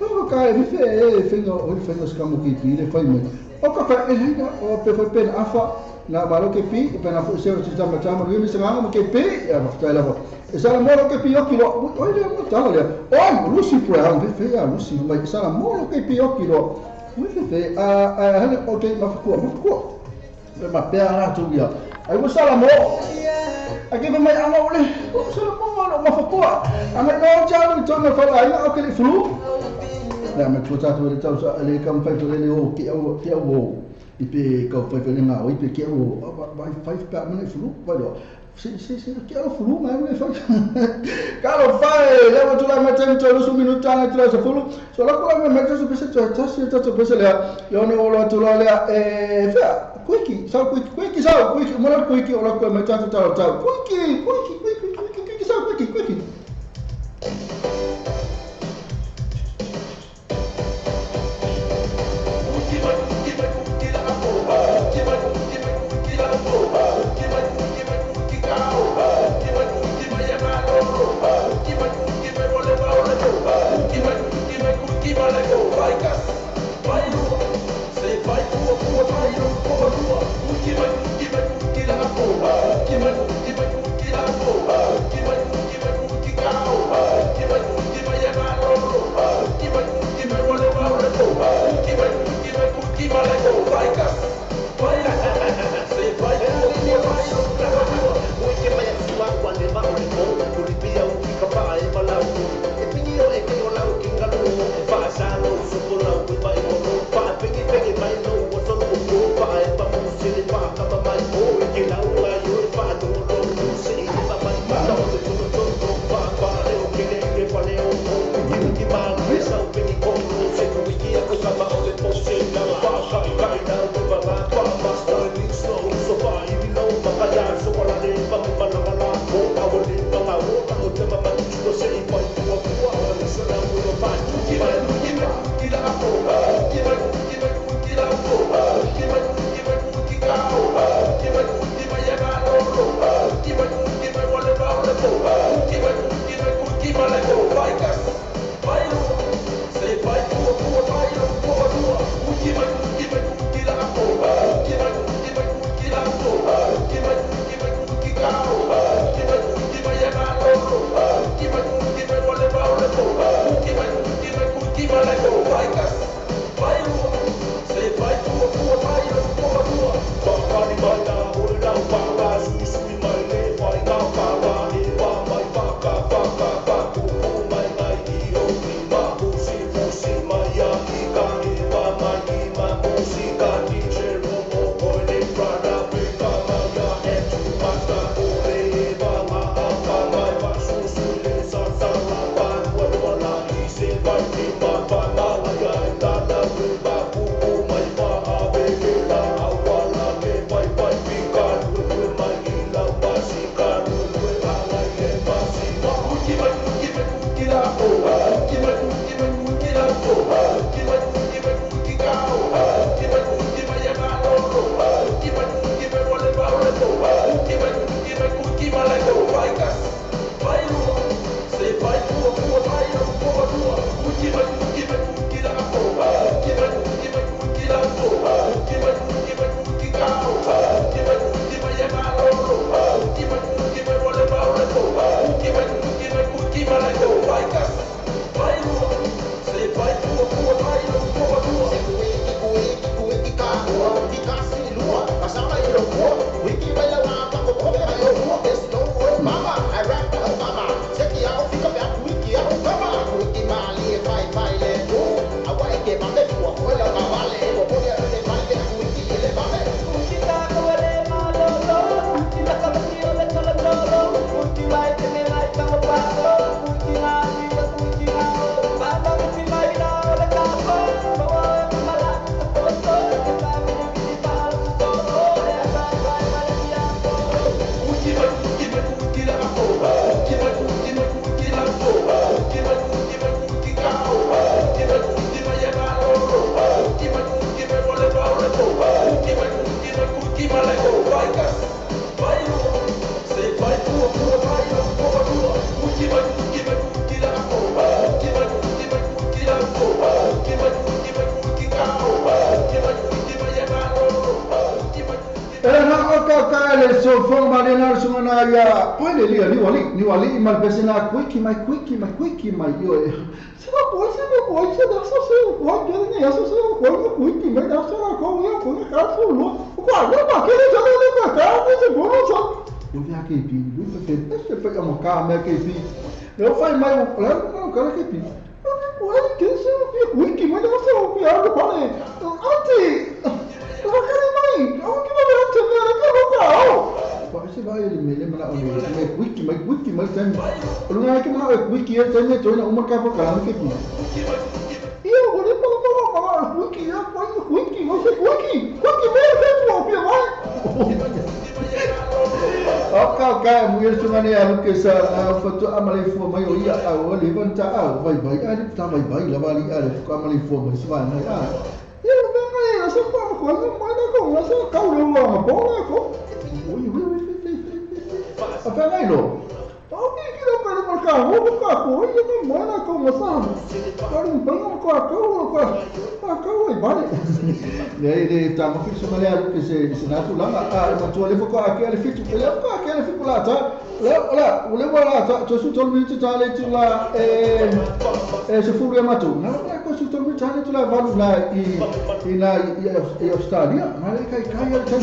o ka e fe e fenga skamo ki le fai mai o ka ka e hina o pe foi pen afa na malo ke pi pe na fu se o tita matama ri mi sanga mo ke pi ya ba ta la e sala mo ke pi o kilo o le mo ta le o lusi pro ha fe ya lusi mai sala mo ke pi o kilo mo fe a hane o te ma fu pe ma pe ana tu ya ai mo sala mo Aqui vai mais uma olha, o senhor não uma focoa, a minha não já não estou na fala aí, aquele flu. Não, mas tu já tu ele como faz ele o que é o e pe que faz ele não, e pe que é o vai para mim flu, vai ó. Se que é o flu, mas não faz. Cara, vai, leva tu lá mais tempo, tu minuto já tu lá flu. Só lá com a minha tu pensa tu pensa lá, eu não olho tu lá Quickie, sabe quickie, mola quickie, olha como é que tá, quickie, sabe quickie. le so fo ma le na so na ya poi le li wali ma pese na quick mai io se ma poi se da so se poi che ne ya so poi quick mai da so na ko io ko ka so lo qua ma che le già le qua se buono so io vi anche pi lui perché se poi siamo qua me che pi lo fai mai no cara che pi poi che se quick mai da so qui algo pare anzi ma che mai se vai le mana me wiki mai tem lu na ke mana wiki ya tem to na umar ka pa kalam ke pi io volevo ma wiki ya poi wiki ma se wiki me se tu pi mai ok mu yesu mane ya ke sa foto amale fo mai o ia o le vanta vai ai ta vai la vali ai ko amale fo mai se vai na io vengo se fa ko mai na ko se ka u lo ma po na ko Afangailo. Okay, kita perlu makan. Oh, bukan aku. Ini mana kau masak? Kalau bangun kau balik. Jadi tamu kita semua ke senatu lama. Macam lepas kau akhir fitu. Lepas kau akhir fitu lah. Lepas tak. Josu tol minta cale tu lah. Sepuluh yang macam. Nah, kau sudah minta cale tu lah. Baru lah. Di Australia. Mereka kaya kan.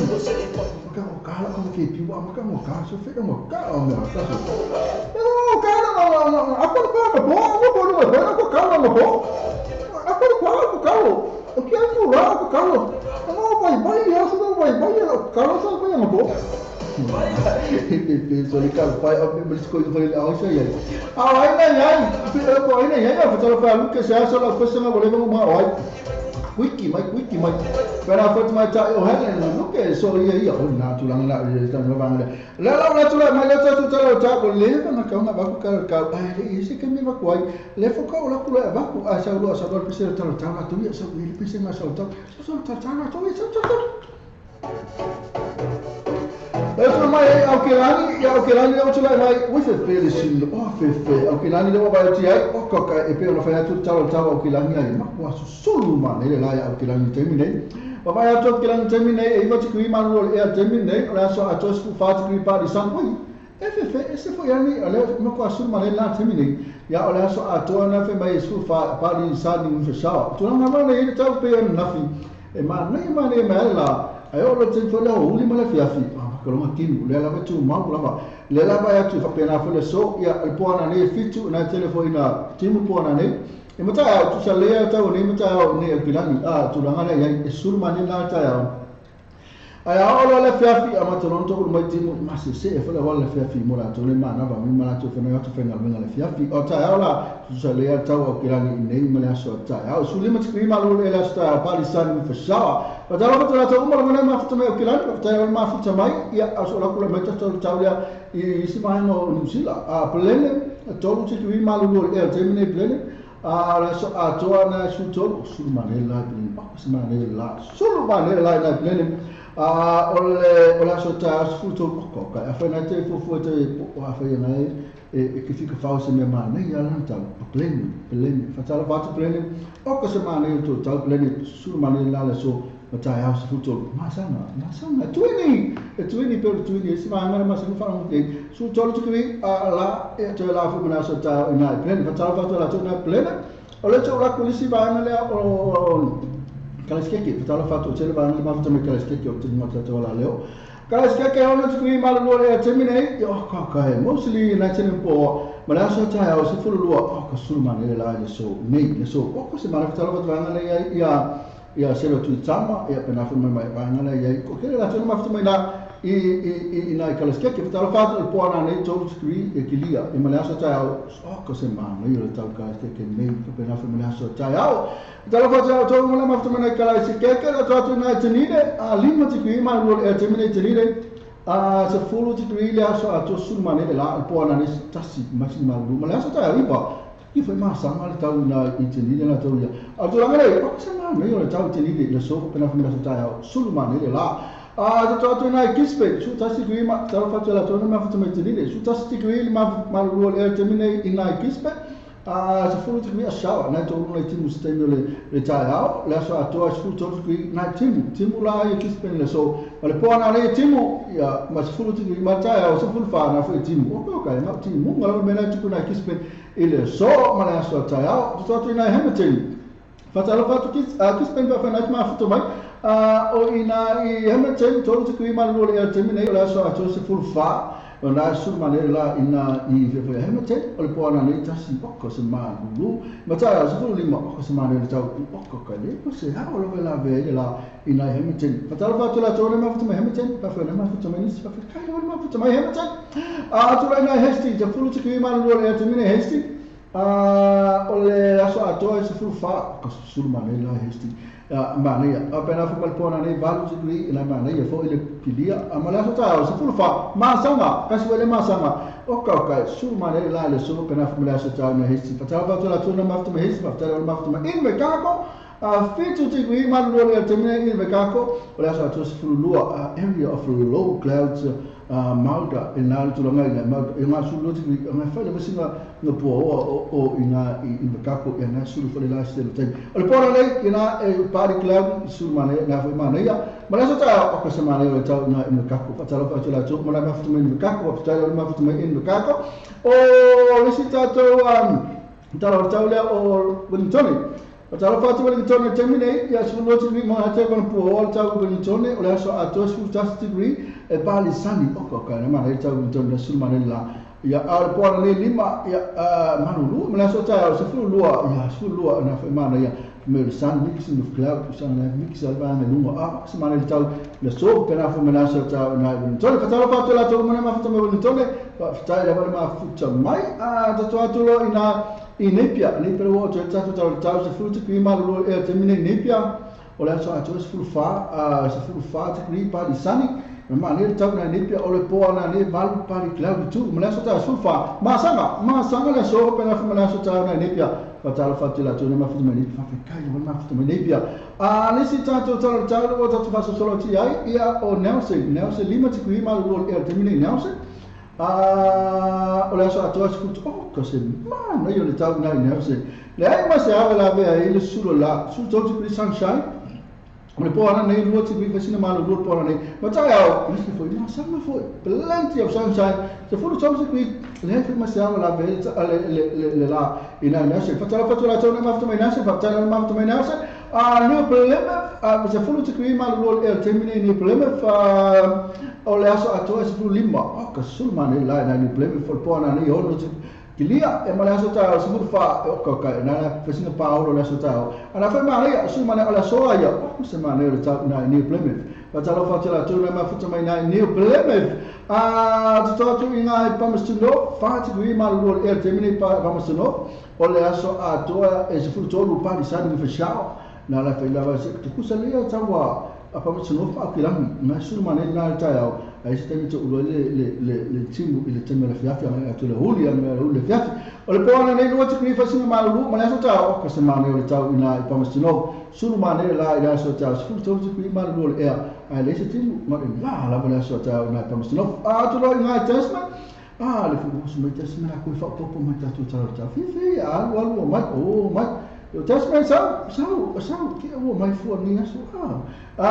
Kalau kamu kepi, kamu kasih fik kamu kau ni atas. Kalau apa aku kalau. Okey aku lah kalau. Kamu baik ya sudah baik kalau saya yang apa? Sorry kalau pai apa bersikap itu awak saya. Ini ya betul betul ke saya soal question boleh kamu mau. Wiki mai para foto mai ta o helen no ke so ia na tulang na sta no bang la tulang mai la tu ta ko le na ka na ba ka ai isi ke mi ba ko le fo ka la ku la ba ku asa lo pise ta na tu ia so ni pise ma so ta na tu ia so Eso mai aukelani le tula mai with a fairly sin aukelani le ba ti ai o ka e pe no fa tu tau aukelani ai ma wa sulu ma le la aukelani termine ba mai aukelani termine e va ti qui ma lo e termine la so a to su fa ti pa di san poi ese foi ani ale no ko sulu ma le la termine ya ola so a to na fe mai su fa pa di san ni fa sa tu na ma le tau pe na fi e ma la ai o lo te fo la uli ma la fiafi kalau makin lela ba tu mau lama lela ba ya tu fa pena fo le so ya al pona ne fitu na telefone na timu pona ne e mata ya tu sa le ya ta ne mata ya ne kilani tu langa ne ya surma ne na ta ya ai olo le fiafi ama to non to mai timu ma se fa le wala fiafi mo la to le ma na ba mi ma la to fa na to fa ngal ngal fiafi o ta ya la tu sa le ya ta o kilani ne ma la so ta ya su le ma ti ma lo le la sta palisan fa sa Padahal betul atau umur mana maaf tu mai okilan, betul maaf tu mai, ia asal aku lama tu tahu dia isi mana New Zealand. Pelene, tahu tu tu malu lu, termine pelene. Rasa tuan sutul, suruh mana pelene, mana mana pelene. Oleh sota sutul pokok, apa nanti fufu tu apa yang lain, ketika fausi memang ni jalan tahu pelene. Fatal batu pelene, okey semana itu tahu pelene, suruh mana lah so. Macam house futul masana tuini semana masih faham ke futul tu kini la tu la fu mana sota ina plan fatal fatal tu na plan oleh tu la polisi bang le kalau sikit fatal fatal tu bang le mafu tu kalau sikit tu mata tu la leo kalau sikit orang tu kini malu le termine yo kakai mostly na chen po mana sota house full lu ko sulman le la so nei so ko semana fatal fatal le ya selo tu tama ya pena fu mai banga ya ko kele la tona maftu mai na i kala ske ke tala fa po na ne to screen e kilia e mala so ta ko se ma no yo ta ka ke nei ko pena fu mala so ta ya tala fa to mala maftu mai kala ske ke la to na tenide a lima ti ki ma ro e termine tenide se fulu ti ki la so a to sul ma ne la po na ne tasi maximal ru mala so ta ya riba I foi massa mal tau na itinide na tau ya. A tu langare ko sama me yo tau itinide le so ko pena funda so ta sulu mane le la. Tu na kispe su tasi kui ma tau fa la tu na fa tu itinide su tasi kui ma ru le termine in na kispe se fulu te mia sawa na to no timu stendo le taia le so ato se fulu to ki na timu la ye kispen le so le po na le timu ya ma se fulu te ma taia o se fulu fa na fu timu o ka na timu ngalo me na tu na kispen ile so ma le so taia to na Hamilton fatalo fatu kispen ba fa na ma futo mai o ina I Hamilton to te ki ma lo le termine le so ato se fulu fa o na su manela ina I ve Hamilton o le po na le tasi poko se ma lu ma ta se fu lima poko se ma le tau poko ka le ko se ha o lo la ve la ina Hamilton ma ta fa tu la tone ma fu Hamilton pa fa na ma fu me ni fa ka le ma fu me Hamilton tu la ina Hesti te fu tu ki ma lu le te mine Hesti o le aso ato se fu fa ko su manela Hesti mania apena fu mal pona nei valu degree ina mania fo ile pilia amala so ta se fu fa ma sama kasi wele ma sama oka su mane la le so pena fu mala so ta na Hesti patava to la tuna maftu me Hesti patava maftu me in mekako fitu degree ma lo le termine in mekako ola so to se fu lua area of low clouds Mauda ina tu longa ina Mauda ina su lo degree ma fa le singa no po o ina in mekako ina su lo le la se le tem o po le ina pari cloud su mane na fu mane ya ma so ta o ka se mane o ta na in mekako patava to la tu ma maftu me in mekako patava maftu me in mekako o visitato talo taulia o Wellington patalo fatu Wellington termine ya su lo degree ma ta con po o ta Wellington o la so a to su degree e pali sani o ka na ma ta Wellington su mane la ya al po le lima ya manulu ma so ta su fu lua ya su lua na fa ma ya me san mixing of cloud san na mix alba na lungo se ma le tau le so pena fu me so ta na Wellington patalo fatu la to ma fa me Wellington ta le ma fu mai to lo ina Nepia wo to ta ta se fu ki ma lo e termine Nepia o la so ato se fu fa te ki pa di sani ma ne ta na Nepia o le po na ne val pa di cloud tu ma la so ta fu fa ma sanga le so pena fu ma la so ta na Nepia fa ta fa ti la to ma fu ma ni fa kai ma fu ma Nepia ne si ta to ta o ta fa so solo ti ai ia o Nelson lima ti ki ma lo e termine Nelson o le so ato se fu ko se ma no yo le tau na Nelson le ai ma se ava la vea ile sulo la su to ti sunshine o le po ana nei lo ti vi fasina ma lo po ana nei ma ta ya mi se foi ma sama foi plenty of sunshine se fu to ti qui le fa ma se ava la vea le la ina Nelson fa la to na ma fu mai Nelson fa ta ma fu mai Nelson no problema se fu ti qui ma lo e termine ni problema fa o le aso ato se fu lima ka sul ma nei la ni problema for po ana nei o Kilia e mala so ta se fa o ka na fasina Paolo la so ta ana fa ma ya su mana ala so ya o se ma ne ta na ni Plymouth pa ta lo fa ta tu na ma fu mai na ni Plymouth to tu ina pa mstuno fa ti wi ma lo e termine pa mstuno o le aso a to e se fu to lu pa di sa ni fa shao na la fa la va se ku sa le ta wa apa mstuno fa ki la na su ma ne na ta ya ai se temi to le timu ile temi la fiafi ana to le huli ana le fiafi o le pona nei no ti fa sina ma lu ma so ta o ka se ma ne le tau ina pa mastino sulu ma ne la ida so ta su to ti ma lu le ai le se timu ma la la so ta ina pa mastino to lo ina tasma le fu su me tasma ko fa popo ma ta ta fi al ma eu tasma sa que o mai fu ni aso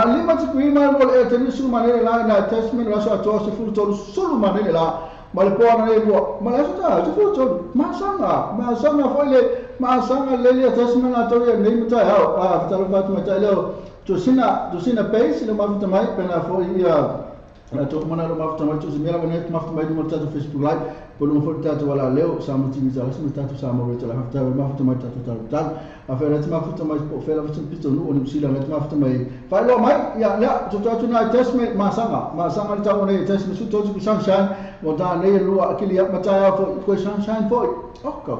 lima ti qui ma vol e teni su manere la na tasma la so to se fu to solo manere la ma le pona ne lo ma la so ta se fu to ma sanga foi le tasma na to ye nei mata ta lo fatu mata lo to sina pace le ma fata mai pena foi to mana lo ma fata mai to se mera ne ma fata mai mo ta Facebook live por un forte wala leo sa mo ti sa sa mo re la hafta ma fata mai ta a fera ma fata mai po fera fata pito no ni sila ma fata mai fa lo mai ya to na testament ma sanga ta ne testament su to ku sunshine mo da ne lo akili ya mata ya fo ko sunshine fo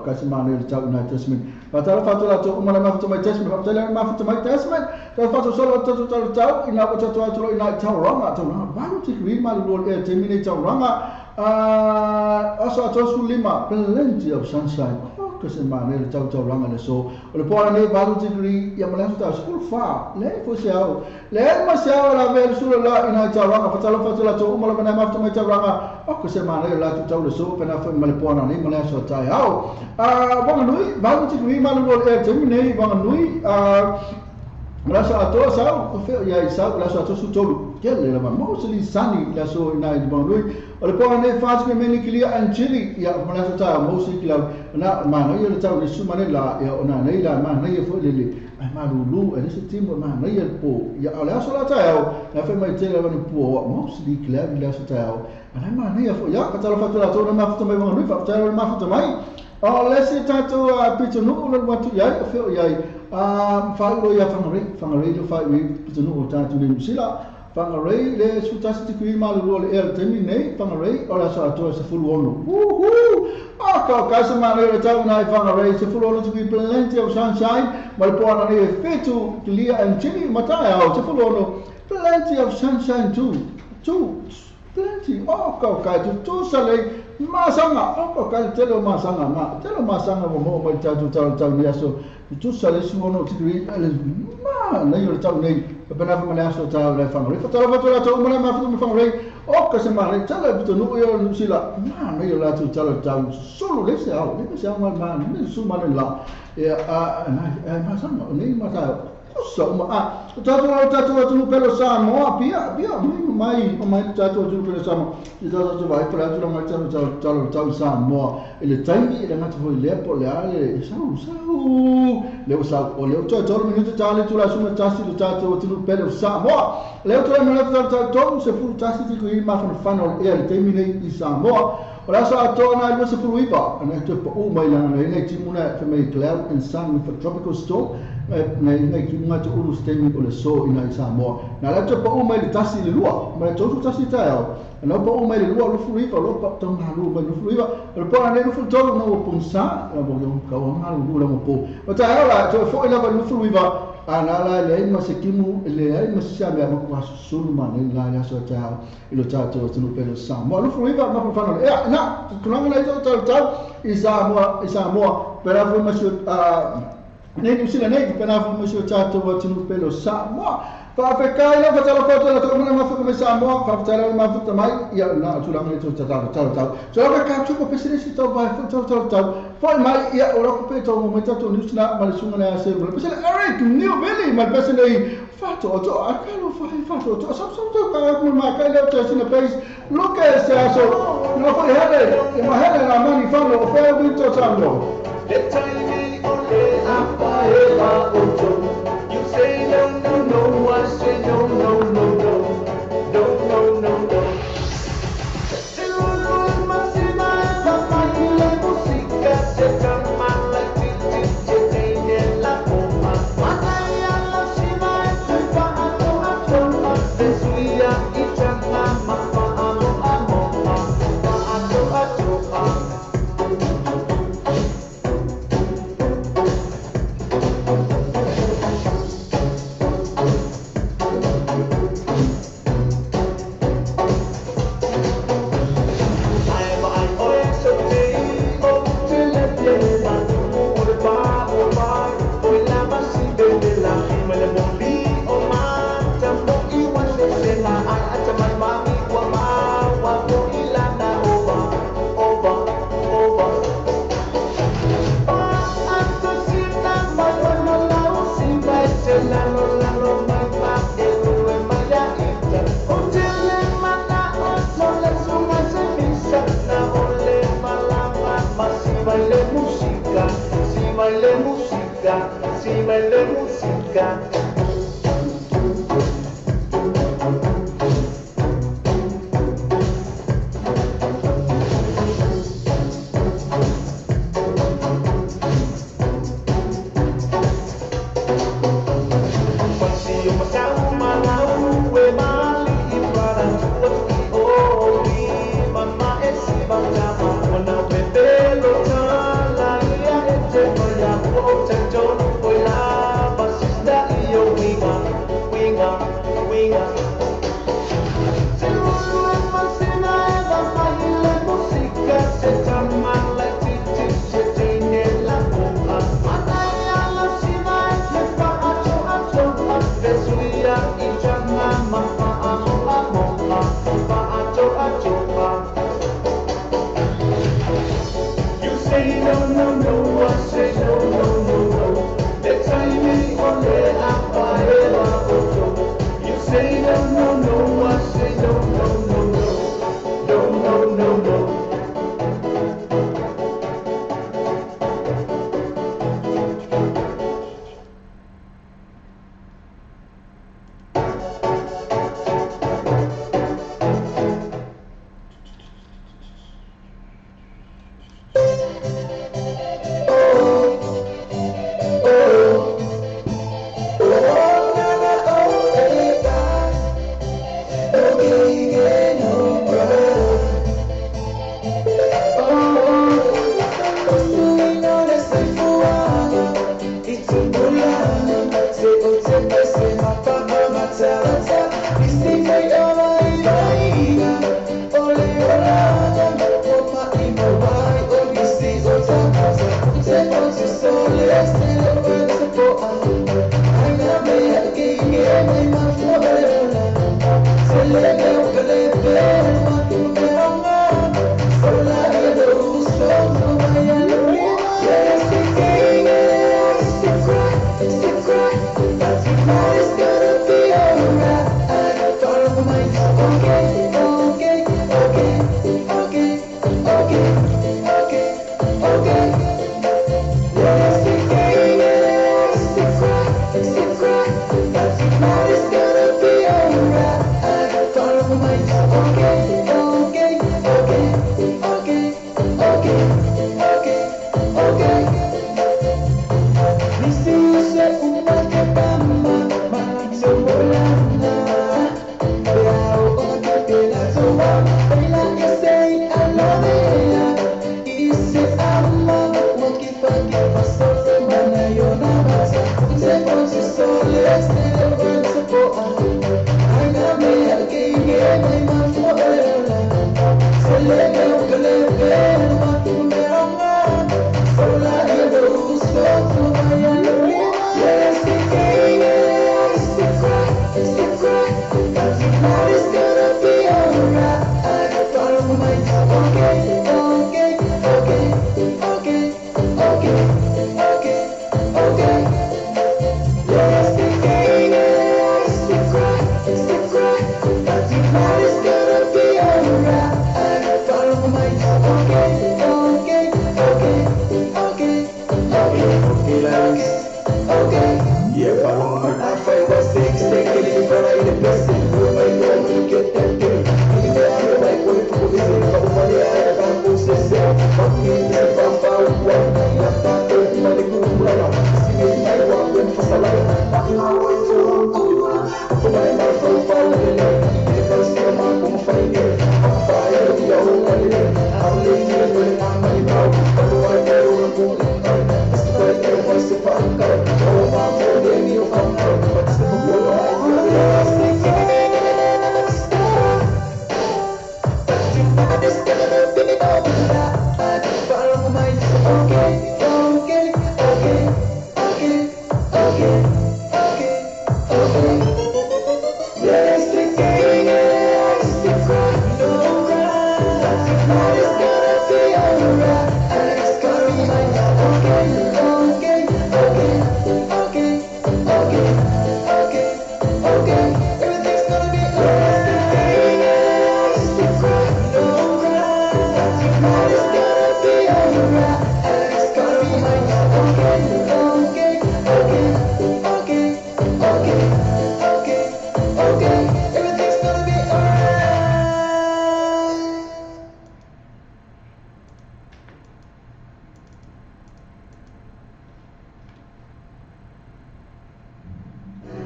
ka si ma ne ta na testament fa ta fa to la to ma fata mai testament fa ta ma fata mai testament ta fa to solo to ina ko to ina ta ranga to na ba ti ri ma lo e terminate ranga aso ato su lima plenty of sunshine que se mane le tau ranga le so o le pora nei balu degree ia male sta school fa le fo se au le ma se au la ver su la ina tau ranga fatala to uma la ma fa mai tau ranga o que se mane la tau le so pena fa male pora nei male so tai au banga nui balu degree malu le terminei banga nui Rasa ato sao o fe ia sao rasa ato su tolu ke le la mostly sunny la so ina i bonui o le pora nei fas ke meni kilia and chili ia o rasa ta mostly kila na ma no ia le tau le su mane la ia ona nei la ma nei fo le ai ma lulu e se timo ma nei el po ia o la so la ta na fe mai tele va ni po mostly kila la so ta ana ma nei fo ia ka tala fa to na fa to mai bonui fa tala ma fa to mai o le se tato pito no le watu ia o fe ia whauro ia whangarei le whaurei pitanu o tātou le musila whangarei le sutasi te kui malurua le ea temi nei whangarei o la sa atoa se fulu ono o kaisa mare le tau nai whangarei se fulu ono te kui plenty of sunshine ma le poana nei e whetu te lia and chini matai au se fulu ono plenty of sunshine too plenty kai tu sale masanga kai telo masanga mo mai tau ni aso tu sale su ono tikri ma nei o tau nei pena fa mala so tau le whangarei fatala tau mala ma fu whangarei o ka se mare tala puto no yo sila ma nei o la tu tau solo le se au ma nei su male la e ma sama nei ma tau so ma tatu pelo Samoa pia mai tatu pelo Samoa i tatu vai para tu mai tatu Samoa ele taimi ele ngata foi le po le ale sau le tatu minuto tale tu la suma tasi tu tatu pelo Samoa le tatu minuto tatu se fu tasi di qui ma fanno e ele taimi nei i Samoa ora sa tona lo se fu iba and to po mai la nei timuna for me cloud and sun with a tropical storm nei ki mga te uru stemi o le so ina i Samoa. Na la pa o mai le tasi le lua, mai tōtu tasi tae au. Na pa o mai le lua lufu riva, lo pa tau ngā mai lufu riva. Le pa ne lufu tōru na o pungsa, la mo yon kawa ngā lua la mo po. O tae au la, tō fo ina pa lufu riva, a nā la le ai ma se kimu, le ai ma se sia mea ma kua sunu ma ne la le aso tae au, ilo tātou tunu pelo Samoa. Lufu riva, ma pa whanau. Ea, na, kunanga nei tau i Samoa, pera fu ma si nei usila nei pena fu mesio chato wa tinu pelo Samoa pa kai la fatala foto la toma ma fu come Samoa pa fatala ma fu mai ia na tu la mai tu tata so la ka tu ko pesere si to vai fu tau poi mai ia ora ko pe to mo tato ni usina ma le sunga na se bro pesere Eric new veli ma pesere fato to akalo fato to so to ka ko ma kai la to sina place look at so no foi hele ma hele la mani fa lo fe wi to samlo the time only after you say no, I say no. Símale música. Yo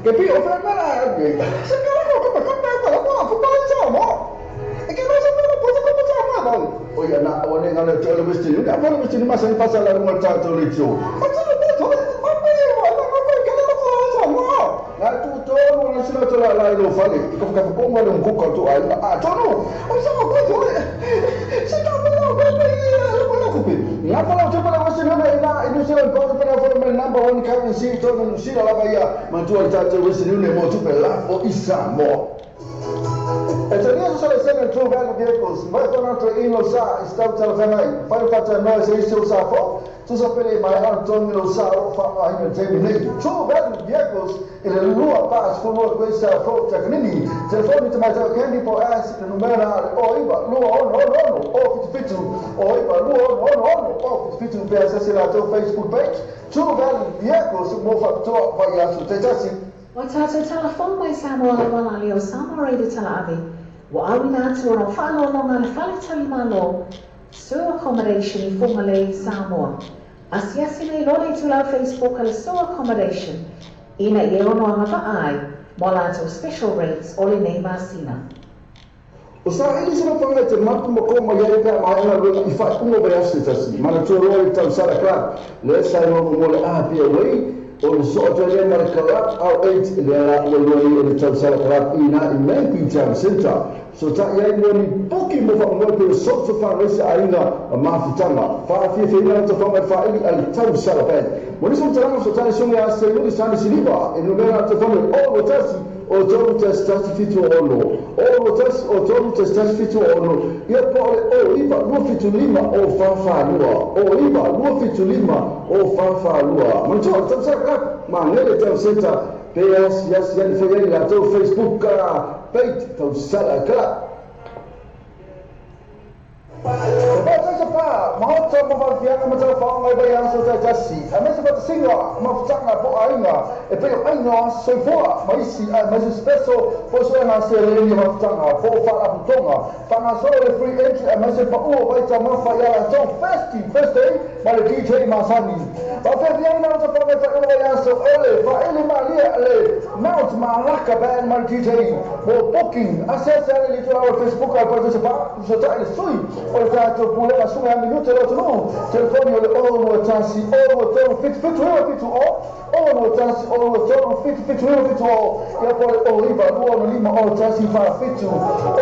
Che poi ho fermato, se come mo. E che cosa come mo. O ya na o ne ngala tolo mesti ni, apa mesti ni masa ni pasal la rumah tato lecu. Macam apa na tu na sila tu la lo fale. Iko ka ko mo lo ko tu ai. Tu no. O sa ko tu. Se ka mo ko kupi. Ngapa lo cepat mesti na ina sila ko para formal number 1 currency to no sila la baya. Mantua tato mesti ni mo tu pela o isa mo. Italia sono sempre true value vehicles, vai tornando in lo sa, stavo telefonando, fai faccia noi se si usa po, tu sapere mai Antonio lo sa, fa anche terminate. True value vehicles e la lua pass con questa foto quindi telefoni ti mai candy po as il numero o iba lua o fitu o iba lua o fitu per accessare la tua Facebook page. True value vehicles mo fatto vai a su te già Wa tata telefon mai Samuel wala leo Samuel de talavi. Wa awina tu no falo longa le fale talimalo. So accommodation I formale Samuel. Asiasine lole tu la Facebook al so accommodation. Ina yerono anga ai. Mola to special rates ole nei masina. Usaha ini sila pangete mampu makoma yaika maana lo ifa kungo bayasi tasi. Mana tu roi tal sara klan. Le sai mo mole pia wei. O soto le markarat au 8 le lo le tal sara klan ina imen pinjam senta. So ta yai moni poki mo fa mo pe soto fa resa ainga mafutanga. Fa fi ina to fa fa ili al tal sara pen. Moni so tarama so tani songa ya se lo sani siliba. E numero to fa o tasi o todo testatifitu ono o test o todo testatifitu ono ia pole o iba lufitu lima o fanfanua o iba lufitu lima o fanfanua mancho tsaka manele tau senta PS yes yan foi la tau Facebook page tau sala kala Sebab sebab mahu coba bagian macam faham apa yang sudah jadi. Kami sebab singa mahu cakap apa aina. Tapi aina semua masih special person hasil ini mahu cakap. For fala putonga. Pangasol free entry masih bawa baca mahu ya so first day malah DJ masani. Tapi dia nak cakap apa yang so ele malia ele mau malah kaban malah DJ. For booking access ali tu our Facebook apa tu sebab sudah ada sui. Olha tu pula masuk 1 minit terus tu. Telefon oleh orang watansi orang tu fit orang watansi orang tu fit ya pole oliva luo lima watansi fa fit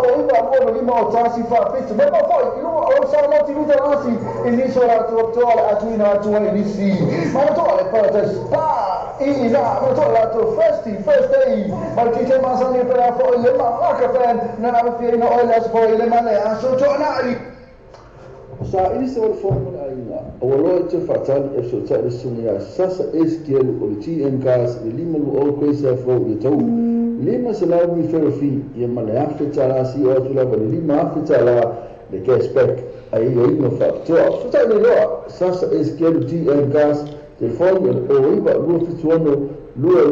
oliva luo lima watansi fa fit memang foi lu orang sama TV nasi ini soal tu atuina ini si mana tu oleh pada ina mana tu lah tu first day mal kita masa ni pada foi lima akapan na na oleh foi lima le so tu na sa ini sebab formula ina awalo itu fatal episode di sunia sasa esquerdo o TM gas de lima o coisa fo de tau lima selawi ferfi e mana afetala si o tula ba lima afetala de cashback aí no factor fatal lo sasa esquerdo TM gas telefone o iba lu fituano lua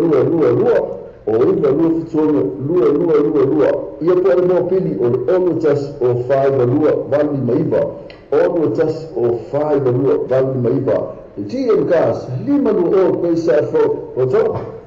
o iba lu fituano lua ia pode mo pili o onotas o five lua vale maiva onotas o five lua vale maiva GM gas lima lu o coisa fo o to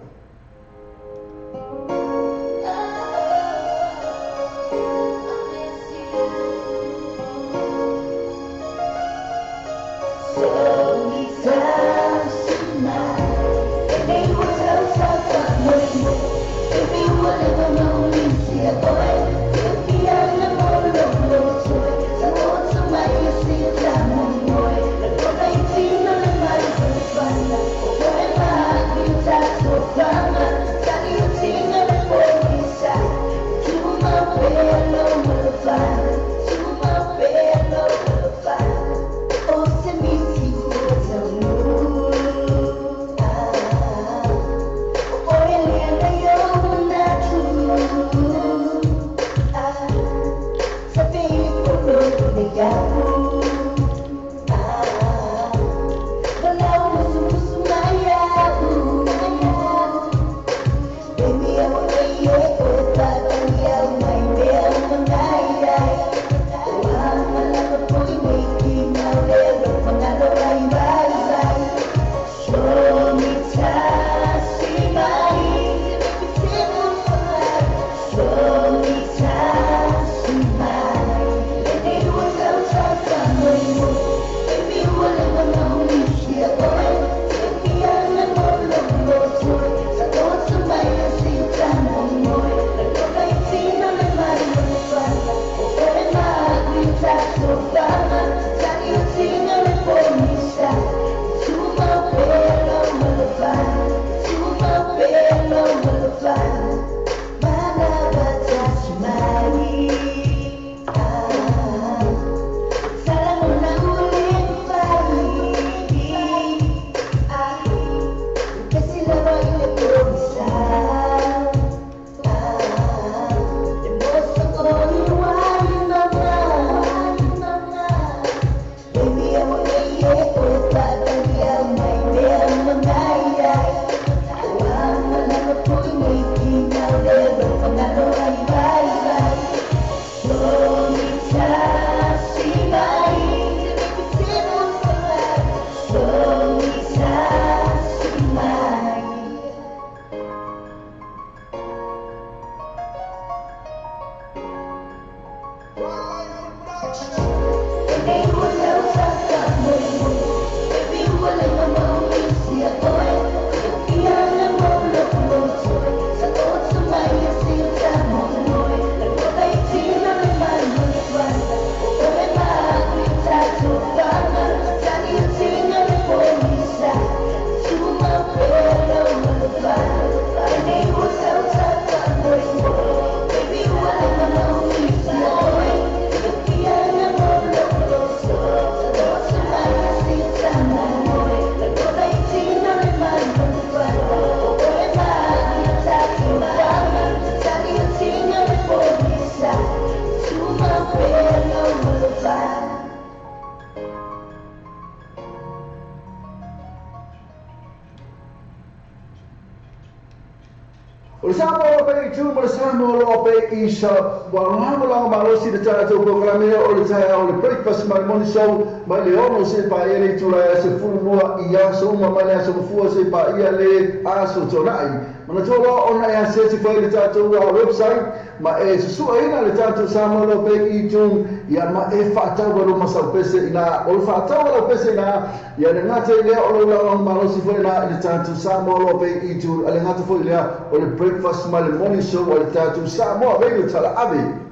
O Samoa lo pe tu mo Samoa lo pe isa wa ngamo la malo si de tala to programe o le tala o le breakfast my morning show ma le ono se pa ele tu la se fulua ia so ma mala se fu se pa ia le aso tonai ma to lo ona ia se fa le tala to our website ma e su ina le tala Samoa lo pe I tu ia ma e fa ta wa lo ma sa pese ina o fa ta wa lo pese ina ia le ngate le o lo malo si fa ina le tala Samoa lo pe I tu ale ngate fo le o le breakfast my morning show o le tala Samoa radio tala ave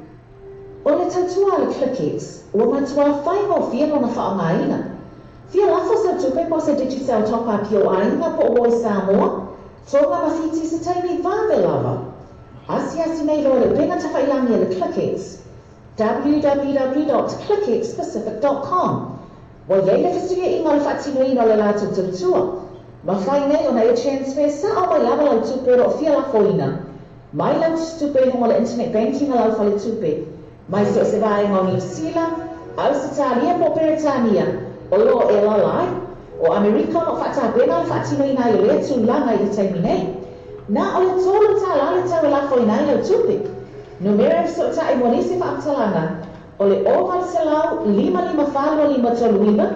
O le tautua le Clickets, ua matua whai mo fia lona whaangaina. Fia lafo sa tupe po sa digital topa pio ainga po o Samoa, tonga mawhiti sa taimi vāwe lava. Asi mei lo le benga tawhailangi le Clickets, www.clicketspacific.com. Wa yeile fistuia inga le whaatinuina le lato tautua. Ma whai nei o na e transfer sa o mai lava lau tupe ro fia lafo ina. Mai lau tupe honga le internet banking a lau whale tupe. Mai se vai ngau New Zealand, Australia po Britania, o lo e lalai, o Amerika o whata bena o whatino I nai le tu langa I taimi nei. Na o le tolu ta la le tau la fo I nai lau tupi. No mera so ta I monisi whaatalanga, o le oval se lau 555 toluiva,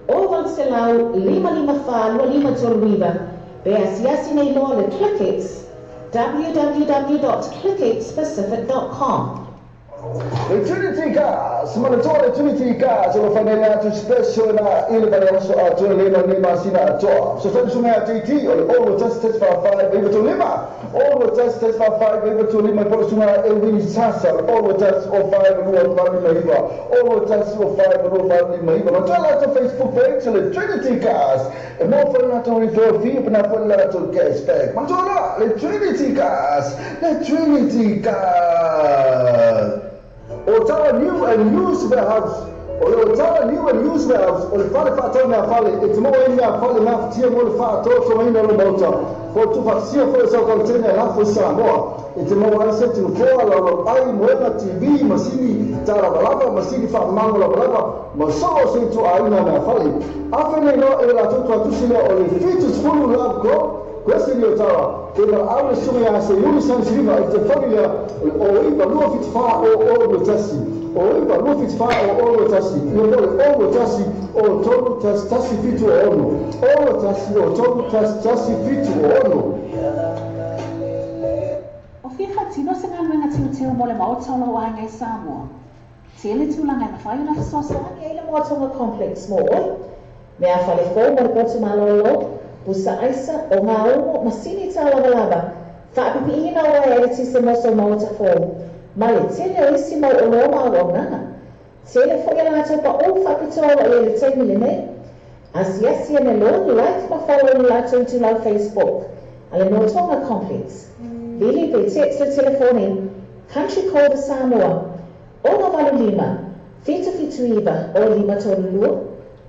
oval se lau 555 toluiva, be asiasi nei loa le Clickets, www.clicketspacific.com. Le Trinity Gas, ma le Trinity Gas, lo fanno tu spesso na il valoroso a tu le non ma sina a tu. So sta su na TT o all just test for 5 able to lima. All just test for 5 able to lima por su na el win sasa. All just o 5 no va ni lima. All just o 5 no va ni lima. Ma tu la tu Facebook page le Trinity Gas. E mo fa na tu ritorno fee per na fa la tu cashback. Ma tu la le Trinity Gas. Le Trinity Gas. O tawa new and used warehouse o tawa new and used warehouse o le fale whaatau mea fale e te moa ina fale na tia mo le whaatau so ina lo mauta ko tu whaksia fo e sau kautene e lafo Samoa e te moa ai se tinu koa la lo ai moena TV masini tara balaba masini whaamango la balaba ma sao se tu a ina mea fale awhene no e la tutu atusine o le features fulu love go Questi io tawa che la aula suya se io san sriva e te famiglia o iba lo fit fa o lo tassi o iba lo fit fa o lo tassi io vuole o lo tassi o todo tassi fitu o no o lo tassi o todo tassi fitu o no O fia whatino se ngā tio mo le maotolo o ai Samoa. Tele tūlanga na whai una whasosa ani eile moatonga complex mo oi. Mea whale fō mo le potu malolo Pusa aisa o ngā omo masini tā lava. Whaapipi ina o e ti se moso mauta fō. Ma le tele o isi mau o loma o nanga. Tele fo ia lātou pa o whapitoa o le teimi le nei. Asiasi ane lo like ma follow ni lātou tu lau Facebook. Ale no tonga complex. Vili pe text le telefone. Country code Samoa. O no valu lima. Fitu iwa o lima tolu lua.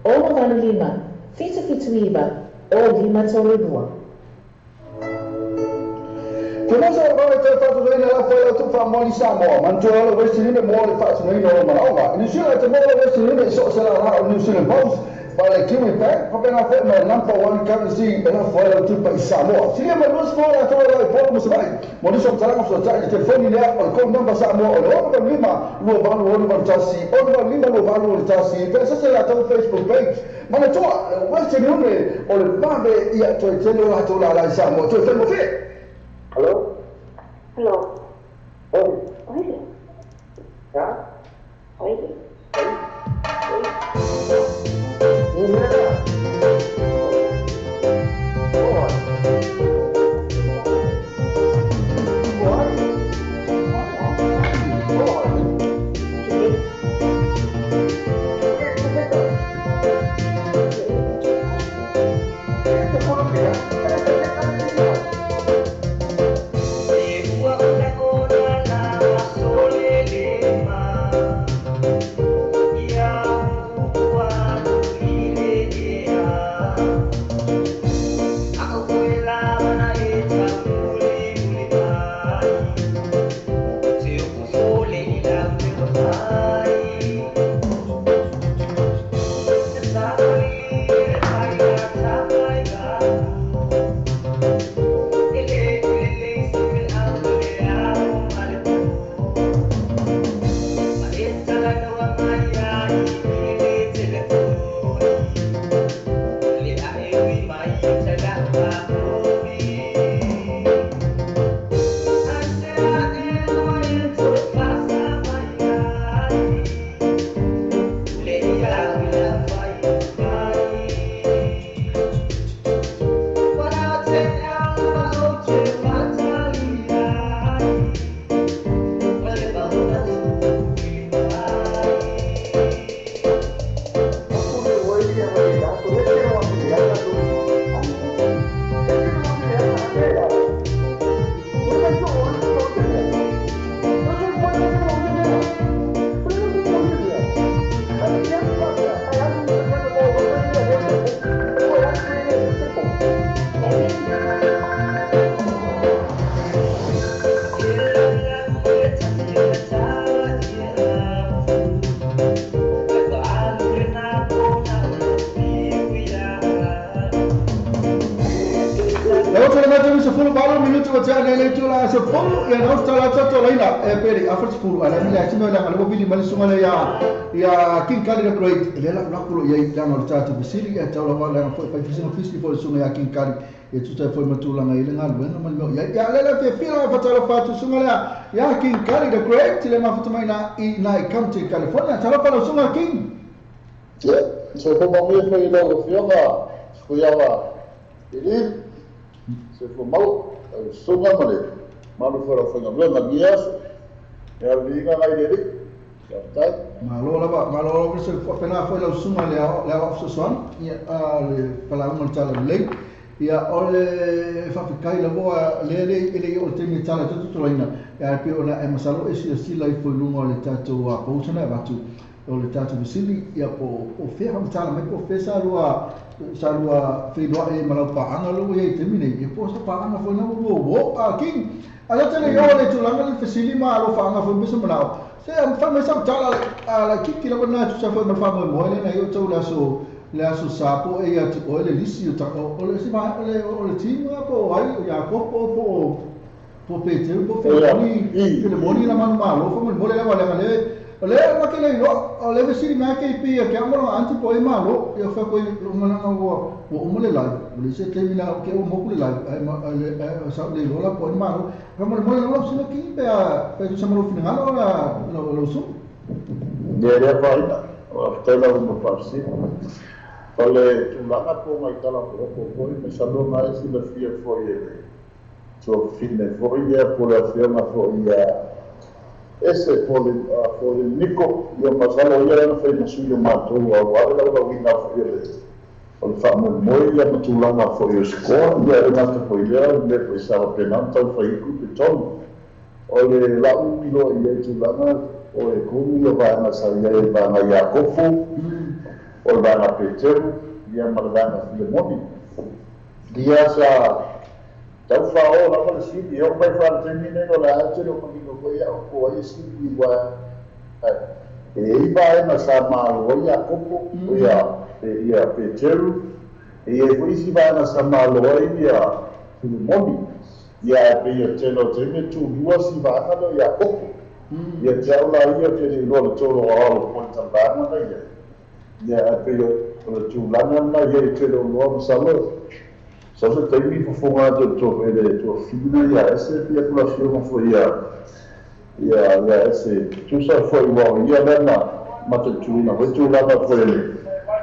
O no valu lima. Fitu iwa. O lima tolu lua. Che non so come te fatto bene la folla tu fa moni Samoa, ma tu lo vesti ne muore faccio noi no ma no, in Sri Lanka muore vesti ne so se la New Zealand Post, ma le Kiwi Bank, ma ben affer ma number one currency e la folla tu pa Samoa. Sì, ma non scuola tu la folla mo sai. Ma non so tarang so sai telefoni le o con number Samoa o no lima lo vanno o no tassi, o no lima lo vanno tassi, per se la tu Facebook page. Ma tu vesti ne o le vabe ia tu te lo la tu la Samoa, tu fermo fe. Hello? Hello. Oh. Oye. Yeah? Oye. Una corona la soledad. se fulu balo minuto wa tana le tula se fulu ya no tala tato laina e peri afar fulu ala mila sino la ngalo bili mali sunga ya king kali the great le la kulo ya dano tata bisiri ya tawla wala fa fisino fiski fo sunga ya king kali e tuta fo matula ngai le ngalo no mal ya le fe fila fa tala fa tu sunga ya king kali the great le ma futu mai na come to California tala fa sunga king so ko mo me foi lo fiona kuyawa ini se for mau sunga male malu fora foi ngalo na gias ya liga ngai dele ya tai malo se pena foi lo sunga le officer ya le pala mo tala le ya ole fa kai la boa le o temi tala tutu laina ya pe ona e masalo e si lai foi lungo le tatu a pousana batu o le tatu bisili ya o fea mtala mai po fesa rua feidoa e malau paanga lo e temine e po sa paanga foi na wo a king ala tele yo le tulanga le fesili ma lo paanga foi bisa manao se am fa mai sa tala ala kiki la bana tu sa foi ma fa mo le na yo tau la so sapo e ya o le lisi o le si ma o le timu po ai ya po pete po fe le moni la mano malo fa mo le la le ma ke le lo le vesi ma ke pi ke amo anti po malo yo fa ko ngana ngo o le la le se termina ke o mo le la sa le lo la po malo fa mo lo sino ki pe tu samo fina lo su de fa o tela mo farsi ole tu la po mai tala po me salo mai si le fia foi so fine foi po la fia ma foi ese por el nico yo pasalo ya no fue masuyo mato o ahora la wina fue o famo moi ya matula na foi o score ya na to foi ya le pesava penanta foi ku piton o le la umilo ya tulana o e ku yo va na saia e va na Jakofu o va na Peteru ya malvana Filemoni dia sa tau fa o la pala si e o pai fa termine no la ate o mangino ko ya o ai si wa e iba na sa ma o ya kopo o ya ia Peteru e foi si ba na sa ma lo ia Filemoni ia pe ia telo termine tu dua si ba na ya kopo ia tau la ia te lo tolo o ponta ba na ia pe o tu lana na ia te lo sa lo so se temi fofonga to ele to fina ya ese pia população foi ya ese tu sa foi wa ia na mata tu na tu la na foi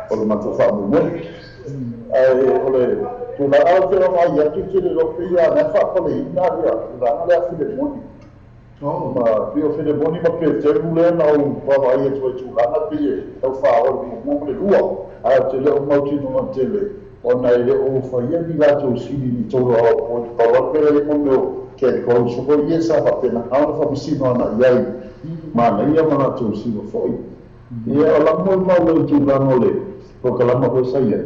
o mata fa mo ai ole tu la auto ma ya tu te lo pia na fa ko le na ya la na fi mo ma pio fe de boni ma pe te rule na o pa va ia tu la na pia o fa o mo le lua a te le o mo ti no tele ona ele o faia ni gato sini ni tolo o pa pere mo meu ke ko so ko ia sa pa pena ana fa bisino na yai ma na ia mana tu sino foi ia la mo le tu la no le ko kala ma ko saia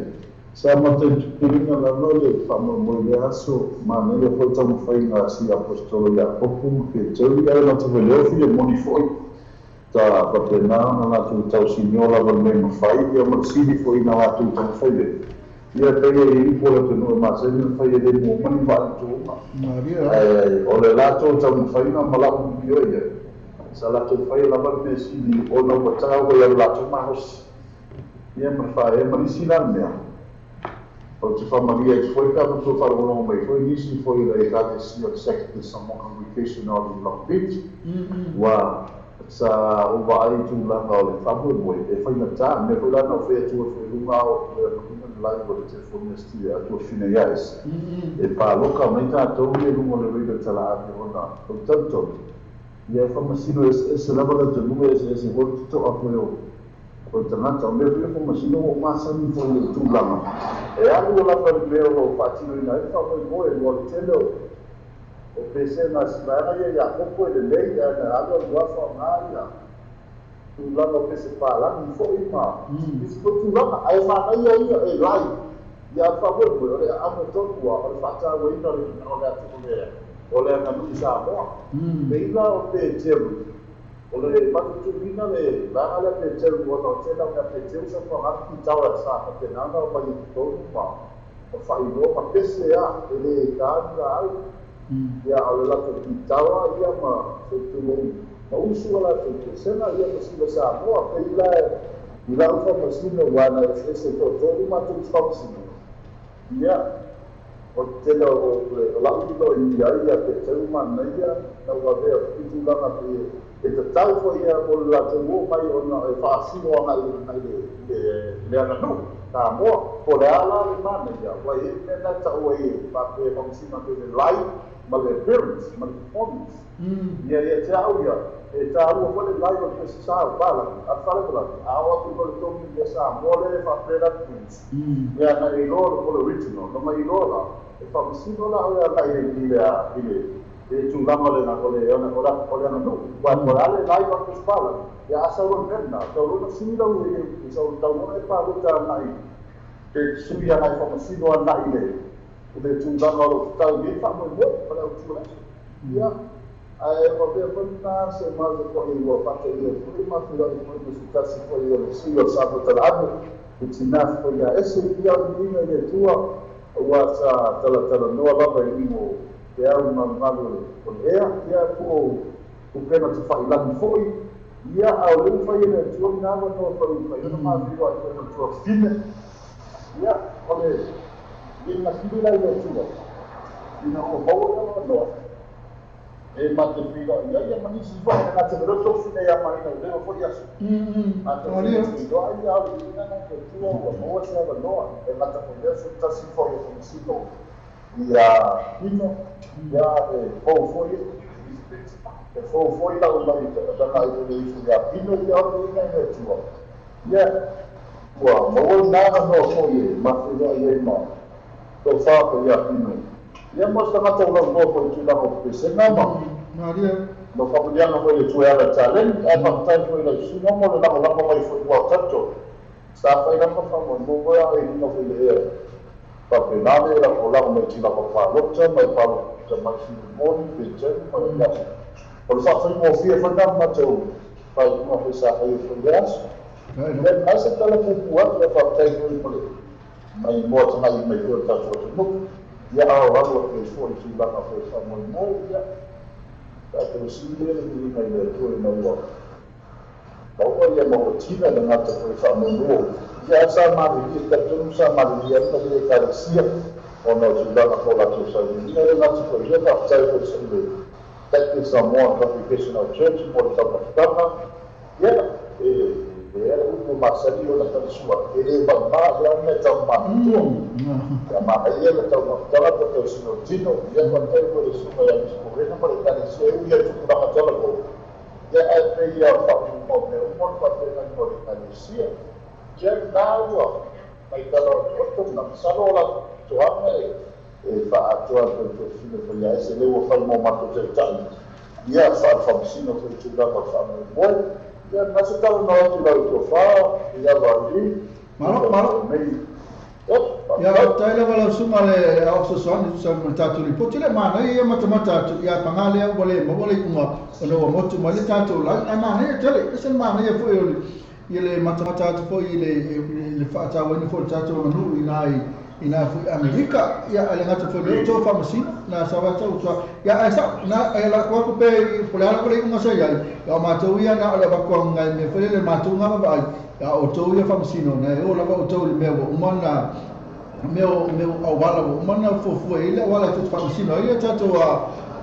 sa ma te pirina la no le fa mo le aso ma na ia foi tamo foi na si apostolo ya popum ke toli ia na tu le fi le moni foi ta pa pena na tu tau siniola val me ma fai ia ma sini foi na tu tamo foi ia pele i pola tonu ma se ni fai de mo mani va tu o le lato tau fai na mala u bio ia sa lato fai la va me si ni o no wa ta o ia lato ma hos ia ma fai ma ni sila me o te fa maria foi ka tu fa o mai foi ni si foi la e ka si o second some congregation out in Long Beach wa sa o va ai tu la na o le fa mo e fai na ta me foi la no foi tu foi lunga o lai o te telefonisti a tua fine iais e pa loka mai tātou e lungo le rega tala ate ona o tanto ia e whamasino e se lava da te lunga e se hori tito a koe o tangata o leo ia whamasino o masani fo i tūlanga e alu o lapa ni leo o whatino ina e whamai moe o le tele o pese na simaana ia koko e le lei e na alu o wafa o ngāria tūlanga o pese pālangi fo i mā isi ko tūlanga ai whanai ia e lai ia whamoe moe o le amo tokua o le whata o ina o le atu o le anganui sa moa me ina o pe teru o le matutuina le langa le pe teru o no tena o le pe teru sa whangaki taura sa ka te nanga o mai tonu mā whairoa ma pese ele kāna ai ia au lako ki tawa ia ma whetulei ma usu ala te sena ia ma sila Samoa pe ila ufa ma sila wana e se tōtori ma tu whamasina ia o tena o lautilo I ia te taumana ia na wawea pitulanga pe te tau fo ia o la te uo mai o na e whaasino ngai le ana nu ka moa po le ala le mana ia wai e mena tau e pape whamasina pe le lai ma le appearance ma le performance ia te au ia e ta ua fo le lai o te sa bala a whale bala a oa tu le tomi ia sa mo le whapera twins ia na i loa po le original no mai loa e whamasino la o ia lai e tūlama le nako le ona o le ana nu wa morale lai wa kuspala ia asa ua mena tau runa sinirau e sau taunona e pāluta nai ke sui ana I whamasino anai le tūlama o tau me whamoe pala o tūla ia e wapea puna se maze ko I ua pate ia furi mafira I mui musukasi ko ia le sio sapo tala anu e tinaf ko ia ese ia ina ia tua ua sa tala noa lava I imo te au malu o le ea ia ko pena te whailani foi ia au leu whai ene tua minawa no whai ene mawhiwa I koe tua fine ia o le ina whiwira I tua ina o hau noa e mate whiga ia manisi whai na te roto fine ia marina o leo foi asu a te whiga ia au ina na te tua ua moa se awa noa e mata ko leo se tasi foi o misino ia ino ia e foi e foi la uma da I le ia ino ia o ina e tua ia ua mo nada no foi ma foi ia ma to fa ko ia ino ia mo sta mata o no ko tu la ko pese na ma Maria no fa dia no foi tu era talent e fa tai foi la su no mo la ko mai foi wa tanto sta fa ina fa mo mo ia no foi le Papenale la kola me tina ko fa lotsa mai pa te mai moni pe chen pa ya por fa foi mo fie fa na ma teu pa no fe sa ai fo gas le asa tala fu kuat le fa tai ko mai mo ta mai ko ta fo no ya a wa lo ke fo ti la ka fe sa mo ya ta te si le ni mai le to no wa pa ya mo tina na ta fe sa mo ia sa mari ki ta tunu sa mari ia ta le karasia ono tula ko la to sa ni le na ko ia ta ta ko sa le ta ki sa mo application of church por ta pa ia era un masario la ta sua e ba ba ya me ta ma ya ma ia le ta ma ta la to sino tino ia ko ta ko su ma ya ko re na pa ta ni se ia tu ba ta la ko ia e ia pa mo me mo pa te na ko ta ni se Jack Nawa, mai talo o na salola toanga e fa atua to fine ko ya se le wo fa mo mato te tai ia fa sino ko tu da fa mo ia na se talo no tu la to fa ia va di Malo ia tai la wala suma le au so so ni sa mo tatu ni potile mana ia mata tu ia pangale o le kunga no mo tu mo le tatu la mana ia tele se mana ia foi ile mata po ile fata wani fo tata no nu ina fu Amerika ya ale ngata fo le to famasi na sawata utwa ya asa na la ko pe pulana ko le nga sa ya ya mato ya na ala ba ko ngai me fo le mato nga ba ya o to ya famasi no na o la ba o to le me umana meu au wala umana fo ile wala to famasi no ya tata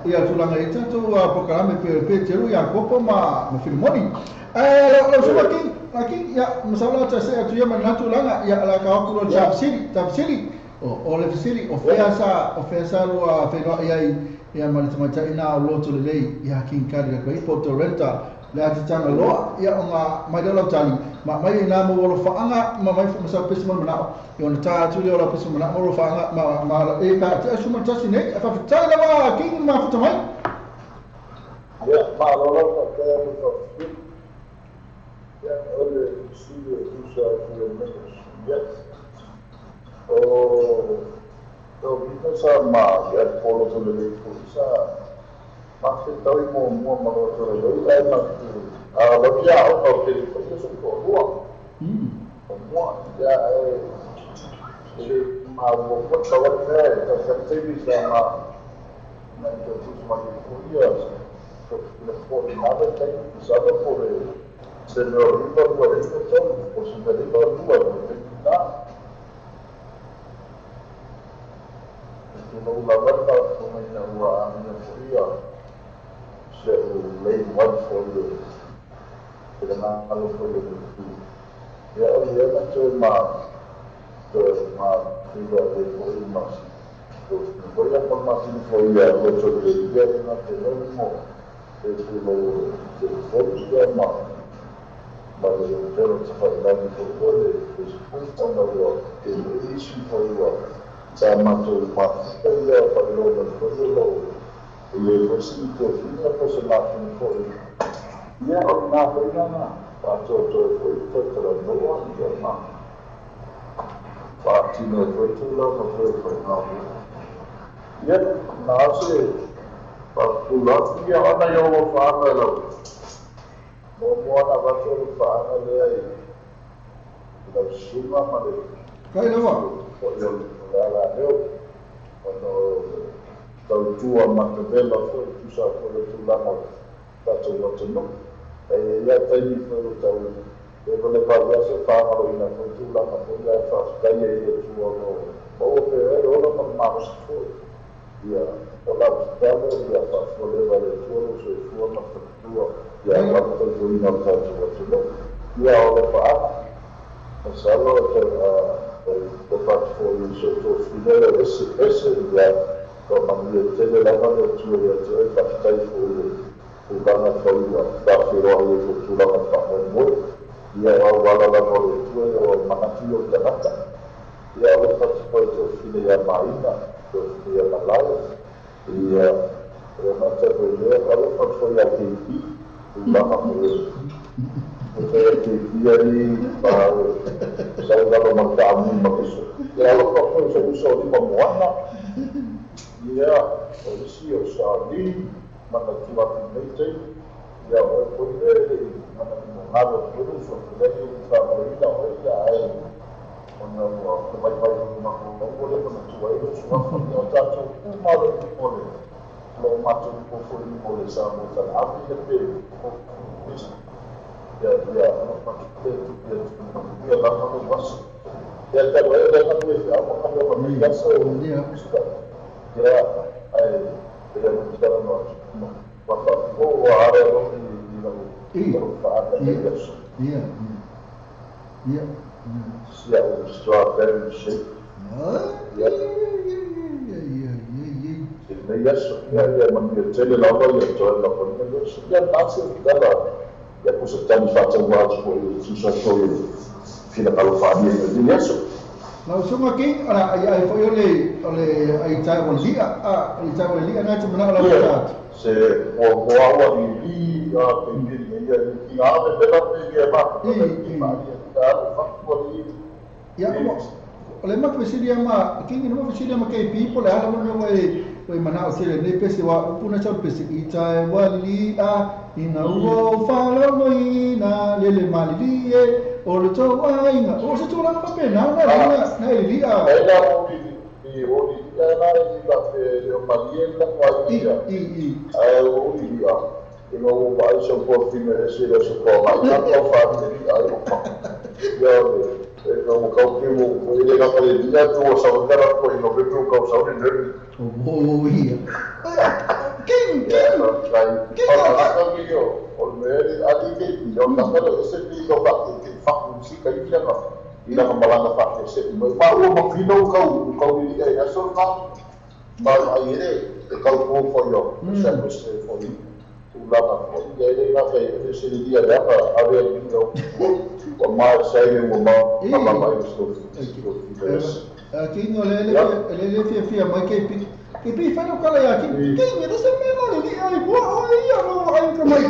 ia tulanga i tatu pokalame pe teru ya kopo ma filmoni lo suka king ya masala ta se atu ya manatu langa ya la ka ko tafsiri o le tafsiri o fesa lo fe no ya mata ina lo to le ya king kari ko i poto renta la tana lo ya nga madala tali ma mai na mo lo faanga ma mai fu masa pesima mana yo na ta tu le lo pesima mana mo lo faanga ma e ka ta su mata sine fa tala wa king ma fu tamai ya ma lo ka mo ya ole si tu sa le yes o vita sa ma ya polo to le sa ma se tau mo ma lo to le ai ma lo que o que foi isso que foi o mo ya what there, the activities that are like my years. The 49 things, other for the Senor River, where he was told, was in the river, who are not. You know, la verdad, como en la Korea, se lay one for you, the man for you. Yeah, that's the man, the man, voy a formar sinfonía, lo que quiero no tenemos, es lo que más, mas eu quero te falar de todo, después cuando que me hice por igual, ya mato más, ya para lo y pues sí, que fui a cosa más sinfonía, ya nada, pasó todo fue pero no ya nada. Partino fue todo lo que fue nada. Ya, nasi, pulang dia mana yang mau faham lalu, mau nak baca faham lagi, kita semua mana. Kau nama? Yang lalu, kalau tahu tua mata bela, susah kalau tulang baca macam ya tadi tahu. Kalau lepas biasa faham kalau ina tulang apa dia faham kaya dia tua mau orang malas tu. Ya, kalau kita dapat boleh balik turun sesuatu macam tu, ya waktu itu ini macam ya oleh Pak, masalah dapat follow sesuatu final esse ya, kalau dia jadi lawan itu ya jadi pasti follow, bukan follow, tapi orang itu sudah macam mana, ya awal itu mana dia terangkan, ya oleh Pak itu final yang mainnya. Dia malah, dia macam boleh kalau pasal yang tinggi, ulama boleh. Saya dia ni, saya kalau macam macam ya kalau pasal di pemuana, dia polisi osali, mana tuan ini, ya boleh mana mengalir terus, jadi kalau kita boleh baik-baik rumah boleh mencuai itu semua jatuh malu boleh kalau macam ini boleh sama dan api lebih ya macam dia lama lepas dia tak boleh dengan dia apa kalau biasa dia dia dia bapak ada orang ini siap setelah dari shape. Ya. Ya menjadi lawan yang jual lawan itu. Ya masih dalam. Ya pusat jadi macam wajib susah tu. Tidak kalau faham itu dia so. Now semua king ai foi oleh ai cai liga na cuma nak lawan. Se awak ini tinggi dia ada dalam dia apa? Ya, oleh mak fisilia ma, kini nama fisilia ma kei people ala mana wai mana asile ne pesi wa puna chau pesi itai wali ina uo falo mo ina lele mali o le chau ina o se chau lang pena na ili Ino vai so po fine essere so po ma tanto fa di io kau kimu ini nak dia tu saudara ko ino betul kau saudara oh iya king kalau video oleh adi ke yo kalau sepi kau tak fak musik kali dia lah ina kembali fak sepi baru mau video kau ini ya so baru akhirnya kau mau foyo service for you ulama jadi nak saya sini dia dapat ada yang o mais sai o mal mais aqui no ele fia mas que faz o cara aqui quem é desse menor ali ai boa aí não vai como é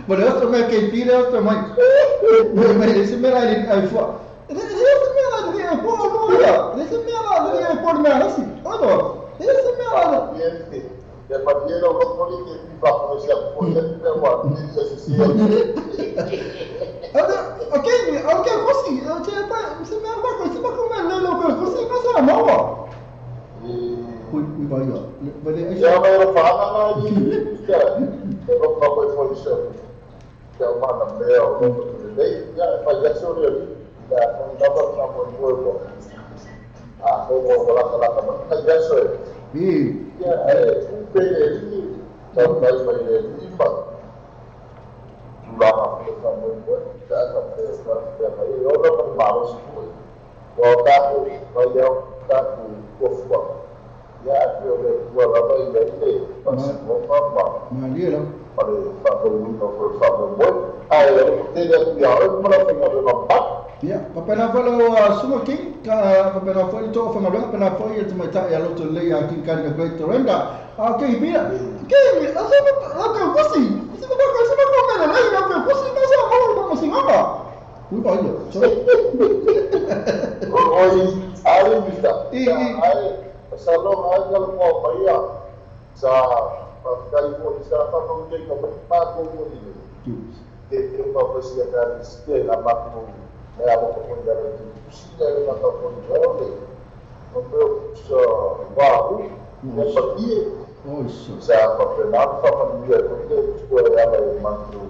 mas eu também que pira eu também mas esse menor ali ai foi esse menor ali é boa não esse menor ali é por menor assim olha esse menor Ya Padilla lo poli que viva con ese apoyo de agua, sí. Okay, kosi. Se me va comer lo kosi no sa mawa. Ui ba ya. Bade Ya me fala na ni ya. Pero no foi isso. Que o mano meu, no dei, ya faz isso ali. Ya não dá para não foi. Ah, como lá ya isso. Ya um pele então vai ele limpa. Lama kita membuat kita sampai orang berbaru semua. Kalau kalau kufur, ya dia lama ini masih apa? Malia lah. Pada satu window for satu buat. Ayah tidak biar mana tinggal nampak. Ya, papena falo suma king papena falo to fa ngabla papena falo ya tuma ta ya loto le ya king kan ga great torrenda. Okay, bila. Okay, asal okay, kosi. Sima ko kana la ya ko kosi na sa mo ko ngapa. Ui ba ya. Ari bisa. Ari salong aja mau bayar. Sa California sa pamungkay ko pa ko ini. Dia pasti akan stay lama tu. Saya mau kemudian itu sudah lama tahun lalu. Untuk baru yang pergi. Oh, so. Saya pernah sama dia untuk sekolah yang mantu.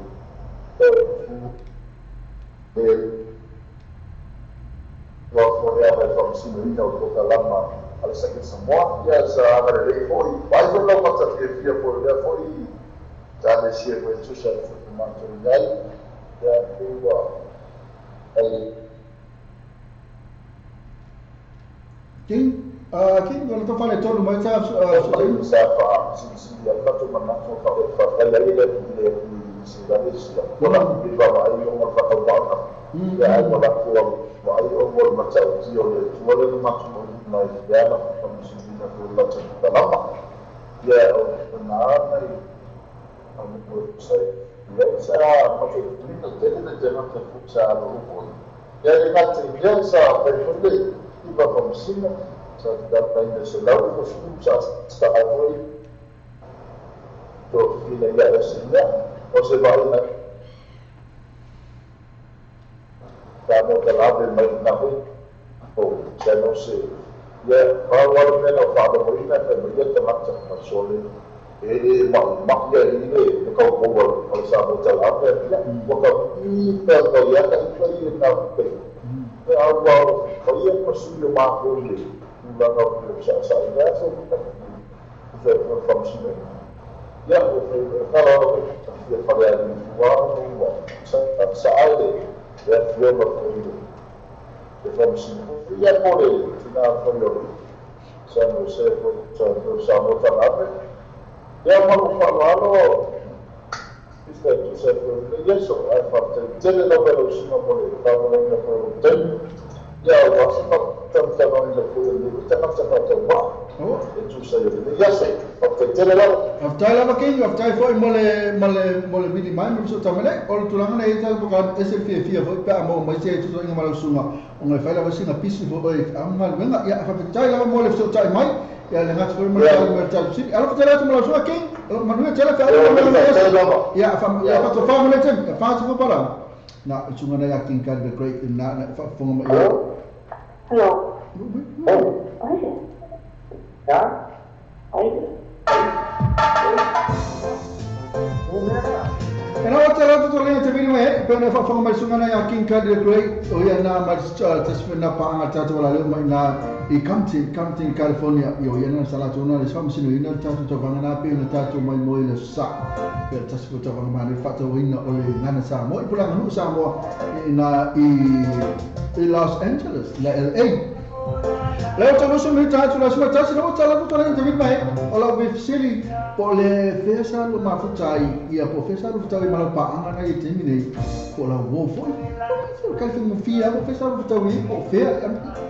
Waktu yang ada sini untuk lama. Kalau sakit semua ya saya ada foi. Baik kalau macam dia foi. Jadi siapa itu saya mantu dia. Ya dua. King kalau tu falo to mai sa Siapa sisi yang satu mana kalau kalau dia sudah orang di bawah itu orang kata banyak. Ya orang tua orang macam dia orang macam mana dia lah kondisi dia macam lama. Ya benar ni aku saya saya macam ini jangan terpaksa lupa. Ya ingat dia saya perlu iba komsina sa dapat na selalu bersusa sekarang to wilayah sila o sebaliknya kamu telah bermain oh saya no sé ya kalau mana pada mereka terlihat macam masalah maknya ini kau bawa kalau sama jalan ya bukan ini kalau ya kan itu nampak awal kaya pasuyo makuli ulang ako sa saya so kita berfungsi ya kalau dia pada uang sa ale ya dia berfungsi berfungsi ya boleh kita perlu sama tanah ya mau falar Isso é isso é fato. Ele não vai usar uma mulher, tá falando da produção. Já o nosso tanto falando da produção, está não se pode tomar. Isso sai ele. Já sei. Porque ele lá. After la king after foi mole bidi mai mo so tamale ol tulanga na ita bukan SFF foi pa mo mai se tu nga malu sunga. Ngai fai la wasi na pisu bo amal wenga ya fa tai la mole so tai mai. Ya lengat foi mo ta sini. Ala fa tu malu sunga king. Manuel tela fa ya fa to fa mo tem fa tu para. Na sunga na yakin kan the great na fa fonga ma. Hello. Oh. Ya. Ena wata la tu ringa te vini mai pena fa fa mai sunga na yakin kan the great o ya na ma tasfina pa anga tatu wala le mai na I Compton California yo ya na sala tu na le fam sinu ina tatu to banga na pe na tatu mai mo le sa pe tasfu to banga ma le fa to ina o le ngana sa mo I pulang nu sa mo ina I Los Angeles la LA Leo tano so mi tatu la sma tatu no tala tu ringa te vini mai o la be sili po le fesa lo ma futai ia po fesa lo futai ma pa anga na I temine po la wo foi kan mo fia mo fesa lo futai po fea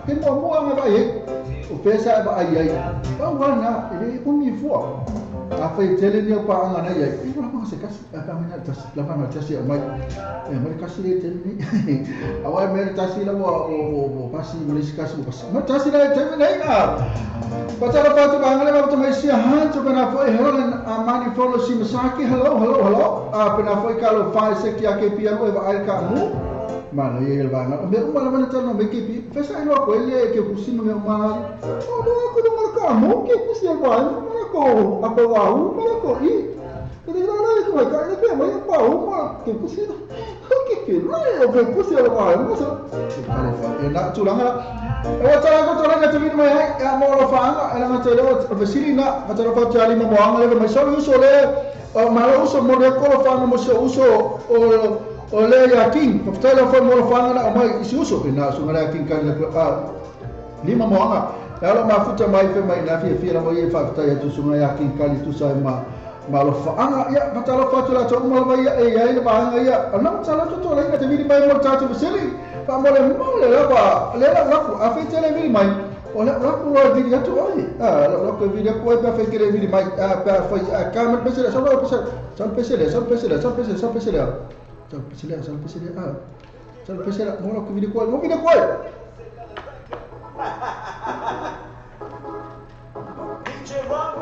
ke mo anga ba ye o fesa ba ai ba wana ele umi fo a fai tele ni pa anga na ye I ba ma se kas ka ma tas la pa ma tas mai mai kas le tele ni awai mai tas la o pasi mo le kas mo pas ma tas la tele nei na Pasal apa tu bang? Kalau to mai sia ha to pena foi Helen mani follow si masaki hello pena foi kalo fai se ki ake pia o vai ka mu mana ye el bana me uma mana tano me ki pi fesa ino ko ele ke kusino me uma o do ko do ka mu ke kusi ba ko ako wa u ko I Jadi nana itu mereka ini dia banyak tahu mah kekusi itu, kekini kekusi orang lain masa. Ya nak curang lah. Cara cakap ini mah ya mau orang faham, orang cakap fasili nak, cara cakap lima buang lagi macam usul malah usul model kalau faham macam usul oleh yakin, telefon mau faham nak mai isi usul, nak sungai yakin kan lima buang. Kalau mafuta mai mai nafi lah mau ye fakta ya tu sungai yakin kali tu saya Malo faanga ya patalo fatula to mal mai ya baanga ya anam sala to la ngata vidi mai mo tato beseli pa mole la ba le la ku afi tele vidi mai ola ku wa vidi to ai la ku vidi ko pa fe kire vidi mai pa fa kamat beseli sampai mo ku vidi ko DJ Ron,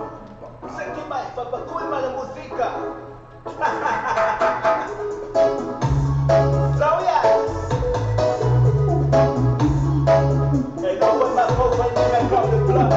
você que mais papacui para a música. Sauya. Hey, no one but hope when you make up the club.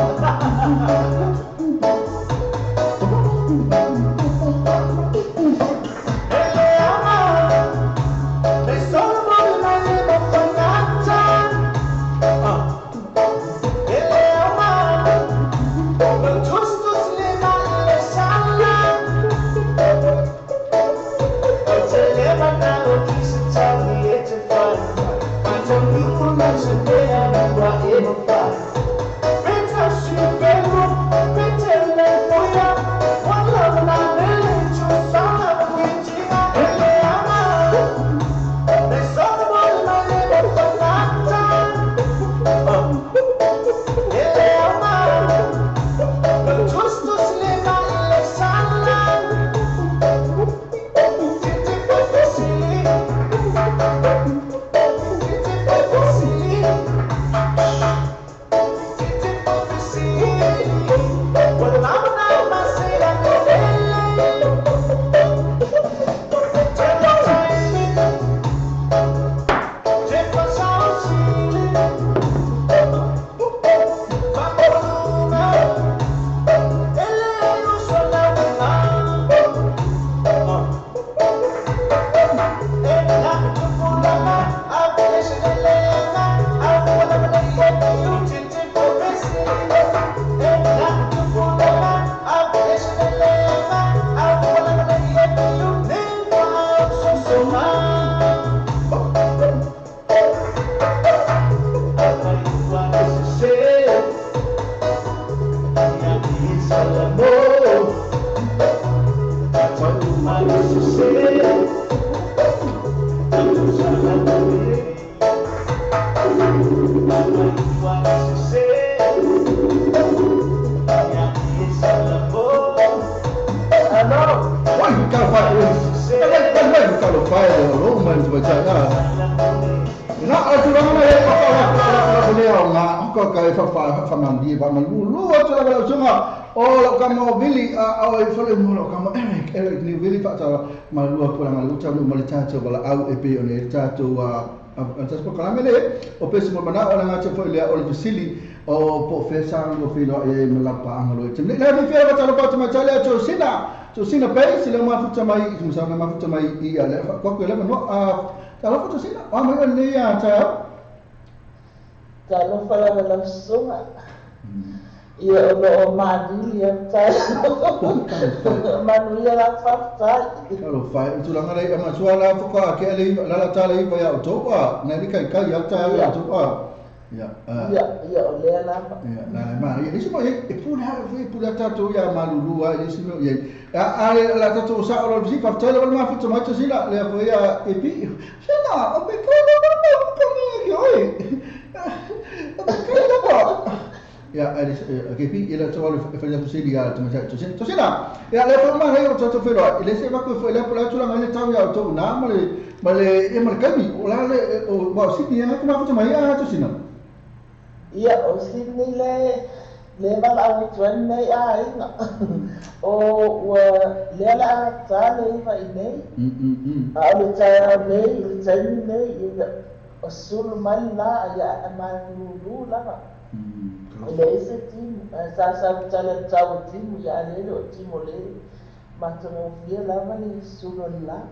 Wala au epe ole tato antas po kala mele o pesi mo mana ona ngacha fo ile ole fisili o po fesa ngo filo e melapa angalo timne la vi fera talo pa tama tale to sina pe sila ma futa mai musana ma futa mai I ale ko ko le no talo futa sina o mai ne ya ta talo fala la songa ia o mani ia tai mani ia la fafta kalau fai itu lang ada ama suara foka ke ali la tale ba ya topa na ni kai ya ta ya topa ya ole la ya na ma ini semua pula tato ya malulu ini semua ya ale la tato sa ora visi fafta la ma futa mai sila le fa ya epi sina o be ko ko ni oi ya KP ila tawali fanya tusidi ya tusina ya le forma hayo toto fero ile se bako fo ile pola tula ngale taw ya to na male e markami ola le o ba sidi ya kuma futa mai ya tusina ya o sidi le le mala o tuan nei a inga o le ala ta le va nei a le ta nei le ta nei o sul mal la ya ma lu la le ese tim sa tala ta tim ya le o tim le ma to fia la va le sul la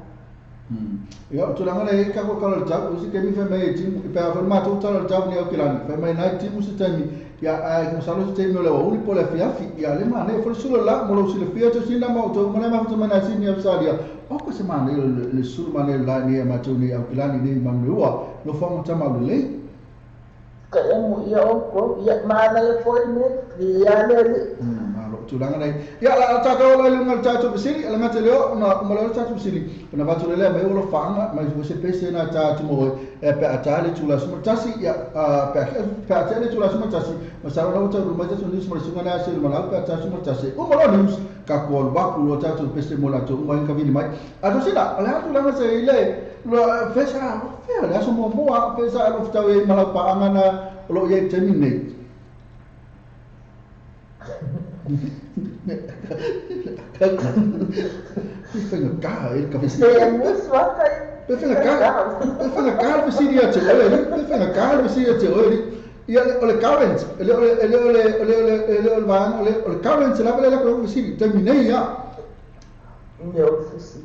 ya tu langa le ka ko kala ta usi ke mi fa mai tim pa fa ma tu tala ta ni o kilani fa mai nai tim usi tani ya ai ko salo te no le uli po le fiafi ya le ma ne fo solo la mo lo si le fia to sina mo to mo le ma to mana sini ya sadia o ko se ma ne le sul ma ne la ni ma to ni au kilani ni ma lua no fa mo tama le ka mo ya o ko ya ma le fo ne ya le tu langa nei ya la ta ka la lunga ta tu bisiri la ngate leo na mo la ta tu bisiri na va tu le me o lo fanga ma se se pese na ta tu mo e pe atale tu la suma tasi ya pe atale tu la suma tasi ma sa la ta ru ma ta tu ni suma sunga na se ma la pe ta suma tasi o mo la news ka ko ba ku lo ta tu pese mo la tu ma ka vini mai a tu sina la tu langa se ile lo fesa fe la so mo mo fesa lo fta we ma la pa angana lo ye terminate Fenga ka e ka visi. le mo swa ka Fenga ka visi dia te ole. Fenga ka visi dia te ole. Ia ole current, ole van, ole current la vela ko visi terminei ya. Meu fisi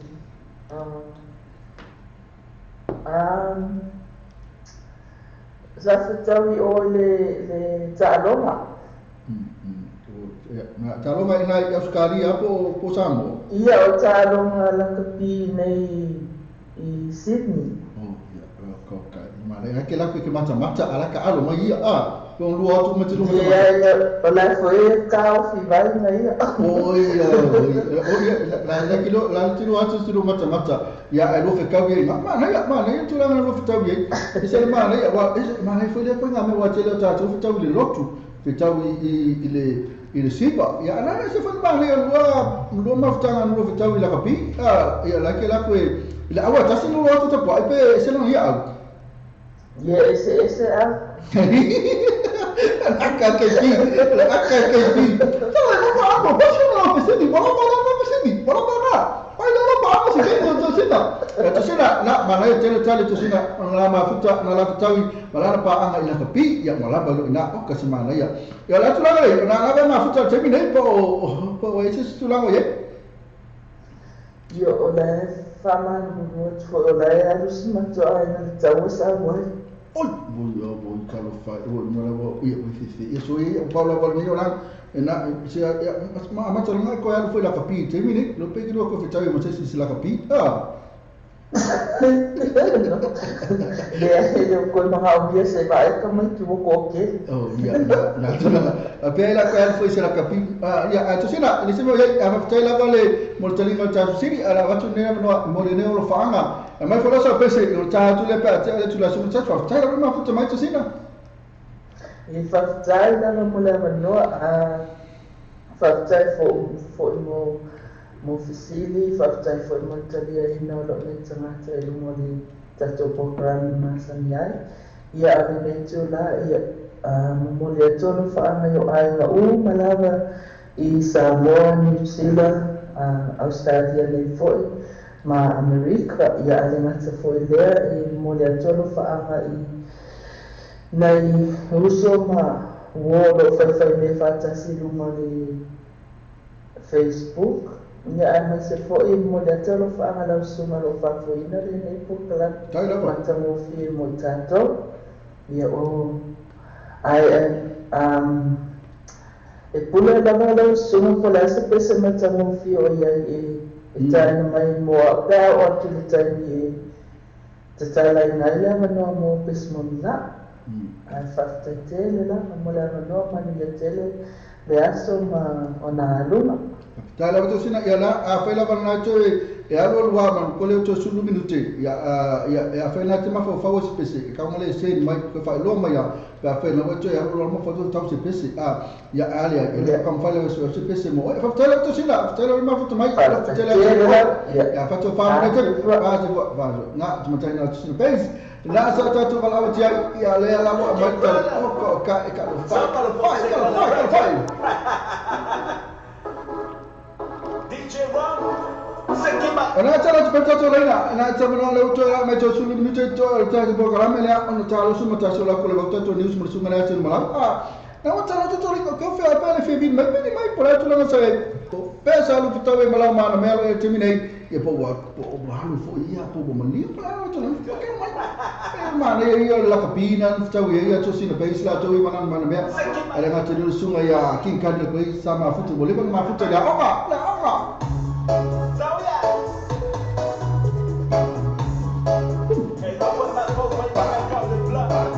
za tawi o le taloma Na talo mai nai Australia po Samoa. ia o taloma la kapi nei i Sydney Oh ya ko ka ma le ke la ke mata ala ka alo mai a ko lu atu mate lu mate. ia o la foi ka fi vai nei Oh ya la kilo la tiro atu tiro mata ya ai lo fe ka vi ma nei tu la lo fe ta vi e se ma nei wa ma nei foi le ko ngame wa tele ta tu fe ta vi lotu fe ta vi ile sipa ya ana se fa ma le lo maftanga lo fitawi la kapi ya la ke la ko ila awa tasi lo to ta pa pe se no ya ia ese a aka ke pi to la ma pa se no pe se ni ba ai lo pa se ke to sina na ma le tele tale to sina na ma futa na la fitawi ma pa anga ila kapi ya ma la ba lo na o ka se ma ya ya la tu la na ma futa te mi nei po ese tu la ye io o la fama no o la ya lu si ma to ai na tawo sa mo oi voi calo fa voi mo la vo io fi io so io Paolo Valmiro la na se ma to la ko ya foi la capi te mi nei lo pe che lo ko fitavi ma se si la capi le ko no ha dia se vai como tu ko ke oh ya na tu na pe la ko foi se la capi ya to sina ni se mo ya a fa la vale molto lì no ta siri ala va tu ne no mo ne lo fanga ma fa la so pe se lo ta tu le pe te tu la su ta fa ta ma fa mai to sina e fa ta na mo la no a fa ta fo mo fisili faftai foi montalia ina lo le tangata e lumo li tato programi masaniai ia ave tu la ia mo le tonu fa na yo ai na malava i Samoa, New Zealand, Australia le foi ma America ia ale ngata foi lea i mo le tonu fa i nai uso ma wo fa me fatasi lumo li Facebook ya ana se foi mo da tolo fa ala suma lo fa foi na le nei pukala mata mo fi mo tato ya o ai e pula da lo suma po la se pese mata mo fi o ya e tana mai mo da o tu ta ni te tala ina ya no mo pes mo na ai fa tele la mo la no ma ni le tele le aso ma ona luma ta la to sina ya la a fa la bana to e a lo wa man ko le to sulu minute ya fa na te ma fa fa spese ka mo le se mai ko fa lo ma ya fa fa na to ya lo ma fa to ta spese ya ali ya kam fa le so spese mo fa ta la to sina fa la ma fa to mai fa ta la ya fa to fa na te va na ma ta na to sina base Na sa tatu kalau dia ya le la mo mata ko ka fai. DJ Ron, Sekima. Ana cara cepat tu lain ana cara mana le uto la me to sulu mi to ta program le ana cara su mata sula ko le waktu to news mursuma na sen malam. Na wata tu ri ko fe apa le fe bin mai por tu la sa pesa lu pitawe malam mana melo e terminate ya po halu fo ia po mani para tu la ke mai mana ia la kapina pitawe ia to sina base la to mana me ada ngata dulu sunga ya king kan ko sama futu boleh kan ma futu ya oka Tahu ya? Hey, apa nak kau main kau di belakang?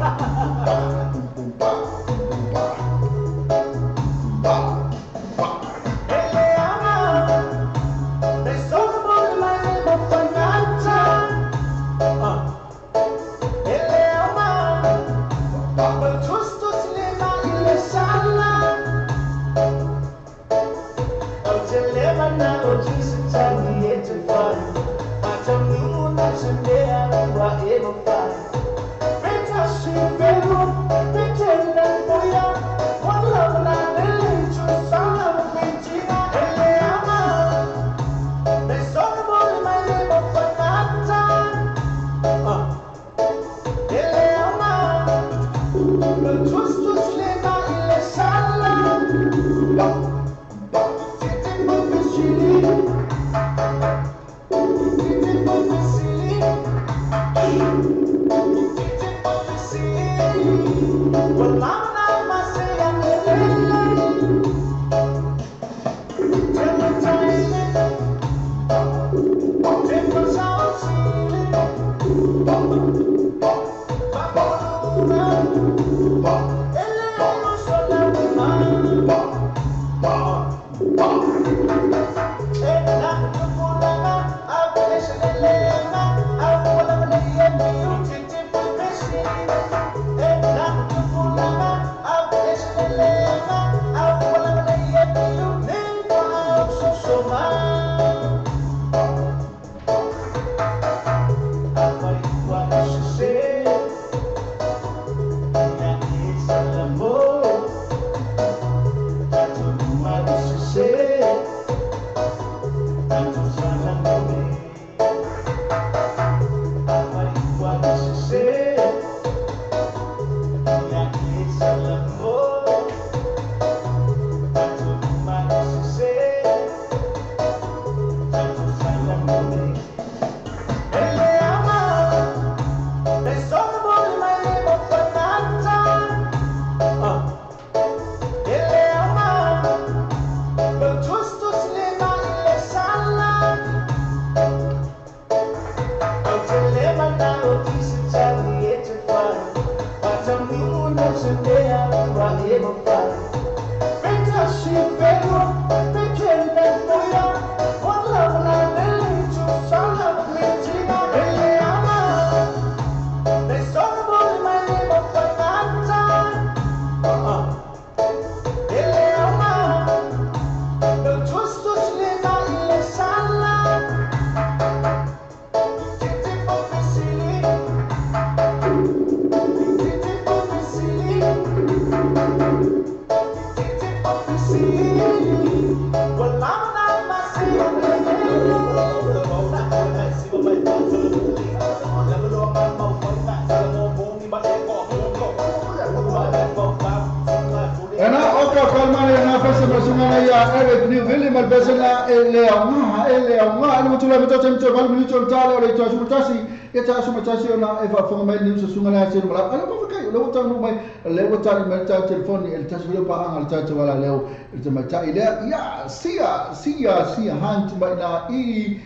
Ita sumatasi ona eva fonga mai ni sunga na sir mala ala ko kai lo ta no mai le wata ni ta telefon el tasbilo pa ang alta ta wala leo ita mata ida ya sia han mai na i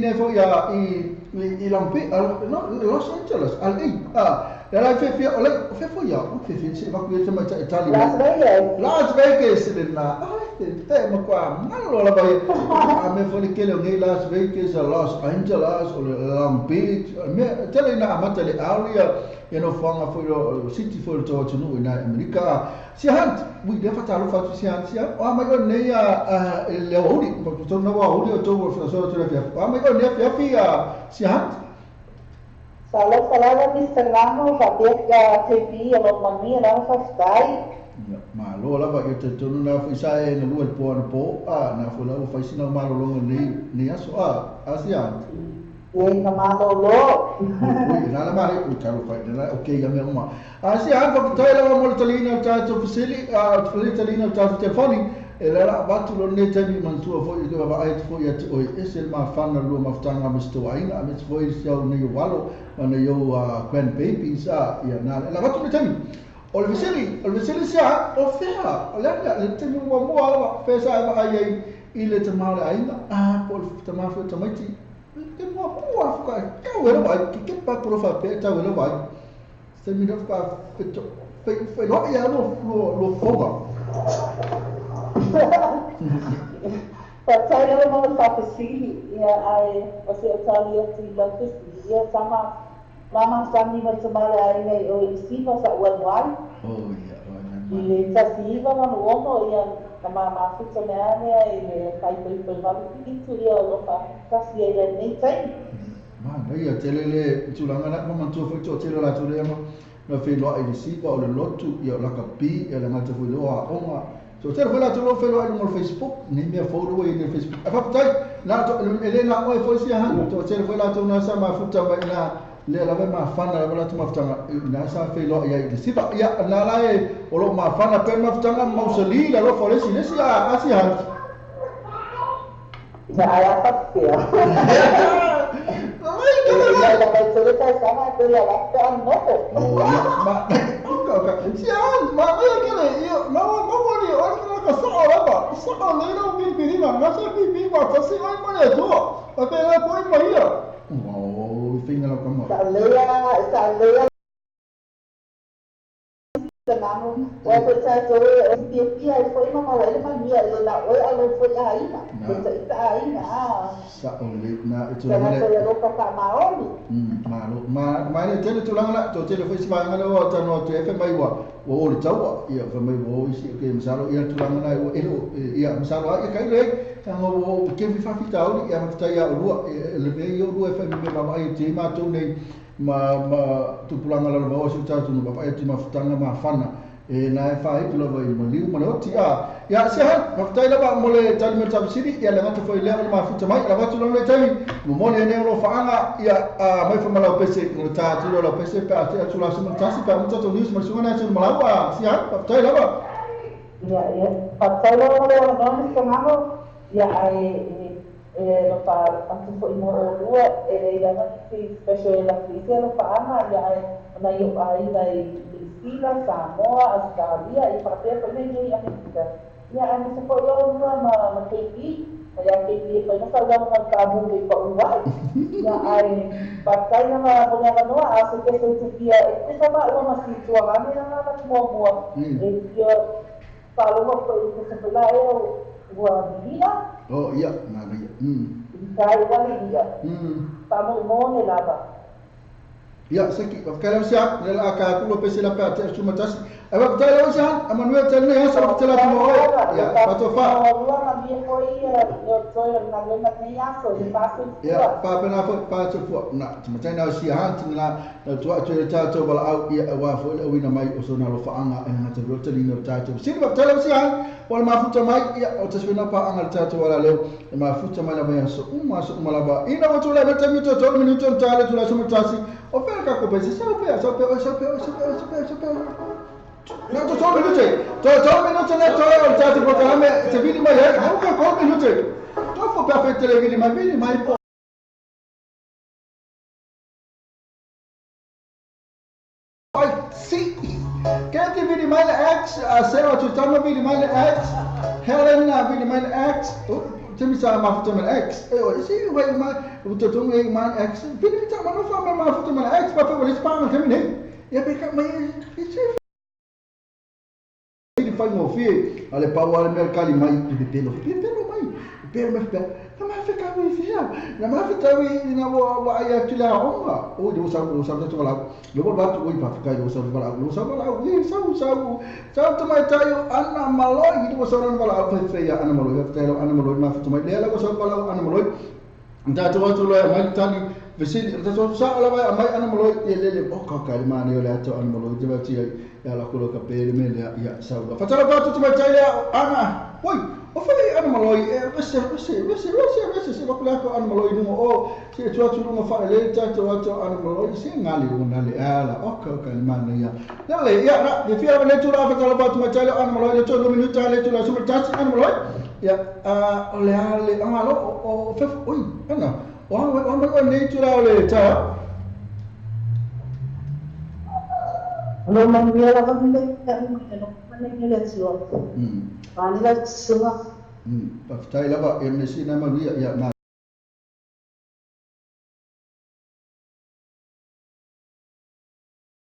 nefo ya i lampe no Los Angeles al la fe fo ya fe se va ku mata Italia Las Vegas na te ma kwa malo la bai a me fo ni kele ngi Las Vegas Los Angeles o Long Beach me tele na amata le area no fanga fo yo city fo to no na America si han we defa talo fa si han o ma yo ne ya le hori ko to no wa hori to fo so to le fa ma yo ne fa si han Salah Mr. Namo Fabiak TV along mami along Fastai. Malo la ba yo te tonu na fisae na lua po na po na fo la fa sina malo longa ni aso asia. Ye na malo lo. Ui na la mari u taro fa na okay ya me uma. Asia ko tai la mo talina ta to facili talina ta telefoni e la batu lo ne tani man tua fo i ba ai fo ya o esel ma fana lo ma ftanga ma sto ainga me fo i sia ni walo na yo grand baby sa ya na la batu ne tani o le viseli sia o fea o le tani mo mo ala pesa ba ai i le tamale ainga po le tamafu tamaiti ke mo mo afka ka wera ba ke pa pro fa pe ta wera ba se mi do fa pe lo ya lo foga Percaya dengan kapasiti ya ai masih Italia ti ya sama mama sami macam mana ai o isi masa wan oh ya ile tasiva na uomo ya kama mafuta nane ile kai itu ya lo kasi ya nei tai ma ya telele tulanga na mama tu fo tele la tele ma no fe lo ai si ba o le lotu ya la kapi ya la ngata fo lo a onga so tele fo la tu lo fe lo ai no Facebook ni me follow ai no Facebook apa tai na to ele na oi fo si ha to tele fo la tu na sa mafuta ba na le la ma fana la tu mafuta na sa fe lo ai si ba ya na la e o lo ma fana pe mafuta mausali la lo fo le si asi ha ya ai apa ya la cerita sama tu ya la kan no oh ya ma sian ma ya kene yo no ni ora ka sa ora ba sa le no bi na sa bi ba ta si ai ma le to pa pe la poi pa ia oh finga la kama Salea Namun, waktu saya coba SPP, foi mama wale mania lela, oi alo foi aina, kita aina. Sa ole na itu Jangan saya lupa tak mau. Ma ni tele tulang la to tele foi sipa ngalo wa tano to FM mai wa o le tawa ia fa mai wo isi ke misalo ia tulang na o elo ia misalo ia kai le ngo ke vi fa fita o ia fa ia ru le be yo ru FM me mama ai te ma to nei ma tu pulanga la ba o si tatu no ba ai te ma futanga ma fana e na e fa i lo vai ma liu ma no ti ya se ha fa tai la ba mo le tali mer tabi sidi ia la ngata foi le ma futa mai la ba tu le tali mo le ne lo fa anga ia mai fa mala pese no ta tu lo pese pa te tu la se ta si pa mo to news ma su na se mala wa si ha fa tai la ba Ya fa tai la mo le no se ngamo ya ai lo fa anche foi mo due e la noti special la crisi lo fa ama ya na yo ai dai Sila, Samoa, Australia i parte foi nei ia kita ya ana se foi lo ma KP ya KP foi na sala ma tabu de ko wa ya ai pakai na punya no aso que se dia e sama lo ma si tua ma na mo e yo falo mo foi que se lá eu gua vida oh iya na iya kai wali dia tamo mo ne lava ya saki kalau siap la ka kulo pese la pa te suma tas aba ta la siap amanuel tele ya sa te la mo ya pato fa ya pa pena fa pa te fo na te mata na si han te na tu atu ta to bala au ya wa fo o ina mai o so na lo fa anga en ta ro te lino ta te si ba tele siap wal ma futa mai ya o te sina pa anga ta to wala le ma futa mai la ba so la ba ina mo to la meta mi to minuto ta le tu la suma tasi o pe ka ko pesi sa pe no to so minute na to ta ti programme se vidi mai ha ko minute to fo perfetto le vidi mai po sì che ti vidi mai X Sarah tu tamo vidi mai X Helen vidi mai X Temi sa ma futa man X. Si wai ma futa tong e man X. Pini ta ma fa ma futa man X pa fa wala pa ma temi ne. Ya be ka mai di fai mo fi ale pa wala mercali mai di pelo mai. Pelo ma fa. Ma fa ka mai fi ya. Na ma futa wi na wa ya tula onga. O di usa to la. Lo ba tu wi pa ka usa bala. Usa bala wi sa to mai tayo ana maloi di usa ron bala fa ya ana maloi fa tayo ana maloi ma futa mai le la usa bala ana maloi nda to lo mai tani Vesili ta so sa ala vai mai ana malo le o ka ka mani o le ato ana malo te vai tia ya la ko ka pe me le ya sa fa tala pa tu mai tai ana oi o fa ana malo se ko ko ana malo no o se tu atu no fa le ta to ato ana malo se ngali no le ala o ka mani ya le ya na de fia le tu ra fa tala pa tu mai tai ana malo le to no minuta le tu la super touch ana malo ya o le ale ana lo o fa oi ana Wang ni curau le cah. Lo manggil apa benda tak mungkin. Mana ni le curau. Pani le sungai. Pasal apa yang mesti nama dia ya na.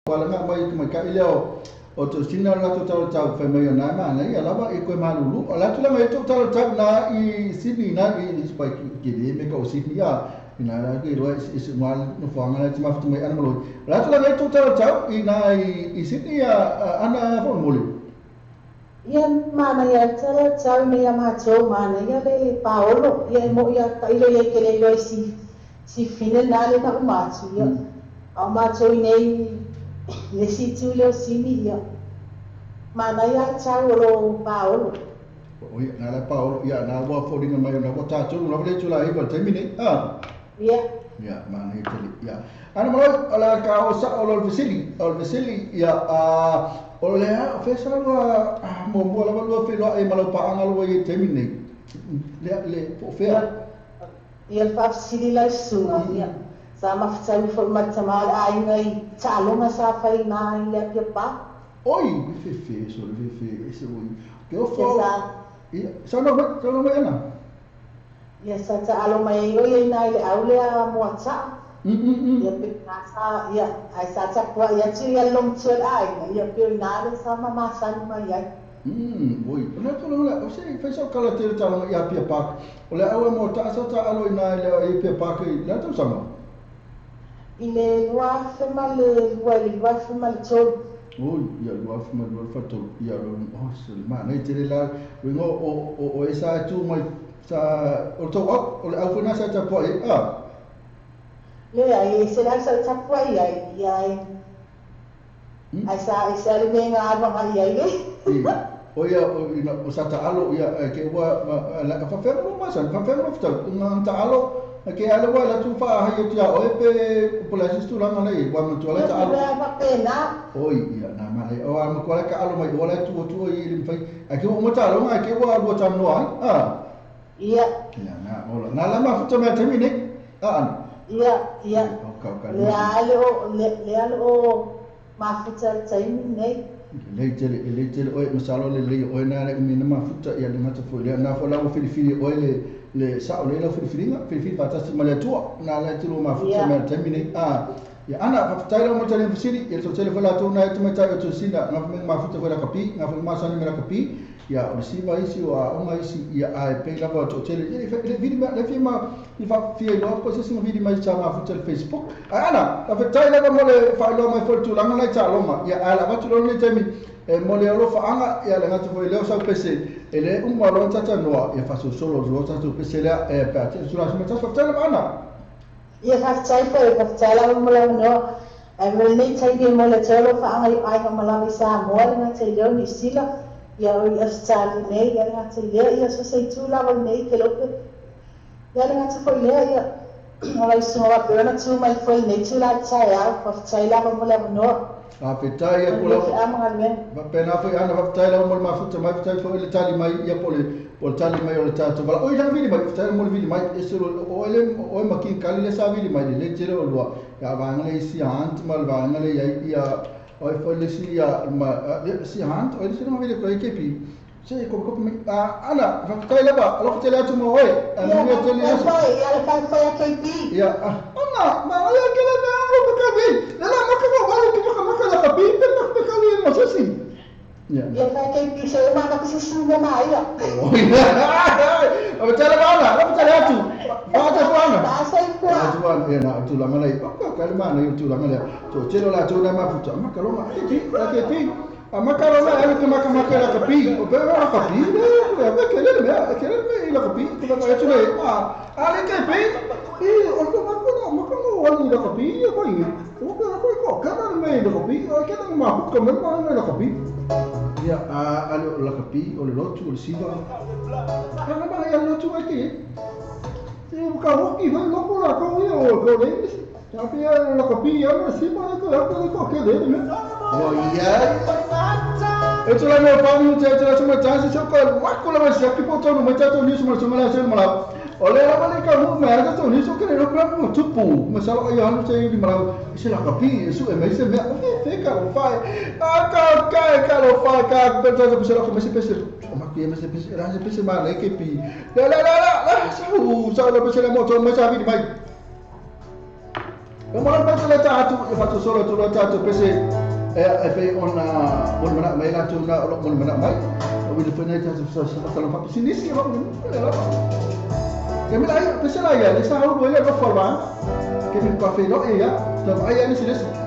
Kalau nak baik mereka ilmu. Oto sinar la to tau fa mai na ma na ya la ba e ko ma lu la tu la mai to tau na I Sydney na I spai ki de me ko Sydney ya ina la ki ro is mal no fa ngala ti ma fu mai an mo la tu la mai to tau ina I Sydney ya ana fo mo lu Ian mana ya tau me ya ma cho mana ya le Paolo ya mo ya ka ilo ya ke le lo si fine na le na ma chu ya a ma cho nei le si tu lo sini ya mana ya Paulo o ya na la Paulo ya na wa fo dinga mai na ko ta chu no le chu la I ko te mini ya mana I tele ya ana mo ala ka o sa o lo Vasili ya o le a fe sa lo mo la lo fe lo e malo pa anga lo I te mini le po fe ya fa Vasili la sunga ya sama ftsai format sama ai ngai chalo nga sa fai na ile pia pa oi fe so le fe ese oi que o fo sa no ana ya sa alo mai o ye na ile aule a mo cha ya pe sa ya ai sa cha kwa ya chi ya long chul ai ya pe na le sama ma san mai ya oi na to no la o se fe so kala te talo ya pia pa o le au mo ta sa alo na ile pia pa ke la to sama ile lua fema le chol oi ya lua fema lua fato ya lo se ma nei te la ringo o esa tu mai sa o to o le au fina sa ta po le ai se la sa ta po ai sa le venga aba mai ai o ya o sa ta alo ya ke wa la fa fa no ma sa fa fa no fa ta alo ke ala wala tu fa ha yo tia o pe populasi tu langa nei wa mo tu ala ta alo ba pena oi ya na ma nei o am ko la ka alo mai wala tu I lim fai a ke mo ta lo ma ke wa lo ta no ai iya ya na o na la ma fu me termine iya le alo ma fu ta nei le tele o masalo le o na le mi na ma fu ta ya le ngata fu le na fo la fili o le sa o le la fili fantastic ma le tua na le tilo ma fu ta me termine ya ana fa tai mo tele fili ya to tele la to na to meta to sina na ma fu ta la kapi na fu ma sa ni me la kapi ya o si va isi o a nga isi ya a pe la to tele le vidi ma le firma I fa fie lo ko se vidi ma cha ma fu tele Facebook ana fa tai la mo le fa lo ma fu tu la ma cha lo ma ya ala va tu lo ni temi mo le lo fa anga ya le ngata fo le sa pese ele un malon tata no e fa solo zo tata pese la pa te sura ma ta fa tai la ana ia fa tai la mo le no e nei tai di mo le telo fa anga ai ma la sa mo le na tai lo ni sila ya o ia stali nei ya na tai le ia so sei tu la nei ke lo ya na ta foi le ya ora iso va pe na tu mai foi nei tu la tai ya fa tai la mo le no a pe tai ya pula va pe na foi ana va tai la mo ma futa mai tai foi le tali mai ya pole tali mai o le tato vala oi la vidi mai tai mo vidi mai eso o ele o ma kin kali le sa vidi mai le jere o lua ya va ngale si ant mal va ngale ya oi foi le si ya ma si ant oi se no vedi ko ekipi se ko ana va tai la ba lo tele atu mo oi ana mi tele ya foi ya le kan foi ekipi ya ana ma ya ke le na mo ko bi la ma ko wala ki ma ka la bi pe ma ka ni mo se si ya ekipi se ma ka si sunga mai ya o tele ana lo tele atu va ta ana sai kwa tuan ya na tu la malai ka kalma na tu la malai to chelo la tu na ma futa ma kaloma ki ma kaloma ya ke ma la kapi o pe la kapi ya ke le la kapi tu la tu le ale ke pe o ko ma ali da kopi, apa ini? Kau kan main da kopi, kita mah bukan main da kopi. Ya, alo la kopi, olo lotu, olo siva. Karena bah yang lotu lagi. Saya bukan hoki, saya lopo lah kau ya, kau ni. Tapi la kopi, ya siva itu, aku kau kena ni. Oh iya. Itu lah mau panggil saya semua jangan sesuatu. Waktu lah masih aku potong macam tu ni semua lah saya malam. Oleh apa ni kamu mereka tu ni so kena nak mau cupu. Masalah ayah anu saya di malam. Istilah kopi, isu emas ni. Okey, kalau fai. Kalau fai betul betul aku masih pesir. Aku masih pesir. Rasa pesir mana kepi. Lah. Saya pesir mau coba macam ni mai. Kemudian pasal tu solo tu pesir. Apa on mana mai lah tu nak on mana mai. Bila pernah tu kalau pakai sini sih apa ni. Kami ayah, pasal ayah, ni sahur boleh apa forban? Kami kafe lo ya, tapi ayah ni sudah.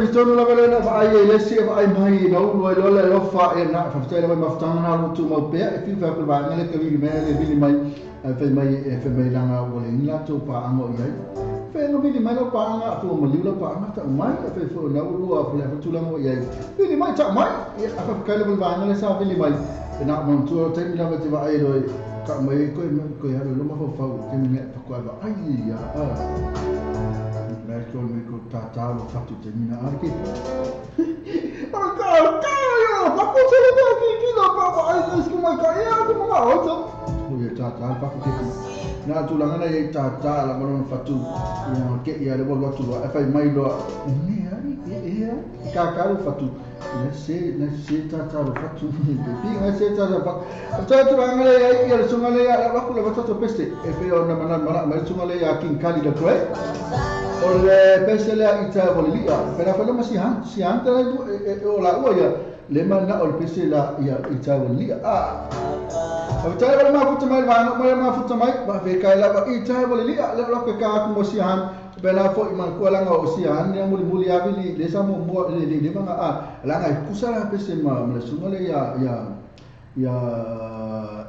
Tono la vela na ai lesi ai mai no lo lo fa e na fa tele mai maftana na lu tu mo pe e fi fa ba ngale ke vi me le vi mai fe mai langa wole ina to pa amo ia fe no vi mai lo pa anga tu mo lu lo pa anga ta mai fe fo na lu a fa tu la mo ia vi mai ta mai e fa ka le ba ngale sa vi mai na mo tu te mi la me te ba ai lo ka mai ko ya lo ma fa fa te mi ne fa ko ba ai ia a me ko tata lo fatu te mina arki. Kau paku sele ta ki no pa ai sku mai ka ia ko ma oto. O ye tata paku te. Na tulanga na ye tata la mo fatu. Ya ke ia le bo tu lo fa mai lo. Ni ari e ka lo fatu. Na se tata lo fatu. Pi na se tata pa. Tata tulanga le ia le sunga le ia la ku le fatu peste. E pe ona mana mai sunga le ia kin kali da koe. O le pese le i ta volilia, pera fa ma si han ta o la ua ia le mana o le pese la ia i ta volilia. O ta le ma futa mai ma futa mai ba ve kai la ba i ta volilia le lo ke ka ku mo si han bela fo i man ko la o si han ne muli avili le sa mo le manga la ngai kusara pese ma le sunga le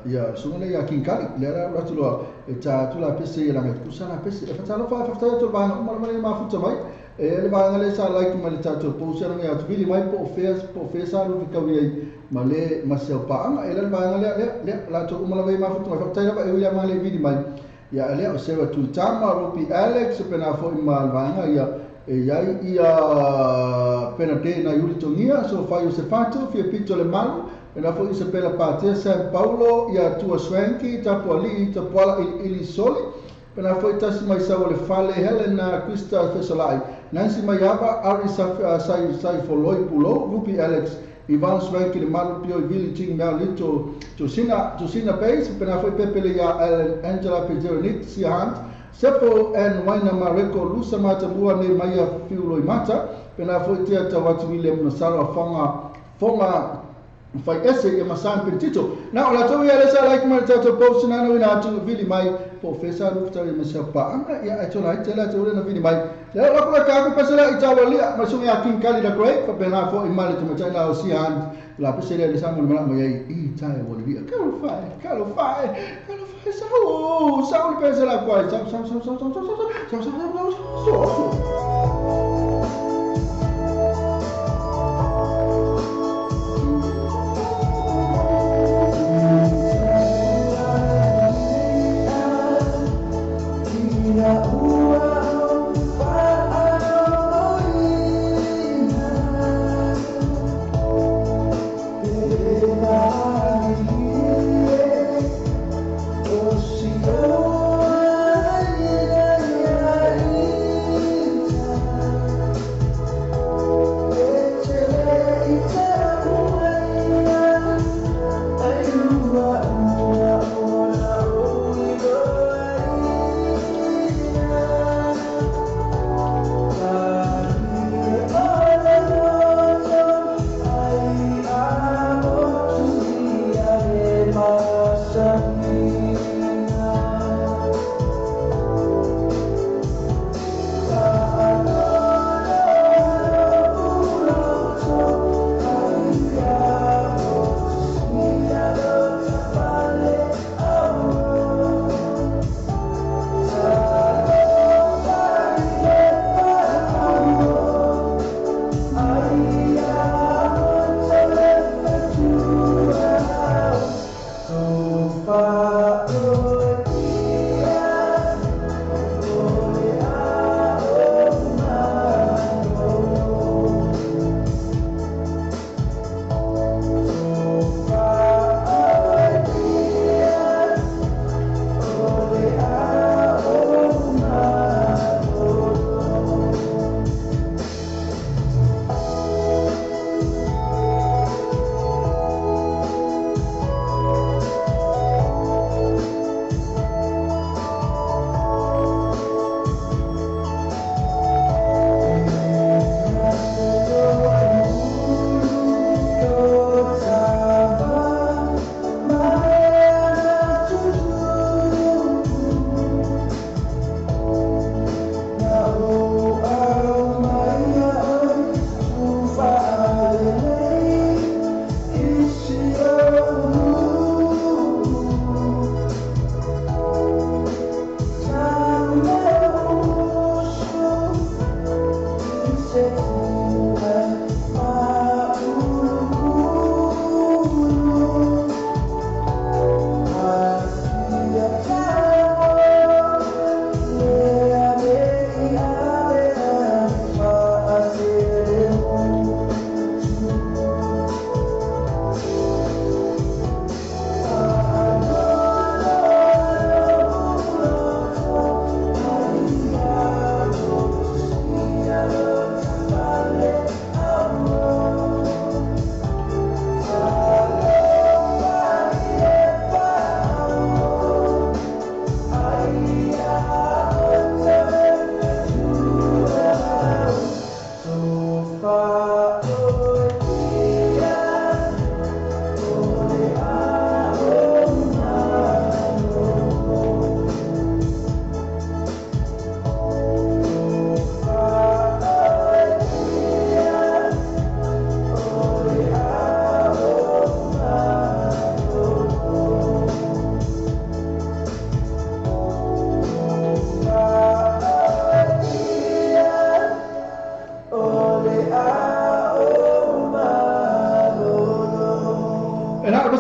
ia sunga ia kinkali lera ratulo ta tula pese la ngai kusana pese fa talo fa to ba no ma futa mai le ba ngale sa like ma le ta to po se nga tu vili mai po fesa lu ka wi ma le ma se pa anga le ba ngale le la to ma le ma futa mai fa ta ba e ma le vili mai ya le o se va tu tama ropi Alex pena fo i ma ba nga ia ia pena te na yuri tongia so fa yo se fato fi pito le malu pena fo i se pela patia San Paulo ia tua swanki tapo ali tapo ili soli pena fo i tasi mai sa le fale Helena Krista Fesolai Nancy Mayaba Ari sai foloi pulo Rupi Alex Ivan swanki le malu pio i vili ting mea lito to sina base pena fo i pepele ia Angela Pejeronit si hand Sepo and Waina Mareko Lusa Mata Bua ne Maya Fiulo Mata pena foi tia tawatu William Nasara fonga fai ese e masan pentito na ola to ya lesa like ma tato post na no ina tu vili mai professor lufta e masa pa anga ya ato la tela to na vili mai la la ko ka ko pasala itawa li ma sunga akin kali da great pa pena fo i male to ma tala o si hand la pesere de samu ma ma ai I tai wo li kalo fai sao pensa la qua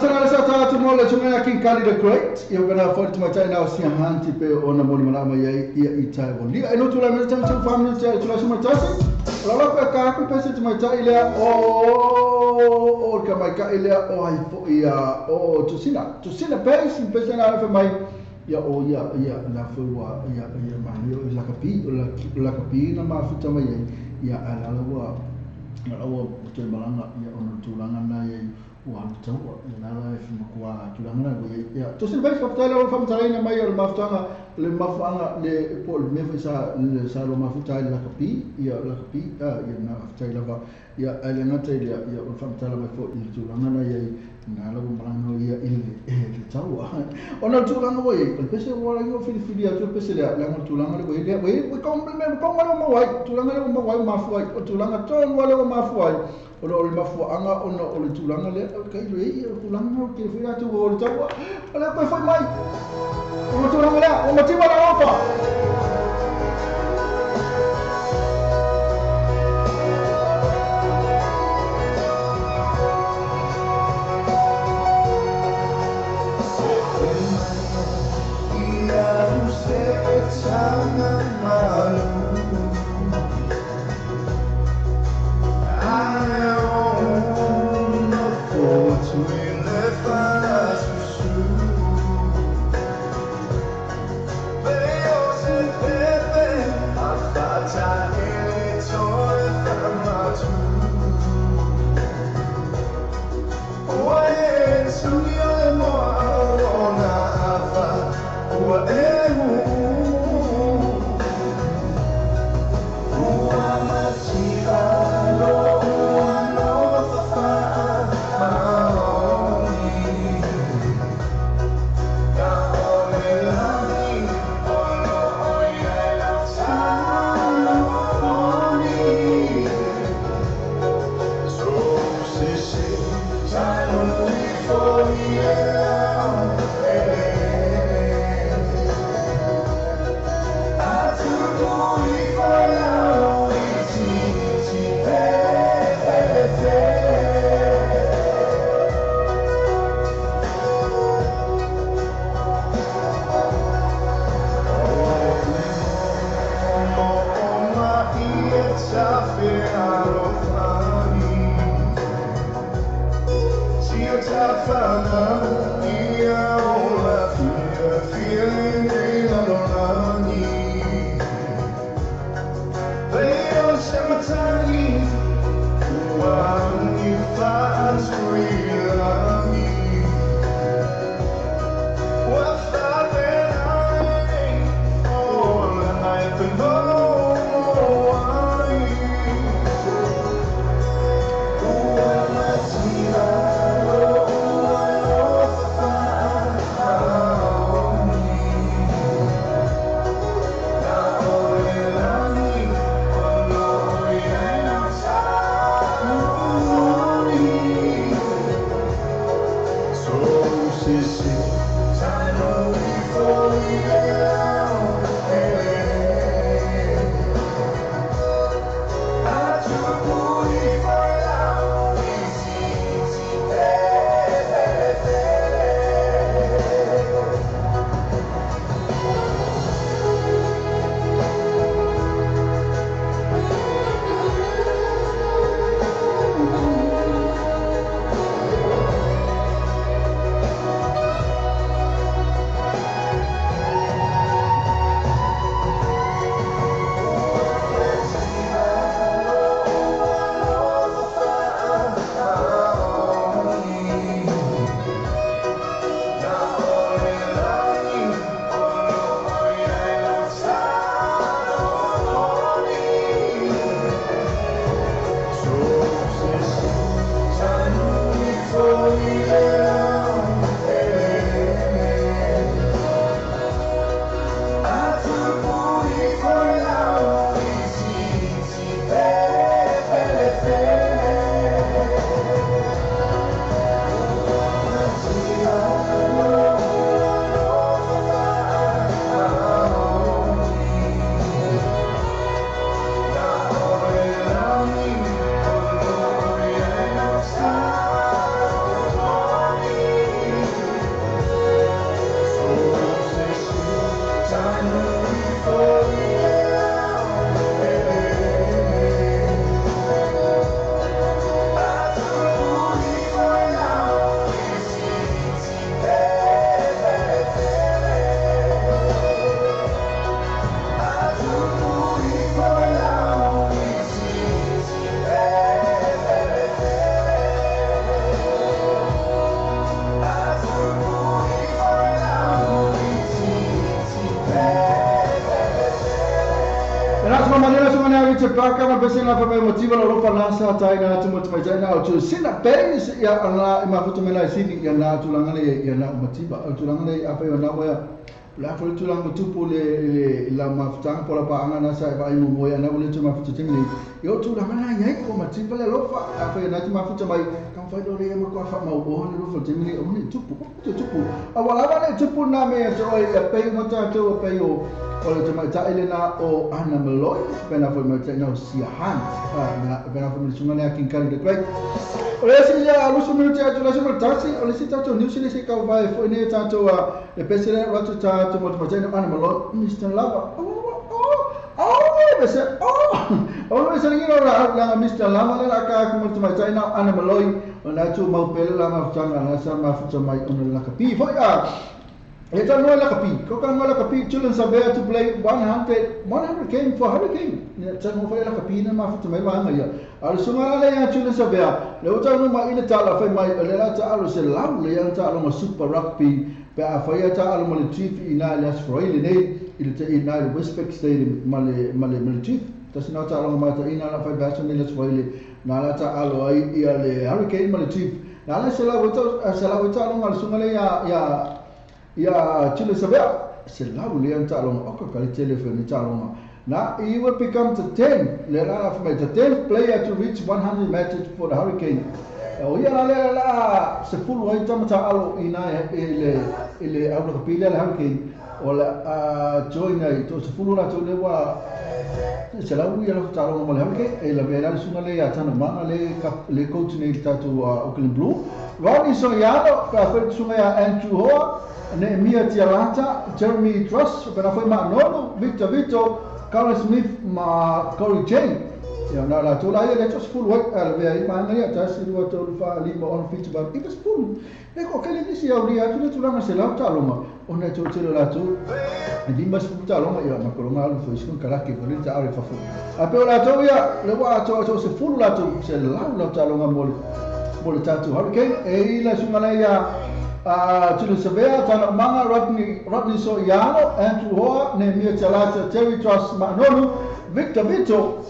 Pasal sa ta mo le sunga king Kali the Great. Ia kana for to mai na sia hanti pe ona mo mana mai ia I tai bo. Li ai no tula me tang tang family tai tula suma tasi. La ka ku pe se to mai tai le o ka mai ka ile o ai fo ia o to sina pe sin pe na fa mai ia na fo wa ia mani o la kapi na ma futa mai ia ala wa to malanga ia ona tulanga na ia wa to ia la fa makua tulanga na ia to sin bai fa tala fa tala na mai o mafutanga le mafanga le pol me fa sa lo mafuta la kapi ia na tala va ia ala na tala ia fa tala mai fo i tulanga na ia na lo malanga ia le tau ona tulanga wa ia pese wa yo fili atu pese la tulanga le ia we compliment ko ma wai tulanga le ma wai mafu ai o tulanga ton wala mafu ai o le mafu anga ona o le tulanga le kai le ia tulanga ke fili atu o le tau ala ko foi mai o tulanga la o motiva la ofa paka ma pese na fa motiva la ropa na sa tai na tu mo mai tai na tu sina pe ya ala ma futu mena sini ya na tu langa le ya na motiva tu langa le apa ya na wa la fo tu langa tu po le la ma futang po la pa anga na sa ba i mo ya na le tu ma futu timi yo tu langa na ya ko motiva la ropa apa ya na tu ma futu mai kam fa do le ma ko fa ma o le ropa timi o ni tu po awala ba le tu po na me so ya pe mo ta tu pe yo o le tama ta ele na o ana maloi pena foi mo ta no siahan na pena foi mo sunga na kin kali de great o le si ya lu sunu ta tu la sunu ta si o le si ta tu new si se ka vai foi ne ta tu le pesere wa tu ta tu mo ta no ana maloi Mr. Lava bese o le se ni la Mr. Lava la ka mo tu ta na ana maloi na tu mau pele la ma tanga na sa ma fu mai on la ka pi foi Eta no la kapi, ko kan la kapi children sabe to play 100 game for hurricane. Ya tan mo fa la kapi na ma fu mai wa ma ya. Al suma la ya children sabe. Le uta no ma ina ta la fa mai le la ta alu se la le ya ta alu ma super rugby. Pa fa ya ta alu ma le chief ina la Australia ne ile ta ina le Westpac Stadium ma le chief. Ta sina ta alu ma ta ina la fa ba so ne la Australia. Na la ta alu ai ia le hurricane ma le chief. Na la se la uta alu ma suma le ya chile sabia se la ule anta long oka kali telephone ta long na he will become the 10 le la from the 10th player to reach 100 matches for the hurricane o ya la se full wa ta mata alo ina ile au ka pile la hurricane o la join ai to se full la to le wa se la ule la ta long mo le hurricane e la vera sunga le ya tana ma le coach ne ta to Auckland Blue Ronnie Soriano ka fa sunga ya Andrew Hoa Nehemiah Tiarata, Jeremy Truss, pena foi Manolo, Victor Vito, Carl Smith, ma Corey Jane. Ya na la tola ya letos full work al ve mana ya tas dua tolu fa lima on fit ba. It was full. E ko kali ni sia ulia tu tu langa se la ta loma. Ona to telo la tu. Lima full ta loma ya ma ko ma lu foi sun kala ke ko ta ari fa fu. Ape la to ya le wa to se full la tu se la ta loma mol ta tu hurricane e la sungala ya Chile Severa, Tana Manga, Rodney Soriano, Andrew Hoa, Nehemiah Tiarata, Terry Truss, Manolu, Victor Vito,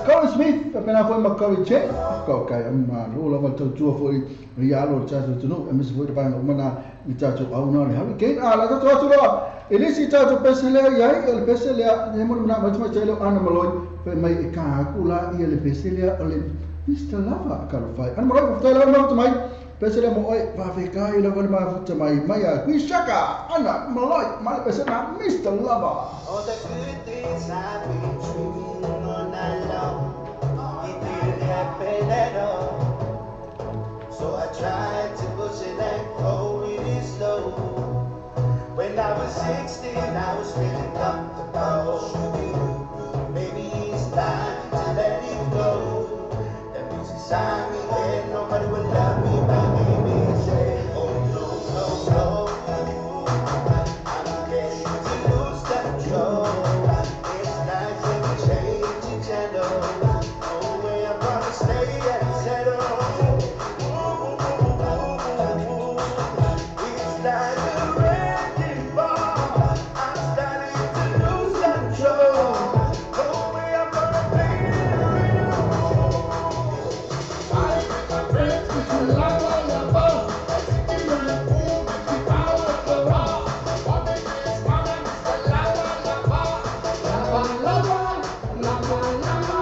Corey Smith, pena foi ma Corey Chen, ko kai ma lo la to tu foi rialo cha tu no, e mis foi pa mana ni ta tu au no le hurricane la to tu lo elisi ta tu pesele ya el pesele ne mo na ma chelo ana maloi pe mai ka kula i el pesele ole Mr. Lava ka fai an mo ko tele mo mai pesele mo oi va ficar e logo ma futa mai a qui shaka ana maloi mal pesele Mr. Lava All the good things I've been through all night long, it didn't happen at all. So I tried to push it and go really slow. When I was 16, I was feeling comfortable. Maybe it's time to let it go. The music sang me and nobody would love me, my baby say, oh no, no, no. I'm ready to lose control. It's nice and we change the channel. Oh, where I'm gonna stay and settle. It's like a wrecking ball. I'm starting to lose control. Oh, where I'm gonna play it real. I with my friends, we should love all the ball. If you wanna move, if you power the ball. What we do is one and it's the lava, lava. Lava, lava, lava, lava.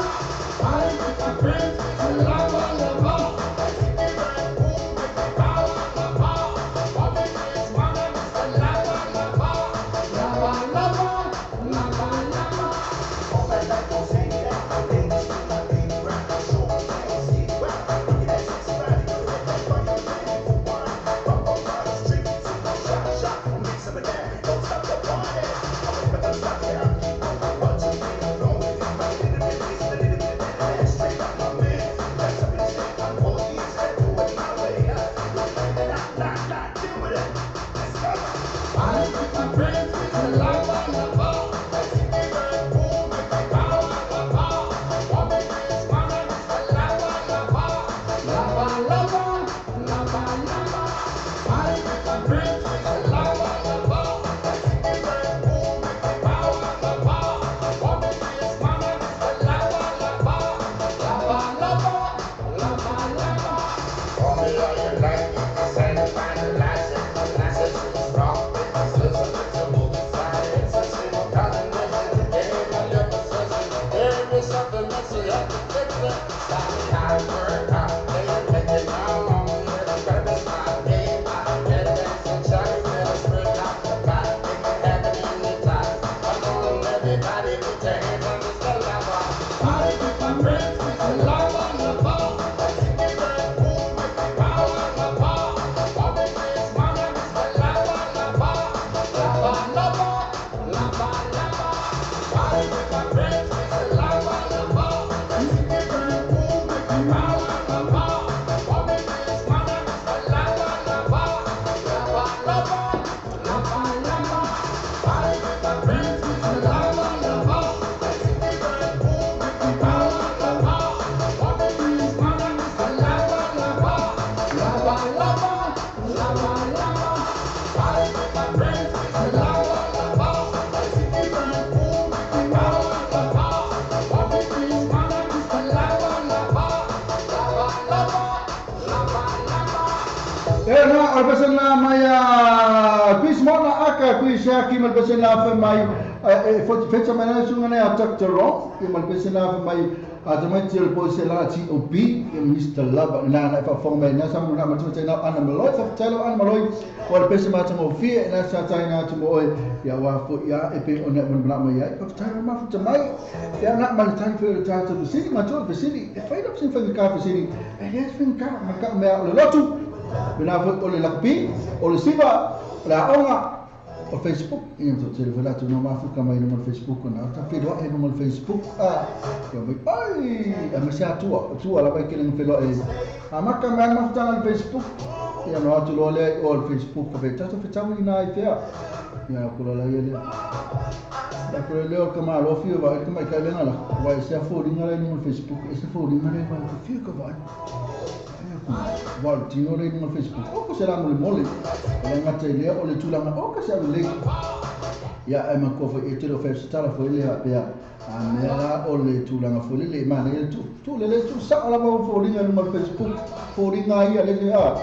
I with my friends, we should love all the ball. If you wanna move, if you power the ball. What we do is one and it's the lava, lava. Lava, lava, lava, lava. All that life don't say that. My baby's still my baby, right? I'm sure we can't see it. Well, look at that sexy body, look at that funny thing for one. Bump on the street, so no shot. Mix some of that, don't stop the party. I'm gonna stop it, I'll keep on. 1, 2, 3, I'm going. My little bit, this, a little bit, that straight out my man. na albasana mai kuis mona aka kuis ya ki malbasana fa mai fetsa mana sunga na attaktero ki malbasana fa mai adamai til po sela ti obi Mr. Lab na fa forma na samu na matu na ana maloi fa telo ana maloi or pesa mata mo fi na sa taina tu mo ya wa fu ya epe ona mon bla mai fa telo ma fa mai ya na mal tan fe ta tu sini matu fe sini e fa ida sin fa ka fe sini e yes fin ka ma ka me lo lotu bina fa o le lakpi o le siva la onga o Facebook into telefona tu no mafu kama ina mo Facebook na ta filo e no mo Facebook yo mai ai a me sia tua la vai que le filo e a maka me ma sta na Facebook ya no atu lo le o Facebook ka beta to fitamu ina ai fea ya ko la ele da ko le o kama lo fio va kuma ka le na vai sia fo ringa le no Facebook e se fo ringa le va fio ka va Wal tino le no Facebook. O ko será mole. Le ngata le o le tulanga o ka será le. Ya ai ma ko fo e tiro fe stala fo le ha pe a mera o le tulanga fo le ma le tu le tu sa ala ma fo ringa no Facebook. Fo ringa ia le a.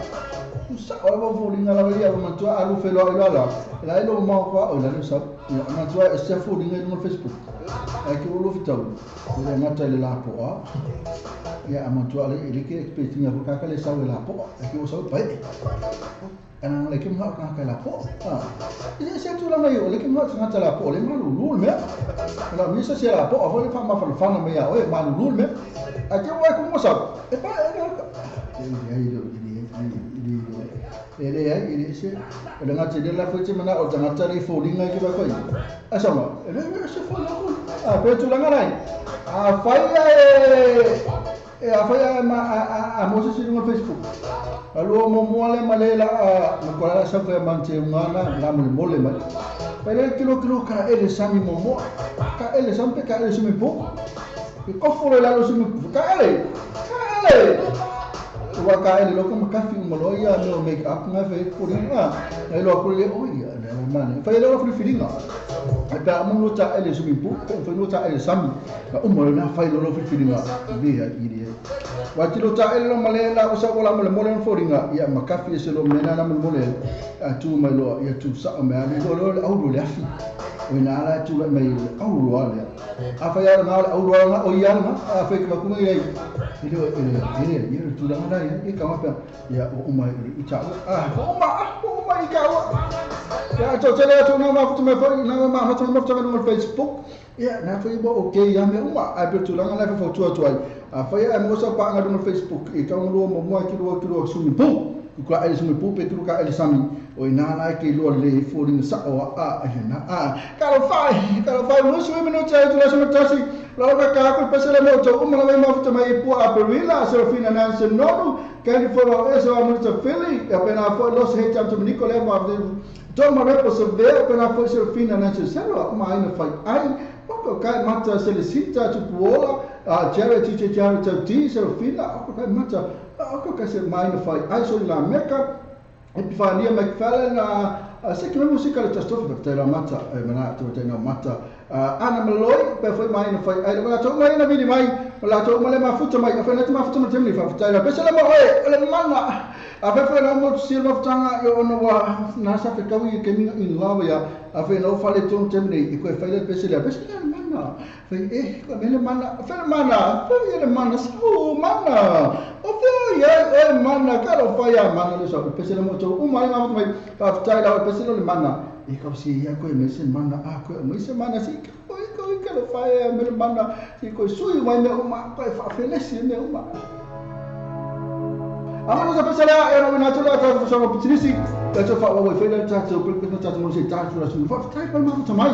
Tu sa ala ma fo ringa la ia ma tu alu fe lo ala. La ilo ma ko o la sa. Ya ma tu e se fo ringa no Facebook. Ai ke o lo fitau. Le ngata le la po a. Ya amatua le ke expecting aku kakak le sawe la po ke o sawe pai ana le ke ma kakak la po ini se tu la mai le ke ma ngata la po le ma lu me la mi se la po avo le fa ma fa na me ya o ma lu me a ke wa ko mo sa e pa ele se le ngata de la fo mana o ngata le fo linga ke ba ko asa ma ele se fo la ko pe tu la ngarai a fai a mo se no Facebook alo mo le malela a ko la sa fa mante ngana la mo mole ma pele kilo ka ele sami mo ka ele sampe ka ele sumi po ko fo la lo sumi ka ele wa ka ele lo ko makafi mo lo ya no make up na fe ko ringa lo ko le o ya na mane fa ele lo filinga ada mo ta ele sumi po ko no ta ele sami ka mo na fa ele lo filinga be ya ide Wati lo ta ele lo malela o sa wala mole foringa ya makafi se lo mena na mole tu mai lo ya tu sa me ali lo au lo lafi o ina ala tu mai au lo ala afa ya na au lo o ya na afa ke makuma ile ile tu la mala ya kama pa ya o mai i ta o mai ka ya to tele tu na ma futu me fo na ma hatu me futu no Facebook ya na fo ibo okay ya me a pe tu la ngala fo tu fa ya mo sa pa ngadu no Facebook e ka mo mo kilo sumi pu ko ai sumi pu pe ka ai sami o ina na ke lo le fo ring sa o na ka fai mo sumi no cha tu la sumi tasi lo ka ko pesele mo to mo la mo futa mai pu a perila so fina na se no ka ni fo lo eso mo to fili ya pena fo lo se cha to Nicole mo to mo repo se ve pena fo se fina na se sero ma ina fai ai ko ka mata se le sita tu puola charity ti se fina ako mata ako kasi minor fai ai so la meka epifania McFarlane se que música le tastof pe la mata mana to te na mata ana maloi pe foi minor fai ai la to mai na vidi mai la to male ma futa mai fa na ma futa ma temni fa futa la pe se la mo le mana afe foi na mo si lo tanga yo no wa na sa fe kawi ke mi in lava ya afe no fale to temni e ko fa le pe se la pe se mana. Fai ko mele mana, fai mana, fai ele mana, so mana. O fai ya mana kalo fai ya mana le so pesela mo to mai mai pa tai la pesela le mana. E ka si ya ko me se mana ko me se mana si ko kalo fai ya mele mana si ko sui mai me uma ko fa felesi me uma. Amano sa pesela era una tula ta so so pitrisi ta so fa wa fai la ta so ko ta mo se ta so la so fa tai pa ma ta mai.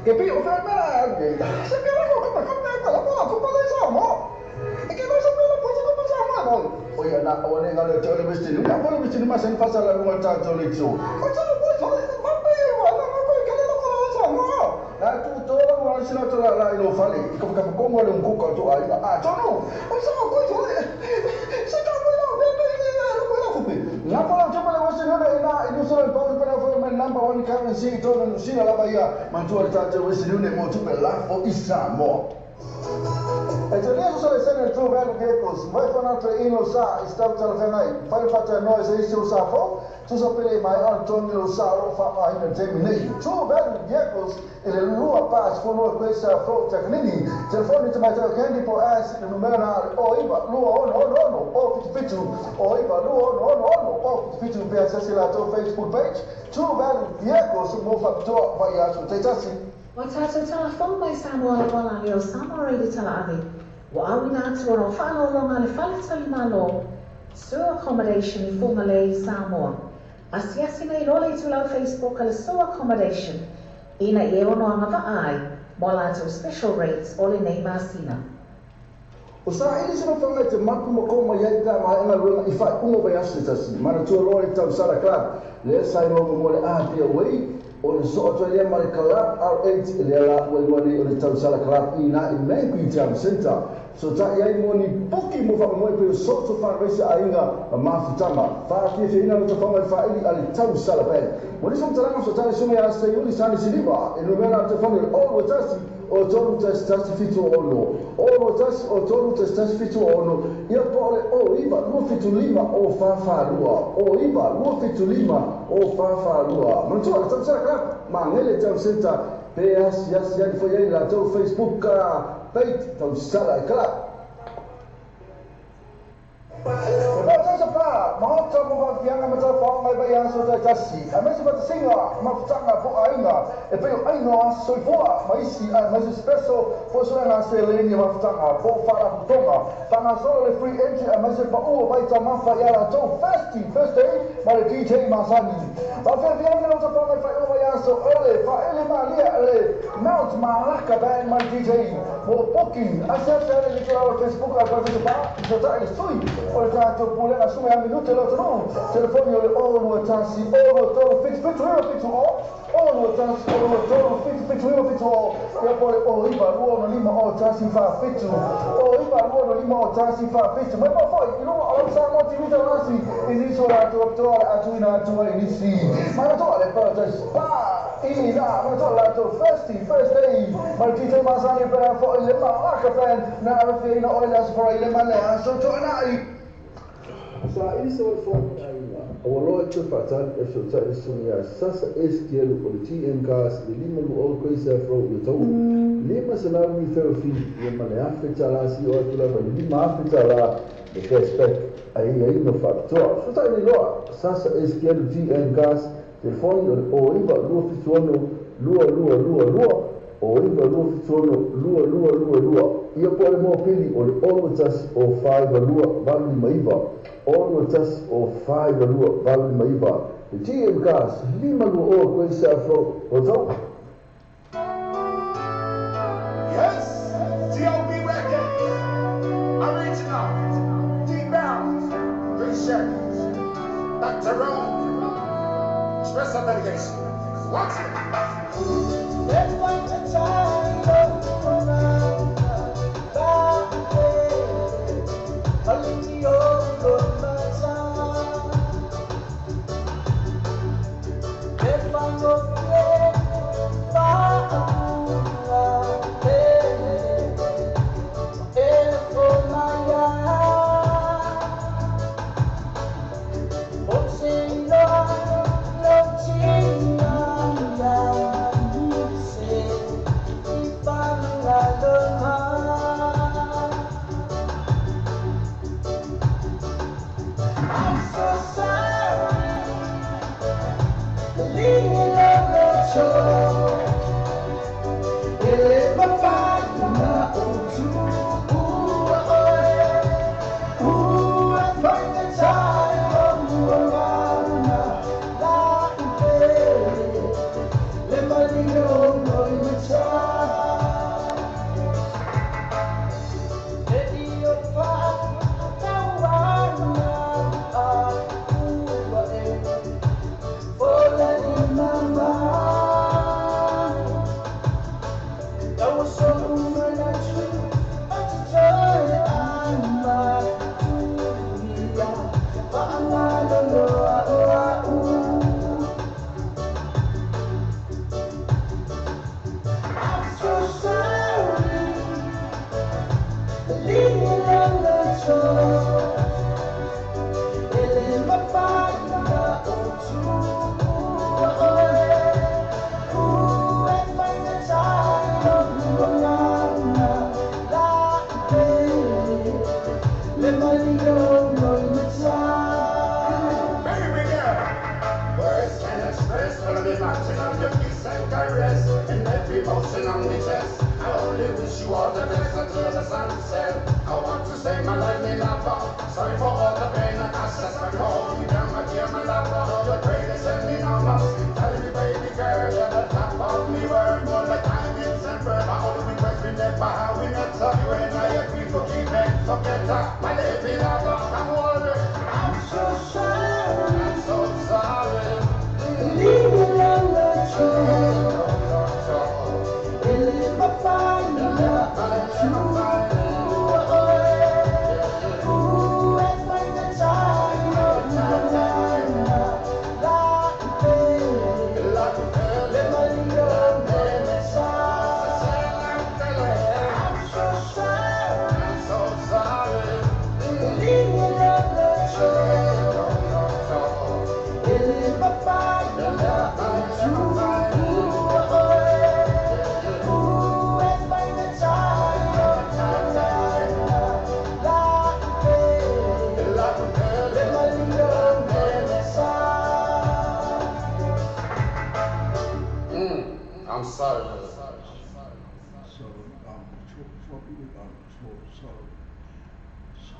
Che poi io fai ma se che la cosa come pensiamo? E che non sappiamo cosa pensiamo? Poi ona ngalo tole besti ni apa lo besti ni masa ni pasal la rumah tak tole tu. Macam apa tole mampu wala mampu kala lo kala sama. La tu tole wala sila tole la ilo fali. Iko ka ko mo le nguko tu ai. Tono. Macam apa tole? Sekarang lo Ngapa coba le wasi nada ina ino solo power para for my number one currency to no sina la bahia mantu al tante wasi nune mo tu per la for Islam mo. E to ne so le sene tro two value vehicles. Mai whana to ino sa i stau tala whengai. Whare pata noe sa isi o sa fo. Tusa pele mai on toni o sa o wha aina temi nei. Two value vehicles ele lua pas whanua koe sa fo takanini. Telefoni te mai tau kendi po as le numero na o iwa lua ono o fitu o iwa lua ono o fitu pia sasi la to Facebook page. Two value vehicles mo faktoa vai asu te tasi. Wa tātou telefon mai Samoa wala leo Samoa reidi tala ave. Wa awina atua no whanau le whale tali malo. Sewer accommodation I Whangalei, Samoa. Asiasi nei role I tulau Facebook le sewer accommodation. Ina I ono anga ai, mo lātou special rates o le nei masina. O sa ili sino whangai te maku mo koma iai tā maha enga ruenga I whai ungo vai asu tasi. Mana tua lore tau Sara Club. Le sai rongo mo le ahapia wei. O le so atua lea ma le Club R8 le ala wai wani o le tau Sara Club ina I Mangu Town Center. So ta iai mo ni puki mo whakamoe pe o so to whanreisa a inga a mafutama. Whaafia whina no ta whangai whaili a le tau Sara Bank. Mo ni somtaranga so tale sume a se yuli sani siliva. E numera te whangai o tasi. O tolu tasi fitu ono. O tasi o tolu tasi fitu ono. Ia pole o iwa lua fitu lima o whawharua. O iwa lua fitu lima o whawharua. Mantua ka tau Sara Club. Ma ngele tau senta. Pe asi ani foi ai la tau Facebook page tau Sara Club. Sa pa, mahota mo ba fianga mata fa mai ba yang so ta tasi. A mesi ba singa, ma ftanga po ainga. E pe aino a soifua, mai si espresso po so na se leni ma ftanga po fara putonga. Tanga so le free entry a mesi pa o vai ta ma fa ya la to first day, ma le DJ Masani. Ba fe fianga no ta fa mai fa o vai so ole fa ele ma le Mount Malaka ba ma DJ. Mo poking, accepta le tira Facebook a fa ba, so ta ele sui. O ta to pule na sume a minute lo no. Telefoni ole o tasi o to fix o tasi o to fix o. E pole o iba no lima o tasi fa fitu. O iba no lima o tasi fa fitu. Ma foi, you know, o sa mo ti vita nasi. Iniso la to atuina to inisi. Ma to ale pa spa. Ina, ma to la to first day. Ma ti Masani per fo le ma ka pen na fina o la for le male. So to na sa ili se wal fo ainga o lo te fatal e so ta sunia sasa SQL o le TM gas le lima lu o ko isa fro yo to lima se na mi therapy ye male afeta la si o tu la lima afeta la le respect ai no factor so ta ni lo sasa SQL TM gas telefoni o iba lu fituono lua o iba lu fituono lua ia pole mo pili o le ono tasi o 5 lua vali maiva ono tasi o 5 lua vali maiva le TM gas lima lua o koe sa fro o tau. Yes, TOB Records, original, T-Bounce, 3 seconds, Dr. Rome, special dedication. Watch it. Let's find the time, love, Leave me alone. emotion on my chest. I only wish you all the best until the sunset. I want to stay my life in love. Sorry for all the pain and access. I call you down, my dear, my lover. You're greatest and me no more. Tell me, baby girl, you're the top of me world. More like diamonds and pearl. My only request been left by how we met. So you and I agree for keeping. Forget that, my lady lover. I'm worried. I'm so sorry. I'm so sorry. Leave me alone, the truth. Will I find you? I'm sorry.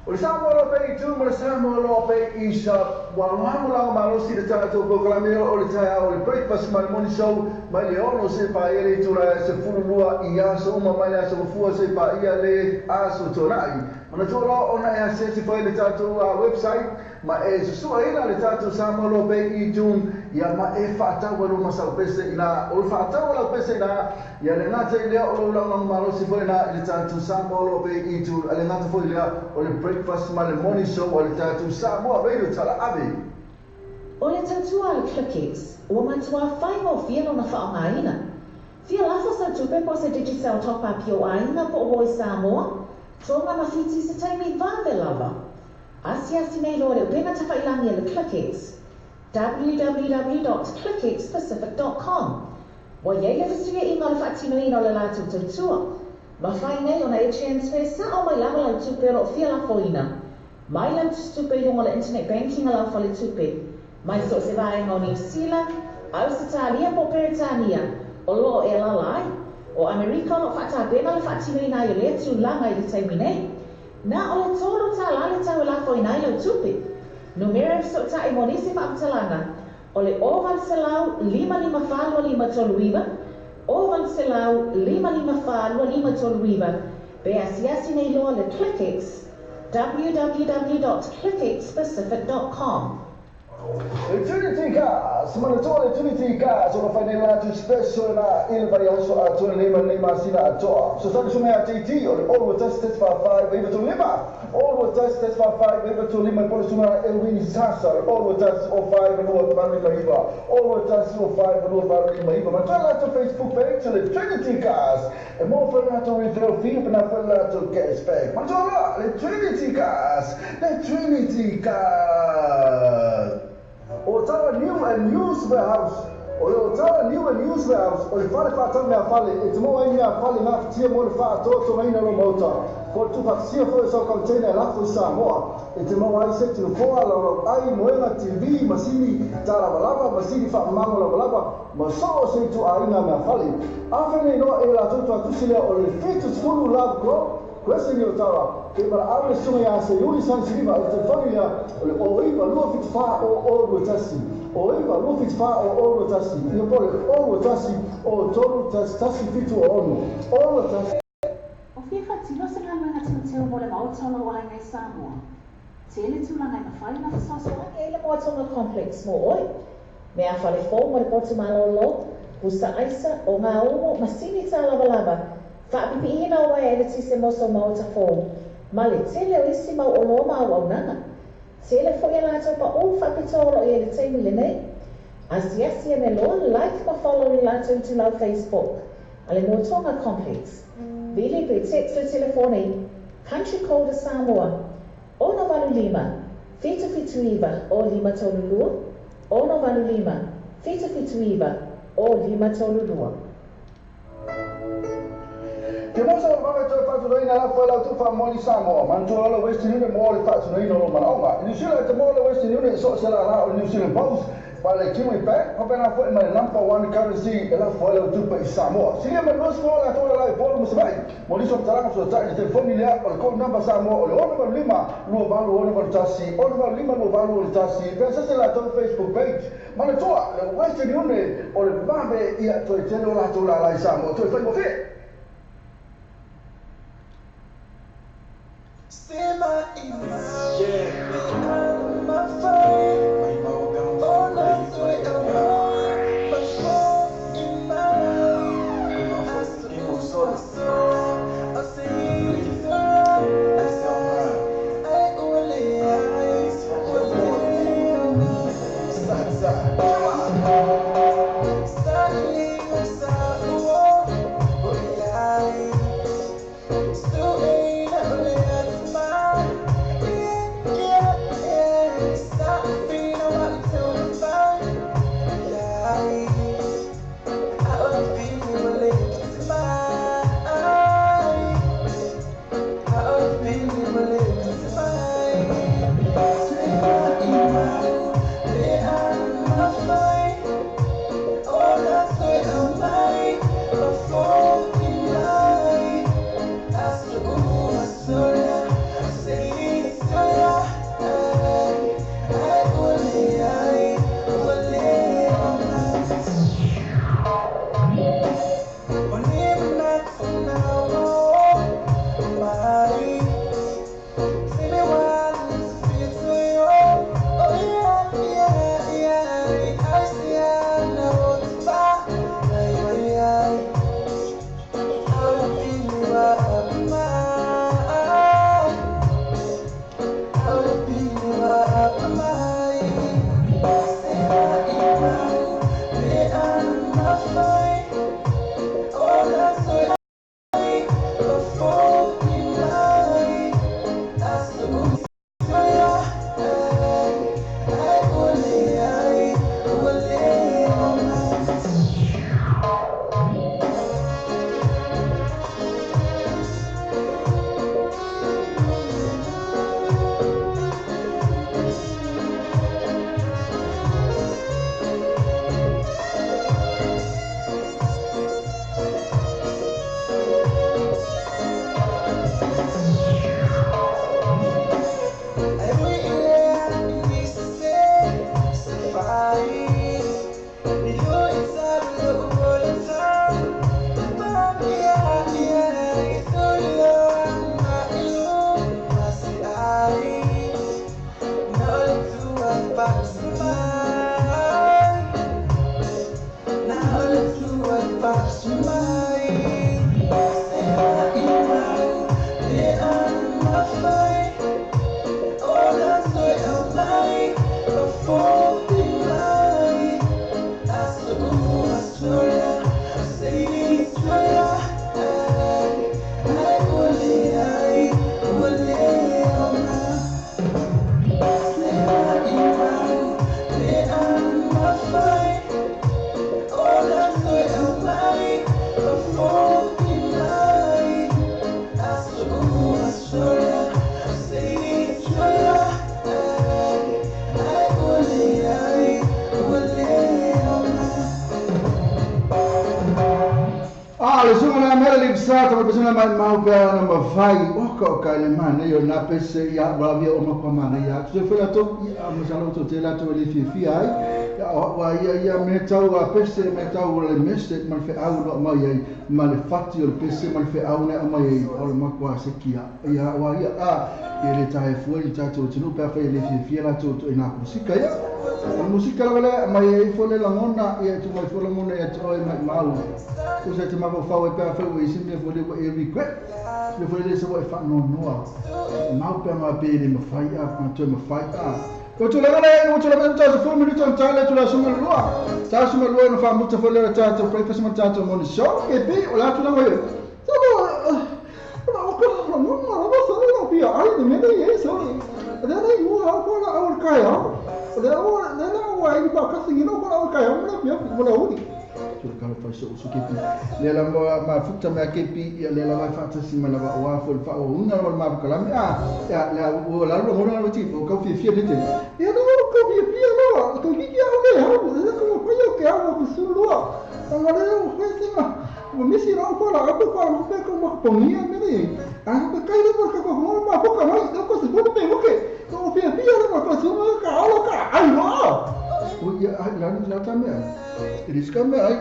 O le Samoa lo pe I tu, ma le Samoa lo pe I sa wangwangu langa malosi le tātou proklameira o le taia o le breakfast ma le morning show mai le ono se pa ia le tura se fululua I aso uma mai le aso mafua se pa ia le aso tonai. Mana tōra ona e a se pai le tātou website ma e susua ina le tātou Samoa lo pe I tu ia ma e whaatau alu masau pese ina o le whaatau alu pese ina ia le ngata I lea o lo langa malosi fo ina le tātou Samoa lo pe I tu le ngata fo lea o le breakfast ma le morning show o le tātou Samoa radio tala ave. O le tautua le Clickix, ua matua whai mo whiano na whaongaina. Whia lafa sa tupe po se Digicel top-up o aina po o hoi Samoa, tonga mawhiti se taimi vave lava. Asi nei loa le upena tawhailangi le Clickix, www.clickixpacific.com. Wa iei le vistuia inga le whaatino ina o le lātou tautua. Ma whai nei o na e transfer sa o mai lava lau tupe ro whia la foina. Mai lau tupe lungo le internet banking a lau whale tupe. Mai so se vaenga o New Zealand, Australia po Peritania, o loa o e lalai, o Amerika o whata bena le whaatino ina I le tu langa I le taimi nei. Na o le tōro tā lale tau la fo ina I lau tupe. Numera so ta I monisi whaamtalanga, o le oval se lau 555 toluiva, oval se lau 555 toluiva, be asiasi nei loa le Clickix, www.clickixpacific.com. Le Trinity Cars, mana toa le Trinity Cars o na whainei lātu special na ila pai aso a tuna lima sina a toa. So tani sunga a TT o le Allwood Test 55 iwa tu lima. Allwood Test 55 iwa tu lima pole sunga na Elwini Sasa. Allwood Test 05 anua paru lima iwa. Allwood Test 05 anua paru lima iwa. Ma tala lātu Facebook page o le Trinity Cars. E mo whai lātu referral fee pa na whai lātu cashback. Ma toa le Trinity Cars. Le Trinity Cars. O tawa new and used warehouse. O tawa new and used warehouse. O le fale whaatau mea fale. E te moa mea fale ngā fitia mo le whaatoto maina lo mauta. Ko tu whaksia fo e sau container lafo I Samoa. E te moa ai se tino foa lau ai moenga TV, masini tālavalava, masini whaamango lavalava. Ma so se tu aina mea fale. Awhene noa e la tutu atusilea o le fitu skulu love club. Kwesi ni o tawa. E mara awe sunga ya se yuri sansiriva. E te whangia o le oiva lua fitu wha o Allwood Tasi. Oiva lua fitu wha o Allwood Tasi. Ia pole Allwood Tasi o tolu tasi fitu o onu. Allwood Tasi. O whia whatino se ngā luenga tino teo mo le maotono o haingai Samoa. Te ele tūlanga I mawhai na whasosoa e le maotono complex mo oi. Mea whale fō mo le potu malolo, pusa aisa o ngā omo masini tā lava. Whaapipi ina o e le tise moso mauta fō. Ma le tele o isi mau o loma au au nanga. Tele fo ia lātou pa o whapitoro I le teimi le nei. Asiasi e me loa like ma follow I lātou tu lau Facebook. Ale Motonga Complex. Vili pe text le telefone Country Code Samoa. Ono valu lima. Fitu iwa o lima tolulua. Ono valu lima. Fitu iwa o lima tolulua. Ke mosa o vanga toi whatureina la whai lau tuwha moli Samoa. Mantua ala Western Union mo le whatureina o manaonga. New Zealand te mo le Western Union so se la o New Zealand Post. O Wale kimi pe, hopena fo ma lampa one currency ela fo ela tupa Samoa. Sigi ma no sfo la tola la fo mo sabai. Mo li so tara so ta te fo ni le o ko namba Samoa o no lima lo valo o no tasi o no lima lo valo o tasi. Pensa se la to Facebook page. Ma le toa le western union o le babe ia to te la tola la Samoa to fa mo fe. Stand my email, yeah, my phone. All night sweat my phone in my I still I see you I only still ain't le sunga na mera le bisa ta pesuna mai mau pe na mafai o ka le mana yo na pese ya wa via o ma mana ya tu fe la to mo salo to te la to le fi ai ya wa ya me tau a pese me tau le mese man fe au no mai ai ma le fati o pese man fe au ne mai o le ma kwa se kia ya wa ya a ele tai fu i ta to tinu pe fe le fi la to ina musika ya musika la mai ai fo le la mona ya tu mai fo la mona ya to mai mau o se te mako fau e pēr whau e simple fo le wa e regret le fo le se wa e wha no noa mau pēr ma pēre ma whai a ma tue ma whai a ko tu langa le o tu langa ta 4 minuto an tale tu la sunga lua na wha muta fo le ta to breakfast ma ta to moni show e pe o la tu langa e ta no o ko no sa no pia ai de me e so da dai u ha ko la au kai ha da o ai ba ka singi no ko au kai ha mo pia mo la uni tu ka fa so kepi le la ma futa me kepi ya le la ma fa si ma la wa fo fa o una ma ka la ya la o la lo mo na ti ko fi fi de te ya no ko fi no ko ki ya o Angaleo, fue misi ra ko la ko ko ko ko ko pomia mene a ko kai le ko ko ma ko ka mai ko se ko me ko ke ko pia pia ra ko se ma ka ala ka ai no o ya la ta me iris ka me ai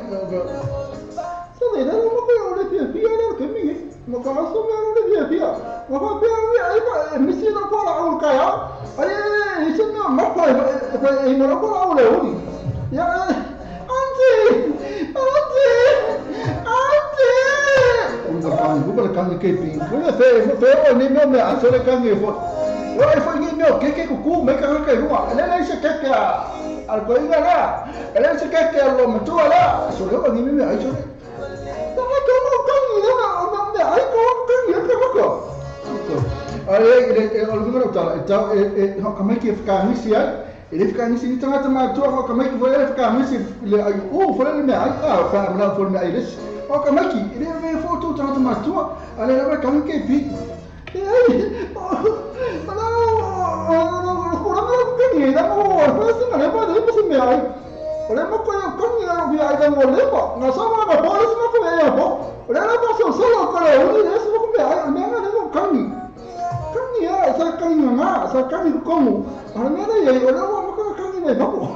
so de ra mo ko le pia pia ra ke me mo ka so me ra le pia pia mo ko pia ai ko misi ra ko la o ka ya ai se me ma ko e mo ra ko la o le o ya Bukan kami keping. Kau fe ni meu me asal kami fo. Wah, foi ni meu que kuku mereka nak kai rumah. Ele se ke al kau ingat lah. Ele se ke lo mentua lah. So dia ni me ai so. Tapi kau kami lah, orang dia ai kau kami apa kau? Kalau kita tahu, kami kami siapa? Ele fica nisso, então a tomatou, como é que foi ele ficar nisso? Foi ele me ai, não foi me ai isso. Como é que ele veio foto tá tomatou, ele vai caminho que pi. Não, que nem da mor, mas assim, ele vai depois me ai. Ele não conhece não vi ai da mor lepo. Nós só vamos por isso não come ele, pô. Ele não passou só com ele, ele só come ai, não caminho. Kami sa kami nga sa kami komu arme na ye wala wa maka kami ne babo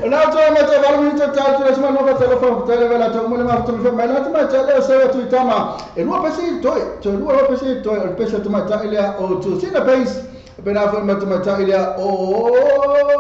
na to ma to balu ni to ta to sma no ba telefon televela to mo ma to ma la to ma ta le sa to itama e no pesi to no pesi to el pesi to ma ta ile o to sina base pena foi ma to ma ta ile o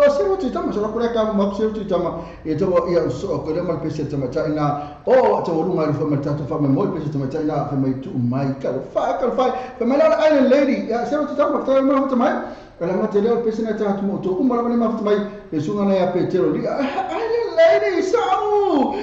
se to itama so ko ka ma se to itama e to ia so ko le ma pesi to ma ta ina o to ru ma foi ma ta to fa ma mo pesi to ma ta ina fa mai tu mai ka fa fa ma la island lady ya se to itama ta ma to mai kalau macam dia pesi na ta tu to umma ma ma mai e sunga na ya petero li island lady so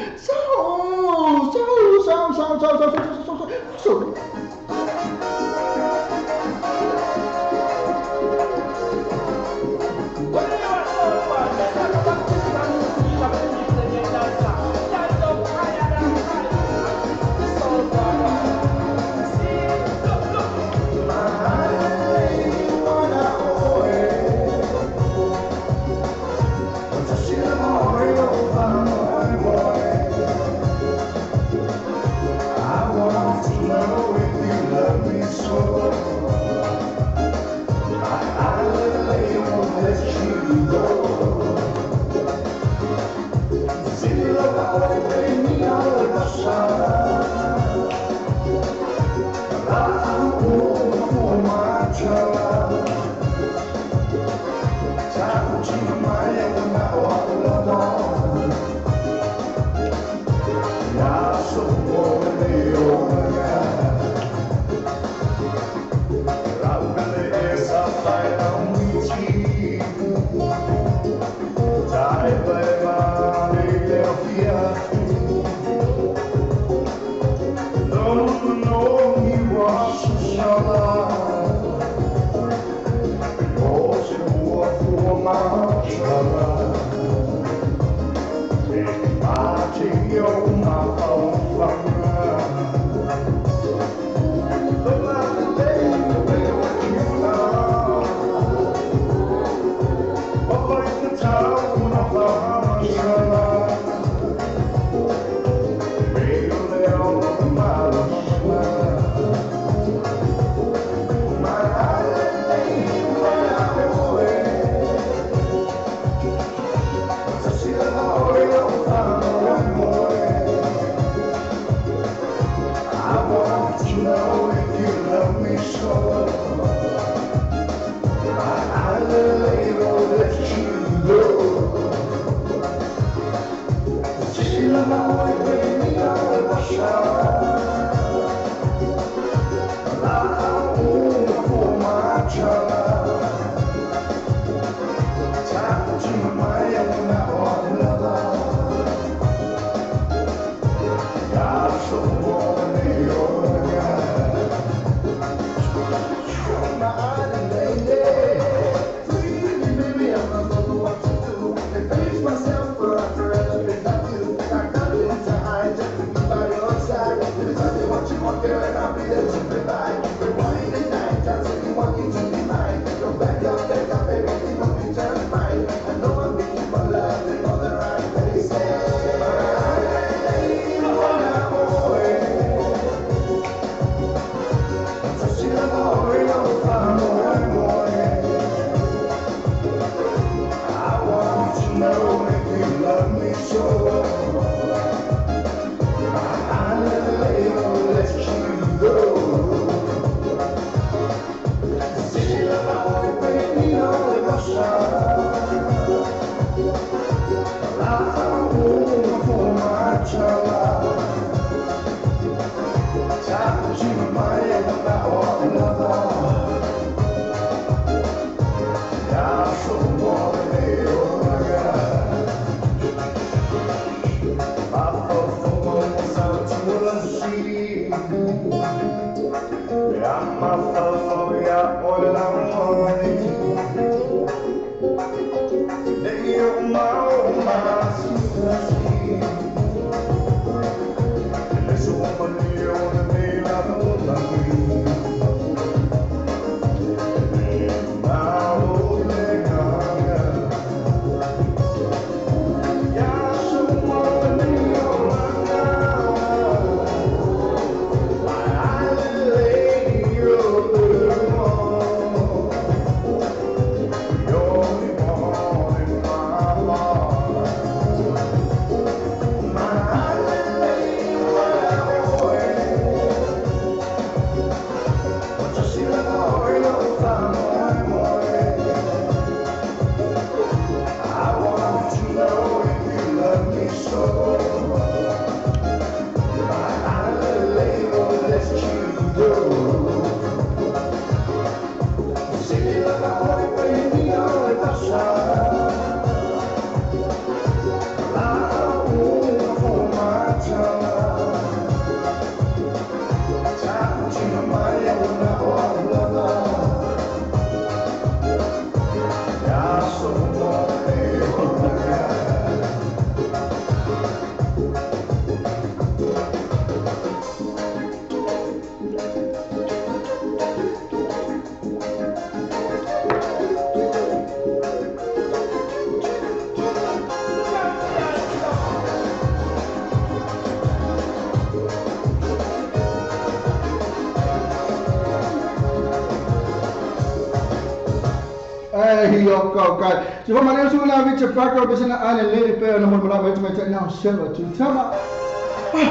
So from my name na vice pakro bisa na ale lady pe na mo mala mai na sela tu tama.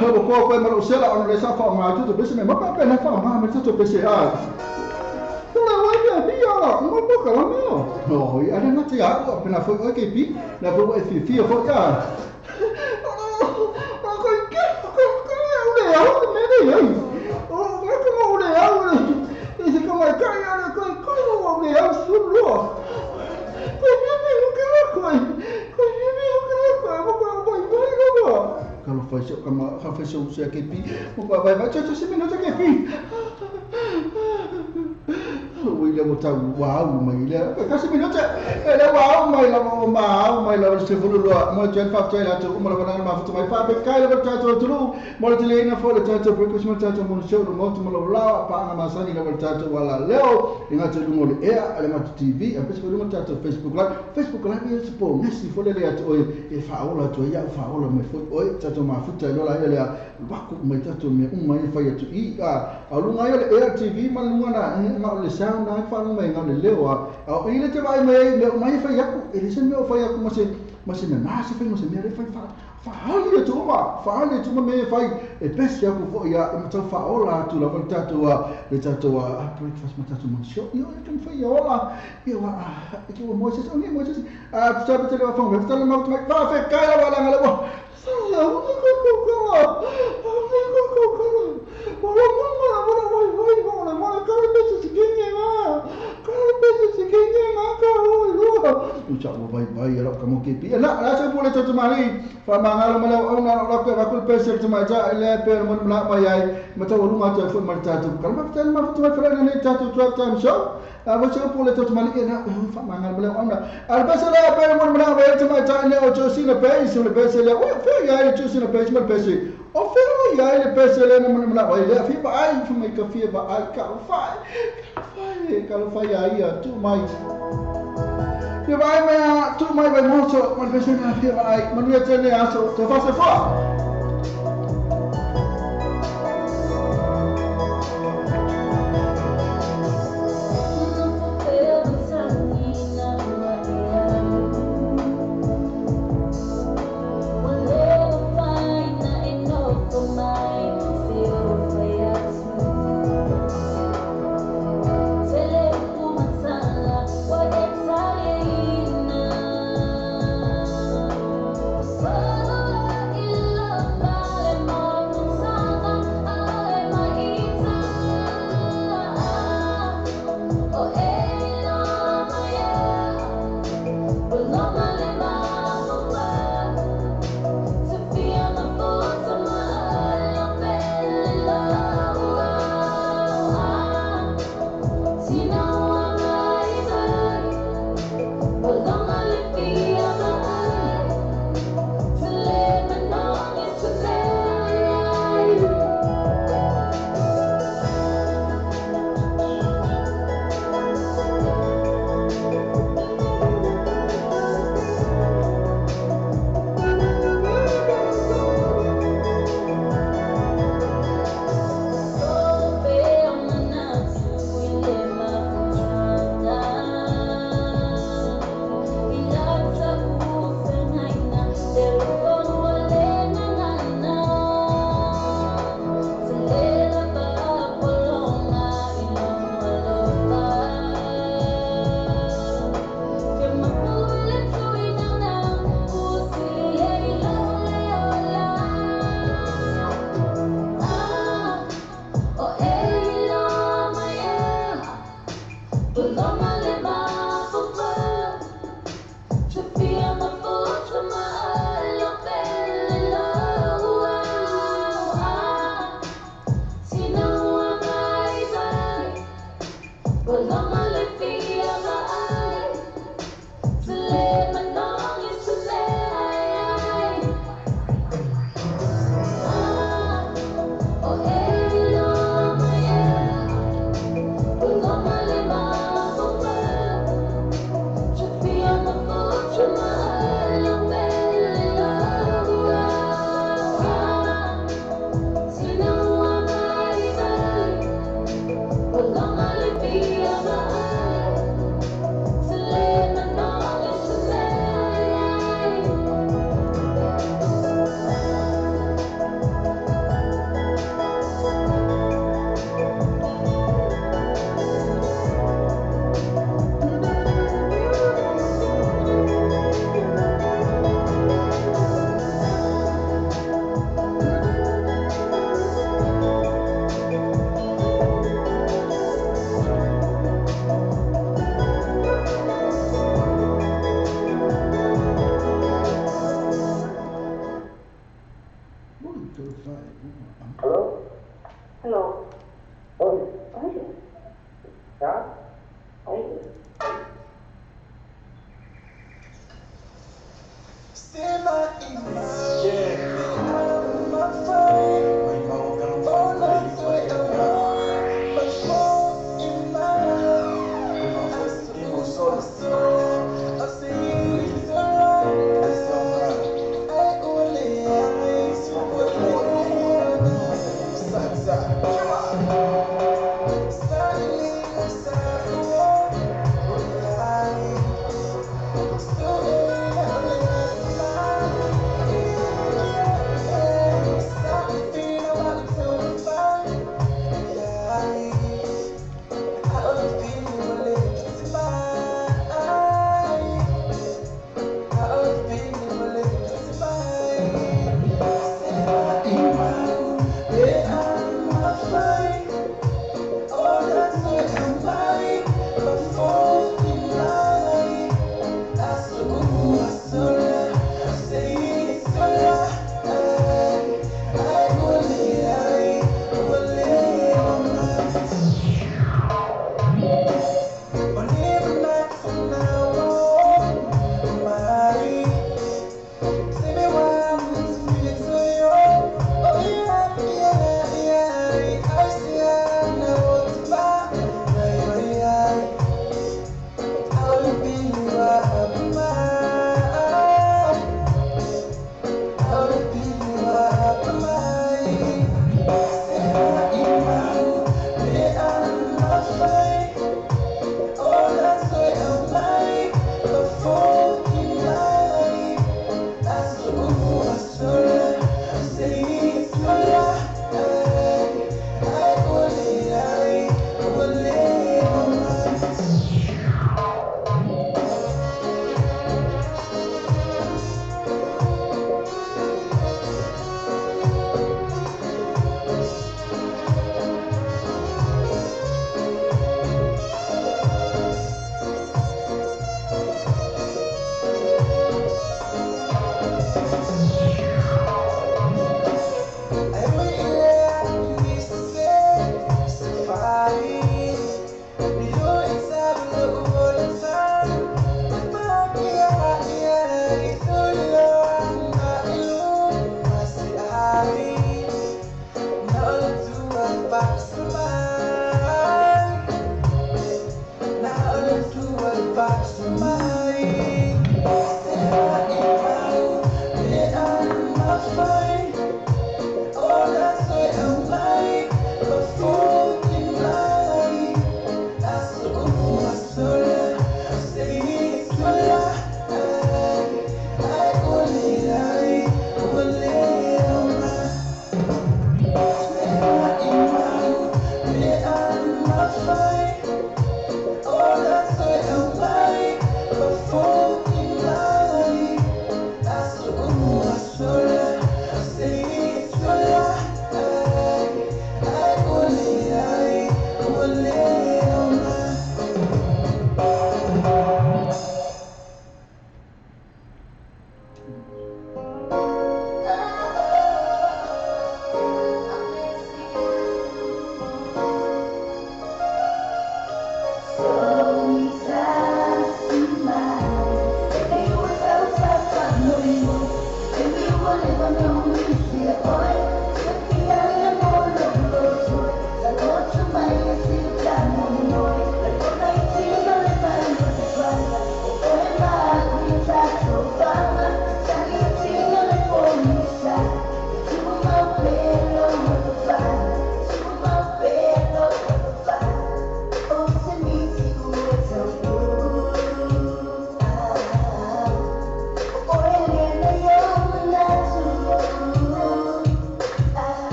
Ko mo sela on le safa ma tu bisa me ma pa na fa ma me tu bisa a. Kula wa ya mo ko ka mo. No, ya na ti ya ko na fo ko ke pi na fo e fi fo ya. Ko le ya ko me de ya. Ko le ya. Ese como ka ya ko le ya su lo. Kalau fashion kama fashion usia kepi, muka vai caca si minuto kepi. Wila muta wow mai la, kasi minuto. Ela wow mai la mai la se fulu lo, mo jen fa tela tu, mo la bana ma futu mai fa be kai la caca tu, mo le tele na fo le caca porque mo caca mo show mo tu mo la pa na masani la caca wala leo, inga tu mo le ea ale ma TV, a pesco mo caca Facebook live e se nesi fo le atu e fa ola tu ya fa ola me fo oi caca ma futa lo la ele waku mai caca me mai fa ya tu I a lunga yo le TV ma lunga na le sound na fa mai na le leo a ile te mai mai fa ya ku ele se me fa ya ku mas na nasi fa mas me fa hali tu me fa e pes ya ku fo ya ma fa ola tu la volta tu le caca breakfast ma caca mo show yo kan fa ya ola yo ke mo se a sabe te le fa me fa le ma fa fe kai la wala ngala bo vai ela como que pia la se pole to mari fa mangalo mala ona la ko bakul peser to maja ele per mon mala mai mata wolu ma to fo marta to kalma tan ma to fa ne ta to 12 time show ava se pole to mari na fa mangalo mala ona albasa la per mon mala mai to maja ne o josina pe so le bese le o fe ya josina pe mal pese o fe ya le pese le mon mala vai le fi ba ai fi mai ka fi ba ai ka fa ya tu mai Dia vai tu mai vai moço, mas você não vai, mas não ia ter nem aço, tu faz fora. Love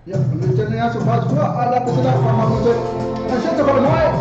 Ya, macam ni yang sebab semua ada pesanan mama macam macam tu kalau mau.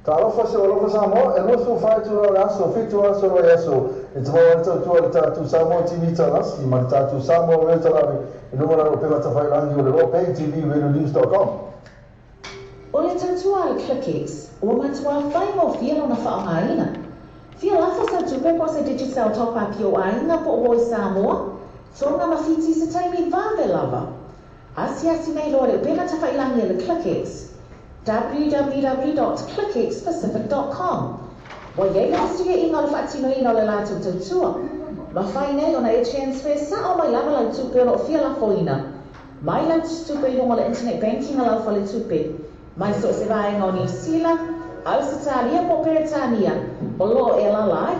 Talofa se olofa Samoa, e losu fai tu la aso, fitu aso la aso. E te mawa ta tu ala tatu Samoa TV talas, ma tatu Samoa we talavi, e numera o pela ta fai langi o le o pay TV radionews.com. O le tatua le ClickX, ua matua whai mo whia na whaongaina. Whia lafa sa tupe po se digital top-up o aina po o Samoa, tonga mawhiti se taimi vave lava. Asi mei loa le pena ta whai langi le ClickX. www.clickxpacific.com. Wa yei la stia inga le whaatino ina le lātou tautua. Ma whai nei o na e transfer sa o mai lama lau tupe o fia la foina. Mai lau tupe ilonga le internet banking a lau whale tupe. Mai so se vaenga o New Zealand, Au se talia po Peretania, o lo e la lai.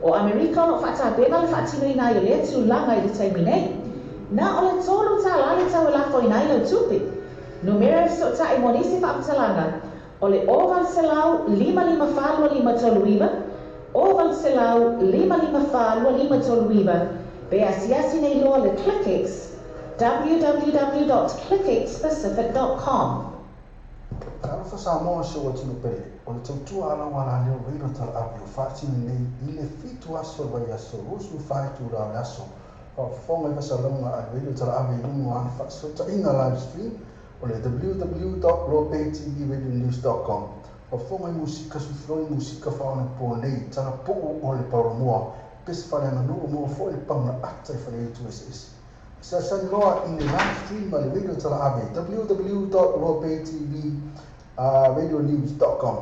O Amerika o whata pena le whatino i nai o lea tu langa i le taimi nei. Na o le tolu ta la le tau e lafo i nai lau tupi. Numera so ta i monisi whakatalanga. O le oval selau 55 toluiva. Oval selau 55 toluiva. Be asiasi nei loa le ClickX. www.clickxpacific.com. Kala fa Samoa se o tino pele. O le tautua ala wala leo reino tala api o whaatini nei i le fitu aso vai aso rosu whaitu rao aso. Whaafonga i wasalonga a reino tala api i umu ane whaasota inga live stream o le www.lopaytvradionews.com. Whaafonga i musika sufroi musika whaona po nei tana po o le paramoa. Pesi whareanga nuu mua fo i pauna ata i whare tu SS. Sasani loa i le live stream ma le radio tala api www.lopaytvradionews.com.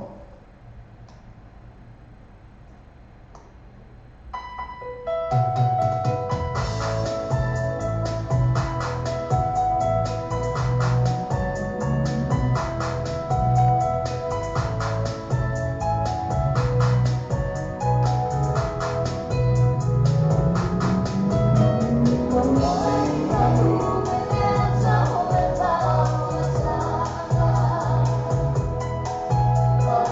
Oh,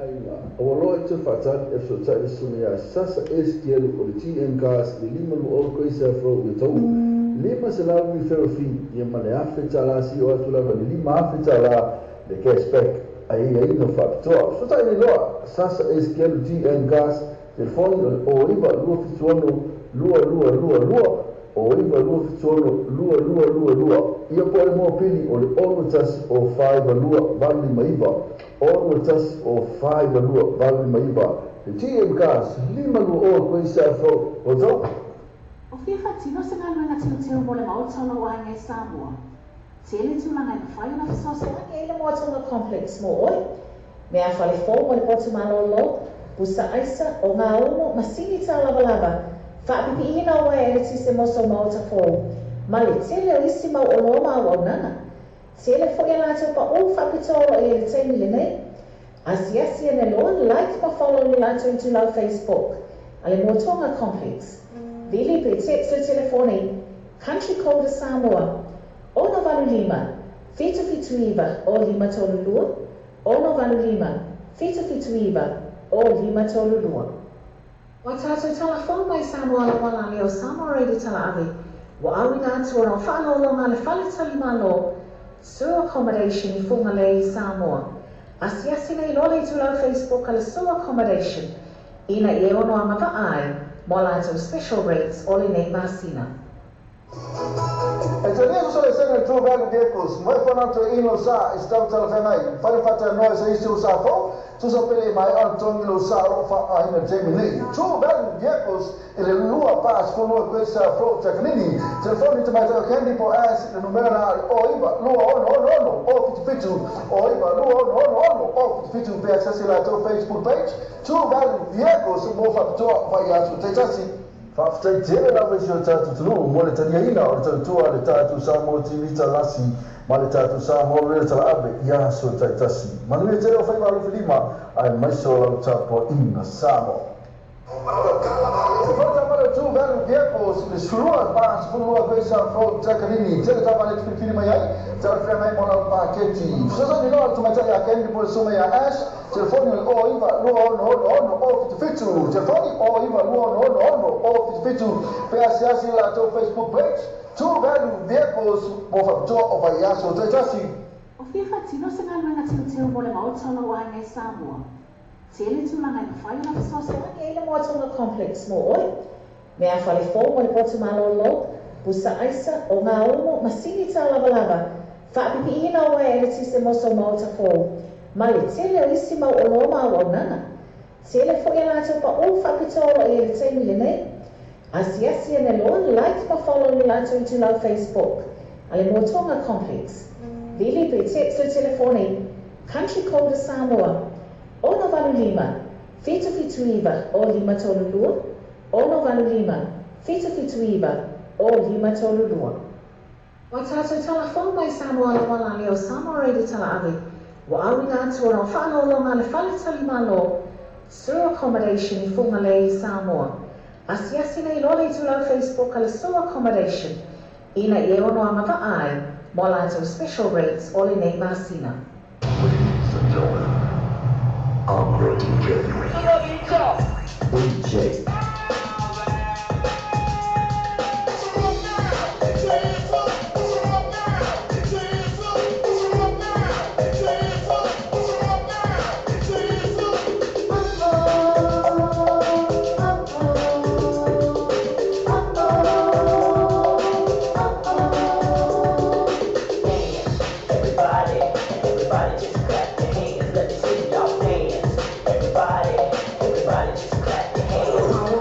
O lo i te whātari e so tai suna ia sasa STL o le TM Gas le lima lu o koe se afro i tau. Lima se lau i wherofi i male awhi talasi o atu lava le lima awhi tala le cashback ai no whakatoa. So tai le loa sasa STL TM Gas telefoni o iwa lua fituano lua o iwa lua fituano lua ia po le mo pili o le ono tasi o 5 lua vali maiva ono tasi o 5 lua vali maiva le TM Gas lima lua o koe sa afro o tau. O fia whatino se ngā luenga tino mo le mautona o angai Samoa. Tele tūlanga i whai na whasosa wangi e le mautona complex mo oi. Mea whale fō mo le potu malolo, busa aisa o ngā omo masini tā lava. Whaapipi ina o e le tise moso mauta fō. Ma le tele o isi mau o loma o nanga. Tele fo e lātou pa o whapitoro e le teimi le nei. Asiasi e ne loan like ma follow ni lātou into lau Facebook. Ale Motonga Complex. Vili pe text o telefoni. Country Code Samoa. Ono valu lima. Fitu iwa o lima tolu lua. Ono valu lima. Fitu iwa o lima tolu lua. Wa tātou telefon mai Samoa la wala leo Samoa reidi tala avi. Wa awina atu o whanolonga le whale tali malo. Sewer accommodation I funga le Samoa. Asiasi nei lole tu lau Facebook ala sewer accommodation. Ina I ono amava ai. Mo lātou special rates o le nei masina. E te rea so le sene True Value Vehicles, mai whanata ino sa I stau tala whanai, whare whata noa sa isi o sa fo, tusa pele mai Antonio lo sa o wha ahina Jamie Lee. True Value Vehicles, e le lua pas whanua koe sa fo takanini, telefoni te mai tau kendi po as le numera na o iwa, lua ono, o fitu, o iwa, lua ono, o fitu, pe asasi la tau Facebook page, True Value Vehicles, mo whapitoa mai asu te tasi. Whaftai tere la wesi o tātu tunu, mo le tania ina o le tautua le tātu Samoa tivita lasi, ma le tātu Samoa le tala abe, ia so taitasi. Manui tere o whaimaru whilima, ai maiso lau tāpua ina Samoa. Se whata mara True Value Vehicles, le surua paas punua koe sa fo takanini, tere tāpane te whiwhiri mai ai, tara whia mai mona paketi. Sasa ni loa tumatai a kendi po le sume a ash, telefoni o iwa lua ono, o fitu, telefoni o iwa lua ono, o fitu, pe asiasi la tau Facebook page, True Value Vehicles, mo whapitoa o vai aso te tasi. O fia whatino se ngā luenga tino mo le mautona o angai Samoa. Tele tūlanga I whai na whasosa wangi e le Motonga Complex mo oi. Mea whale fō mo le potu malolo, busa aisa o ngā omo masini tā lava. Whaapipi ina o e le tise moso mauta fō. Ma le tele o isi mau o loma o nanga. Tele fo e lātou pa o whapitoro e le teimi le nei. Asiasi e ne loan like ma follow ni lātou into lau Facebook. Ale Motonga Complex. Vili pe text o telefoni. Country Code Samoa. Ono valu lima. Fitu iwa o lima tolu lua. Ono valu lima. Fitu iwa o lima tolu lua. Wa tātou telefon mai Samoa la wala leo Samoa reidi tala avi. Wa awina atu o whanolonga le whale tali malo. Sewer accommodation I funga le Samoa. Asiasi nei lole tu lau Facebook ala sewer accommodation. Ina I ono amava ai, mo lātou special rates o le nei masina. Ladies and gentlemen, I'm your DJ. DJ. Everybody just clap your hands.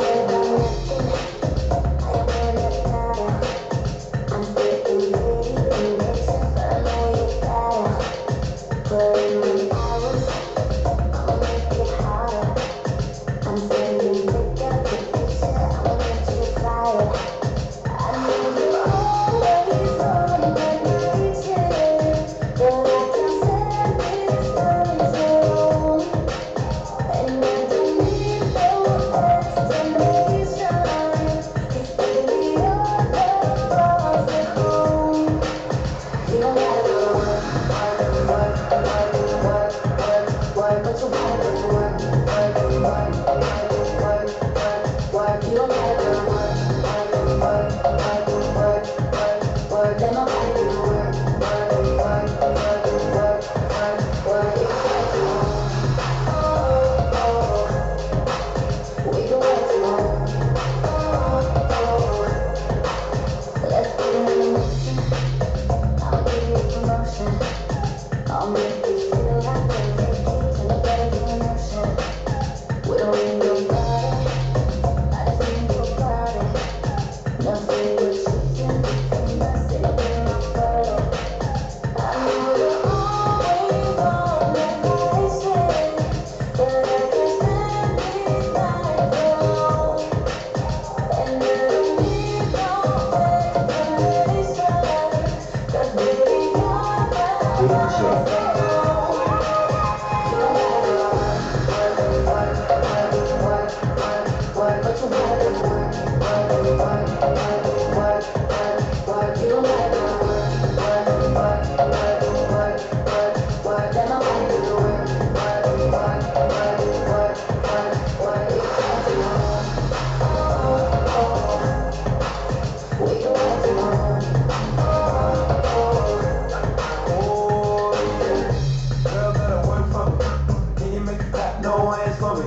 No hands for me.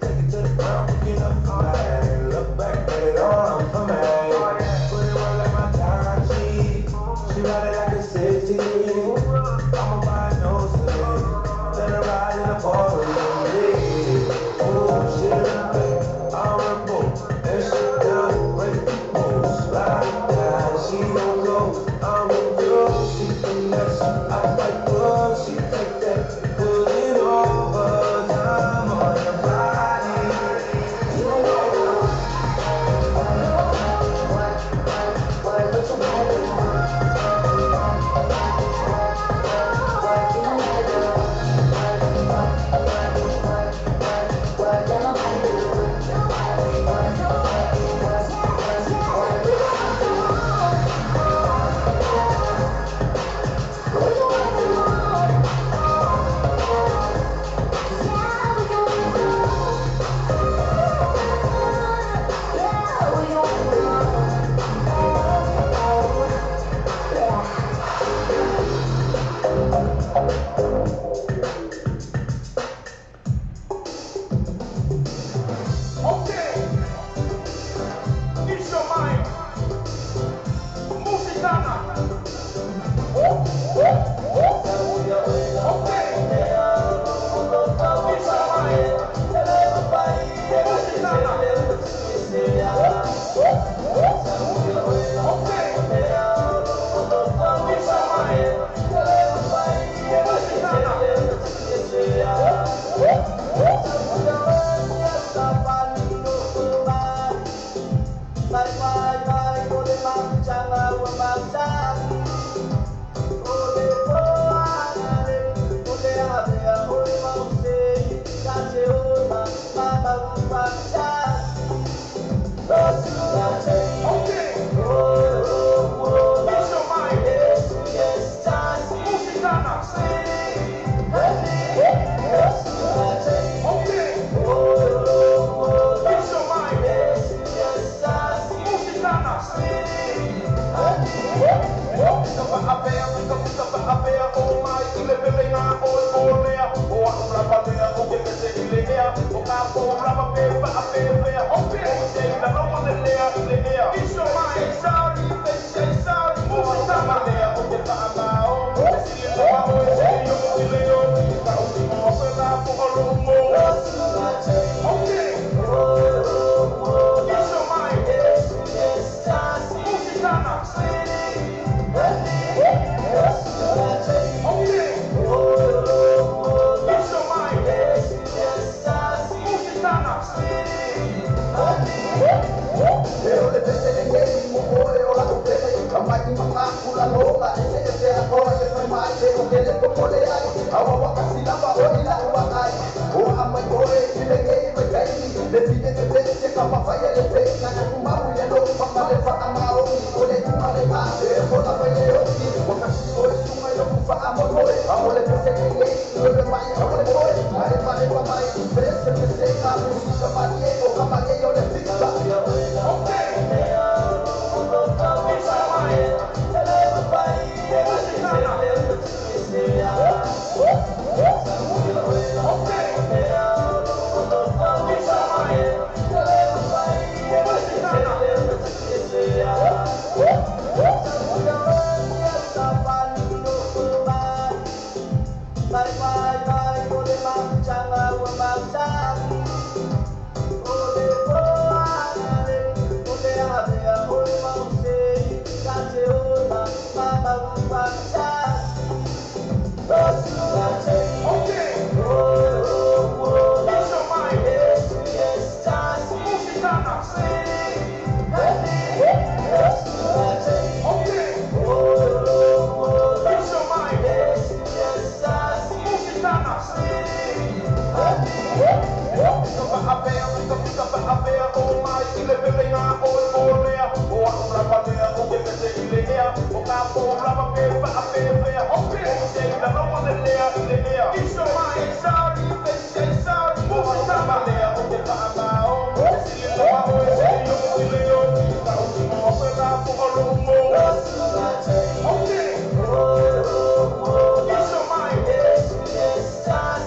Take it to the ground, pick it up tonight. Look back, put it on, I'm coming. Put it right like my time, she ride it like a 60. I'ma buy a nose to it. Let her ride in the ball with me. Oh, shit, I'm a boat. That shit does break people. Slide down, she don't go. I'm a girl, she finesse. I like love, she take that. Put it over time on your body.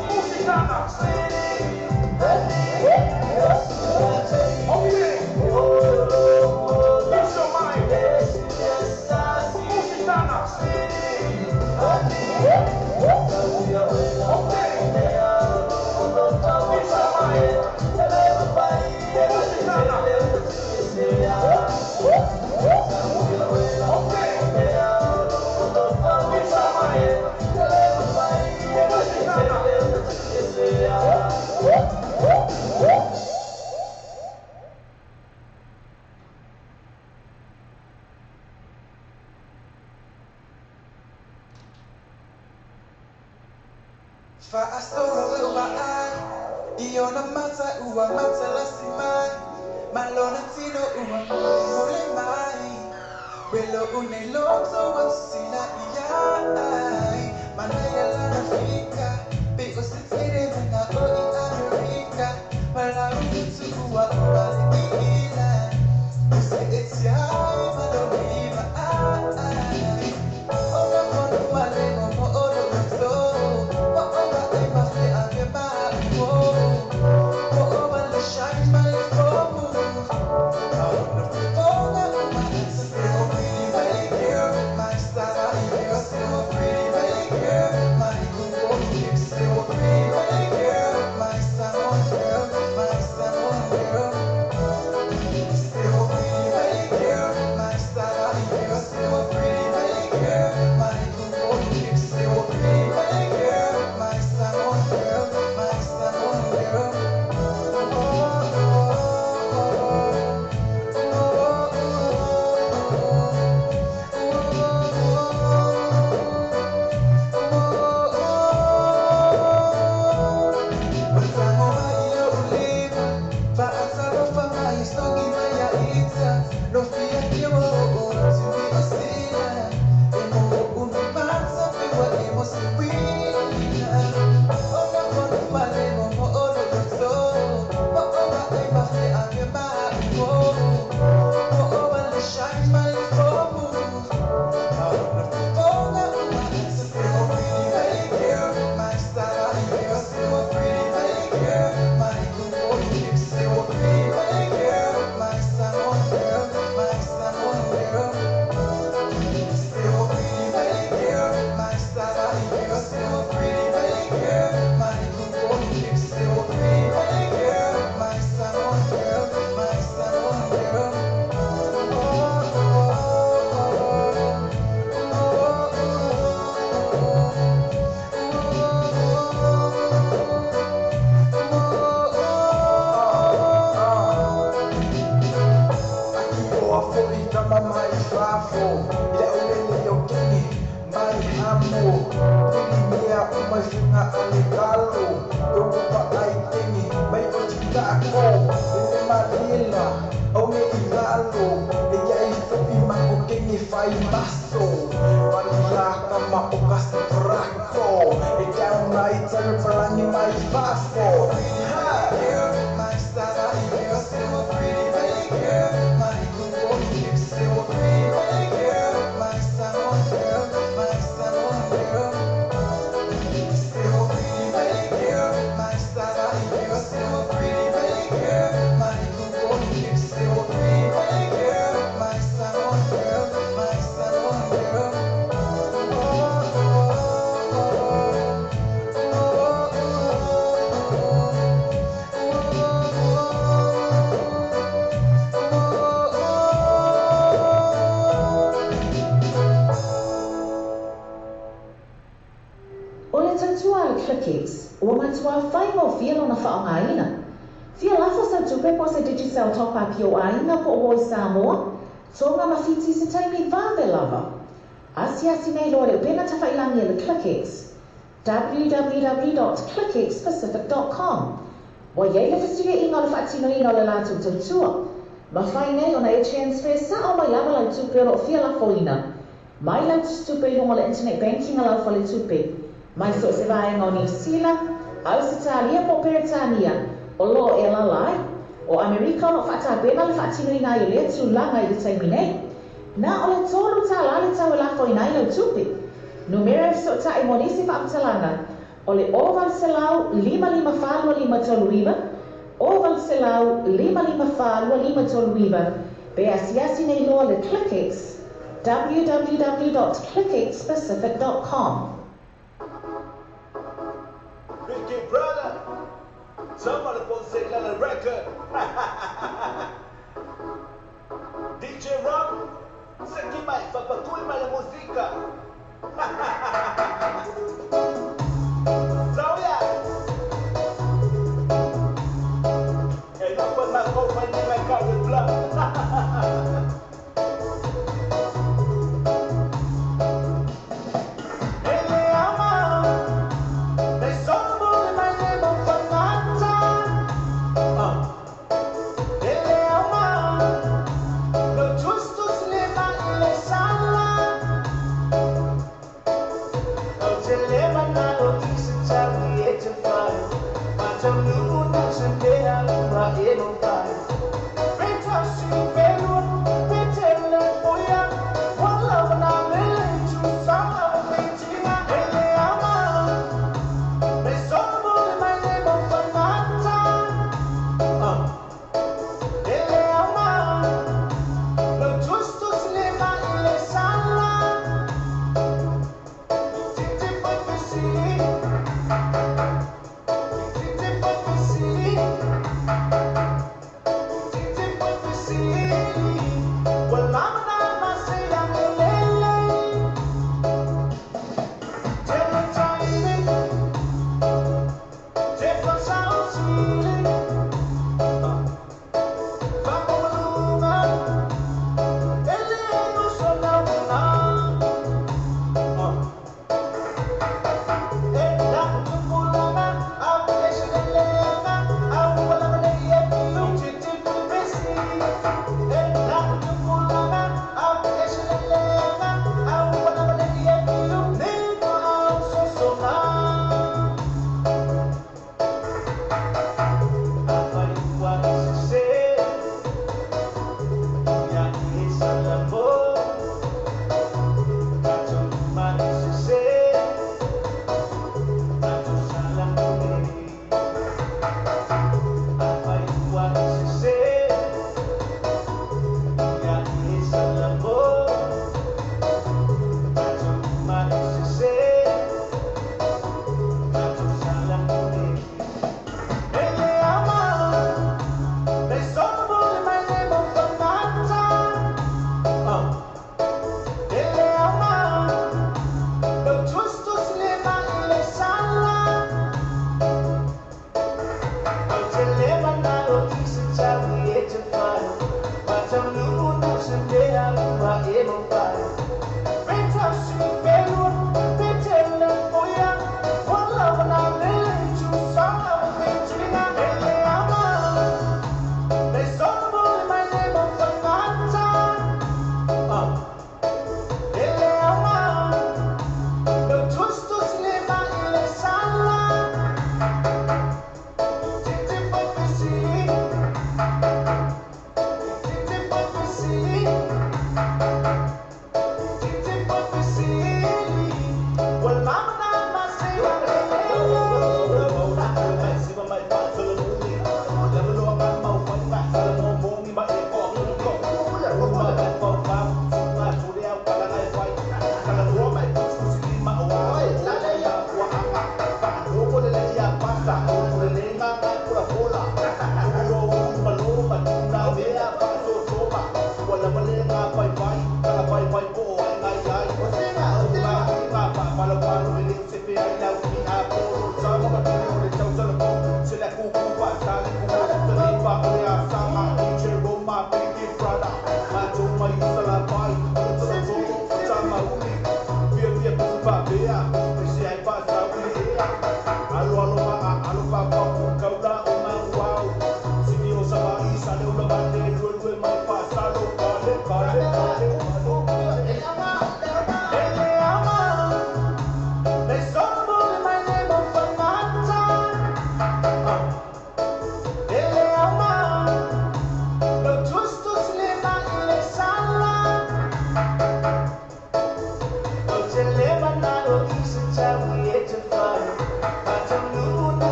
Musica www.clickxpacific.com. Wa yei le fasiga inga le fatino ina le latu tautua. Ma fai nei ona e transfer sa o mai lava la tupe o fia la foina. Mai la tupe lunga le internet banking ala fa le tupe. Mai so se vai nga o New Zealand, Australia po Peritania, o lo e la lai, o Amerika no fata bena le fatino ina i le tu langa i le taimi nei. Na o le tolu ta la le tau la foina i le tupe. Numero so ta i monisi fa amtalanga. O le o Valselau 55 toluiva, o Valselau 55 toluiva, be asiasi nei loa le ClickX, www.clickxpacific.com. Big brother, somebody supposed to say let a record. DJ Rock, saki mai papakul ma la música. So yeah, and I put my coat my name like out with blood.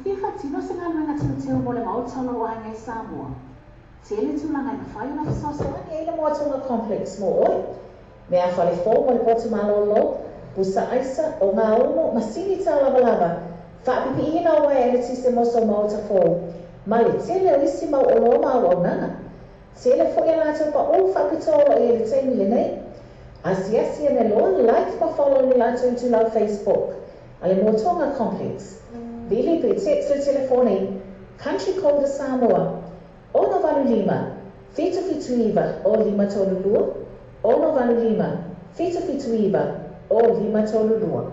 fia whatino se ngā runga tūteo mo le mautala o ai ngai Samoa. Te ele tūlanga i mawhai ona fisosoani e le moatunga complex mo oi. Mea whale fō mo le potu malolo, busa aisa o ngā ono masini tau lava lava. Whaapipi ina o e le tise moso mauta fō. Ma le tele o isi mau o loa mau au nana. Tele fo ia lātou pa o whapitola e le teimi le nei. Asiasi e ne loa like ma follow ni lātou into lau Facebook. Ale motonga complex. Vili pe text le telefone. Country code Samoa. Ono valu lima. Fitu fitu iwa o lima tolu lua. Ono valu lima. Fitu fitu iwa o lima tolu lua.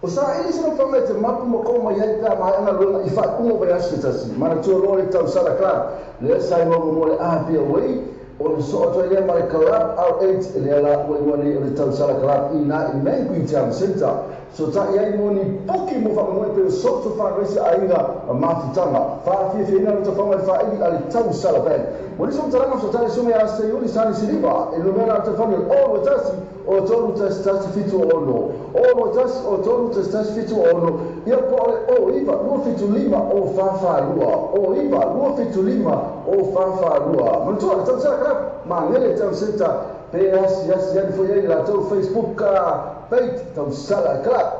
O sa ili sino whanga te mapu mo koma iai tā mai ana runga I wha ungo vai asi tasi. Mana tua lori tau sara klar. Lea sai mo mo le ahapia wei. O le so ato ele mai kalab R8 ele ala wei wani o le tau sara kalab I na I Mengui Town Center. So ta iai mo ni poki mo whanga moe peo soto whangresi a inga a mafutanga. Whaafia whina ruta whanga I whaeli a le tau sara band. Mo ni som taranga so tale sume a se uli sani siriba. E lumena ata whangi o tasi o tolu tasi fitu ono. O tasi o tolu tasi fitu ono. Ia po o iwa lua fitu lima o whawharua. O iwa lua fitu lima o whawharua. Mantua le tau sara kalab. Ma ngele tau senta. Pe asi yani fo yei la tau Facebook ka page tau sara kalab.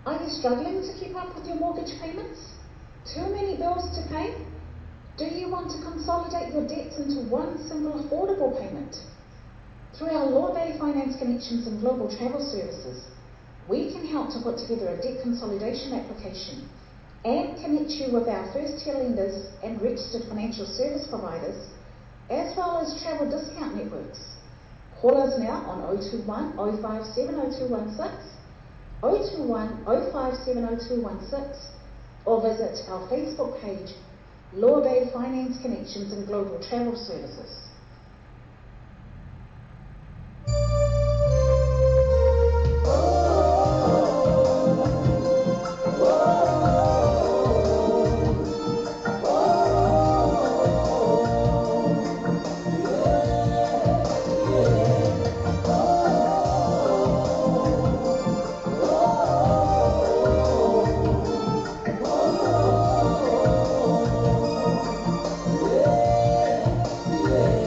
Are you struggling to keep up with your mortgage payments? Too many bills to pay? Do you want to consolidate your debts into one single affordable payment? Through our Law Bay Finance Connections and Global Travel Services, we can help to put together a debt consolidation application and connect you with our first-tier lenders and registered financial service providers, as well as travel discount networks. Call us now on 021 057 0216, 021 057 0216, or visit our Facebook page, Law Bay Finance Connections and Global Travel Services. Yeah.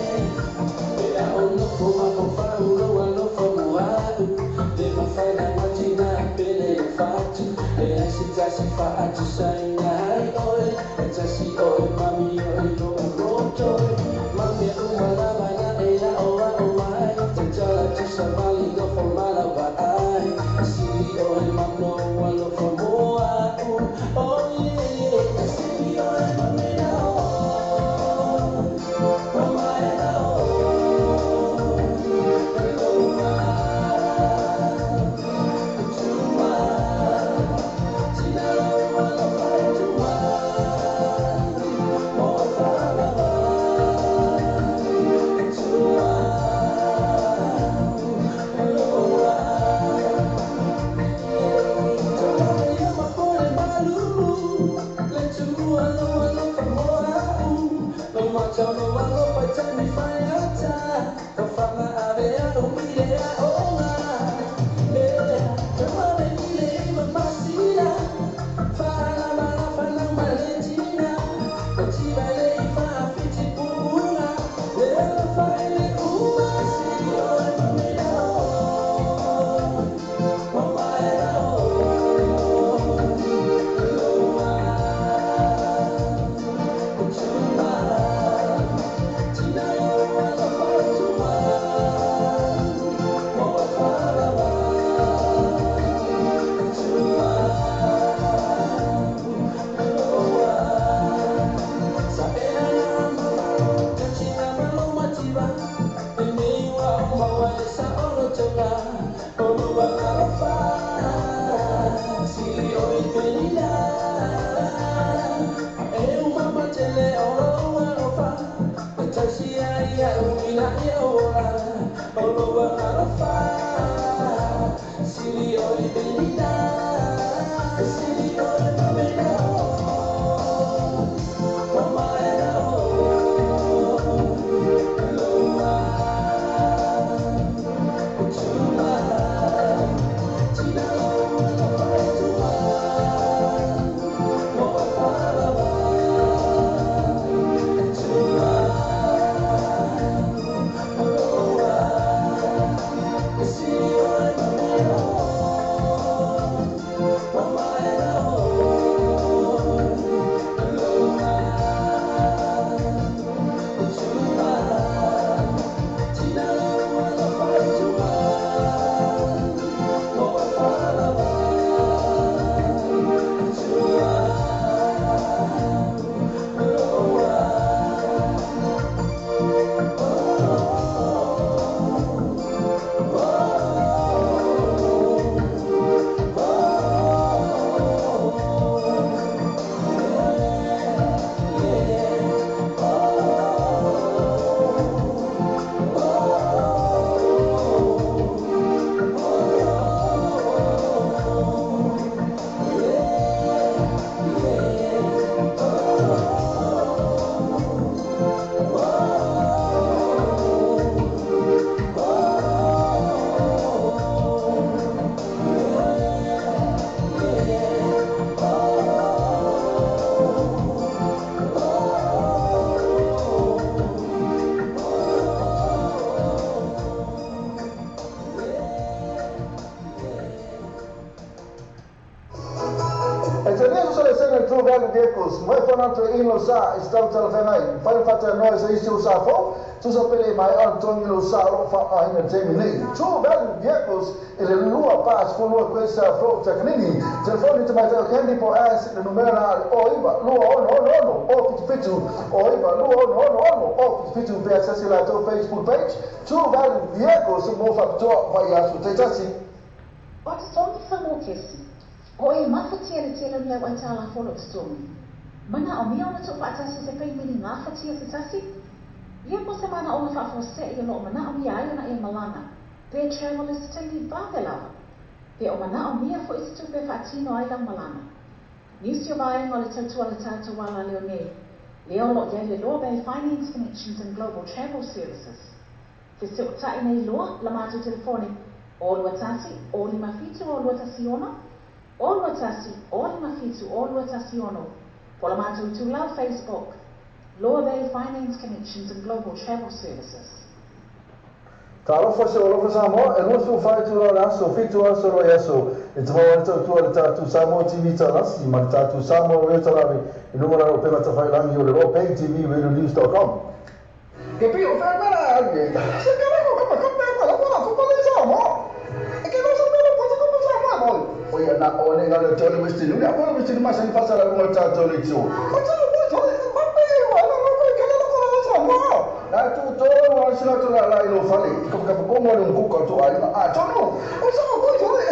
two valid vehicles. Mai whana to ino sa is tau talawhengai. Whai whata noa sa isi o sa fo. Tusa pele mai an tongi no sa ro wha ahina temi nei. Two valid vehicles ele lua pas fulua koe sa fo takanini. Telefoni te mai tau kendi po as le numera o iba lua ono o fitu o iba lua ono o fitu pe asasi la to Facebook page. Two valid vehicles mo whakatoa vai asu te tasi. O te tongi whamokesi. O e mawhatia le tele mea wai tāla whono te tongi. Mana o mea ona tō whaatasi se pei mini ngā whatia se tasi. Ia po se mana ona whaafose i lo mana o mea ai ona e malana. Pe travelers te li vāwelawa. Pe o mana o mea fo isi tupe whaatino ai lang malana. News yo vai ngā le tautua le tātua wala leo nei. Leo lo ia le Law Bay Finance Connections and Global Travel Services. Te se o tai nei loa la mātou telefone. O lua tasi, o lima fitu o lua tasi ono. O lua tasi, o lima fitu o lua tasi ono. Po la mātou i tūlau Facebook. Law Bay Finance Connections and Global Travel Services. Talofa se olofa Samoa, e lua su whai tu rau aso, fitu aso roi aso. E te maua tau tua le tātu Samoa TV talasi, ma le tātu Samoa reo talawi, e numara o pemata whailangi o le Law Bay TV, radionews.com. Ke pi o whai mera age, se ka reko kapa kapea pala pala kupale Samoa. E ke no sa mera pata kupa Samoa moi. O ia na o ne ngale tole westini, unia pole westini masa ni fasara lunga tātou le tio. O tala moi tole, mape wa na mape kala na kala Samoa. Na tu tolo wa sila tu la la ilo fale, ka ko mo le nguka tu ai na a tono. O sa mo tole.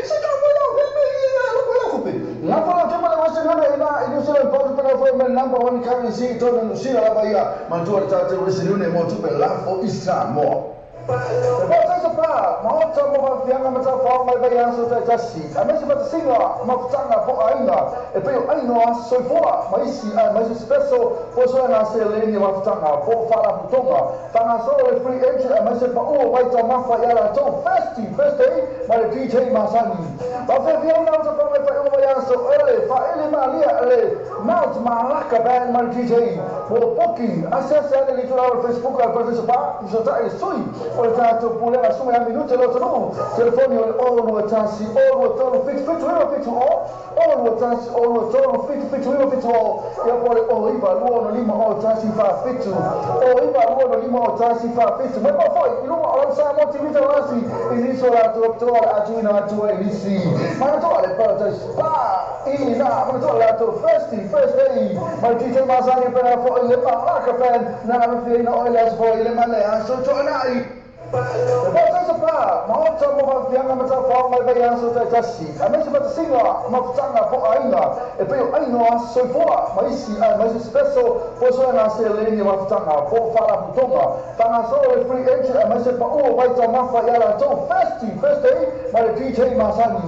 Se ka mo la me ia lo ko kupe. Na fala te mala wasa na ina ino sila pa pa fa me number 1 currency to no sila la baia. Man tu ta te westini ne mo tu pe la fo Samoa. Bota sa pa, mahota mo va fianga mata fa mai vai aso te tasi. A mesi mata singa, ma putanga po aina. E peo aino aso foa, ma isi spesso po so na se leni ma putanga po fala putonga. Tanga so le free entry a mesi pa o vai ta mafa ya la to first day, ma le DJ Masani. Ba fe fianga mata fa mai vai aso ele fa ele ma lia ele mount ma laka band ma DJ. Po poki, asesa le litura Facebook al partecipa, so ta e sui. O tātou pule a sume a minute lo tonu. Telefoni o lua tasi, o lua tonu, fitu o lua tasi, o lua tonu, fitu o. Ia pole o iba lua no lima o tasi fa fitu. O iba lua no lima o tasi fa fitu. Mai pa foi, i luma o sa mo tivita lasi. I niso la toa atuina atua i nisi. Mana toa le paradise, pa, ina, mana toa la to first day. Mai DJ Masani pena fo i le pa laka fan. Na me fina o le as fo i le mane aso toa nai. Bota sa pa, mahota mo va fianga mata fa mai vai aso te tasi. A mesi mata singa, ma putanga po aina. E peo aino aso foa, ma isi spesso po so na se leni ma putanga po fala putonga. Tanga so le free entry a mesi pa o vai ta mafa ya la to first day, ma le DJ Masani.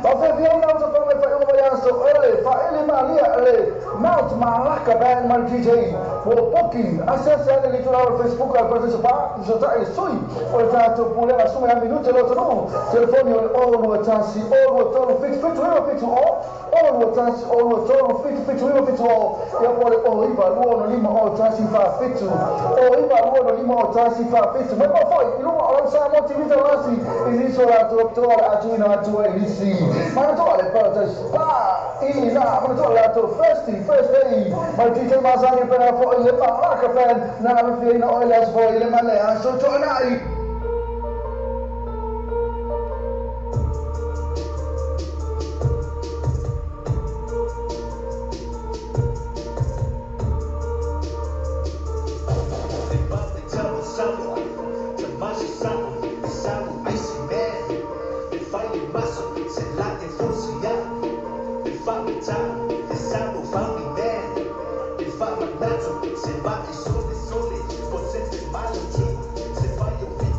Ba fe fianga mata fa mai vai aso ele fa ele ma lia ele mount ma laka band ma DJ. Po poki, asesa le litura Facebook al partecipa, so ta e sui. O tātou pule a sume a minute lo tonu. Telefoni o lua tasi, o lua tonu, fitu o. O lua tasi, o lua tonu, fitu o. Ia pole o iba lua no lima o tasi fa fitu. O iba lua no lima o tasi fa fitu. Mai pa foi, i luma o sa mo tivita lasi. I niso la toa atuina atua i nisi. Mana toa le paradise, pa, ina, mana toa la to first day. Mai DJ Masani pena fo i le pa laka fan. Na me fina o le as fo i le mane aso toa nai. Se vai sole, potente malo, se vai ouvir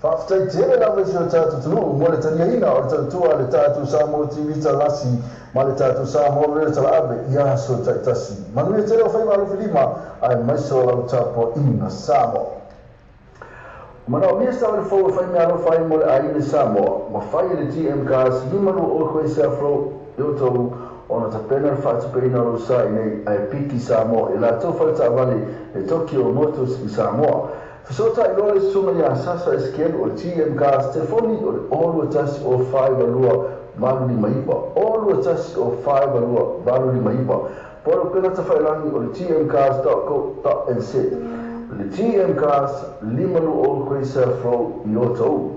Whaftai tere na wesi o tātou tunu, mo le tania ina o le tātua le tātou Samoa TV talasi, ma le tātou Samoa le tala abe, ia so taitasi. Manu e tere o whai maru whilima, ai maiso lau tāpo ina Samoa. Mana o mea stawa le fau e whai mea alo whai mo le aile Samoa, ma whai le TM Cars, limalu o koe se afro, eo tau, ona tapena le whaatupeina o sa nei ai piki Samoa, e la tau whai tāwale e Tokyo Motors i Samoa. Fesota i loa le suma ia sasa eskelu o TM Cars telefoni o le olu atasi o 5 valu lima ipa. Olu atasi o 5 valu lima ipa. Poro pena tawhailangi o le tmcars.co.nz. Le TM Cars limalu o koe sa fro i o tau.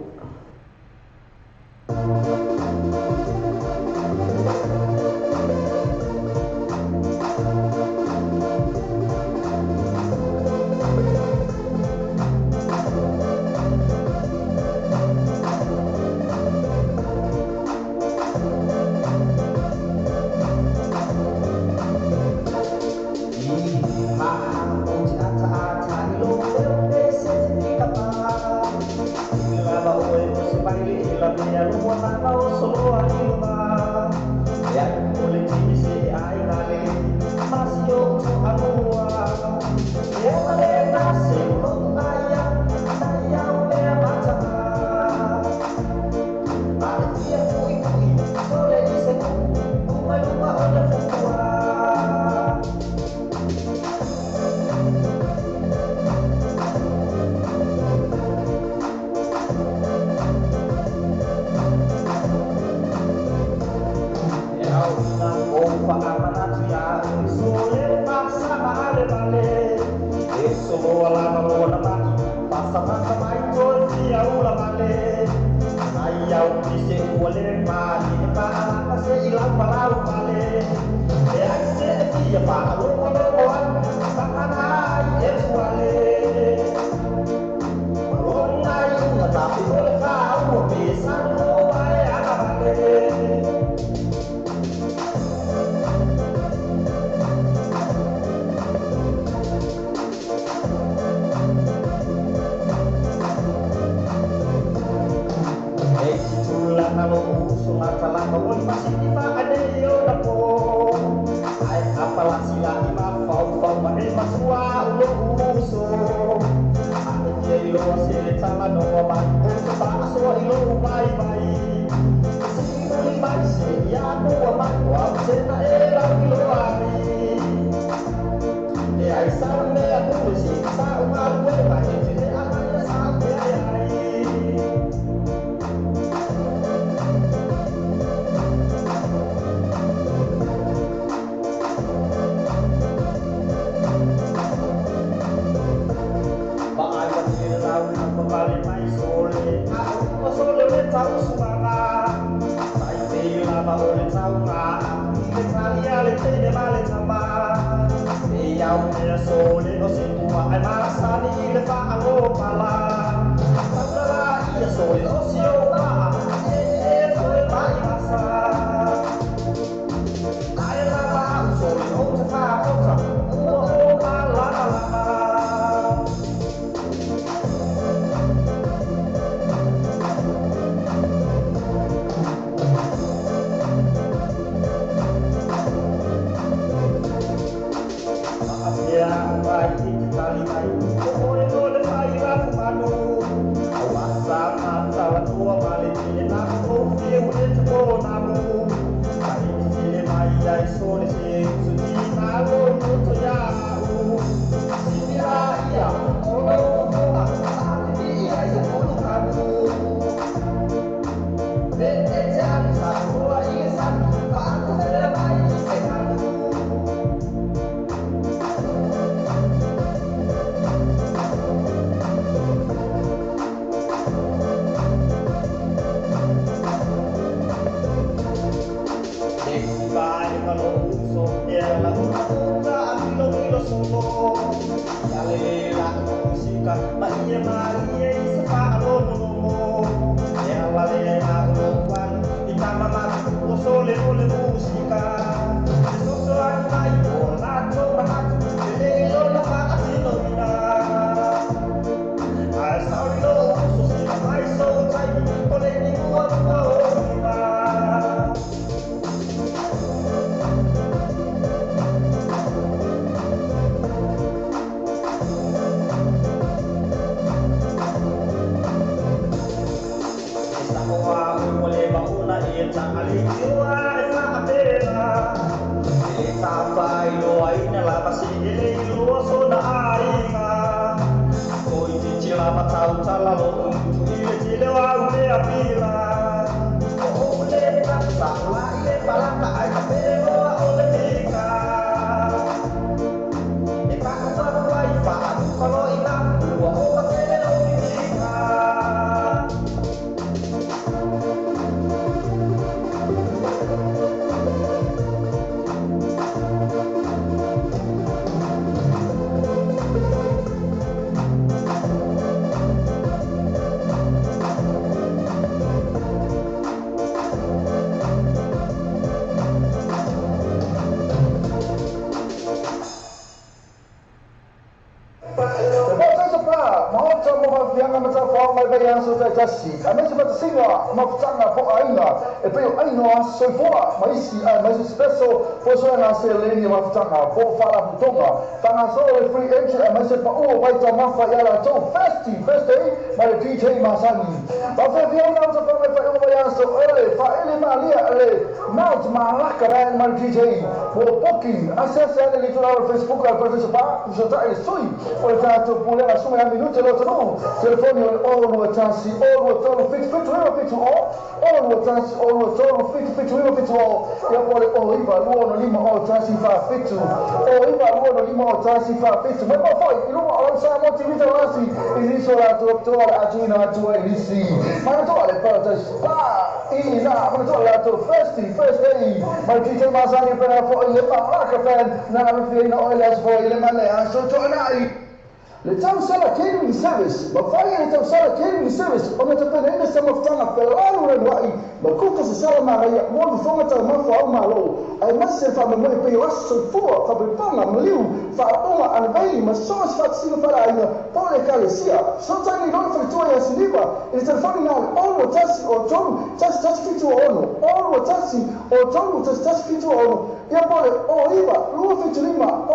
Le tau sala catering service, ma fai le tau sala catering service, ona te pena ina sama fanga pe alu le wai, ma kuka se sala ma rai, mo no fonga tau ma fo au ma lo, ai ma se fa me mo pe waso fo, fa pe panga mliu, fa oma an vai, ma so as fa sino para ai, pole kalesia, so tani no fa to ya siliva, e te fa na all what tasi o tonu, tas fitu ono, all what tasi o tonu, tas fitu ono, ia pole o iba, lu fitu lima, o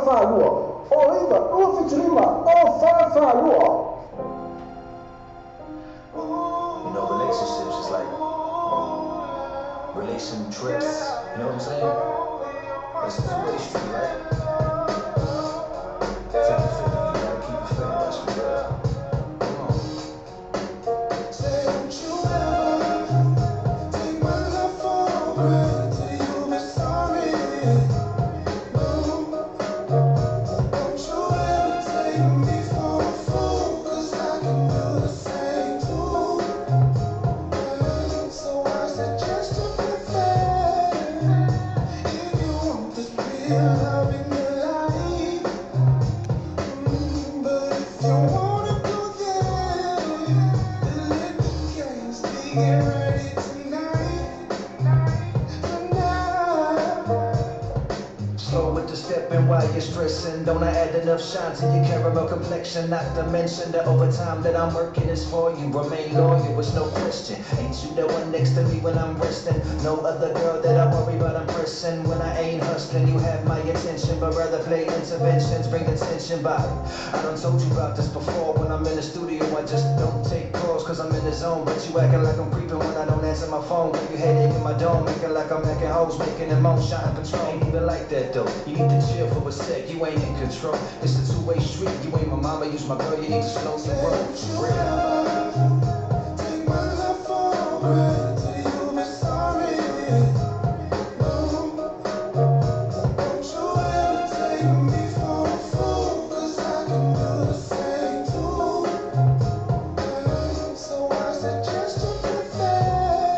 fa lu. Oliva, o fitrima, o farfarua. You know, relationships is like relation trips. You know what I'm saying? It's a two-way street, right? 50-50, you gotta keep it fair, that's for real. Come on. Say, don't you ever take my love for granted, you'll be sorry. While you're stressing. Don't I add enough shine to your caramel complexion? Not to mention the overtime that I'm working is for you. Remain loyal, it's no question. Ain't you the one next to me when I'm resting? No other girl that I worry about impressing. When I ain't hustling, you have my attention, but rather play interventions, bring the tension by. I done told you about this before. When I'm in the studio, I just don't take calls, cause I'm in the zone. But you acting like I'm creeping when I don't answer my phone. You headache in my dome, acting like I'm making hoes, making them moan, shine patrol. Ain't even like that though. You need to chill for a sec, you ain't in control. It's a two-way street, you ain't my mama, use my girl, you need to slow your roll. For real. Take my love for granted, you'll be sorry. Don't you ever take me for a fool, cause I can do the same too. So I suggest you prepare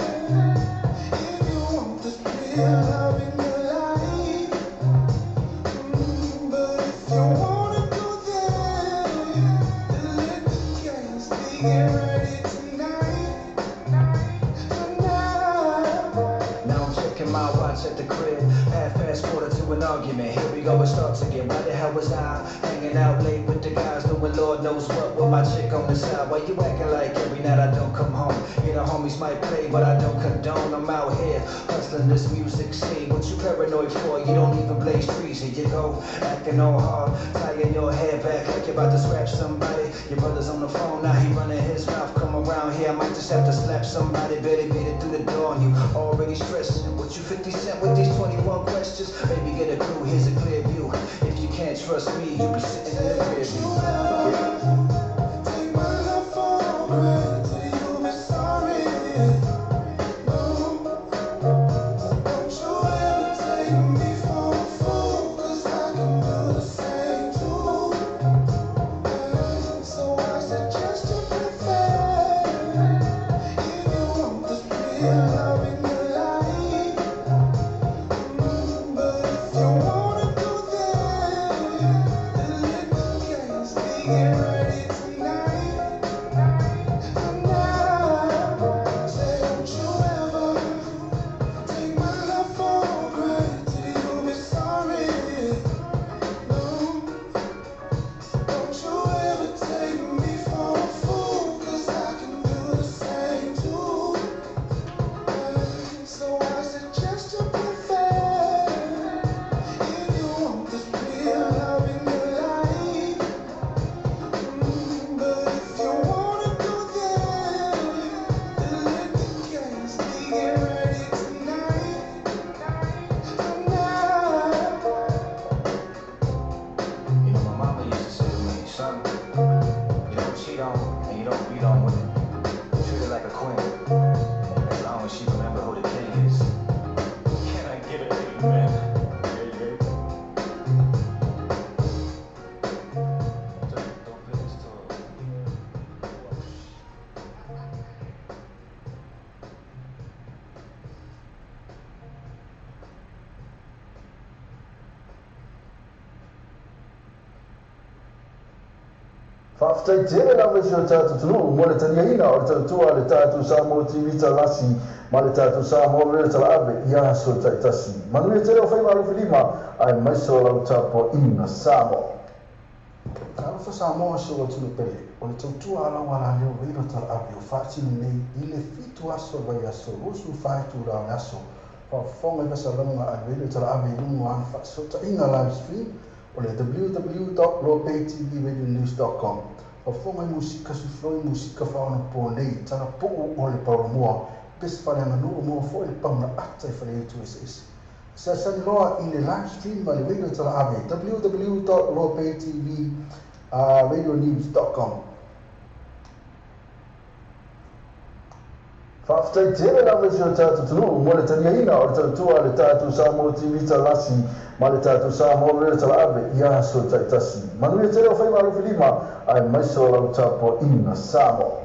if you want this real love in your life. But if you wanna go there, then let the games begin ready tonight. Now I'm checking my watch at the crib, half fast forward to an argument. Here we go, it starts again. Why the hell was I hanging out late with the guys doing Lord knows what with my chick on the side? Why you acting like every night I don't come home? You know homies might play, but I don't condone. I'm out here hustling this music scene. What you paranoid for? You don't even blaze trees. Here you go, acting all hard, tying your hair back like you're about to scratch somebody. Your brother's on the phone, now he running his mouth. Come around here, I might just have to slap somebody. Better made it through the door and you already stressing. What you 50 Cent with these 21 questions? Maybe get a clue, here's a clear view. If you can't trust me, you be sitting in the rear view. Take my love for granted, you'll be sorry. Don't you ever take me for a fool, cause I can do the same too. So I suggest you prepare if you want this real love in your life. But if you wanna go there, then let the games begin ready tonight. Say, don't you ever take my love for granted, you'll be sorry. Don't you ever take me for a fool, cause I can do the same too. So I suggest you prepare if you want this real love in your life. But if you wanna go there, then let the games begin ready tonight. You know, my mama used to say to me, son, you don't cheat on and you don't beat on women. Treat her like a queen, as long as she remember who the king is. Can I get an amen? Yeah. Don't play this to her. Whaftai tere lawe si o tātou tunu, mo le taniaina o le tautua le tātou Samoa TV talasi, ma le tātou Samoa le tala ave, ia so taitasi. Manui tere o whai maru whilima, ai maiso lau tapo ina Samoa. Alfa Samoa se o tunu pele, o le tautua ala wala leo weiro tala ave o whaatini nei I le fitu aso vai aso, rosu whaetu rao aso, whafonga I wasalonga a weiro tala ave lungu an whaasota ina live stream, o le www.lopaytvradionews.com. Whafonga I musika sufloi musika whaona po nei, tana po o le pauramua, pes whare anganua mua fo le pauna ata I whare tu SS. Sa loa I le live stream ma le weiro tala ave, www.lopaytvradionews.com. Whaftai tere lawe si o tātou tunu, mo le taniaina o le tautua le tātou Samoa TV talasi, ma le tātou Samoa le tala ave, ia so taitasi. Manui tere o whai maru whilima, ai maiso lau tapo ina Samoa.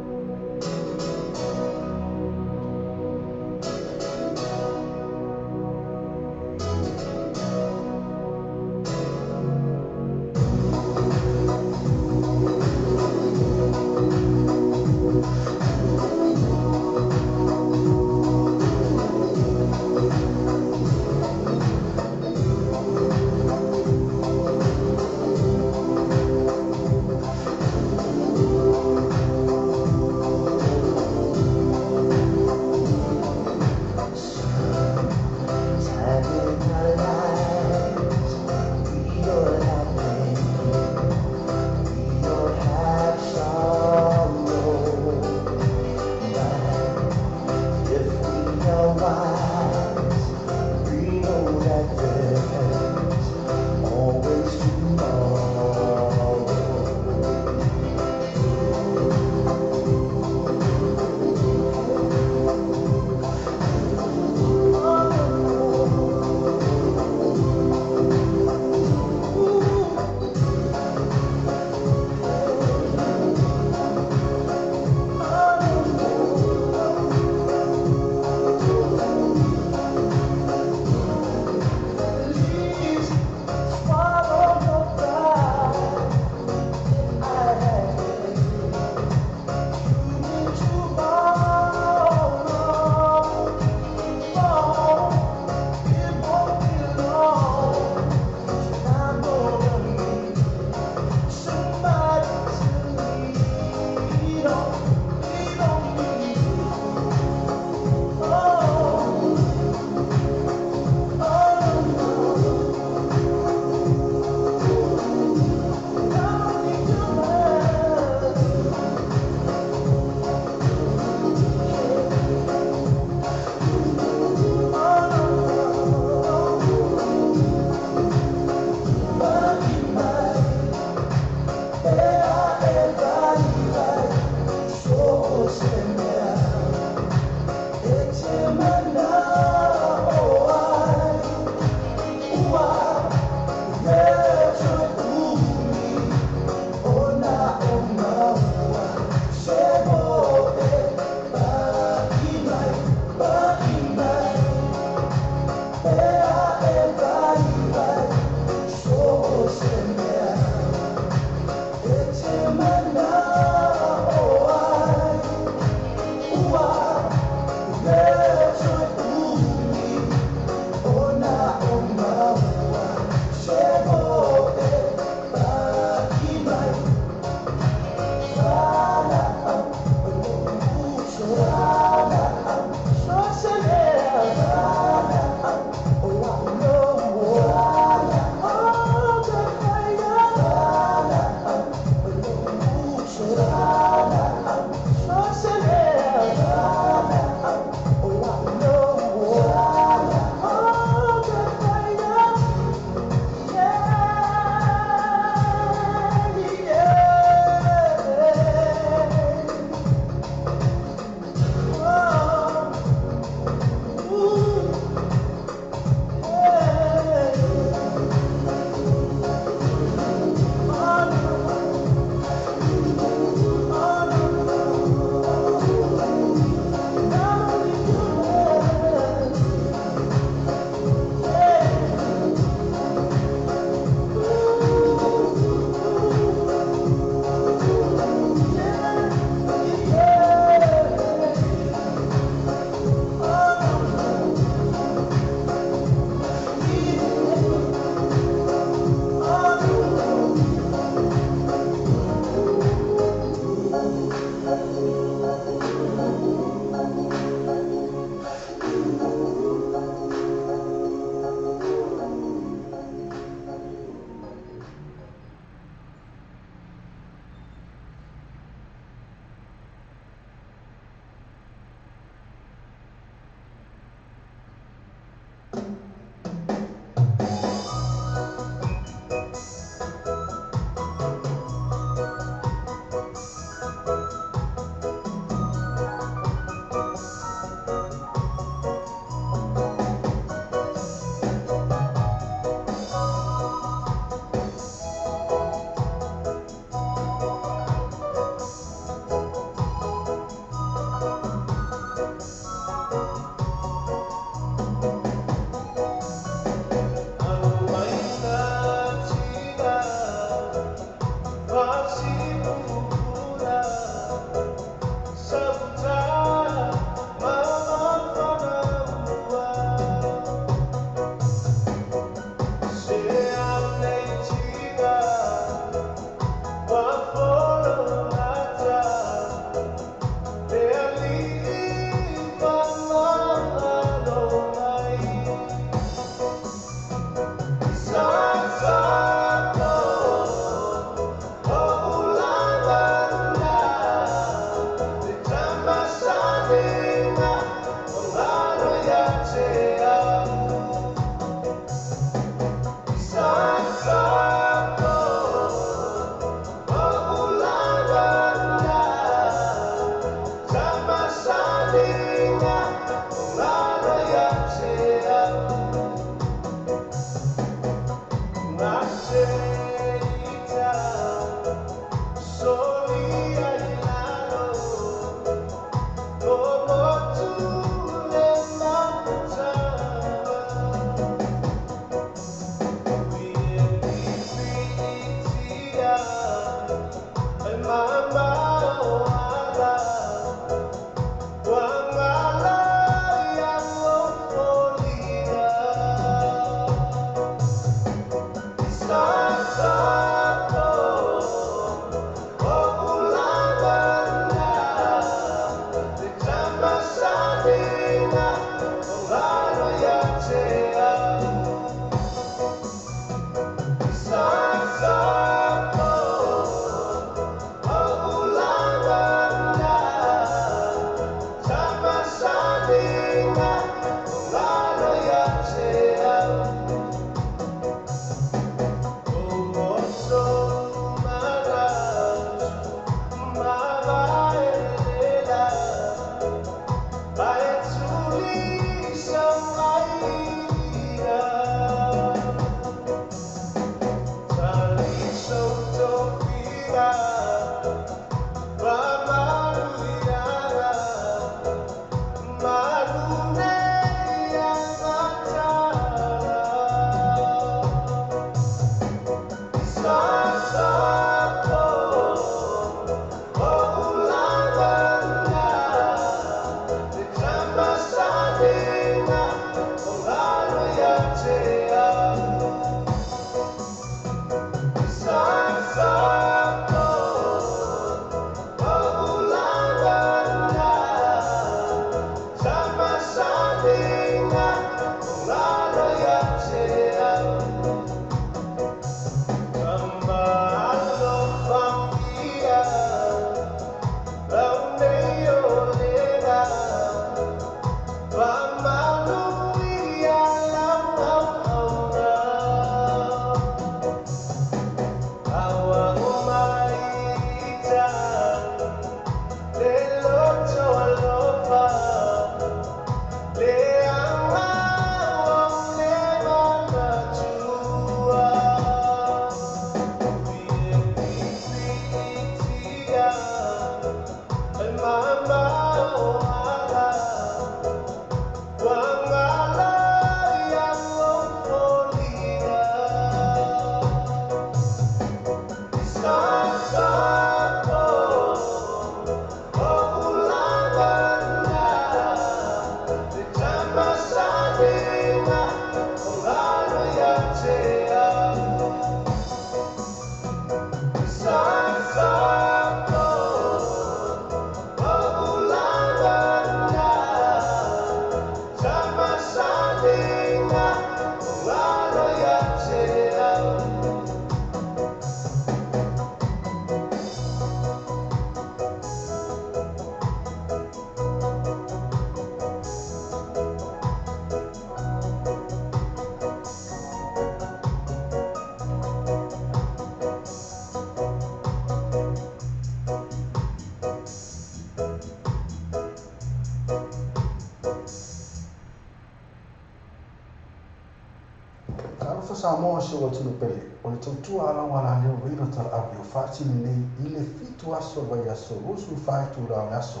Samoa se o tunu pele. O le tautua ala wala leo reino tala api o whaatini nei i le fitu aso vai aso rosu whaitu rao aso.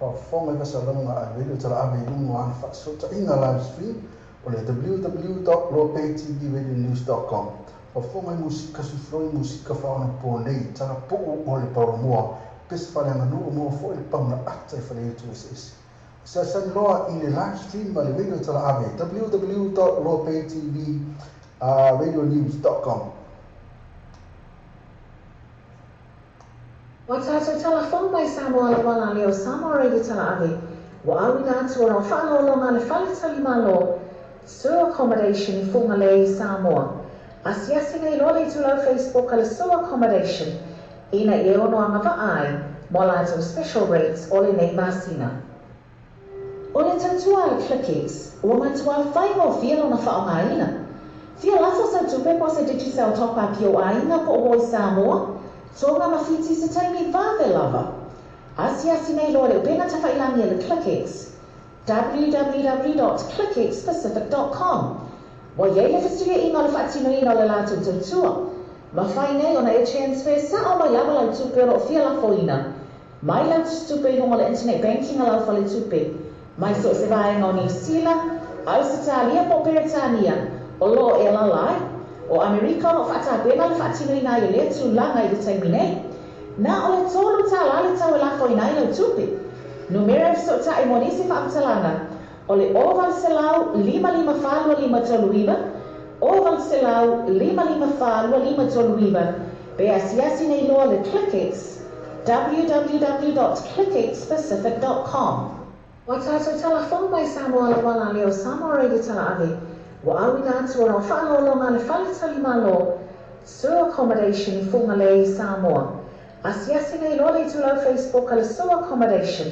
Whafonga i vasalonga a reino tala api i ungo ana whaasota inga live stream o le www.lopaytvradionews.com. Whafonga i musika sufroi musika whaona po nei tala po o le paramua pesa whareanga nuu mua fo i le pauna ata i whare etu esi. Sasani loa i le live stream ma le radio tala ave www.lopaytvradionews.com. Wa tātou telefon mai Samoa le wala leo Samoa radio tala ave. Wa awina atu ora whanolonga le whalitali malo. Sewer accommodation I funga le Samoa. Asiasi nei lo le tulau Facebook a le sewer accommodation. Ina I ono anga ai mo lato special rates o le nei masina. O le tautua le Clickex, ua matua whaiho whialo na whaongaina. Whia laso sa tupe po se Digicel top up o aina po o Samoa, tonga mawhiti se taimi vave lava. Asiasi nei lo le upenga ta whailangi le Clickex, www.clickexpacific.com. Wa yei le festiria inga le whaatino ina le lato tautua. Ma whai nei ona e transfer sa o mai lava lau tupe o whia la foina. Mai lau tupe I hongo le internet banking a lau whale tupe. Mai so se vai no New Zealand, Australia po Britania, o lo e lalai, o Amerika no whata buena le whatino ina I le tu langa I le taimi nei. Na o le tolu ta lale tau e lafo ina I lau tupe. Numero so ta I monisi whaatalanga, o le oval se lau 55 toluiva, oval se lau 55 toluiva, be asiasi nei loa le Clickex, www.clickexpacific.com. Wa tātou telefon mai Samoa le wala leo Samoa radio tala ave. Wa awina atu ora whaolonga le whalitali malo. Sewer accommodation I funga le Samoa. Asiasi nei lo le tulau Facebook a le sewer accommodation.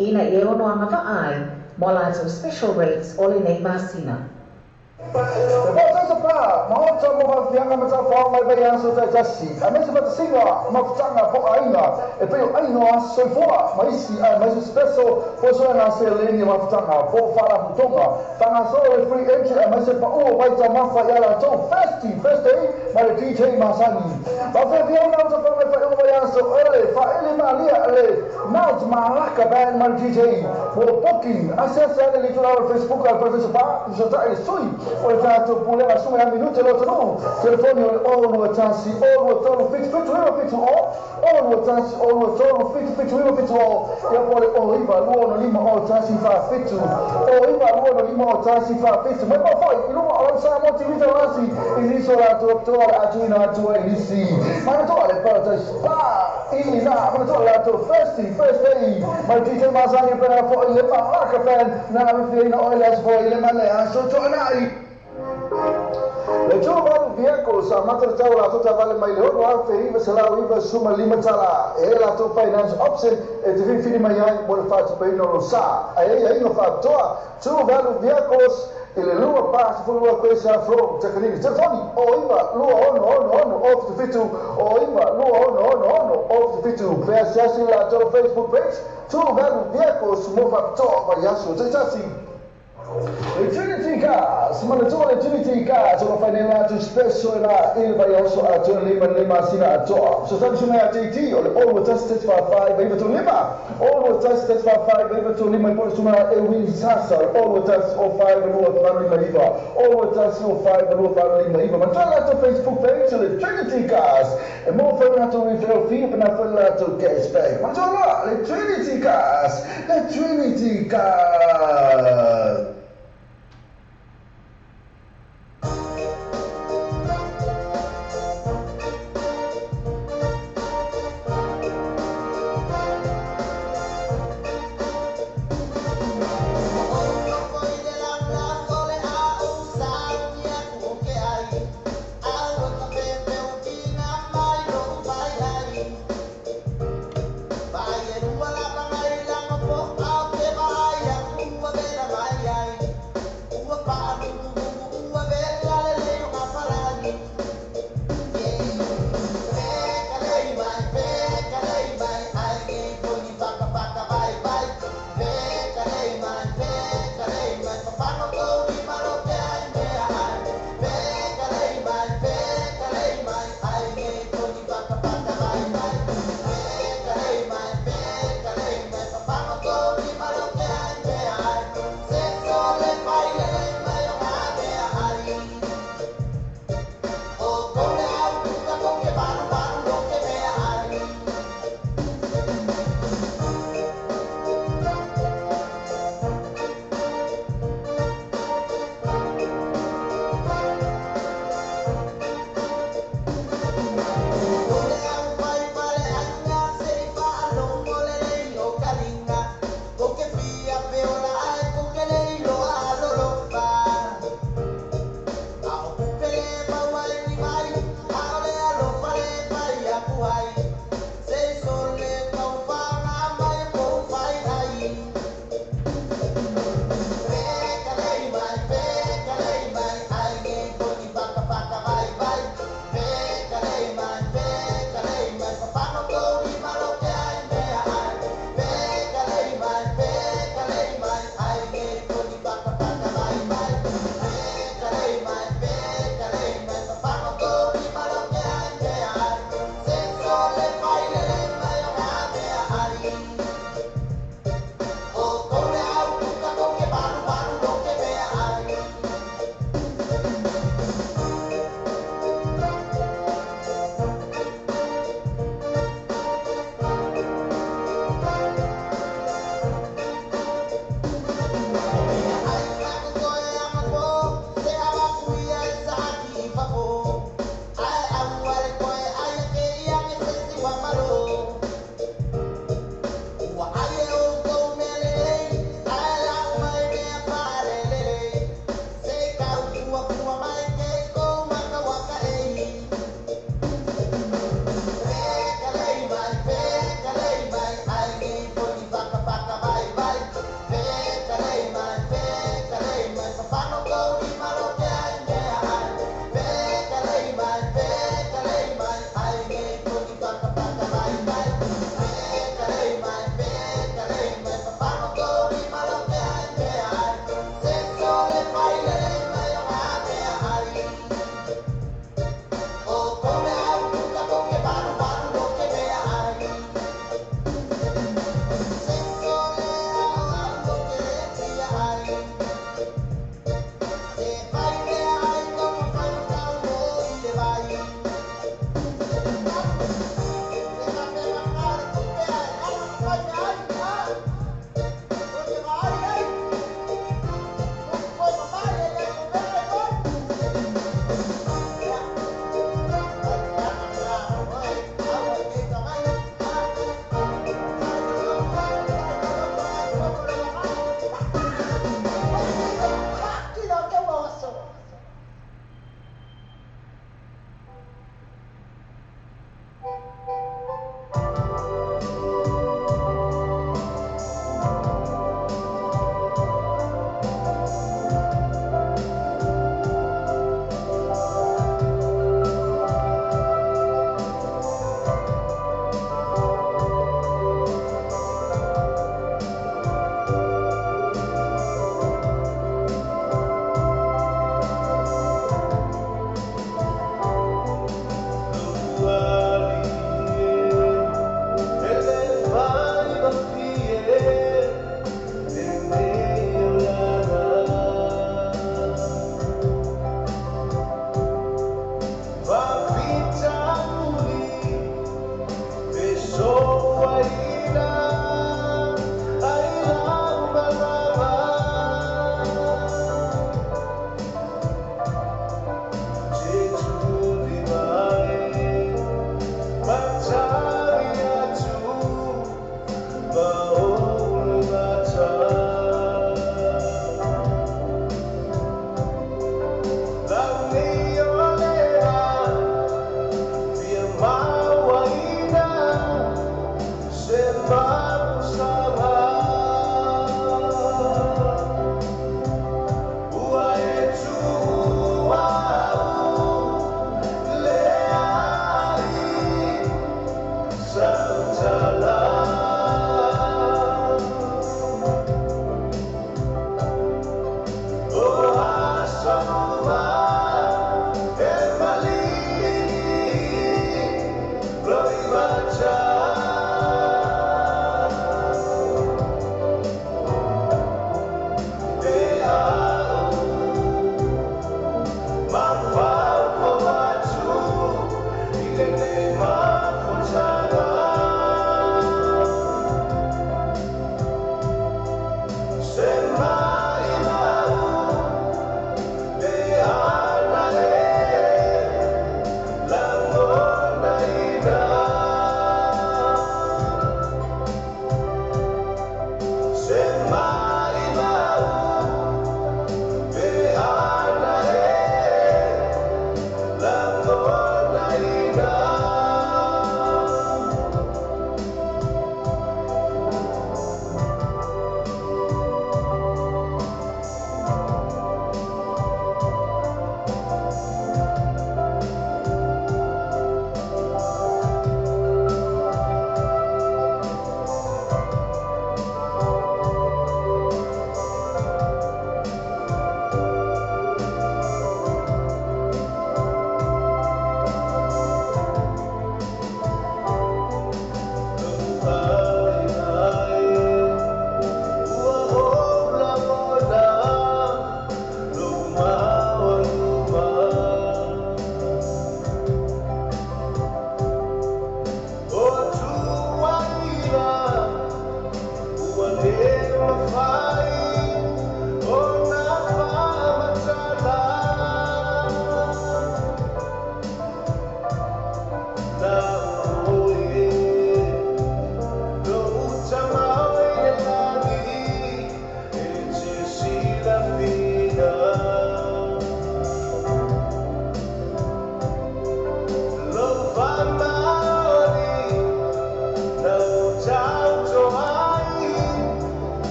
Ina I ono anga ai mo lato special rates o le nei masina. Bota pa, maota mo va fianga mata fa mai vai aso ta jasi. A me se bata singa, ma tanga po aina. E pe aino aso foa, mai si mai special for so na se leni ma tanga po fara butonga. Tanga so free entry a me se pa o vai ta ma fa ya la to first day, ma le DJ Masani. Ba fe fianga mata fa mai fa o vai aso, ole fa ele ma lia ele. Now ma laka ba ma DJ. For booking, acessa le littoral Facebook al professor pa, je ta e sui. O tanto pure la sua minuto lo trovo telefoni o no tansi o no trovo fix o no tansi o no trovo fix o e poi o iva luono lima o tansi fa fix o iva luono lima o tansi fa fix ma poi il nuovo o sa molti vitalosi isola dottore agina tua inizi ma non tole per spa ina ma non la to first day ma DJ Masani per poi le ma fan na mi fino o le poi le ma le aso tornai. Le giovani vehicles a matricau la tuta vale mai le ono al feriva se la uiva suma limitala e la to finance option e te fini mai ai mo le fatu pe no lo sa ai no fatto two value vehicles e le lua pass fu lua questa from tecnici telefoni o iva lua ono off the fitu o iva lua ono off the fitu per sassi la to Facebook page two value vehicles mo fatto va yaso te tassi. Trinity Cars, manatore Trinity Cars, lo fai nell'altro spesso era il vaioso a giorni lima sina a toa. So sta dicendo a JT, all with us test for 5, maybe to lima. All with us test for 5, maybe to lima, poi su una Ewin Sassa, all with us all 5 and all fanno lima iva. All with us all 5 and all fanno lima iva. Ma tra l'altro Facebook page, le Trinity Cars, e mo fai un altro referral fee per una l'altro cashback. Ma già là, le Trinity Cars, le Trinity Cars. Vai,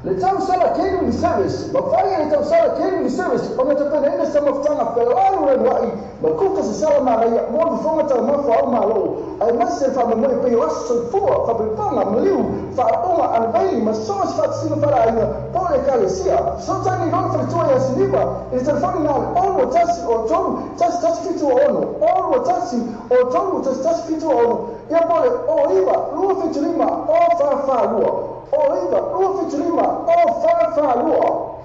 Le tau sala catering service, ma whai le tau sala catering service, o me te pene ina sa mawhtanga whelaru e wai, ma kuka sa sala maraya, mo na whonga tau mawha au malo, ai masi e wha moe peo aso fua, wha pipanga maliu, wha onga anveili, ma soas wha tsina whara inga, pole kalesia, so tani non wharitua ia sinipa, i te telefoni nā ono tasi o tonu, tasi fitu o ono, ono tasi o tonu, tasi fitu o ono, ia pole o iwa, lua fitu lima, o wha lua, o iwa, lua fitu lima, o wha lua.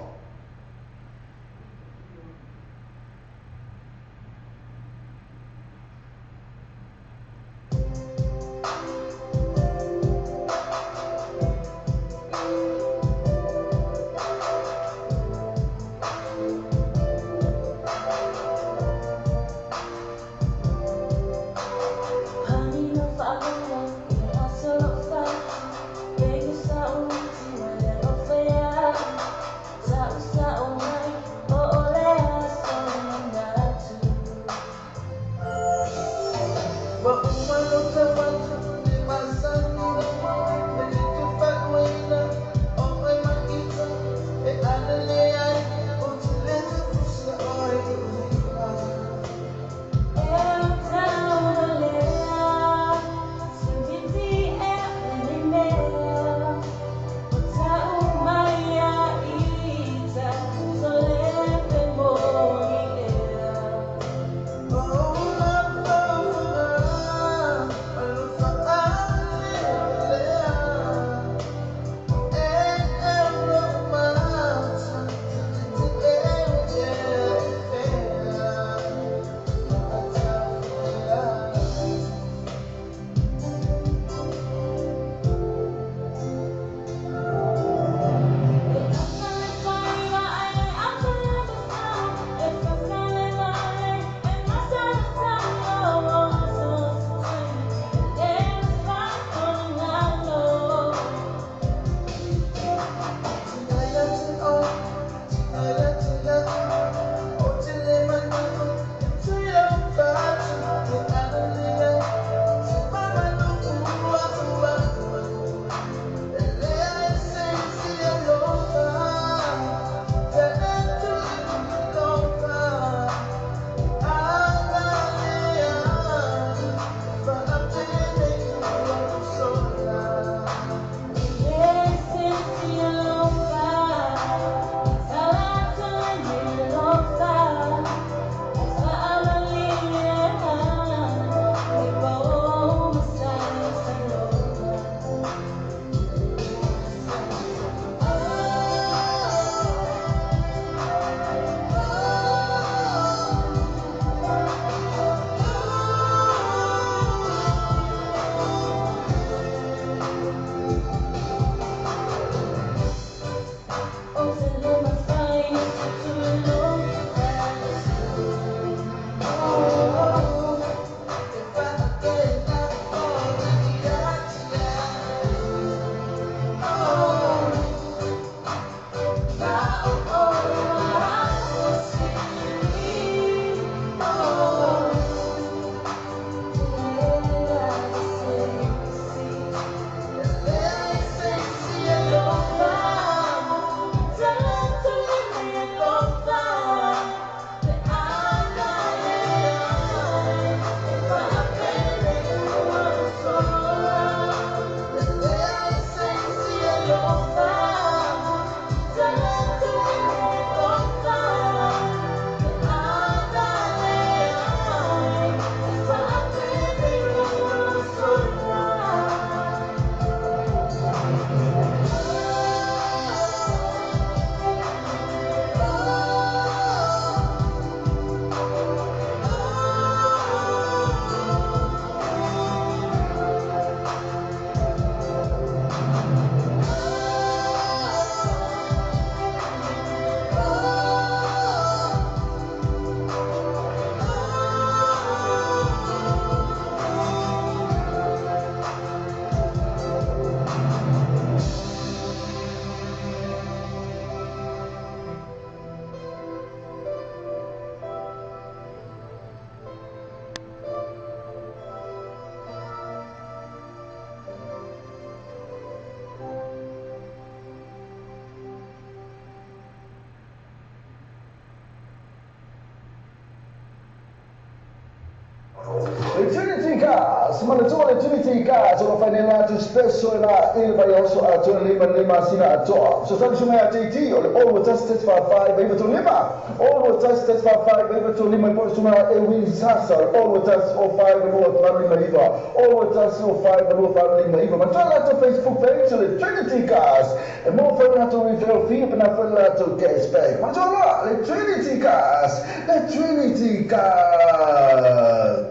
Trinity Cars, Manitoba Trinity Cars, o fai nella tu spesso la il vaioso a tu lima sina a to. So sai suma a TT o all tested for 5 baby to lima. All tested for 5 baby to lima por suma e win sasa. All test o 5 no family maiva. All test o 5 no family maiva. Ma tra l'altro Facebook page le Trinity Cars. E mo fa una to referral fee per na fa to cashback. Ma già là le Trinity Cars. Le Trinity Cars.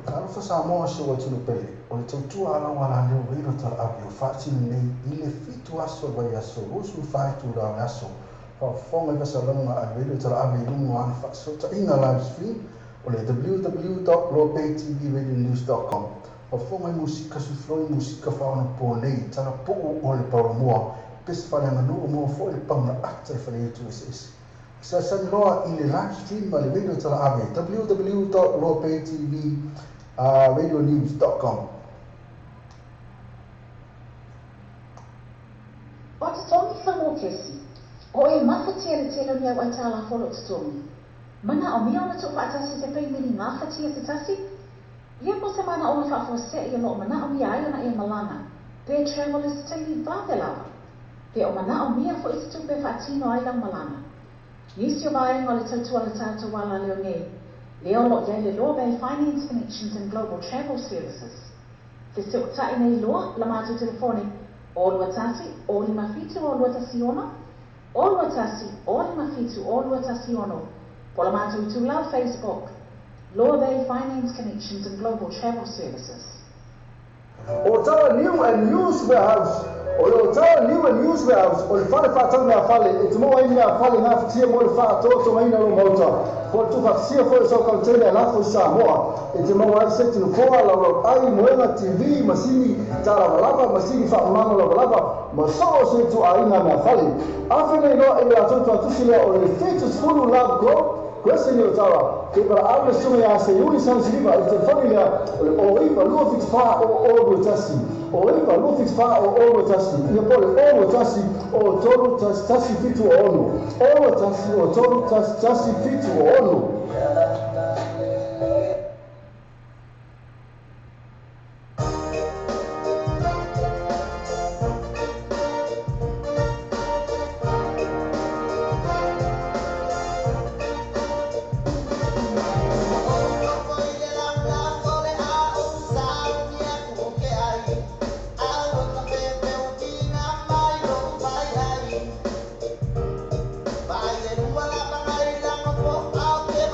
Kalau Samoa se wa tunu pele o le tautua ala wala leo reino tala api o whaatinu nei I le fitu aso vai aso rosu whaitu rao aso whafonga I wasalonga a reino tala api lumu ana whaasota inga live stream o le www.lopaytvradionews.com whafonga I musika sufloi musika whaona po nei tala po o le pauramua pesi whale anganu o mua fo le pauna ata I whale etu ese Sa loa I le live stream ma le reino tala api www.lopaytvradionews.com O te tongi whango kesi, o e mawhatia le telo ni au aitala wholo te tongi. Mana o mia ona tuku atasi te peimini ngā whatia te tasi? Ia ko se mana ona whafo se I lo mana o mia ai ona e malanga, pe travelers teili vāte lawa. Pe o mana o mia fo I te tupe whaatino ai lang malanga. Nisi o vae ngā le tautua le tātou wala leo nei, leo lo iai le Law Bay Finance Connections and Global Travel Services. Te se o tai nei loa, la mātou telefone, o lua tasi, o lima fitu o lua tasi ono, o lua tasi, o lima fitu o lua tasi ono, po la mātou tu lau Facebook, Law Bay Finance Connections and Global Travel Services. O tawa new and used warehouse o tawa new and used warehouse o le fale whaatau mea fale e te moa ini mea fale ngā whatia mo le whaatoto maina lo mauta po tu whaksia fo e so kautene a lafo I Samoa e te moa ai se tinu koa lau ai moenga TV masini tara walapa masini whaamanga lau walapa ma so o se tu a inga mea fale awhene no e mea tonto atusi lea o le fetus fulu love go Kwese ni otawa, ke para aule sume ya se yuni san siliva, ite familia, o ipa lua fix pa o olu tasi, o ipa lua fix pa o olu tasi, ia pole olu tasi, o toru tasi fitu o onu, olu tasi, o toru tasi fitu o onu. I'll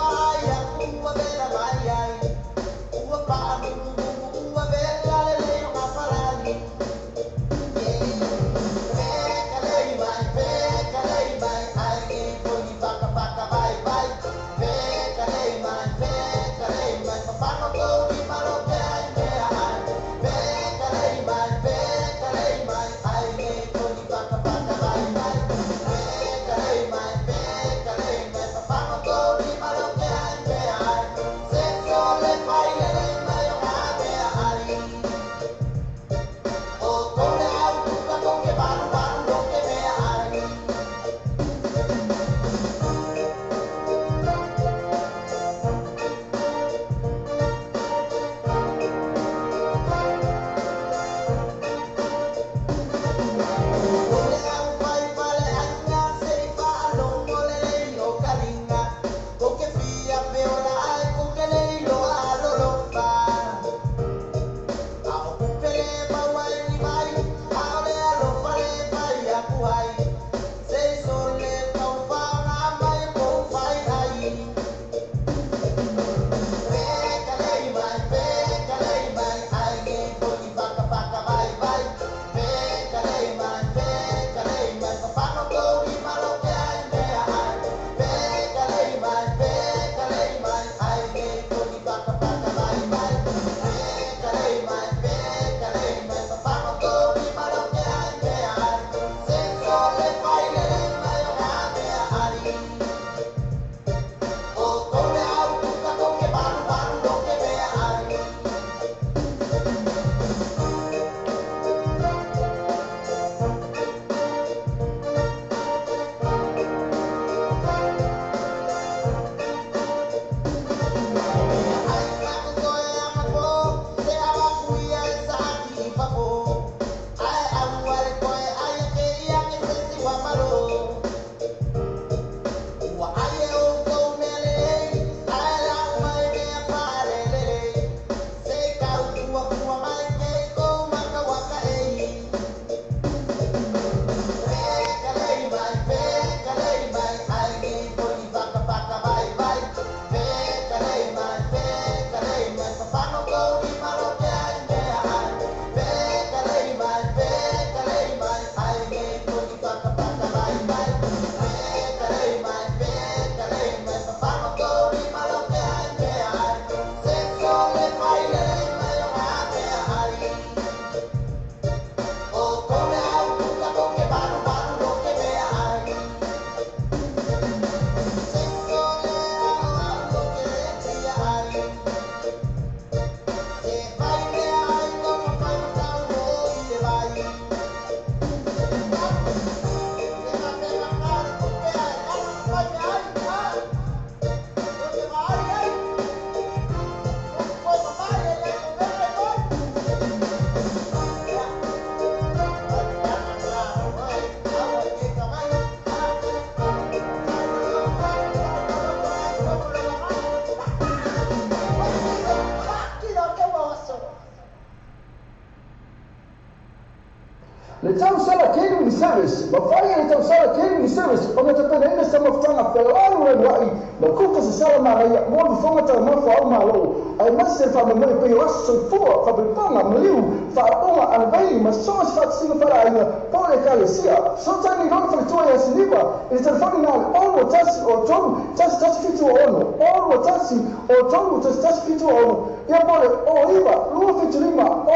Le tau sala catering service, ma fai le tau sala catering service, o te pena ina sama whanga whelaru e wai, ma kuka sa sala maria, mo ni whanga tau mawha au malo, ai mase wha me mai pei raso fua, wha me panga maliu, wha onga anavei, ma soas wha singa whara inga, pole kale sia, so tani rona wha tua ya sinipa, i te whani nā, olu tasi o tonu, tasi fitu o ono, olu tasi o tonu, tasi fitu o ono, ia pole, o iwa, lua fitu lima, o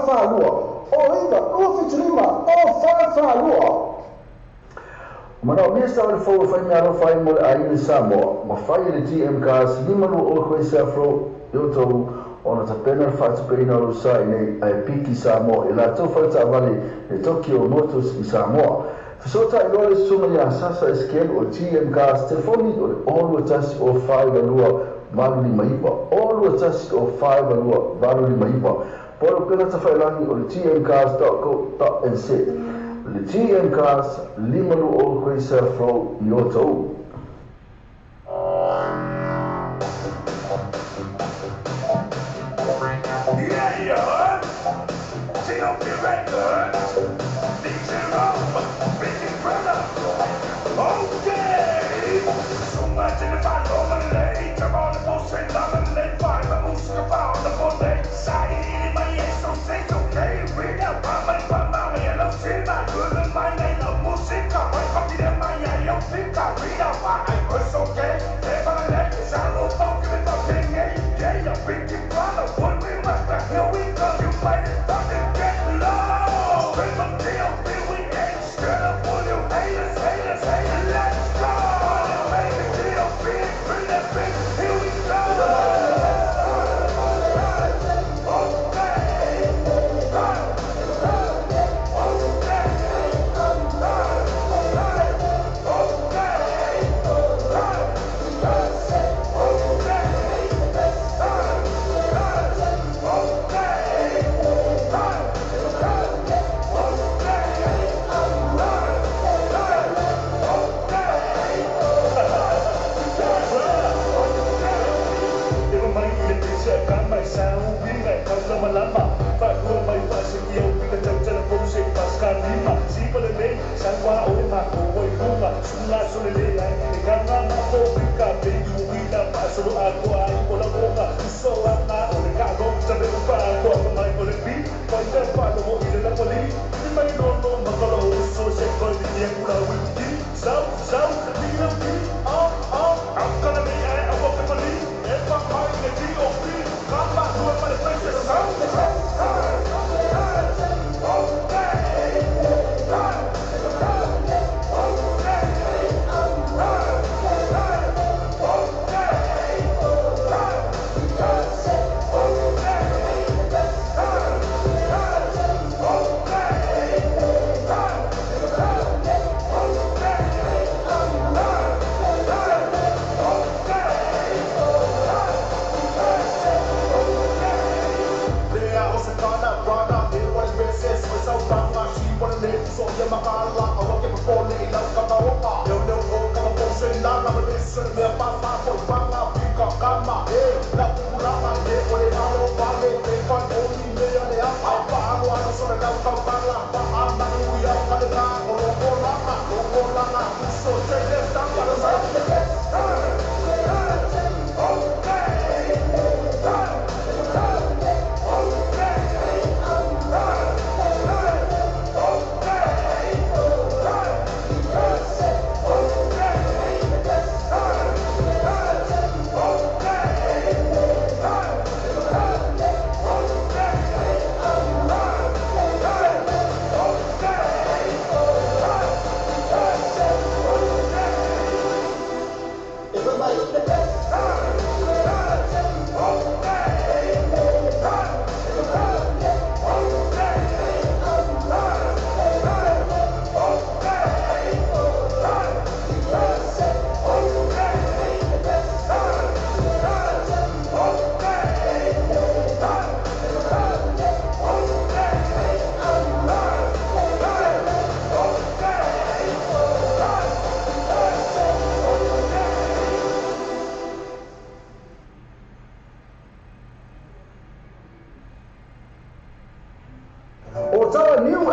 wha lua, o iwa, lua fitu lima, o wha lua. Mana o mesa o le fau e whainga aro whai mo le aile Samoa, ma whai le GM Cars, lima lu o koe se afro, eu tau, ona ta pena le whaatupeina o sa i nei ai piki Samoa, e la tau whaita avale le Tokyo Motors i Samoa. Fisota i loa le sunga ni a sasa esken o GM Cars, telefoni o le olu atasi o whai valua valu lima ipa, olu atasi o whai valua valu lima ipa. Polo pena ta whailangi o le gmcars.co.nz. Le GM Cars, lima lu o koe se afro i o tau.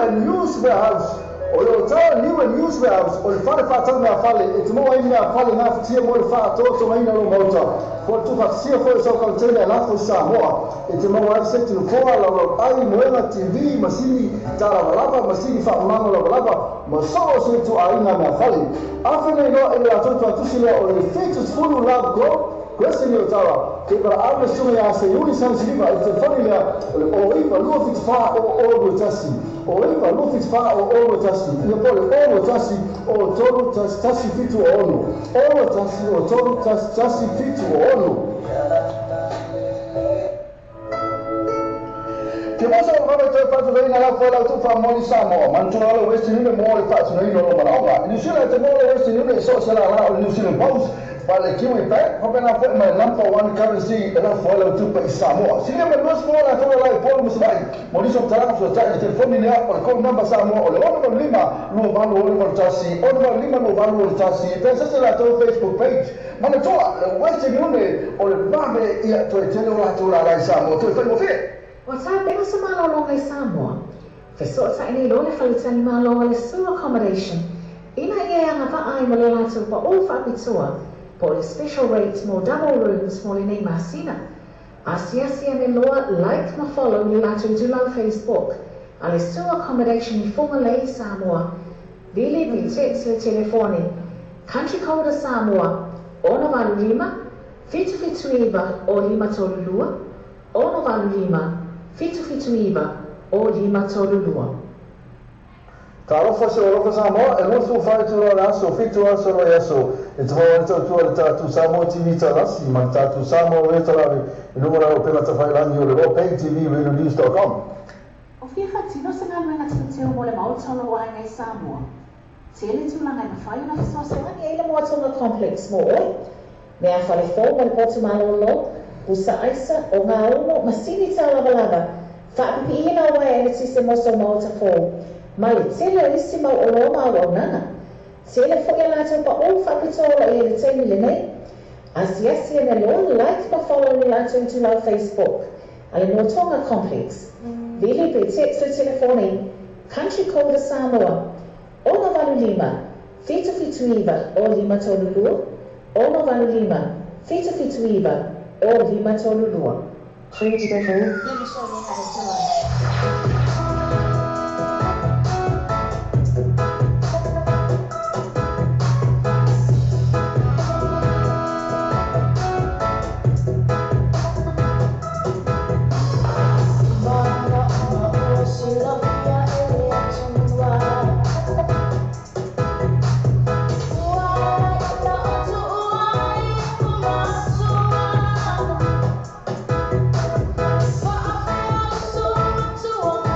and use warehouse. O yo tau new and use warehouse. O le fale whātau mea fale. E te moa ina fale ngā whitia mo le whātoto mai na lo mauta. Ko tu whaksia fo e sau kautene a lafo Samoa. E te moa e seti no koa lau ai moenga TV, masini tara walapa, masini whaamanga la walapa. Ma so se tu a inga mea fale. Awhene no e le atoto atusi lea o le fetus fulu love grow. Question yo tawa, ke para abre sume a se yuni san siliva, e te whani lea, o iwa lua fiti wha o oro tasi. O iwa lua fiti wha o oro tasi. Ia pole oro tasi o toru tasi fitu o ono. Oro tasi o toru tasi fitu o ono. Ke mosa o kama te whatu rei na lau whalau tu wha moni Samoa. Mantua ala West Nune mo le whatu rei no lo manaonga. New Zealand te mo le West Nune so se la la o New Zealand Post. Wale kiwi pe, hope na foi my number one currency ela fola tu pa Samoa. Sile me nos fola tola la polo musai. Moniso tara so tara telefoni ne apa ko number Samoa ole ono lima no valo ole tasi. Ono lima no valo ole tasi. Pensa se la to Facebook page. Mana toa West Nune ole babe ia to tele ola tola la Samoa. To fa mo fe. O sa pena sa malolong ay Samoa. Feso sa ini lo le falitan malolong le su accommodation. Ina ia nga va ai mo le la tu pa o fa pitua. For special rates, more double rooms, more in Masina. Asiasi and Eloa like ma follow ni lato dula Facebook. Ale su accommodation ni Fongalei Samoa. Vili vi text le telefoni. Country code Samoa. Ono valu lima. Fitu iba o lima tolulua. Ono valu lima. Fitu iba o lima tolulua. Tarofa se olofa Samoa, e lofu fai tu la so fitu aso lo yaso. E te mau anta tu ala tatu Samoa TV tarasi, ma tatu Samoa retarawe, e numera o pena ta fai langi o le o pay TV radionews.com. O fia fatino se ngā luenga tūteo mo le mautolo o ai Samoa. Tele tu langa na fai una fisoase wani e le moatonga complex mo oi. Mea fale fo ma le potu malolo, usa aisa o ngā ono masini ta lava. Whaapipi ina o e le tise moso mauta fo. Ma le tele isi mau o loma o nana. Tele fo ia lata pa o whakitola i le teimi le nei. Asiasi e lo like ma follow ni lata into lau Facebook. Ale Motonga Complex. Vili pe text o telefoni. Country code Samoa. Ono valu lima. Fitu iba o lima tolulua. Ono valu lima. Fitu iba o lima tolulua. Pretty devil. Let me show you how to do it. To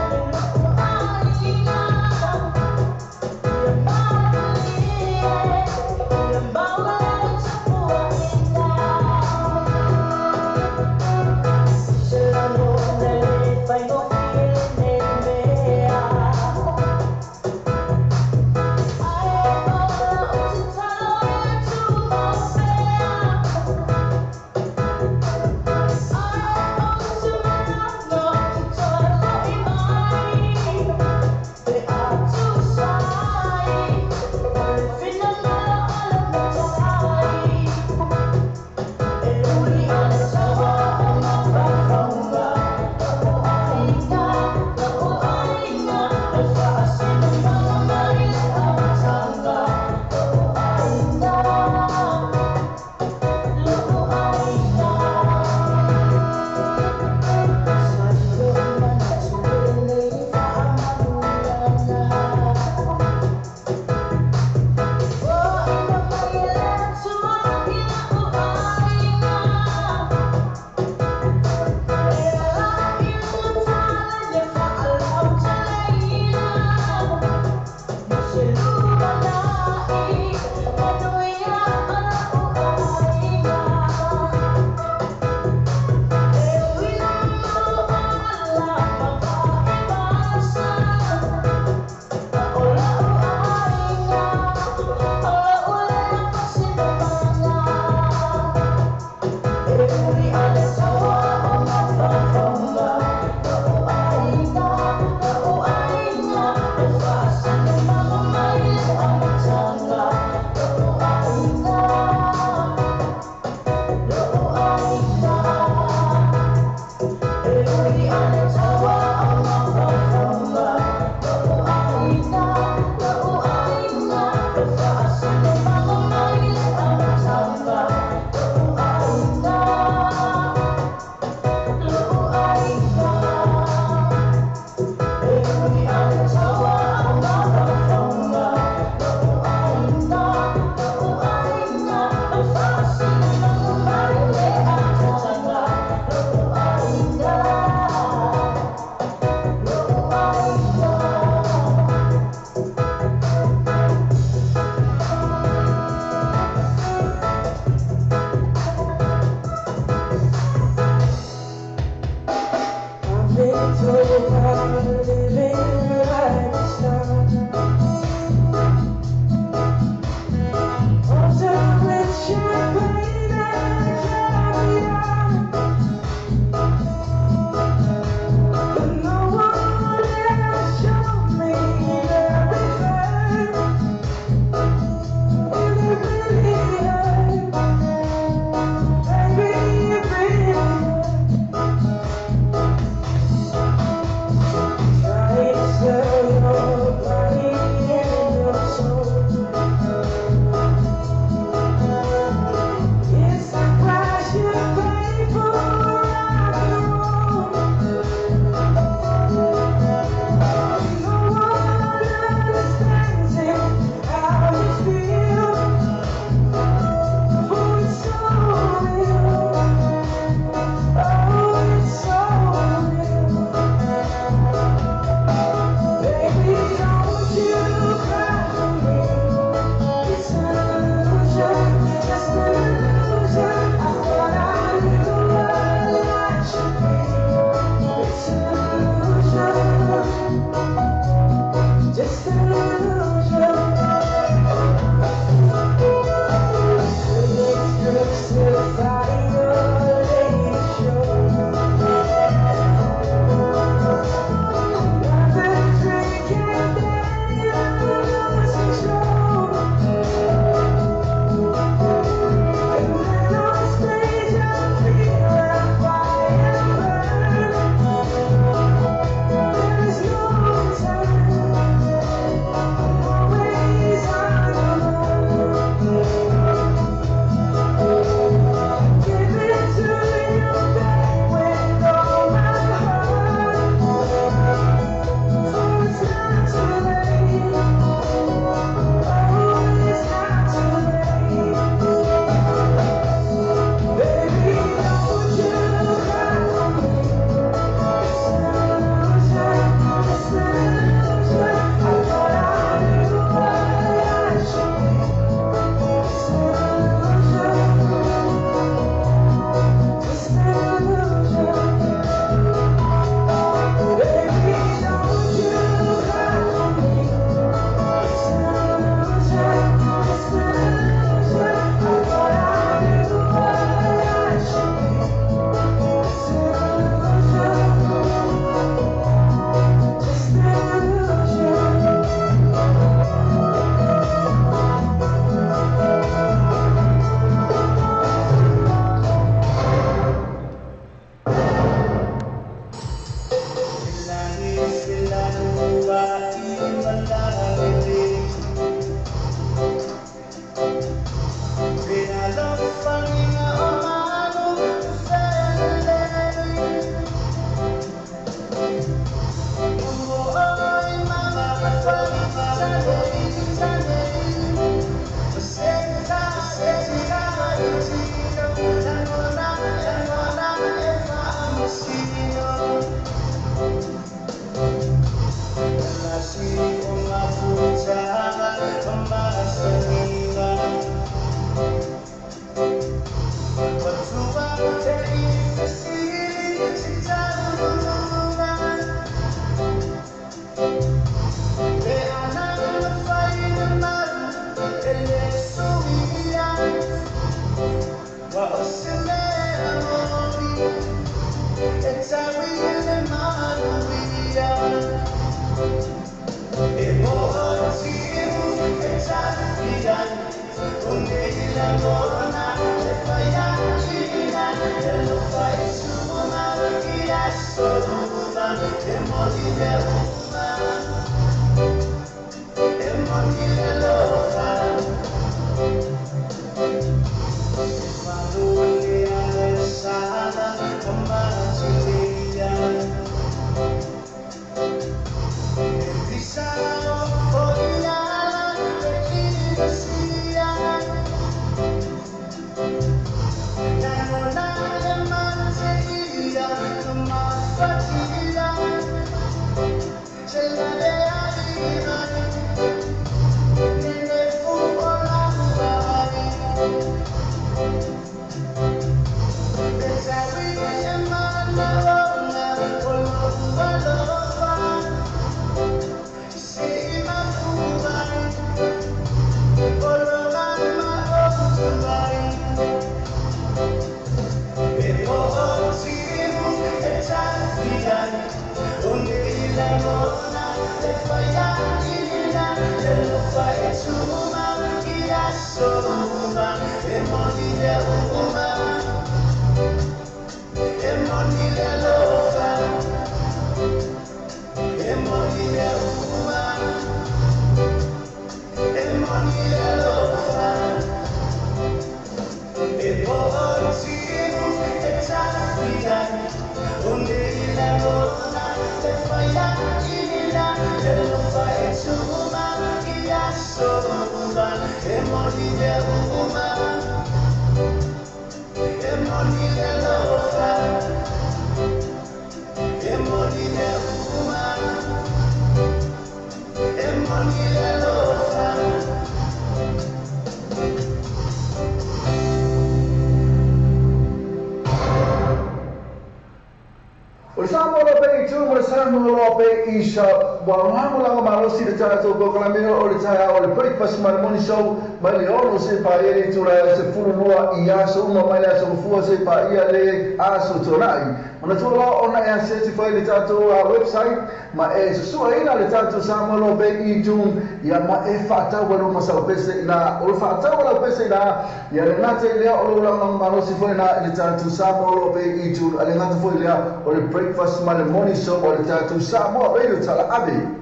O Samoa pe tu mo Samoa pe isha wa ngamo malo si de tato ko kala me o le taia o le breakfast morning show ma le ono se pa ele tu la se fulu noa ia so uma mai la so fu se pa ia le aso tonai ona tu la ona e se foi le tato website ma e se sua ina le tato Samoa pe i tu ia ma e fata wa no sa pese na o fata wa pese na ia le nate le o la malo si foi na le tato Samoa pe i tu ale nate foi le o le breakfast morning show o le tato Samoa radio tala abi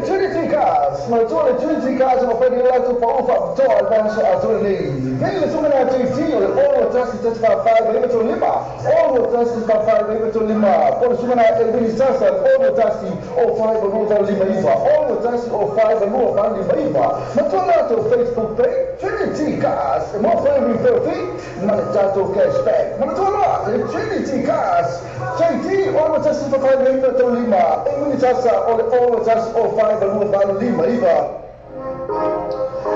Trinity Cars, ma tuole Trinity Cars ma poi arrivato poco fa to albanso a tuole vedi le sumane a TT o all tasti testa fa arriva to lima all tasti fa arriva to lima poi sumane a vedi sasa all tasti o fa no to lima ifa all tasti o fa no fa lima ifa ma tuole to Facebook page Trinity Cars ma poi mi fermi ma dato cashback ma tuole Trinity Cars JT all tasti fa arriva to lima e vedi sasa all tasti o fa no lima ifa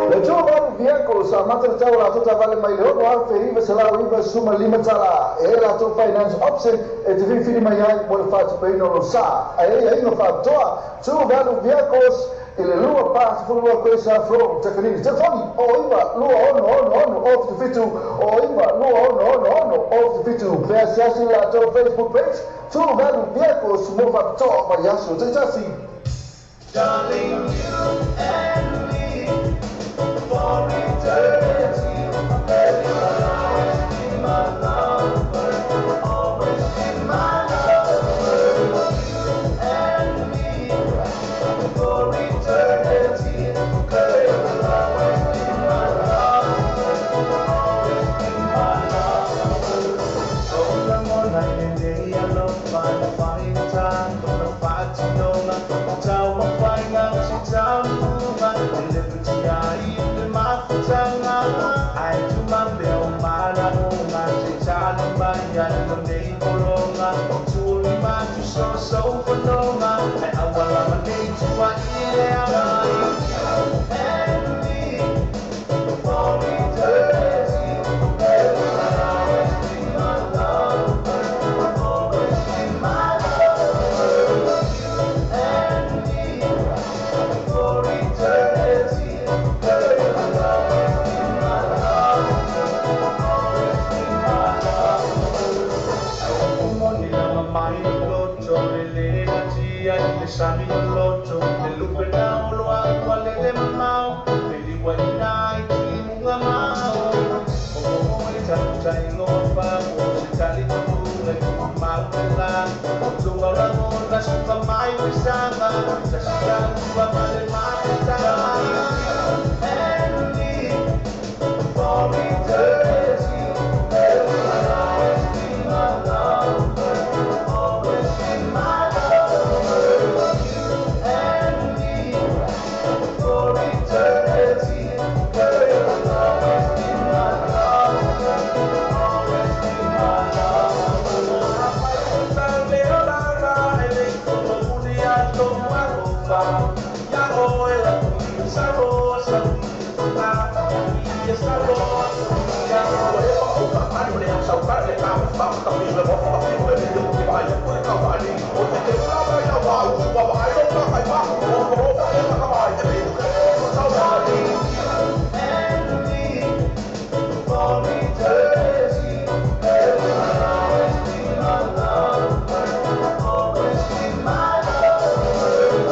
le giovani vehicles a matrataula tutta vale mai le ho feriva se la riva suma limitala e la to finance option e ti fili mai vuole fare per non lo sa e non fa toa giovani vehicles e le lua pass fu lua questa from tecnici telefoni o iva lua on off the fitu o iva lua on off the fitu per siasi la to Facebook page giovani vehicles mo fa to ma yaso tasi darling, you and me for eternity. You'll always be my lover, always be my lover. You and me for eternity. Girl, you'll always be my lover, always be my lover. So long all night and day, I love fine time, gonna fight to know. Tao mà quay ngang trên tao mà để được chỉ ai để mà tao ngang ai chúng mà bèo mà đã mà chỉ cha nên bay anh còn đây cô mà chú đi mà chú sâu sâu phân đâu mà ai ao vào mà đây chú phải yêu and me for eternity. Girl, you'll always be my lover, always be my lover. And for eternity, girl, you'll always be my lover, always be my lover. Money na mamai loto, le la tia, le sami loto, le lupe na oloa, wale le mamau, le liwa inai, ki munga mau. Omo le taputa ingopa, o se tali tamu, le mau la, tunga la ngona suka mai wisanga, sa siang kuwa male makita. And me for eternity, girl, you'll always be my lover, always be my lover. You and me for eternity, girl, you'll always be my lover, always be my lover. And me for eternity, girl, you'll always be my lover, always be my lover.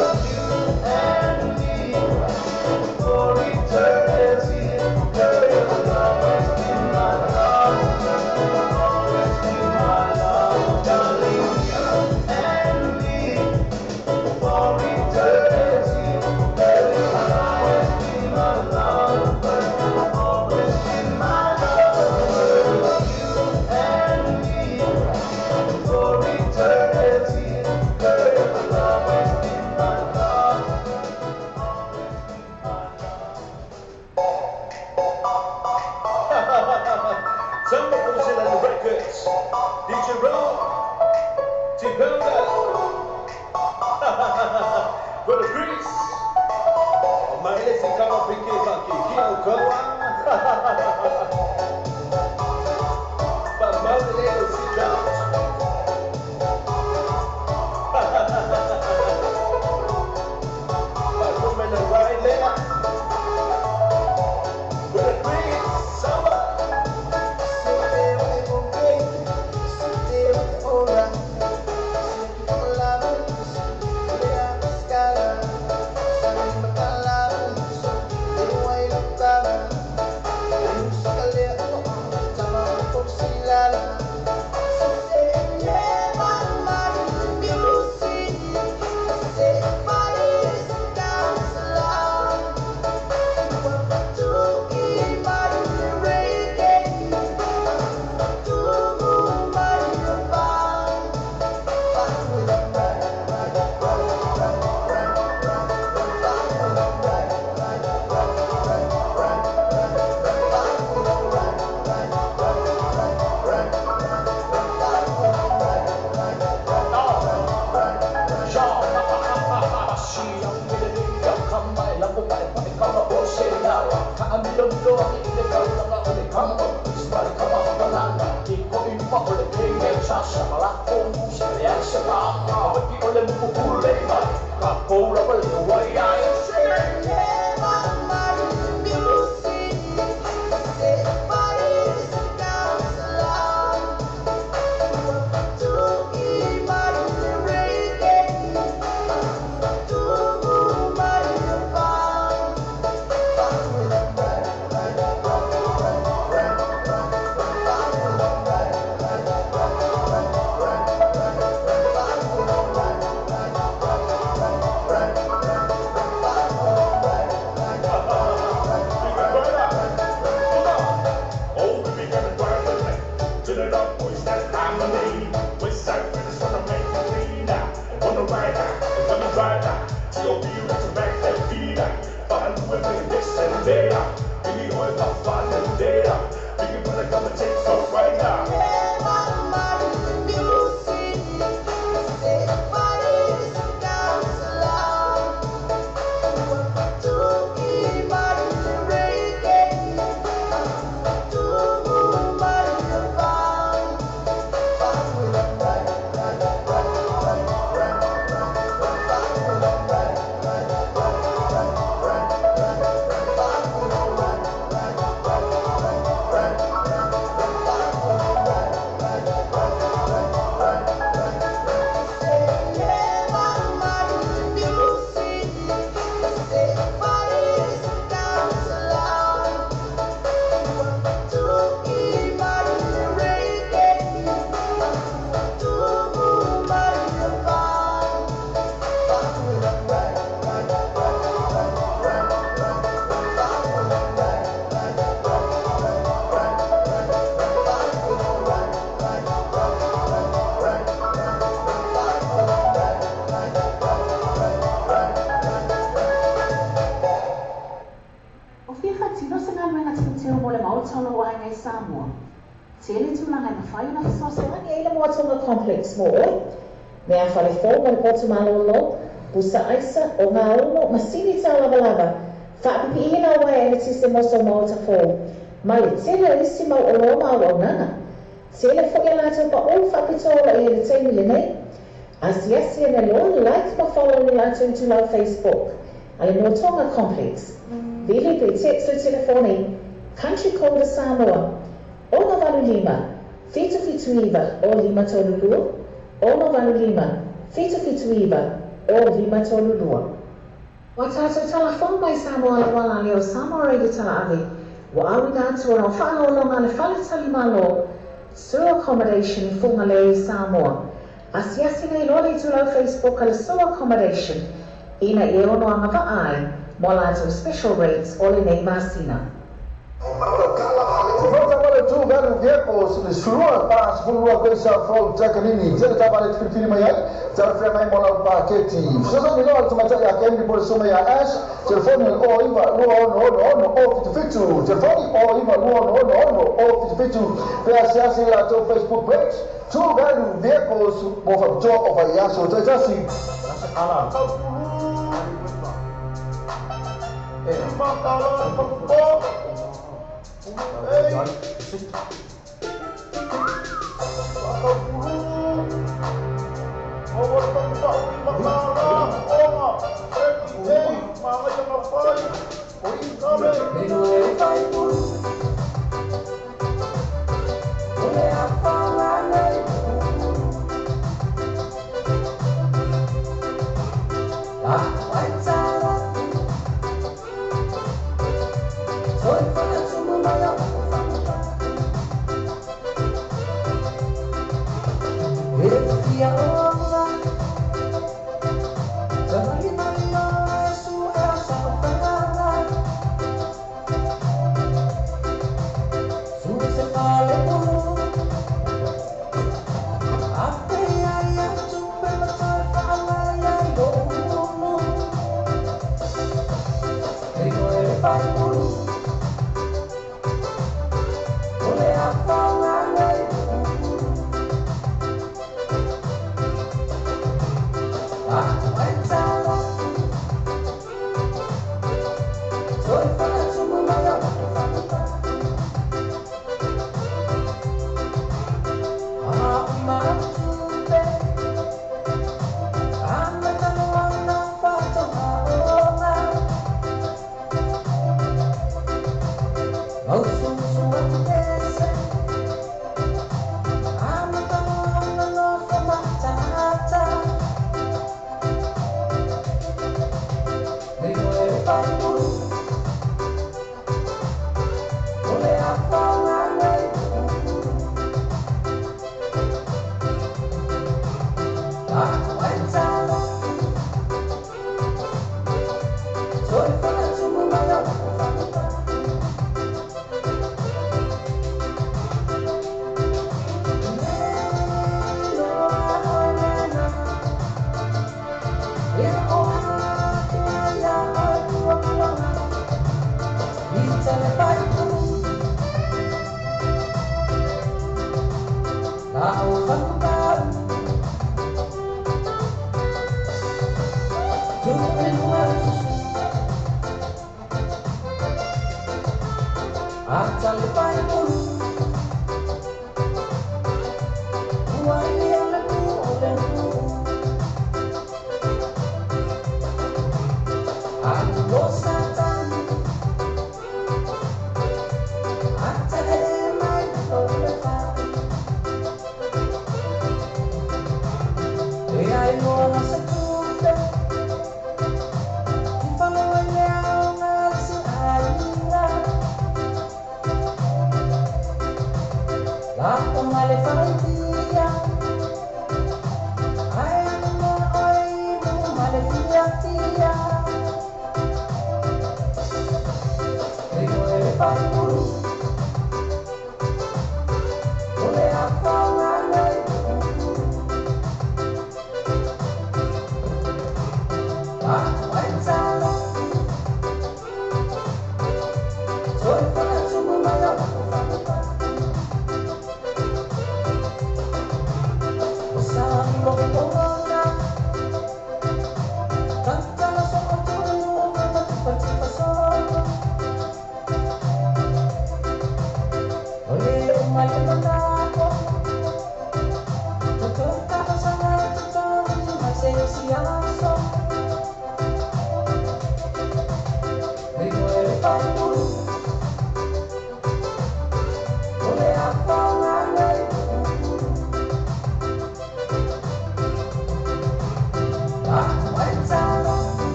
Samoa. Tele tūlanga na whai na whasawasawani e ila moatonga complex mo oi. Mea whale fō ma le potu malolo, pusa aisa o ngā ono masini tā lava. Whaapipi ina wai e le tise moso maota fō. Ma le tele isi mau o loma au au nanga. Tele fo ia lātou pa o whapitola e le teimi le nei. Asiasi e na loa like ma follow ni lātou into lau Facebook. Ale Motonga complex. Vili pe text o telefoni. Country code Samoa. Ono valu lima. Fitu iwa o lima tolulua. Ono valu lima. Fitu iwa o lima tolulua. Wa tātou talafon mai Samoa la wala leo Samoa reidi tala ave. Wa awi nātua no whaolonga le whale talimalo. Sewer accommodation i funga le Samoa. Asiasi nei lole tu lau Facebook ala sewer accommodation. Ina e ono anga vaai. Mo lātou special rates o le nei masina. Tu velho vehicles, surua pas fulua coisa from Jacanini, zero trabalho de filho mai, zero frame mola paquete. Sosa ni lo tu mata ya kendi por soma ya ash, telefone o iva no o fitu, telefone o iva no o fitu. Pe asiasi la to Facebook page. Tu velho vehicles mo fa job of a yaso, to assim. Ala.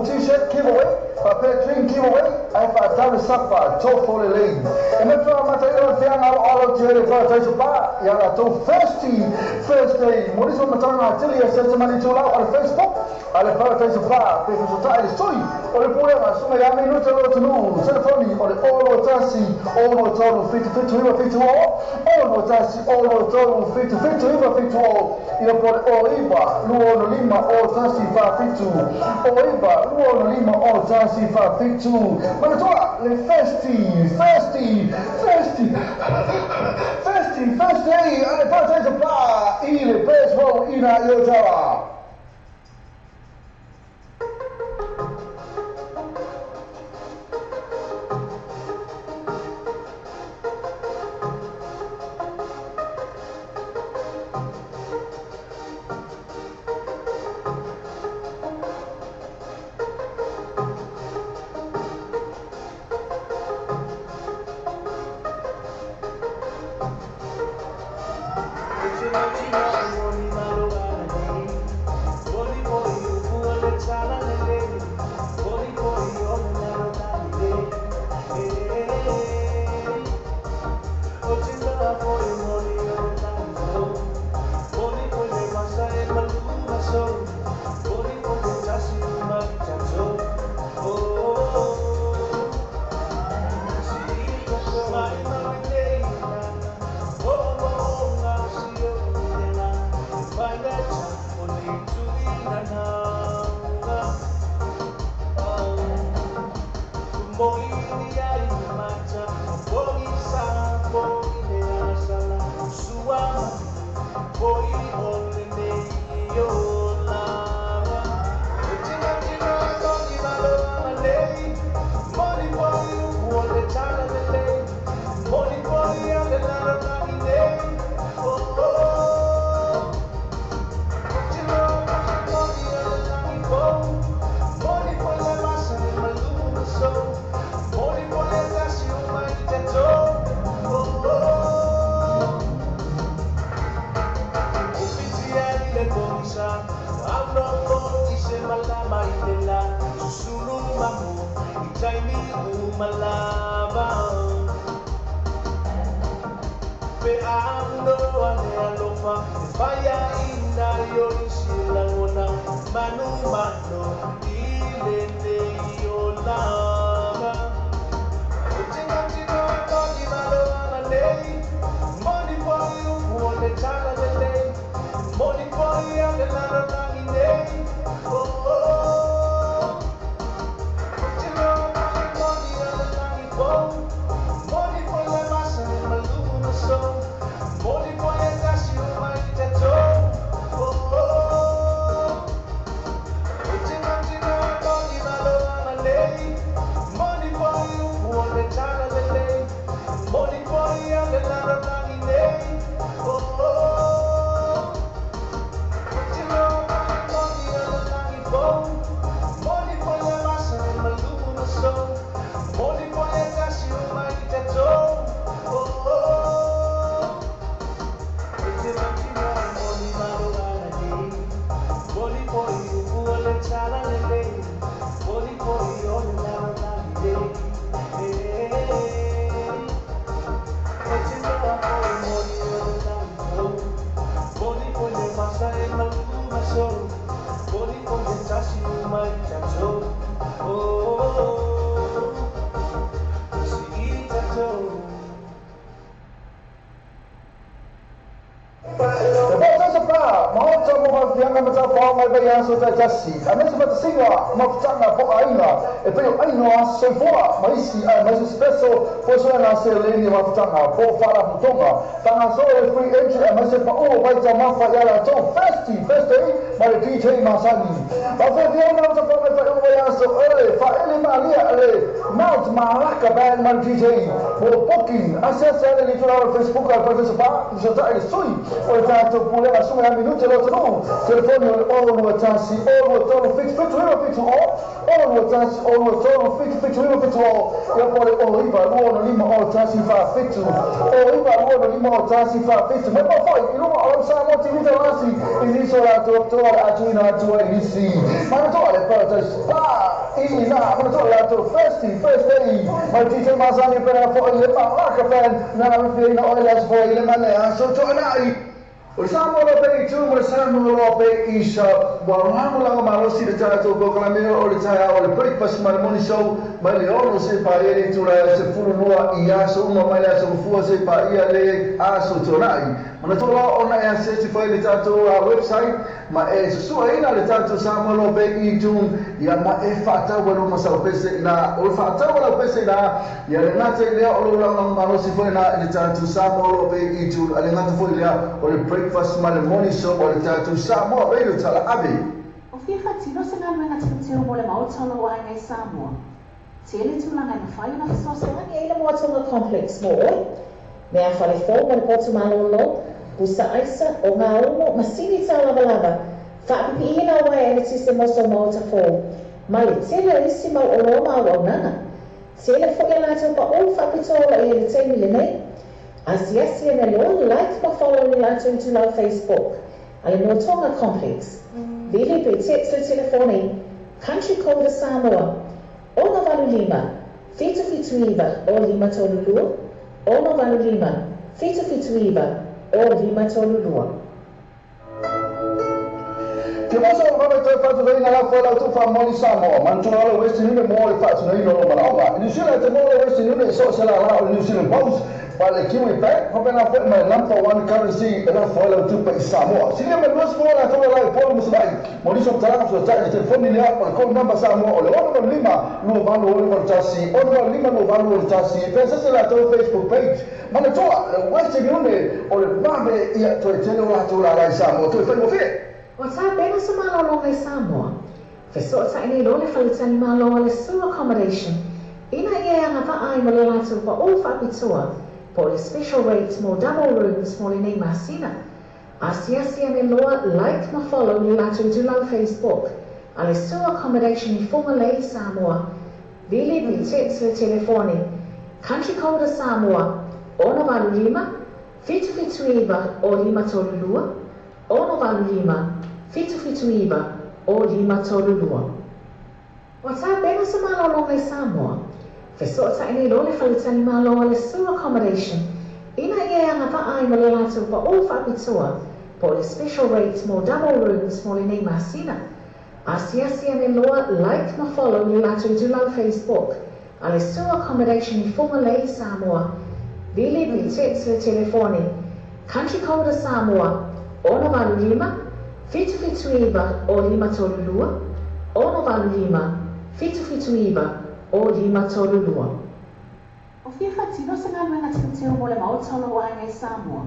T-shirt giveaway, drink giveaway, I found sapa for the lane. And if I'm not all of the first day, what is on the time I tell you, I sent some money to on Facebook, I'll advertise a bar, because the tide is story, or the poor, so I may not know to know, telephone or the all Tassi, all total 50 to him, 50 all Tassi, all total 50 to him, 50 all, you know, for Oliva, Luo Lima, all Tassi, 50 Oliva, Luo Lima, all Tassi, 52. But it's what? The first day, I advertise a bar, ile baseball, ina yotawa. Complex mo mea fale fo ma po malolo pusa aisa o nga uno masini sa lava fa piina wa e sistema so mo ta fo mali sele isima o roma o nana sele fo ya la pa o fa pitola e te milene asiasi na lo like pa follow ni la to la Facebook ale no tonga complex vile pe text telefoni country code Samoa o na valu lima fitu fitu iwa o lima tolu lua. Ono valu lima, fitu fitu iwa o lima tolu lua. Ke masa o kama te fatu dai na la fola tu fa moni Samoa, mantua lo westi ni mo le fatu nei no malawa. Ni sila te mo le westi ni so sala la New Zealand Post. Pale Kiwi Bank, ko bena fo my number one currency la fola tu pa Samoa. Sila me los fola to la po mo sai. Moni so tara so tara telefoni ni apa ko number Samoa o le ono lima no valo o tasi, ono lima no valo o tasi. Pensa sala to Facebook page. Mana to westi ni o le babe ia to te no la to la Samoa to fa mo fe. O tā pena sa malolo ngai Samoa. Feso ta ini lo le whalitani malo le su accommodation. Ina ia anga ai mo le latu pa o whapitua. Po le special rates mo double rooms mo le nei masina. Asia me loa like ma follow le latu du lau Facebook. A le su accommodation I fonga lei Samoa. Vili vi tips le telefoni. Country code Samoa. Ona valu lima. Fitu fitu iwa o lima tolu lua. Ono valu lima, fitu fitu iwa o lima tolu lua. O tā pena sa malolo ngai Samoa. Feso ta ini lo le whalitani malo le su accommodation. Ina ia anga ai mo le latu pa o whapitua. Po le special rates mo double rooms mo le nei masina. Asia me loa like ma follow le latu du lau Facebook. A le su accommodation I fonga lei Samoa. Vili vi tips le telefoni. Country code Samoa. Ono valu lima, fitu fitu iwa o lima tolu lua. Ono valu lima, fitu fitu iwa o lima tolu lua. O fia whatino se ngā luenga tintio mo le maotolo o ngai Samoa.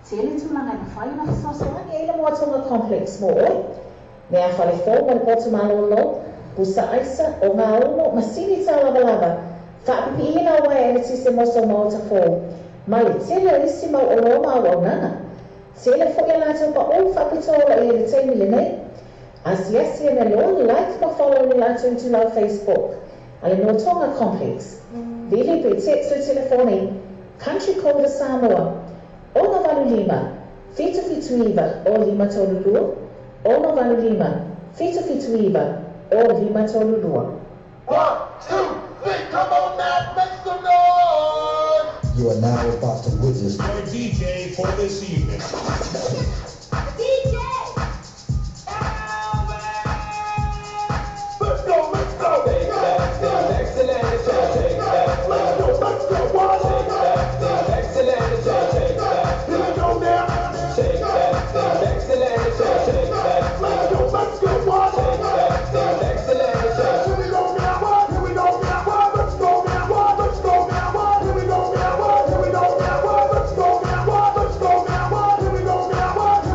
Tele tūlanga na whai na whasoso. Wangi ila moatonga complex mo oi. Mea whale fō mo le potu malolo, busa aisa o ngā umo masini tau lava. Whaapipi ina wai e le tise moso maota fō. Ma le tele isi mau o loma au au nana. Sele fo ia lātou pa o whapitoa I le teimi le nei. Asia me lo like ma follow le lātou tu lau Facebook. A le Notonga Complex. Vili pe text le telefoni. Country code Samoa. Ono valu lima. Fitu fitu iwa o lima tolu lua. Ono valu lima. Fitu fitu iwa o lima tolu lua. 1, 2, 3, come on now, make some noise! You are now about to witness our DJ for this evening. DJ! Let's go, let's go! Take that thing, excellent, take that. Let's go, what? Take that thing, excellent, take that. Here we go now. Take that thing, excellent, take that. Let's go, what? Take that thing, excellent, take. Here we go now, what? Here we go now, what? Let's go now, what? Let's go now, what? Here we go now, what? Here we go now, what? Let's go now, what? Let's go now, what? Here we go now, what?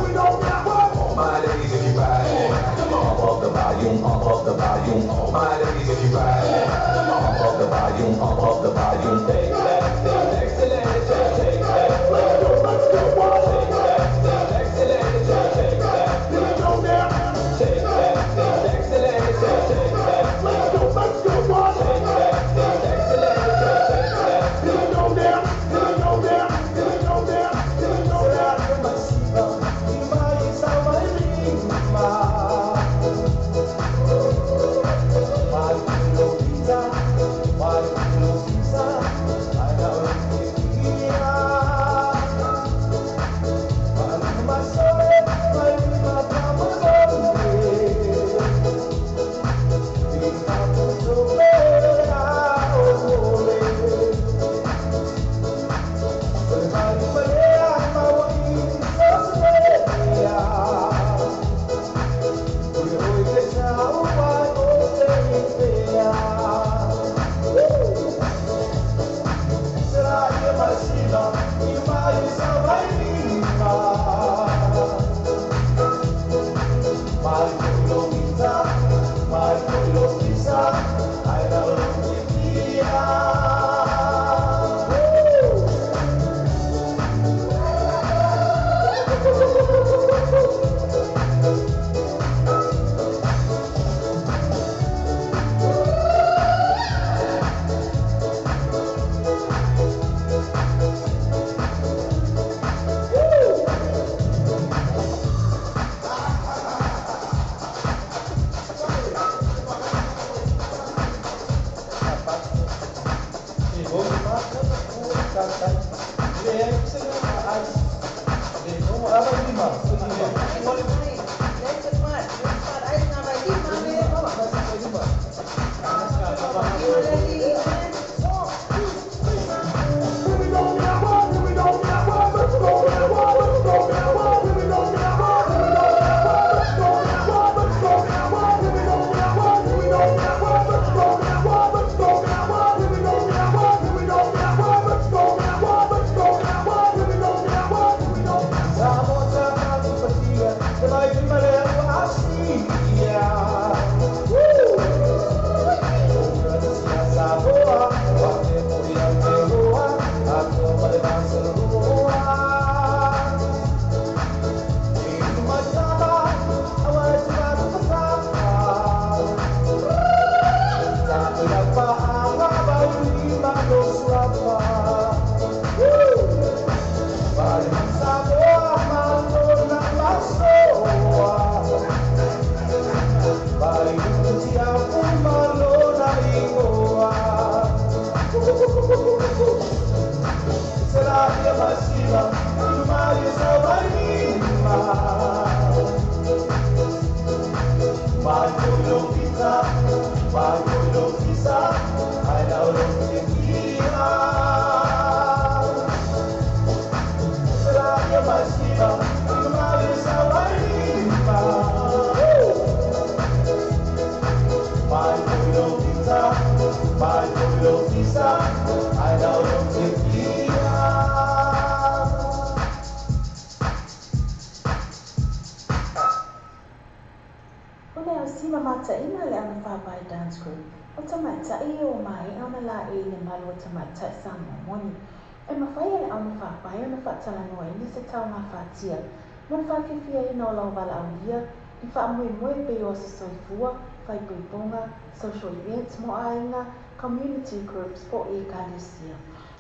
social events mo ainga community groups po I Galicia.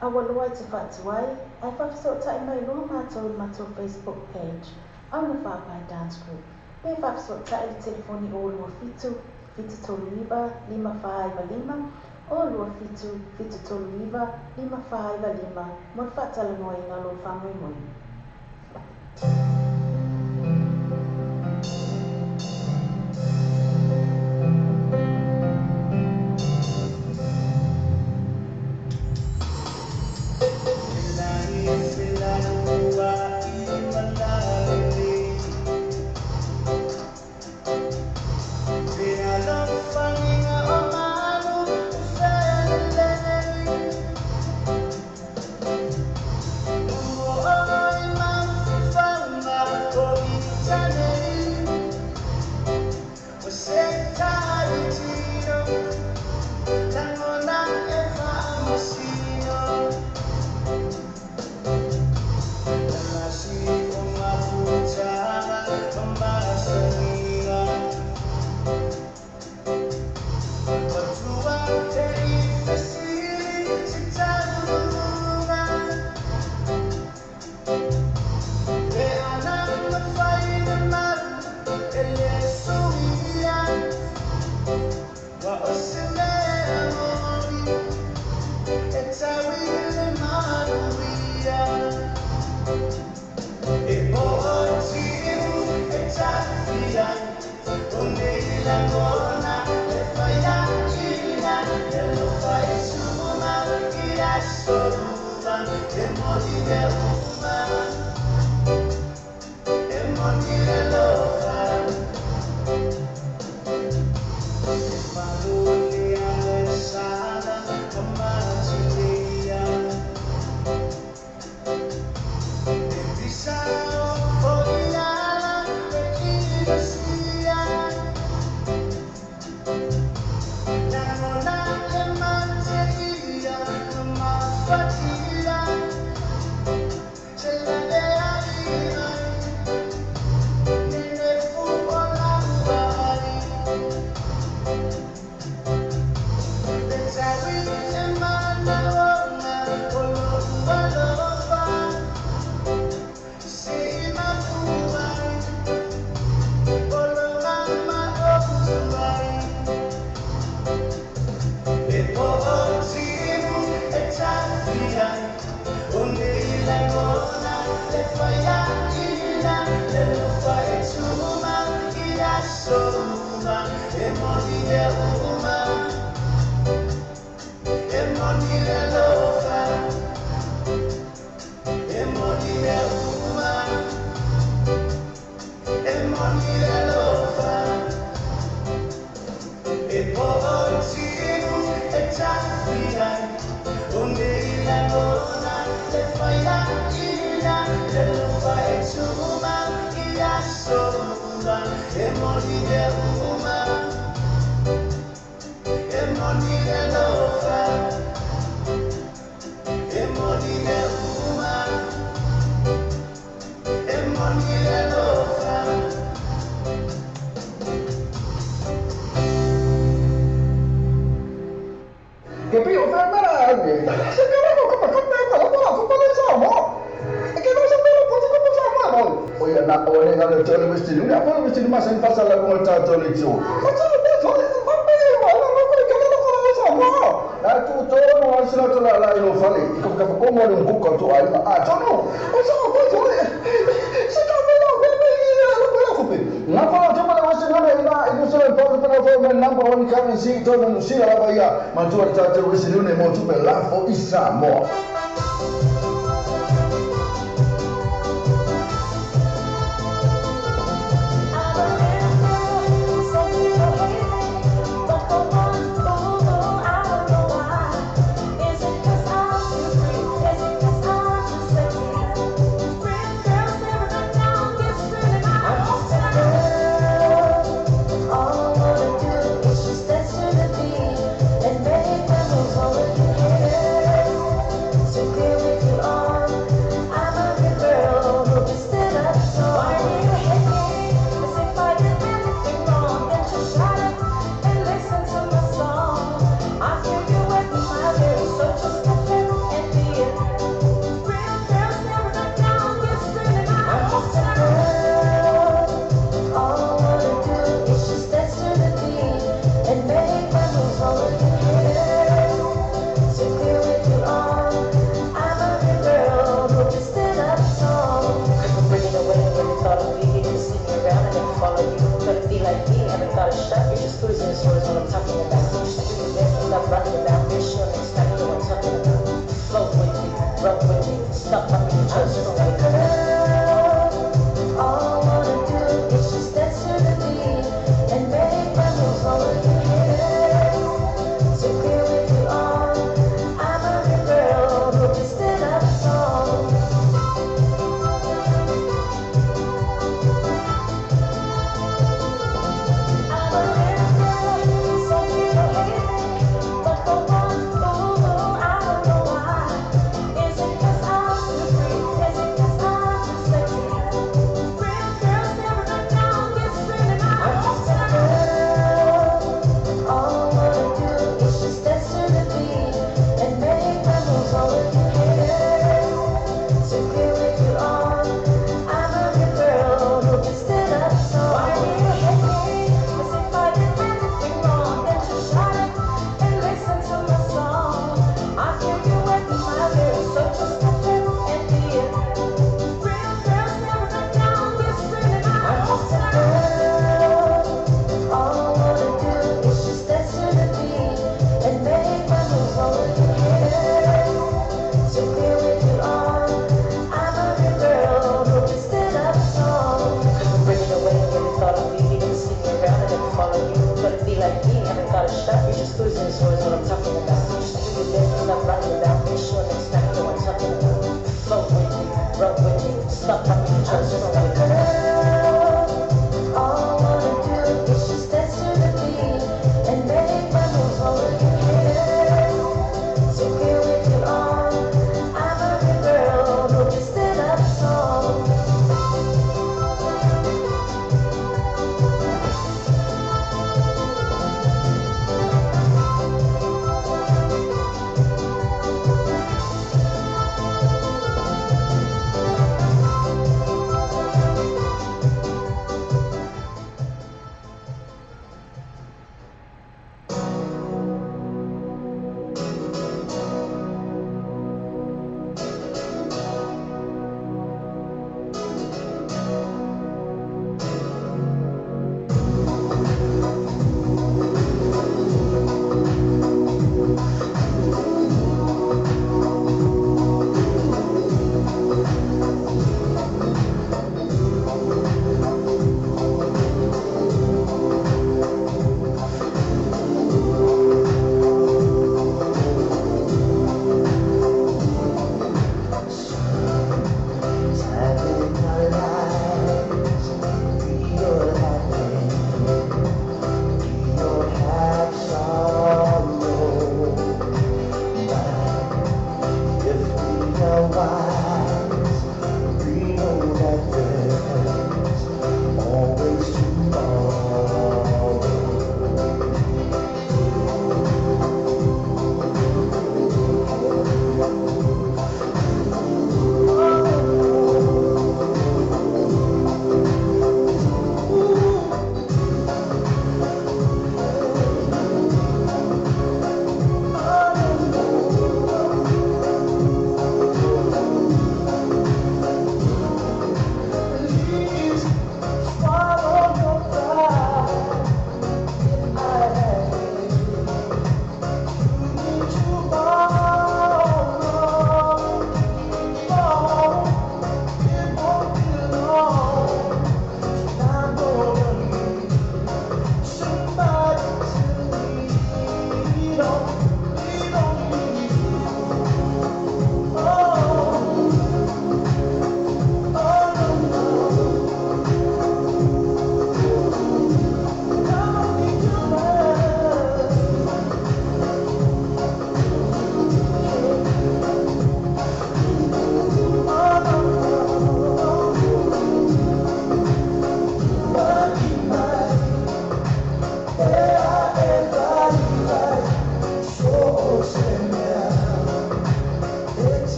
Awalua te whatuai, ai whawhisota I mai lua mātou Facebook page, au na whapai dance group. Pe whawhisota I telefoni o lua fitu, tolu iwa, 555, o lua fitu tolu iwa, 555, mo whatala noa I ngā lo whanui moi. Yeah. Che poi io fermerà, se carajo, come contenta, la buona, come le siamo? E che non sappiamo cosa facciamo noi? Poi andare a leggere i vestiti, non abbiamo vestiti ma senza passare la comunità di lezione. Ma c'è un pezzo di bambino, ma non puoi che non lo facciamo. Tutto non si lascia la lo fa lì, come un buco tu hai, ma no, non so, poi si cambia la pala tu pada masa mana ina itu sudah tahu pada form number one kami si itu manusia apa ya mantua caca wes ini mau coba lafo Islam.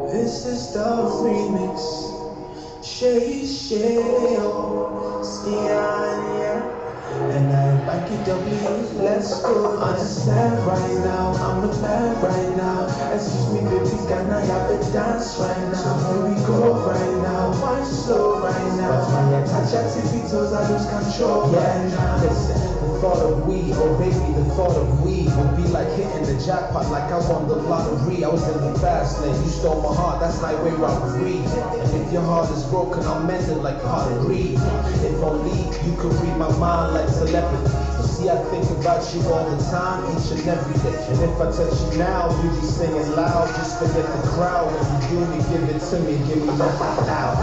This is the remix. Shay, Skiania. And I back it W, let's go. Understand right now, I'm the man right now. Excuse me, baby, can I have a dance right now? So here we go right now, wine slow right now. But when I touch your tippy toes, I lose control right now. Listen, the thought of weed, oh baby, the thought of weed would be like hitting the jackpot, like I won the lottery. I was in the fast lane, you stole my heart, that's highway robbery. And if your heart is broken, I'll mend it like pottery. If only you could read my mind like celebrity. You see, I think about you all the time, each and every day. And if I touch you now, you be singing loud. Just forget the crowd. When you do me, give it to me, give me nothing now.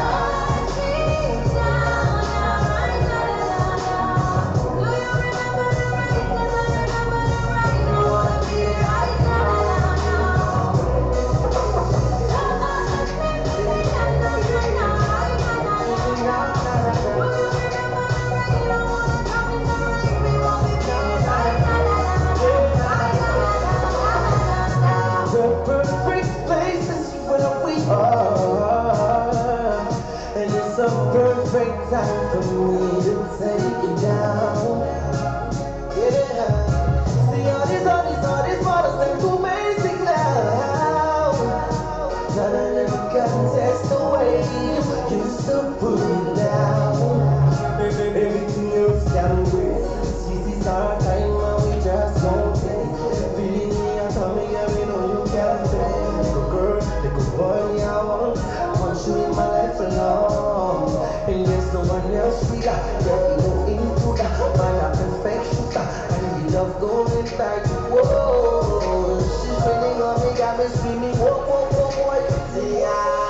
Perfect time for me to take you down. Yeah. See all these models and too amazing now. None of them can test the way you used to put it down. Everything else can wait. This is our time and we just won't take. Feeling me and tell me, yeah, we know you can take. Little girl, little boy, yeah, I want you in my life alone. And there's no one else we got. Yeah, you know into that. Man, I'm perfect shooter. And we love going back. Whoa, she's really on me, got me screaming. Whoa, whoa, whoa, whoa. Yeah.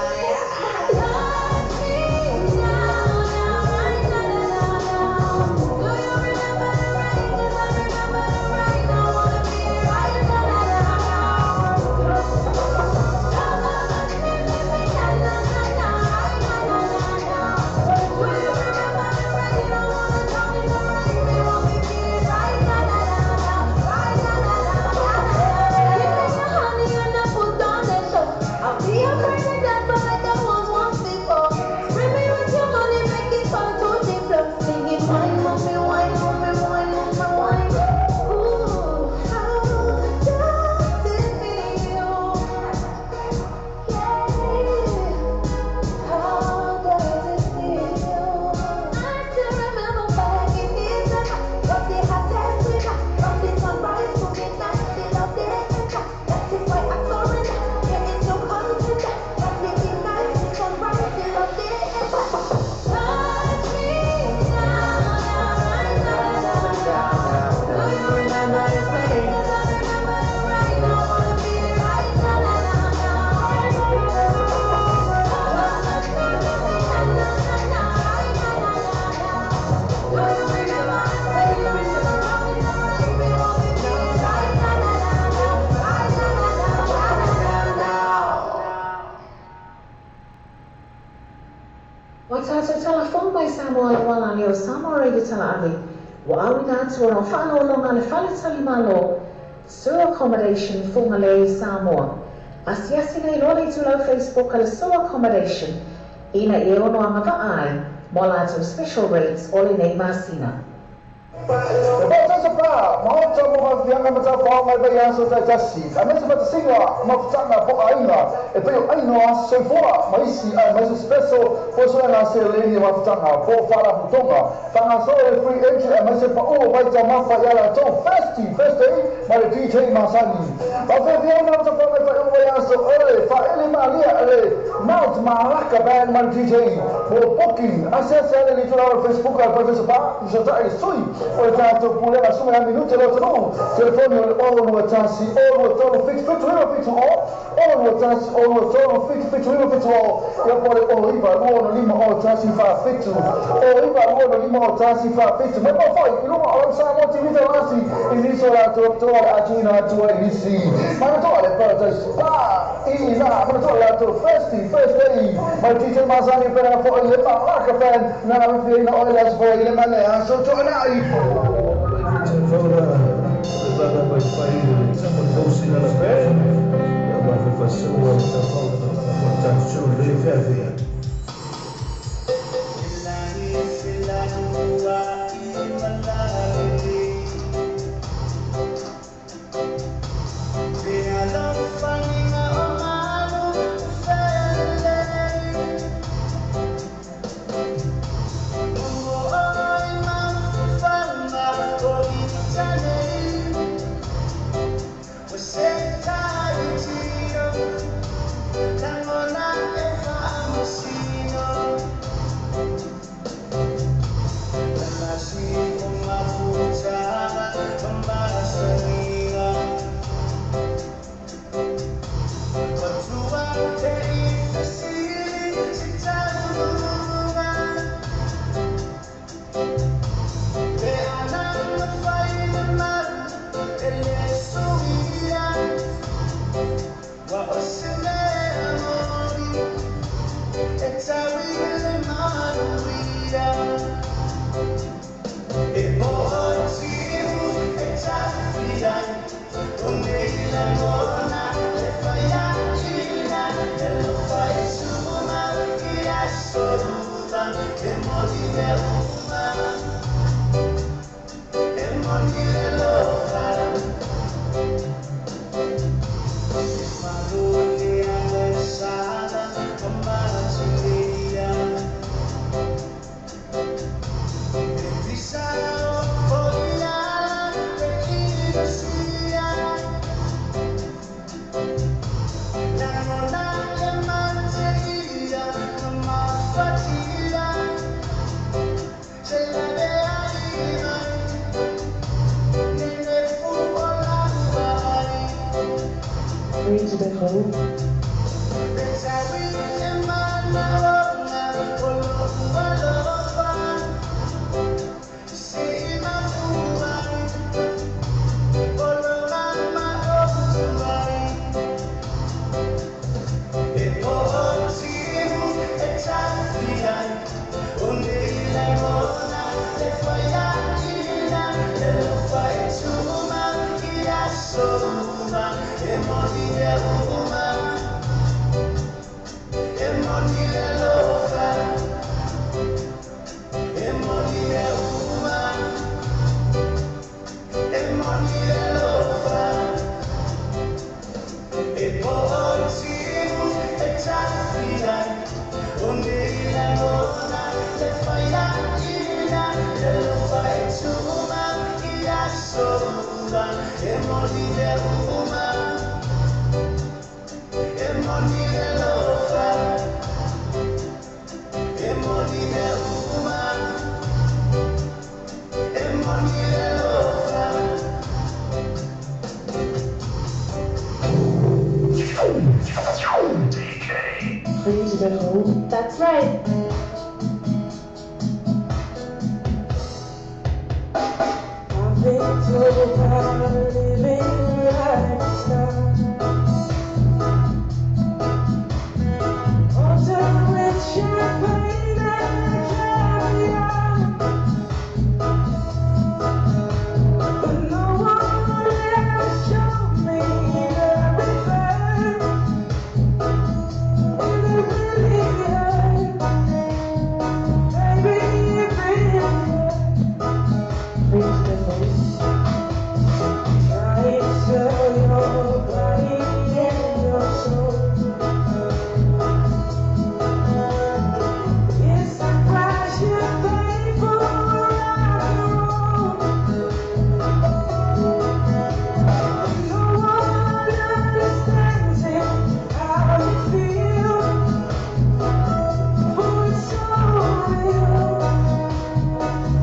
Accommodation Fungale Samoa. Asiasina ilole tulo Facebook al so accommodation. Ina iono amavai. Mola to special rates all in a masina. About Sapa, Mount of the Amazon, my Bayan, so I just see. I mentioned the singer, Mafutana, Aina, if you know, so far, my see, I must special, also an answer lady Mafutana, for Farah Mutonga. Tana saw a free entry, I must say, oh, my Jamafa Yala, so first day, my DJ Masani. But if you know the Bayan, so early, for Elimalia, Mount Malaka band, my DJ, for booking, I said, to our Facebook, I purchase a bar, so that is sweet. Portanto, puleva su una minuta lo trovo. Telefonio all no tassi, all no trovo fix all no tassi, all no trovo fix all. Io poi arriva l'uomo lima all tassi fa fix. Arriva l'uomo lima all tassi fa fix. Ma poi non ho sa molti videoasi in isola trovo a Gina tu ai lisi. Ma non tole per te spa. Ma non tole first day. Ma DJ Masani per poi le Malaka fan, na fino oilas poi le male so tornai. Sempre That's right. I've been told about living lifestyle. Hotel with champagne and caviar. But no one ever showed me everything. And it really hurt. Baby, it really hurt. Trying to sell your body and your soul. It's the price you pay for rock and roll. No one understands it, how you feel. Oh, it's so real.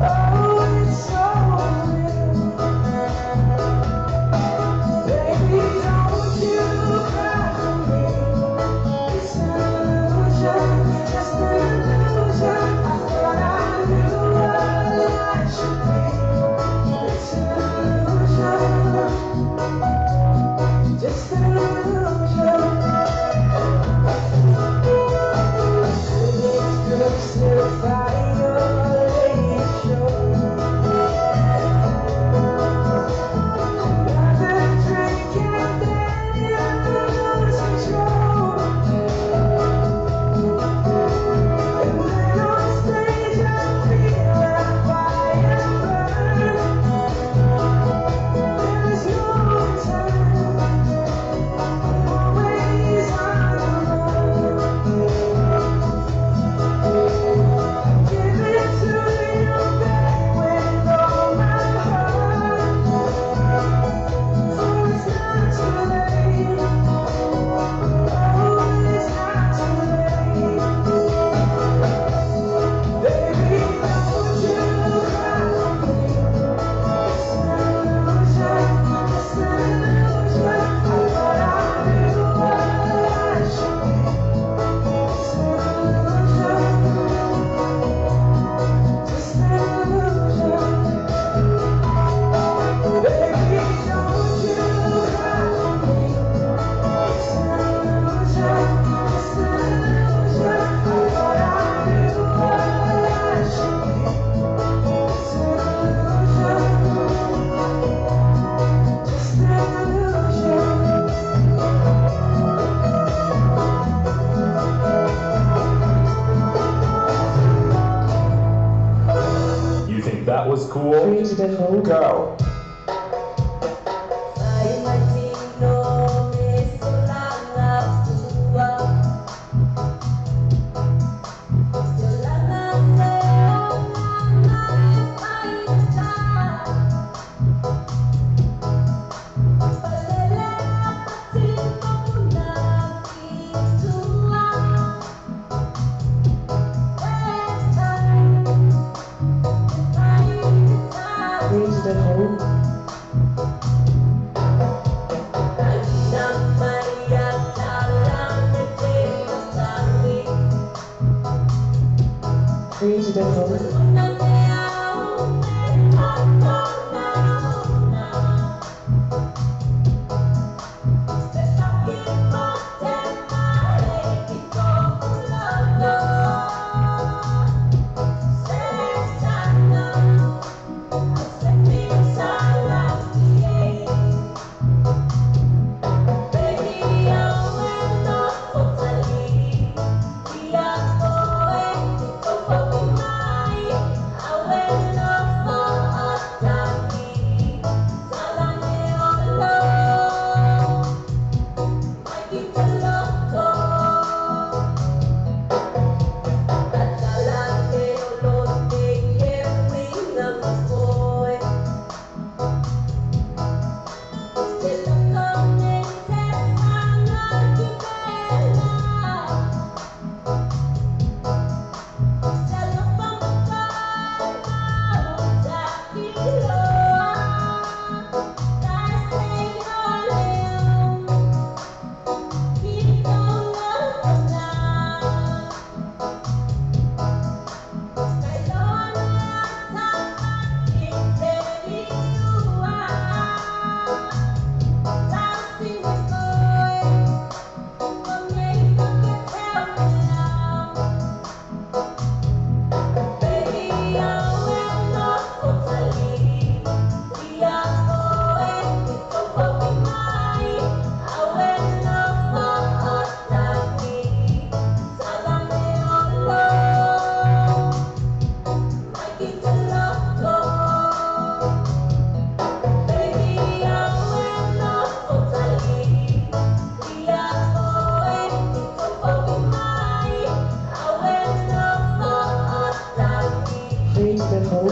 Oh, it's so real. Baby, don't you cry for me. It's an illusion, just an illusion. I thought I knew what I should be. It's an illusion, just an illusion. It's good to find your lady show. Another drink and then you lose control. And then on stage I feel that fire burn. There is no return. I'm always on the run. Give it to you back with all my heart. For it's not too late. Oh, it's not too late. Baby, don't you cry for me. It's an illusion, it's an illusion. I thought I knew what I should be. It's an illusion, just an illusion. Baby, don't you cry for me. It's an illusion, just an illusion. I thought I knew what I should be. It's an illusion, just an illusion. You think that was cool? Go. Ay, Martino, me Please record. Please record.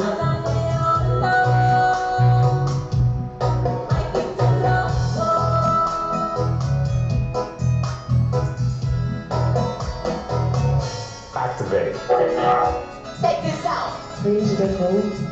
Activate. Check this out. Please record.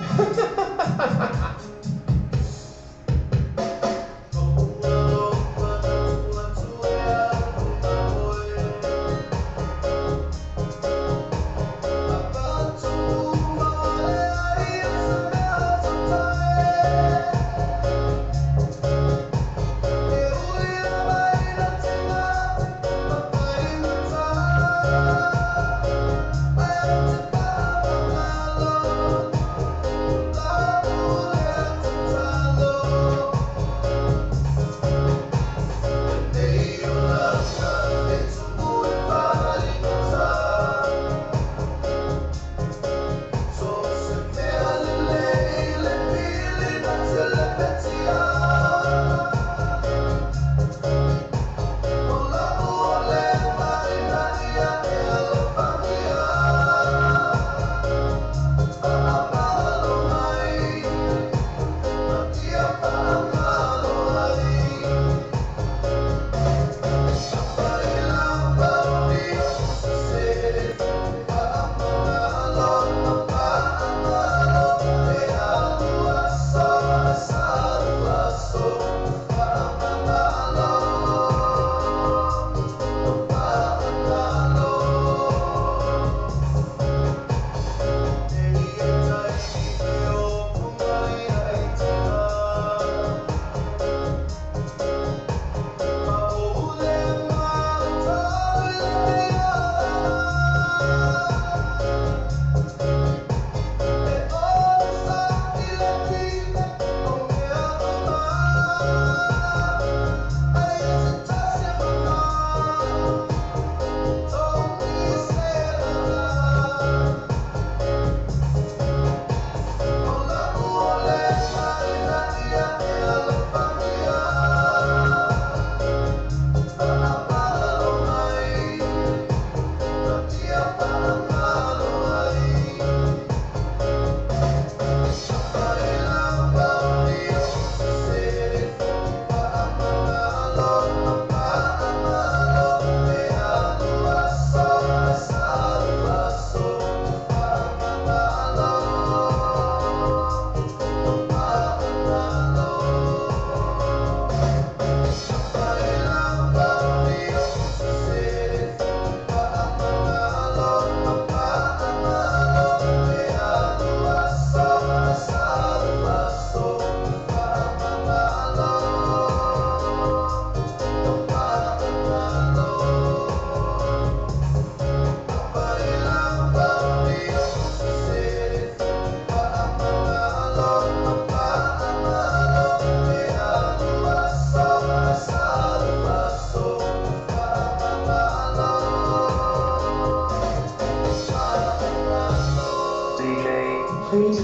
Bye.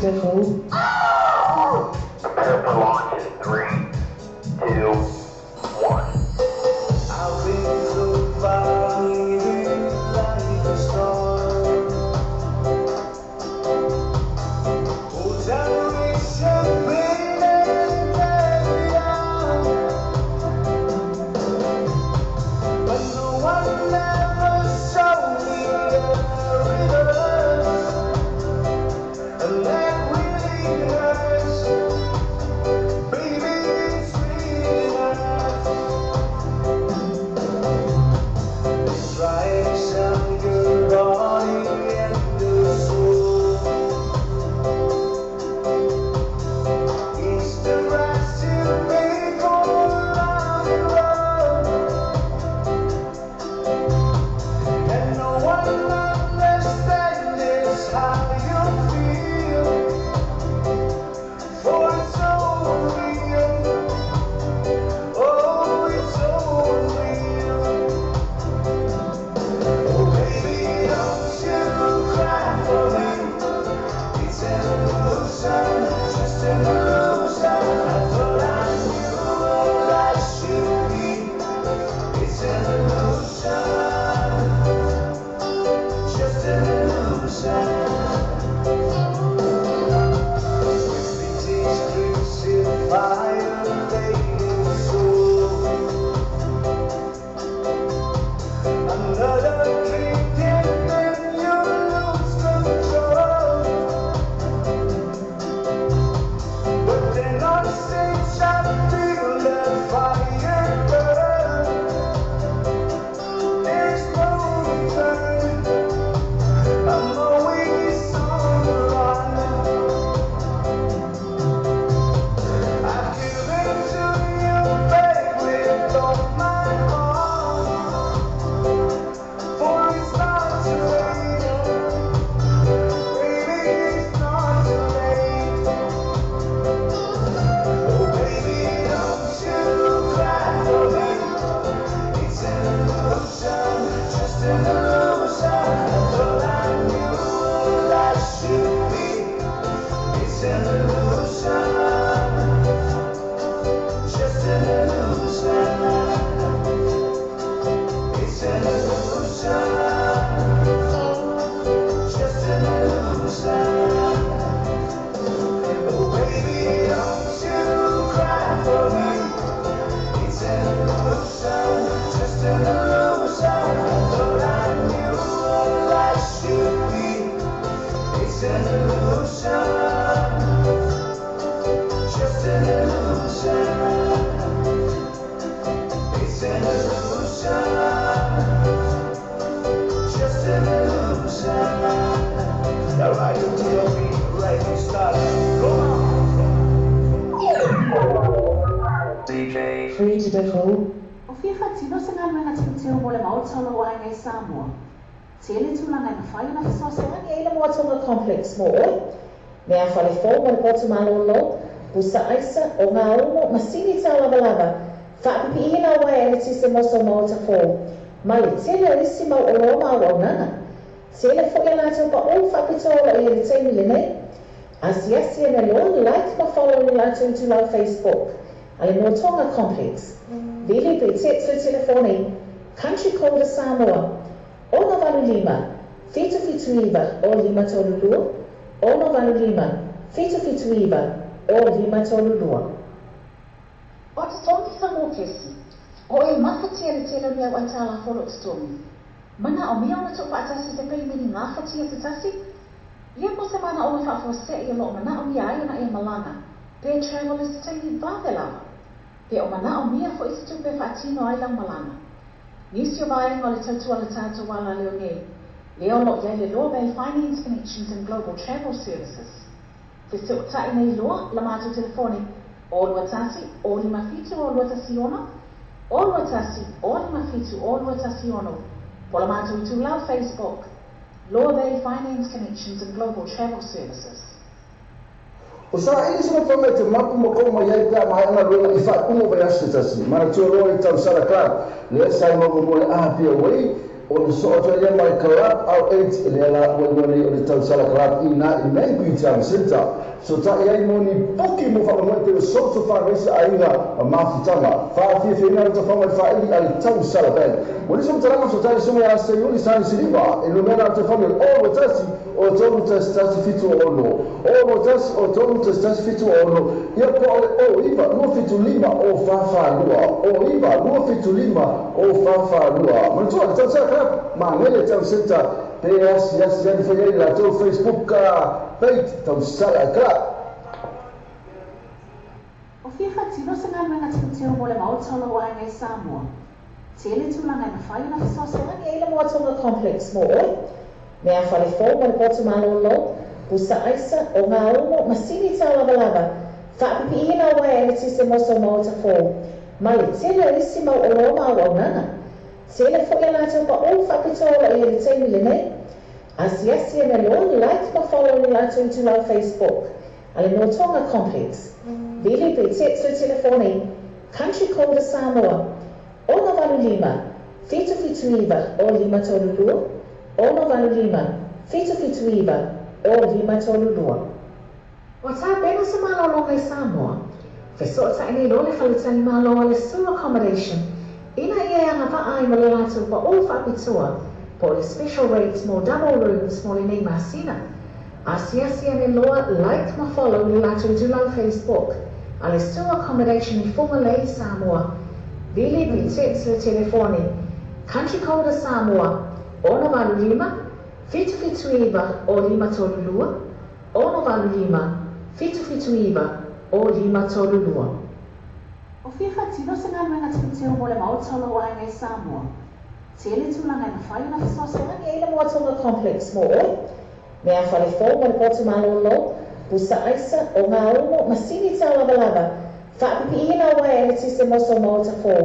te kou. Prepare for launch in 3, 2, 1. I've been surviving like a storm. Oh, generation pain and failure. But no one ever showed me a reverse. And that really hurts. Baby, it's really hurts. Try to sell your body and your soul. It's the price you pay for love and love. And no one understands how you feel. For it's so real. Oh, it's so real. Oh, baby, don't you cry for me. It's an illusion, just an illusion. I thought I knew what I should be. It's an illusion, just an illusion. With the exclusive violating soul. Another drink and then you lose control. But then on stage I feel the fire burn. There's no return. I'm always on the run. I've given to you, babe, with all my heart. For it's not too late. Baby, it's not too late. Oh, baby, don't you cry for me. It's an illusion, just an illusion. I thought I knew what I should be. It's an illusion, just an illusion. It's an illusion, just an illusion. Oh, baby, don't you cry for me. It's an illusion, just an illusion. I thought I knew what I should be. It's an illusion, just an illusion. It's an illusion, just an illusion. Now ride it to your beat, right you start. Go on. DJ. Free te kou. O whiwha tino se ngā luenga tino mo le mautolo o ai ngai Samoa. Tele tūlanga na whai na whisose. Ani eila moa tonga complex mo oi. Mea whale fō mo le potu malolo. Pusa aisa o ngā umo masini tā lava lava. Whaapipi ihina wai ele tise moso mo ta fō. Mali tele alisi mau o roma o nanga. Tele fo ia lātou pa o whapitola i ele teimi le nei. Asiasi e me lo like ma follow ni lātou tu lau Facebook. Ale mo tonga complex. Vili pe tetsu telefoni. Country code Samoa. Ono valu lima. Fitu fitu iwa o lima tolu lua. Ono valu lima. Fitu fitu iwa o lima tolu lua. O te tongi whango kesi, o e mawhatia le telo ni au atala wholo te tongi. Mana o mea ona tupa atasi te pei mini ngā whatia te tasi? Ia po se mana o e whawhose i lo mana o mea ai ona e malanga, pe travelers te i vāwelawa. Pe o mana o mea fo isi tupe whaatino ai lang malanga. Nisi o vai ngā le tautua le tātou wala leo ngei, leo lo iai le Law Bay Finance Connections and Global Travel Services. Te se o tai nei loa la mātou telefoni, o lua tasi, o lima fitu o lua tasi ono, o lua tasi, o lima fitu o lua tasi ono, po la mātou i tūlau Facebook, Law Bay Finance Connections and Global Travel Services. O sa ini sama fama te mapu mo ko mai ai ka mai ana lo i fa umo vai asa tasi mana tio lo i tau sara ka le sai mo mo le a pe wei o le so'o ia mai kalap au 8 le ala wali o le tausala kalap ina i mai Peter Center so ta'i ai mo ni puki mo whakamoe te social fundraiser ainga a mafutanga whaafia le tawhanga i whaili ale tausala bank mo ni somtaranga so ta'i sunga a se yuli sani siliva e no mena te whanga o tasi o tonu tasi fitu o ono o tasi o tonu tasi fitu o ono ia po o iva lua fitu lima o whawhalua o iva lua fitu lima o whawhalua ma tua le tausala kalap ma ngele tausenta pe asi ani whaiei la tau Facebook ka peit tausala kalap O fia whatino se ngā menga tūteo mo le mautolo o ai Samoa. Tele tūlanga na whai na whasosa. Ani eile moa tonga complex mo oi. Mea whale fō mo le potu malolo, pusa aisa o ngā umo masini tā lava lava. Whaapipi ina wai ele tise moso mao ta fō. Ma le tele isi mau o roma au au nanga. Tele fo ia lātou pa o whapitola i ele teimi le nei. Asiasi e me lo like ma follow ni lātou i tūlau Facebook. Ale no tonga complex. Vili pe text le telefoni. Country code Samoa. Ono valu lima. Fitu fitu iwa o lima tolu lua. Ono valu lima. Fitu fitu iwa o lima tolu lua. O tā pena sa malo longa i Samoa. Feso ta ini lo le whalitani malo le sewer accommodation. Ina ia anga pa ai ma le lātou pa o whapitua. Po le special rates mo double rooms mo le nei masina. Asiasi ane loa like ma follow le lātou tūlau Facebook. Ale sewer accommodation i whunga lei Samoa. Vili pe text le telefoni. Country code Samoa. Ono valu lima. Fitu fitu iwa o lima tolu lua. Ono valu lima. Fitu fitu iwa o lima tolu lua. O fia whatino se ngā menga tūteo mo le mautolo o ai Samoa. Tele tūlanga na whai na whasosa. Ani eile moa tonga complex mo oi. Mea whale fō mo le potu malolo, pusa aisa o ngā umo masini tā lava lava. Whaapipi ina wai ele tise moso mao ta fō.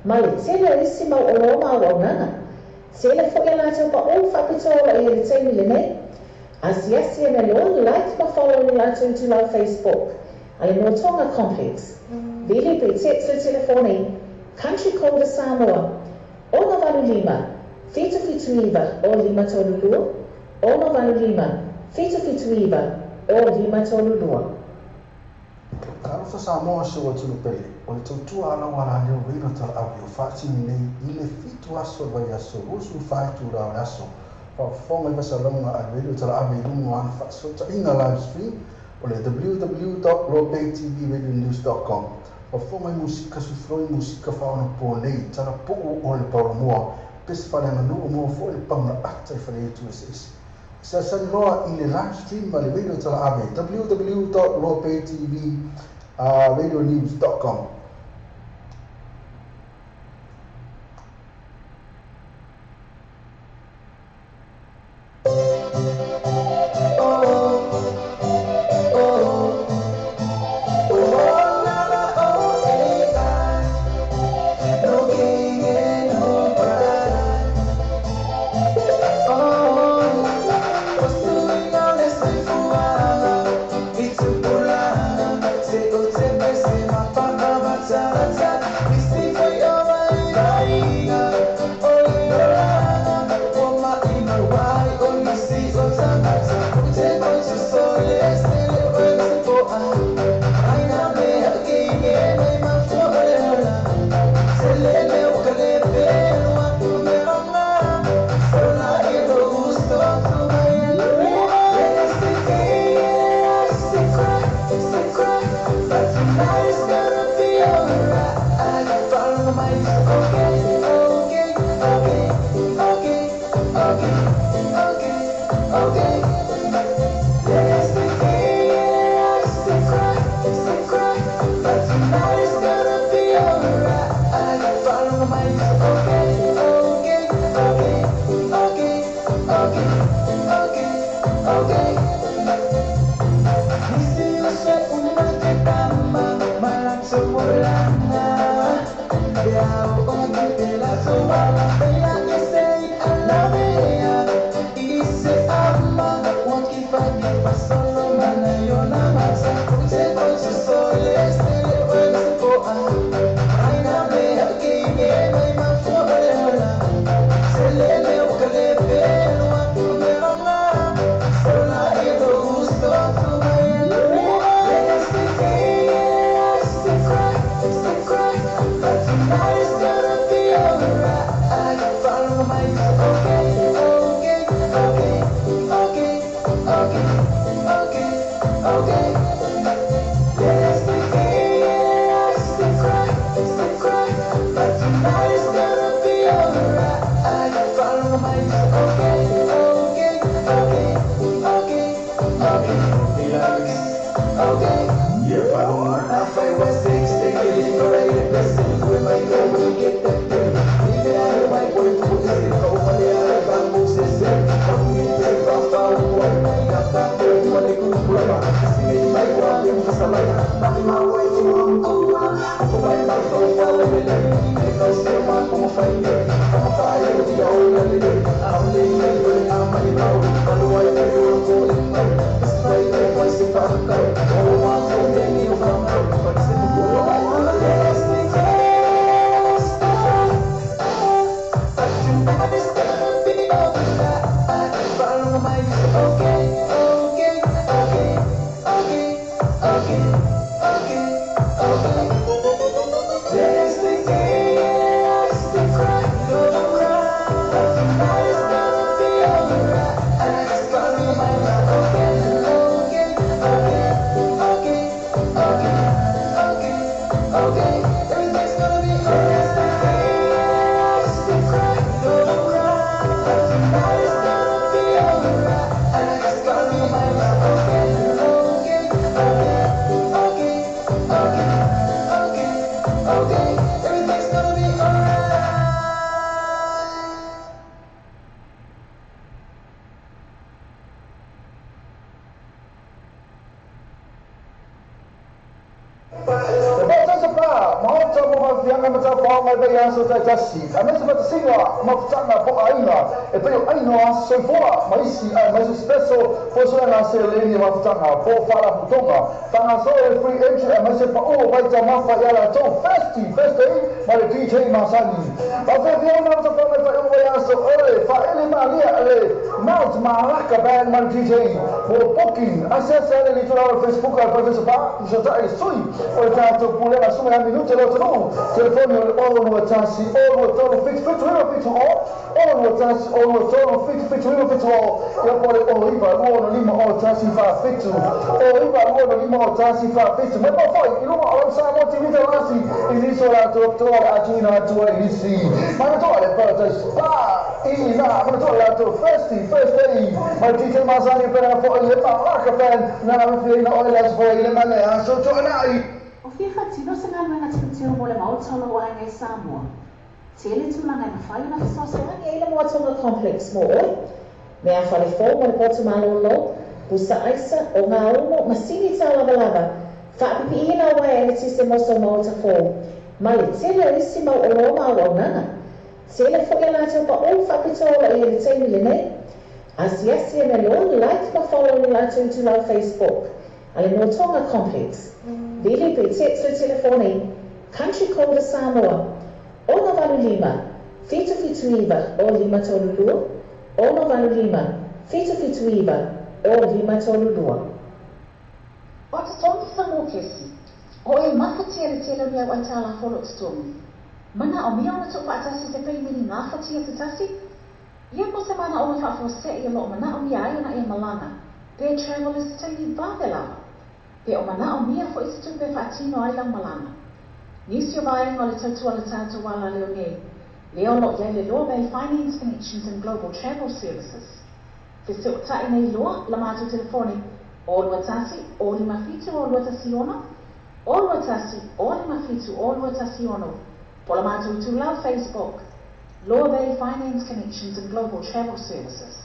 Ma le tele isi mau o roma au au nanga. Tele fo ia lātou pa o whapitola i ele teimi le nei. Asiasi e me lo like ma follow ni lātou i tūlau Facebook. Ale no tonga complex. Vili pe text le telefoni. Country code Samoa. Ono valu lima. Fitu fitu iwa o lima tolu lua. Ono valu lima. Fitu fitu iwa o lima tolu lua. Kalofa Samoa se wa tulu pele. O le tautua ala wala leo reino tala api o whaatini nei i le fitu aso vai aso rusu whaitu rao aso. Whafonga i wasalonga a reino tala api rungu ana whaasota inga live stream o le www.lopaytvradionews.com. Whafonga i musika sufroi musika whaona po nei tala puu o le paramoa. Pesi whale na nuu mo fo le pauna akta i whale etu esi. Sa sanoa i le live stream ma le radio tala abe www.lopaytvradionews.com. Selena O fia whatino se ngā luenga tino mo le mautolo o hangai Samoa. Te ele tūlanga na whai na whisose. Angi eila mua tonga complex mo oi. Mea whale fō mo le potu malolo, busa aisa o ngā umo masini tā lava lava. Whaapipi ina wai e le tise moso mauta fō. Ma le tele o isi mau o loma au au nanga. Tele fo ia nātou pa o whapitola i le teimi le nei. Asiasi e me lo like ma follow ni nātou tu lau Facebook. Ale no tonga complex. Vili pe text o telefoni. Country code Samoa. Ono valu lima. Fitu fitu iwa o lima tolu lua. Ono valu lima. Fitu fitu iwa o lima tolu lua. O te tongi whango kesi. O e mawhatia le tela mea wai tāla wholo te tongi. Mana o mea ona tupa atasi te pei mini ngā whatia te tasi. Ia ko se mana o na whafo se i lo mana o mea ai ona e malanga. Pe travelers te ni vāwelawa. Pe o mana o mea fo isi tupe whaatino ai lang malanga. Nisi o vai ngā le tautua le tātou wala leo nei. Leo lo iai le loa bei Finance Connections and Global Travel Services. Te se o tai nei loa la mātou telefoni. O lua tasi, o lima fitu o lua tasi ono. O lua tasi, o lima fitu o lua tasi ono. Po la mātou tu lau Facebook. Loa Bay Finance Connections and Global Travel Services.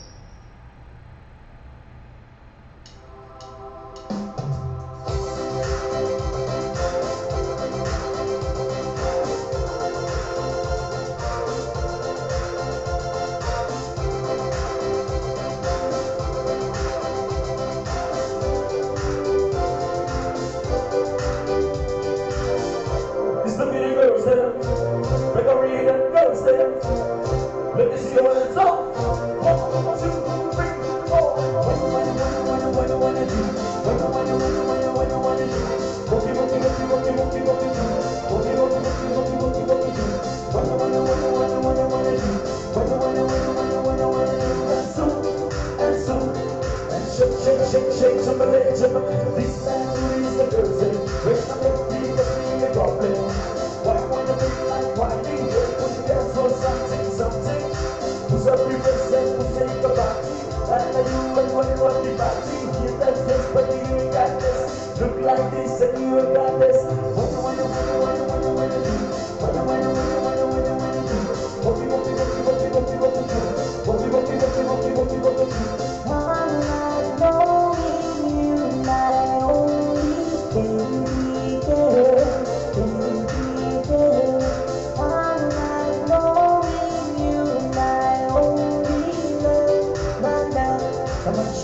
Look like this and you got this.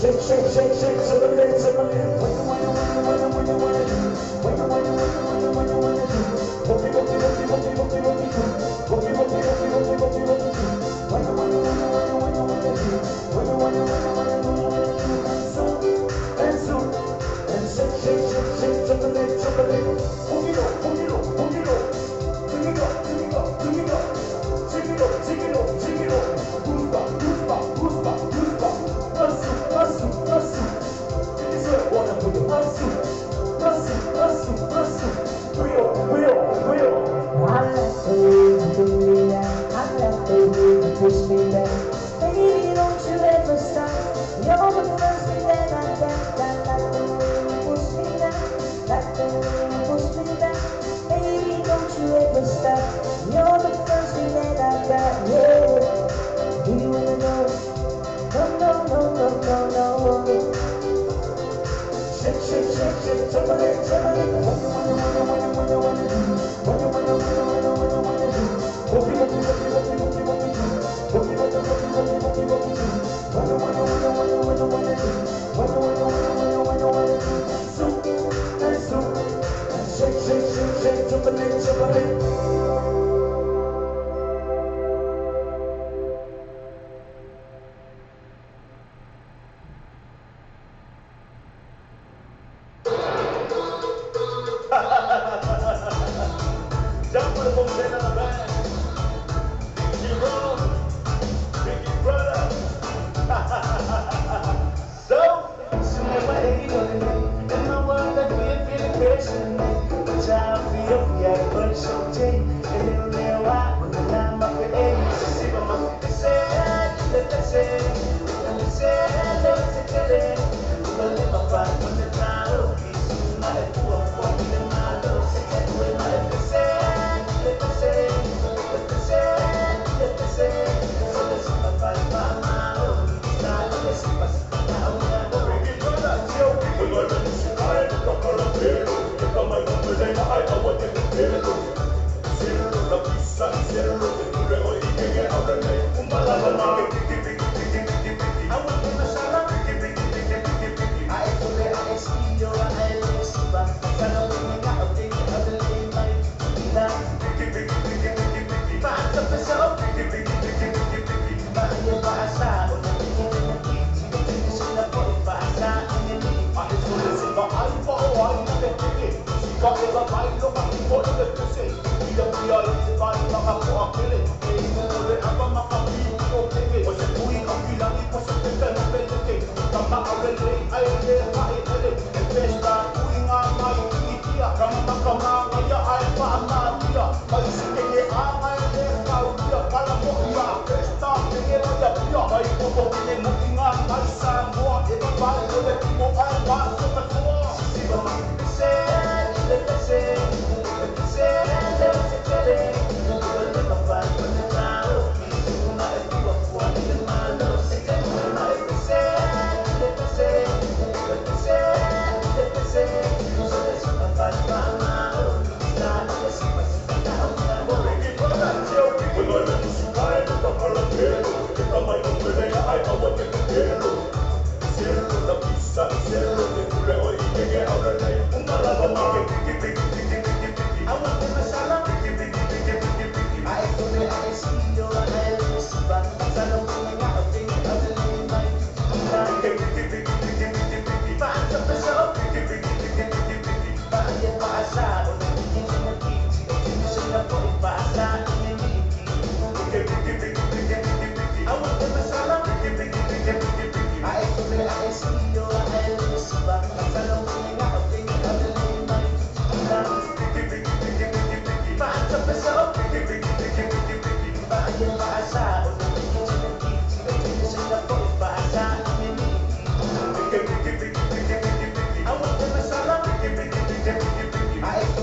Push me back, baby, don't you ever stop. You're the first thing that I got. Like the way you push me down, like the way you push me down. Baby, don't you ever stop. You're the first thing that I got. Yeah, do you wanna know? No, no, no, no, no, no. Shake, shake, shake, shake, chocolate, chocolate. What you wanna do? What you wanna do? What you wanna do? What you wanna Jump with the boom in the back. Biggie Roll, Biggie Brother. So, somebody in my world that we're feeling crazy. But I feel, yeah, but it's okay. And it'll be a while when the line up at 8. See what my people say, let's say, let's say, let's say, but let my body put the time up. It's not a poor form in the mind of let's say, let's say, let's say, let's say, so let's see my body, my mind, let's see my we're going to see I a couple of people. You come and come with them, I know what they're feeling. Zero, the peace and zero, the real, you can get out of there. I want to be a I feel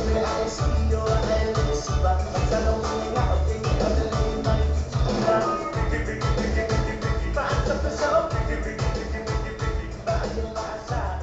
it, I see you, I see you, but I don't think I got a thing other than my back up the show, back your bahasa,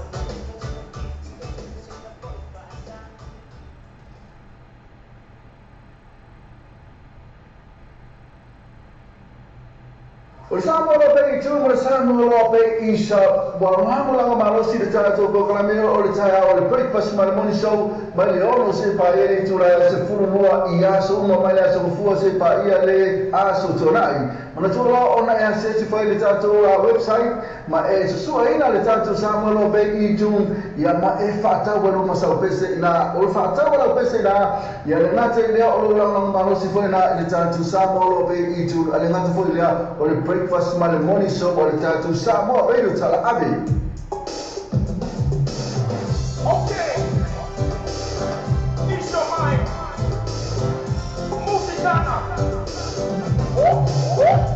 O Samoa lo pe tu mo Samoa lo pe isa wa mo la ma si de tato ko kala me o le taia o le breakfast ma le morning show ma le ono se pa e tu la se furu noa I aso uma ma le so fu se pa ia le aso tonai ma tu lo ona e se ti fai le tato a website ma e su ina le tato Samoa lo pe I tu ia ma e fata wa no ma sa pese na o fata wa pese na ia le na te le o la ma si fai na le tato Samoa lo pe I tu ale na tu le o le breakfast ma le morning show o le tato Samoa radio tala ave. Okay. Ease your mind. Musicana. Okay.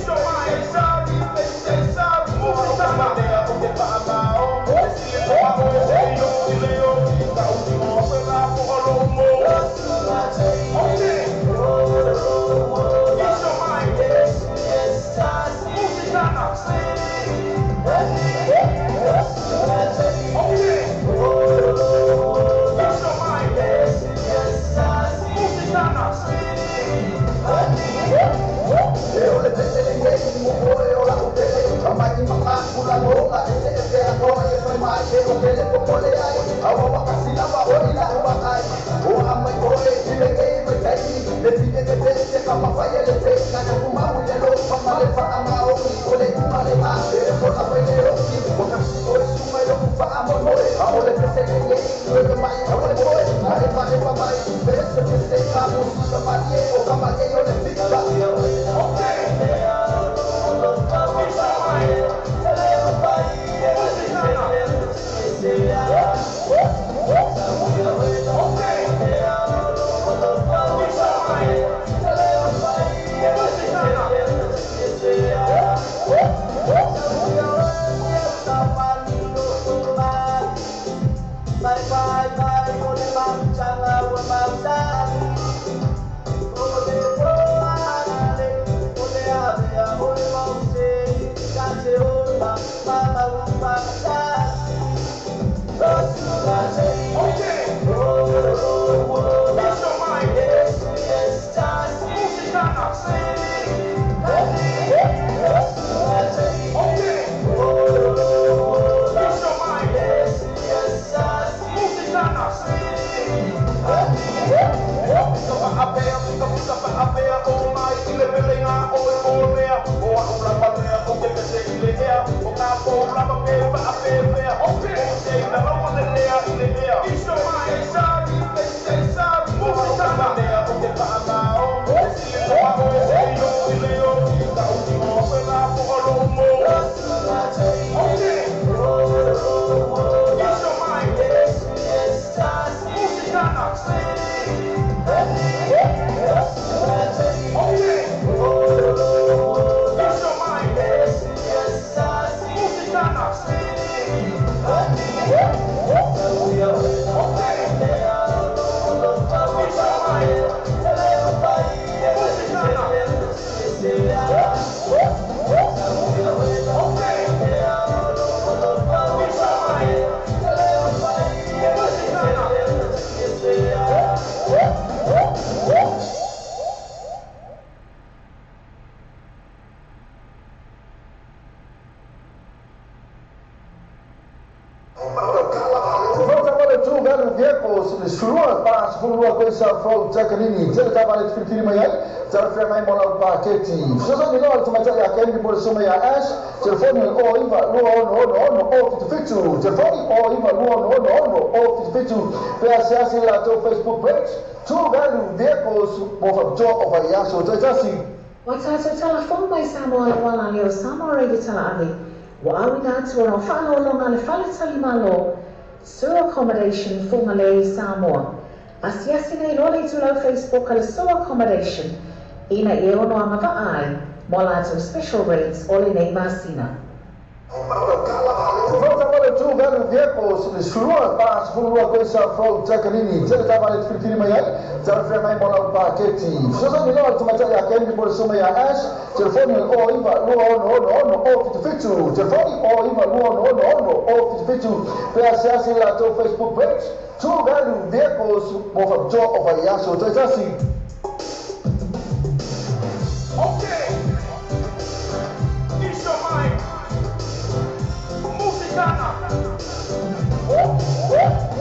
Ease your mind. vehicles le sulua pa sulua ko sa fro takanini tele ta vale tfitiri mai tele fe mai mola paketi so so ni no tuma ya kendi por soma ya ash telefoni o iva no o fitu telefoni o iva no o fitu pe asiasi la to Facebook page two value vehicles of job of a yaso tasi Watato telefon mai Samoa wala leo Samoa rei tala ave. Wa awi na tua no whalo longa le whale tali malo. Sewer accommodation for Malay Samoa. Asiasi nei lole tu lau Facebook ala sewer accommodation. Ina e ono amava ai. Mola to special rates ole nei masina. Volta para two value vehicles le sulua pa sulua ko sa fro takanini tele ta vale tfitiri mai tele fe mai mola paketi so so ni no tuma ya kendi por soma ya ash telefoni o iva no o fitu telefoni o iva no o fitu pe asiasi la to Facebook page two value vehicles of job of a yaso tasi Okay. Ease your mind. Musicana. Okay.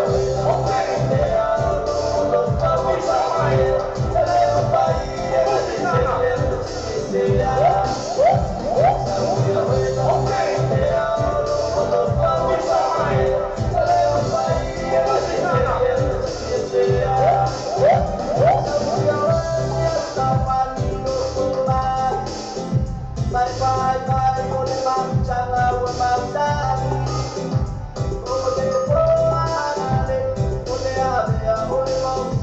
Ease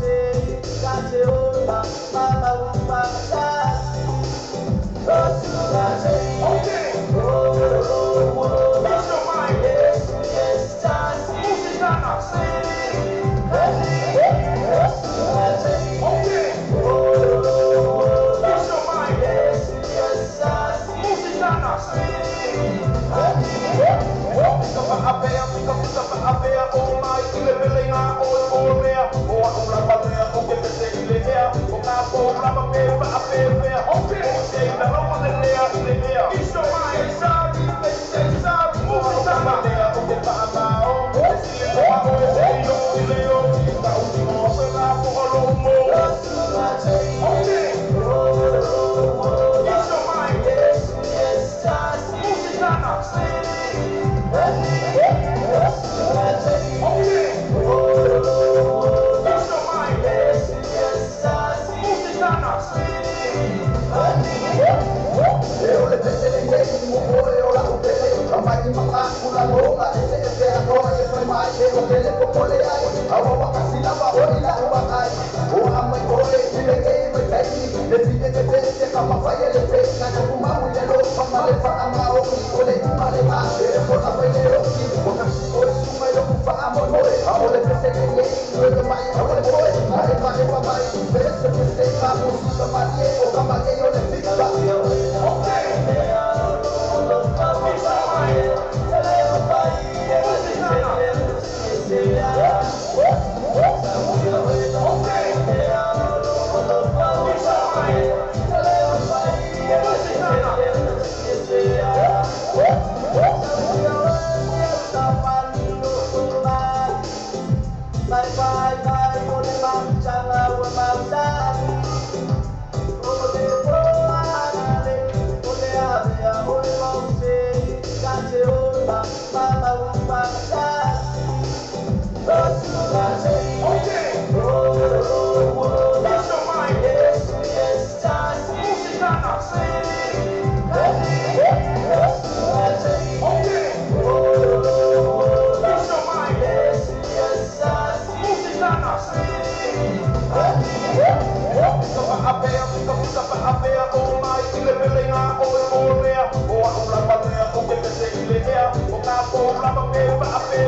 your mind.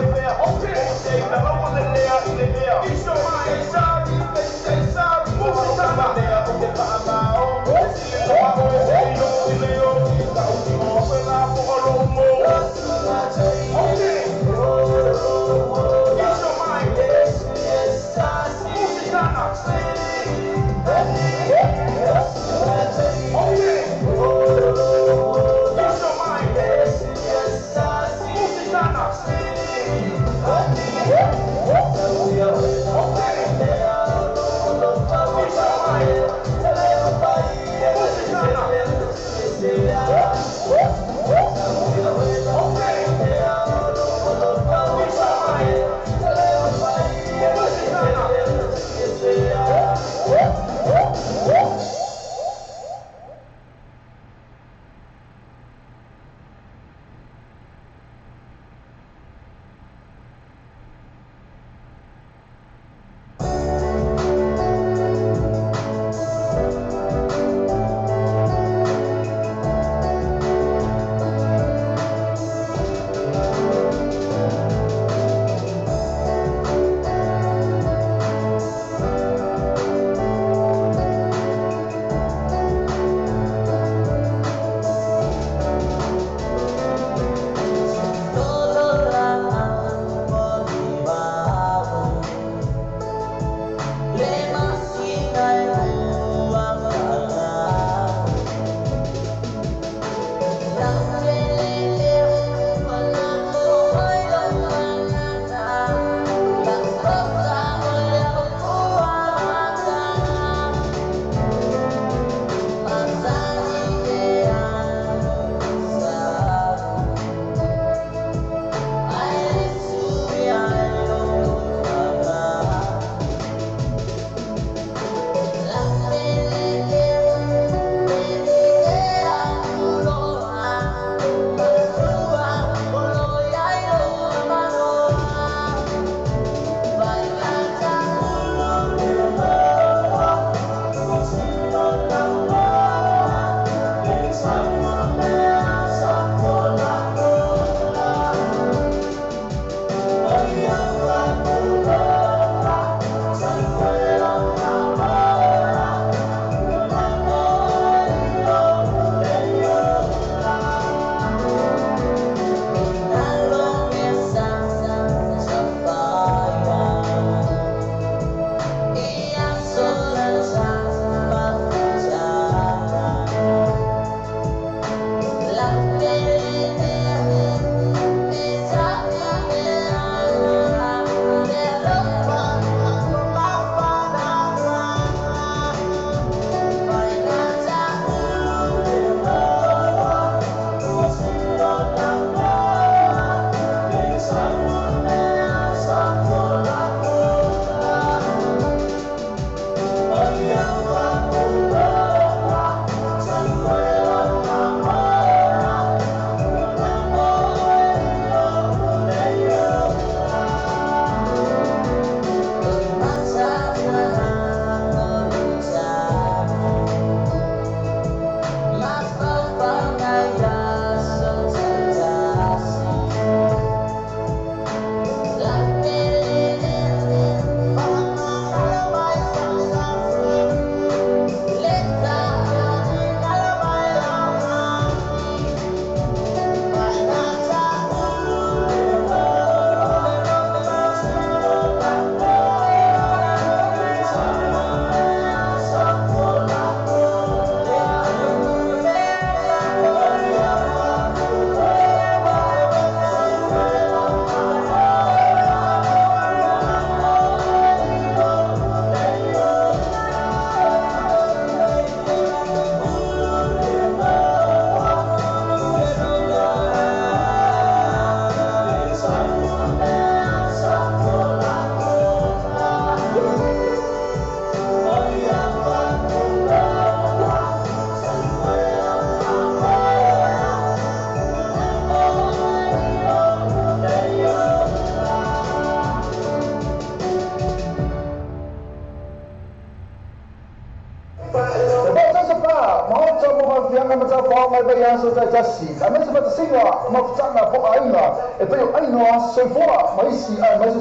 e pei ai noa so fora mais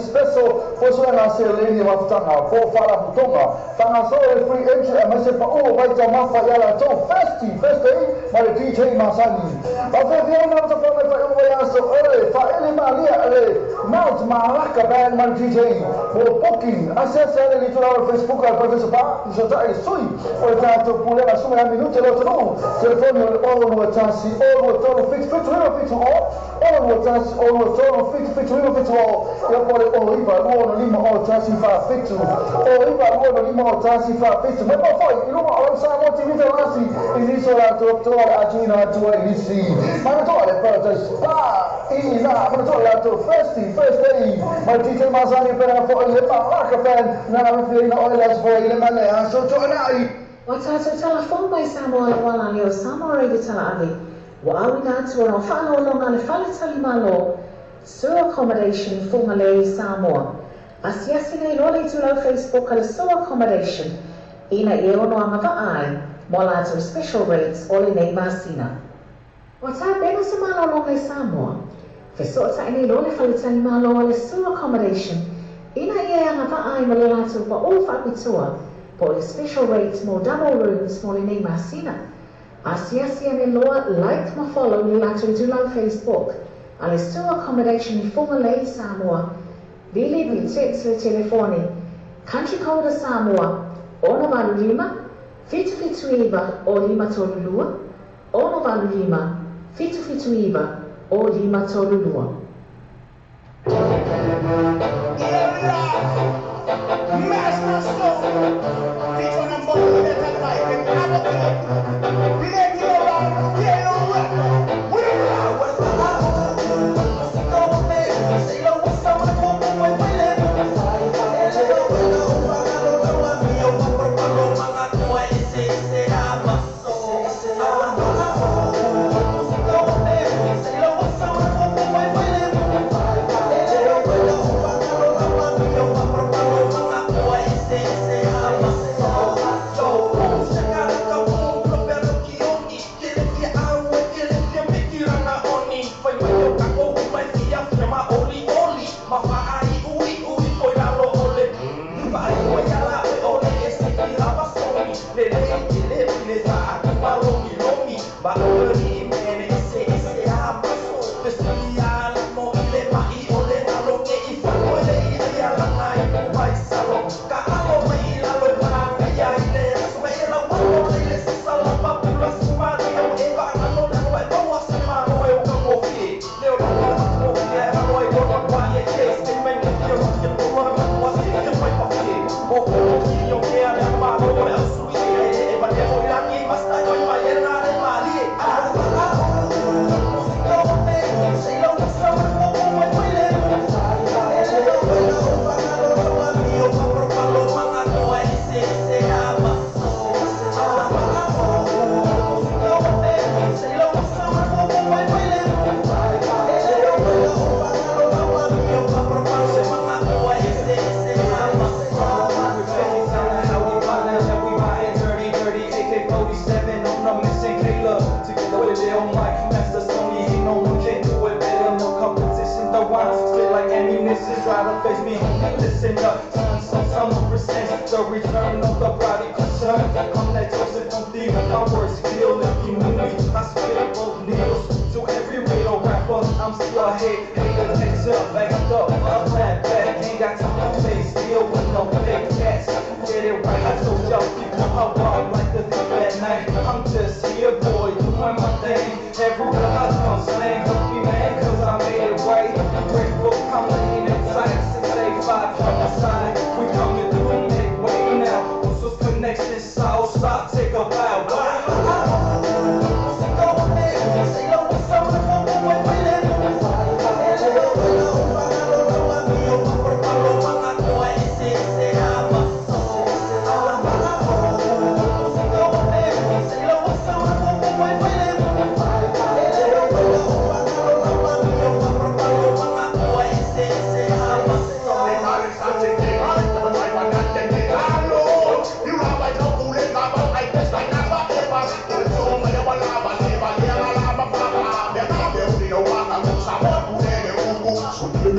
special for so na se leni wa tanga for fara putonga tanga so e free entry mais se pa o vai ta ma fa ya to festi ma le DJ Masani ba fe via na to fa fa o ya so ore fa ele malia ele mount maraka band man DJ for booking acessa le to our Facebook al professor pa so ta e sui o ta to pure la suma minuto lo no telefono o no tasi o no to fix o no tasi o no to fix o ya pore o iba o no lima o tasi fa fix o iba o no lima o tasi fa fix ma pa foi no o sa mo ti vita lasi iniso la to agina to inisi ma to le per spa ina ma to la to first day ma DJ Masani per fo le pa ka pen na na fi na o la fo le ma le so to na ai O tātou telefon mai Samoa le wala leo Samoa rei tala ave. Wa awi nā tua no whanolonga le whaletali malo. Sewer accommodation I funga le Samoa. Asiasi nei lole tu lau Facebook le sewer accommodation. Ina e ono anga ai. Mo lātou special rates o le nei masina. O tā bena sa malo le Samoa. Fesota nei lole whaletali malo le sewer accommodation. Ina e anga ai mo le lātou pa o whapitua. Po le special rates mo double rooms mo le nei masina. Asiasi ane loa like ma follow le lātou tu lau Facebook. A le sewer accommodation I funga le Samoa. Vili vi text le telefoni. Country code Samoa. Ona valu lima. Fitu iba o lima tolu lua. Ona valu lima. Fitu iba o lima tolu lua.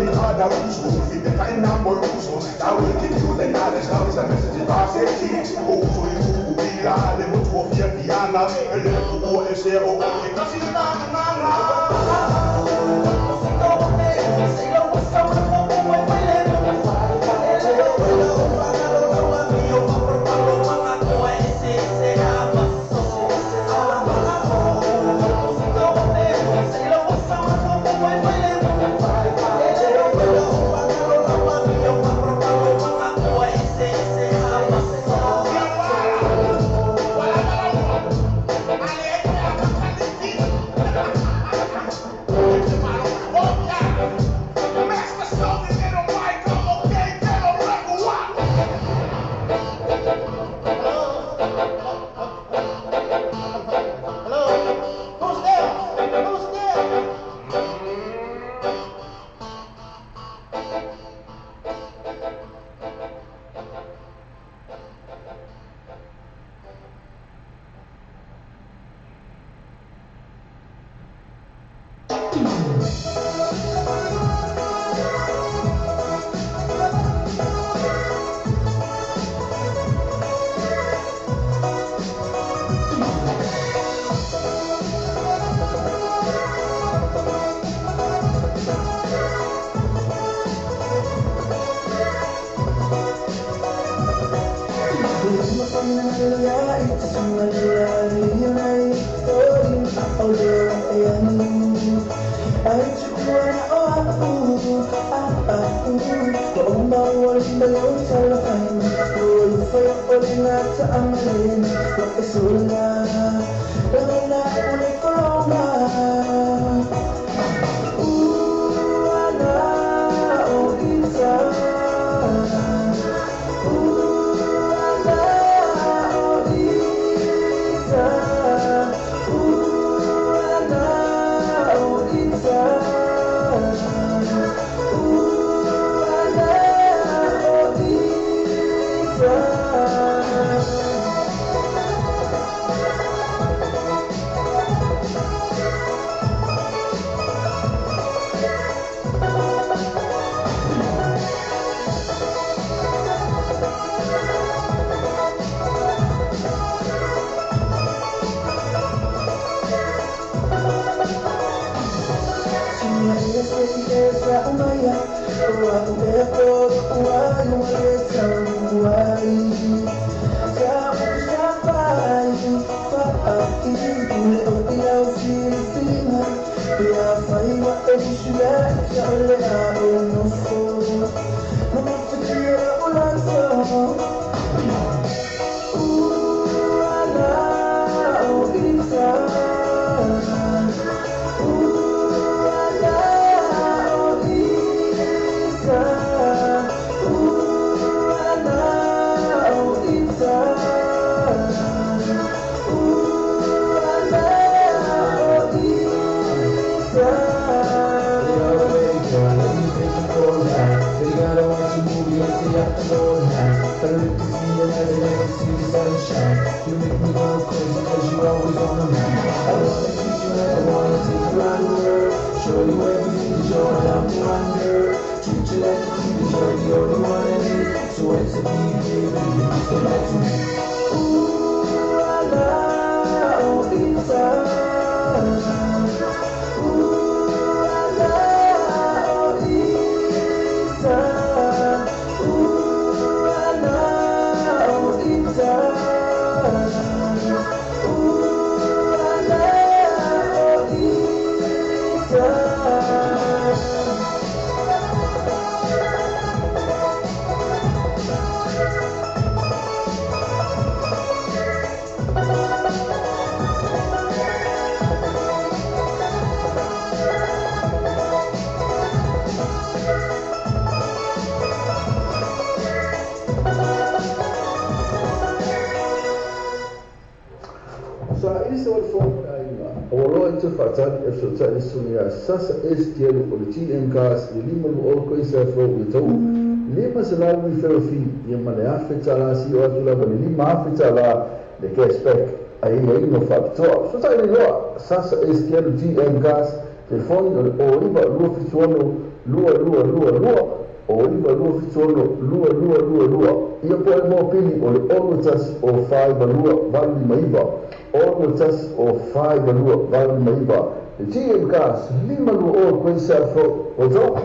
ni ada uso fi de kai na boy uso da we ki you the knowledge now is a message pass it o so you bila de mutuo fia diana ele o ese o que casi Sasa STL for the TM cars, the Lima Oko is a flow with Lima Salawi Ferofi, Yamane Afetala, see or to love Lima Afetala, the case back. I am no factor. So I know Sasa STL TM cars, the phone or River Rufus lua o iwa lua fitono lua ia po e mopili o le ono tasi o whaiva lua vali maiva ono tasi o whaiva lua vali maiva le TMCAS lima lua o koe sa fo o tau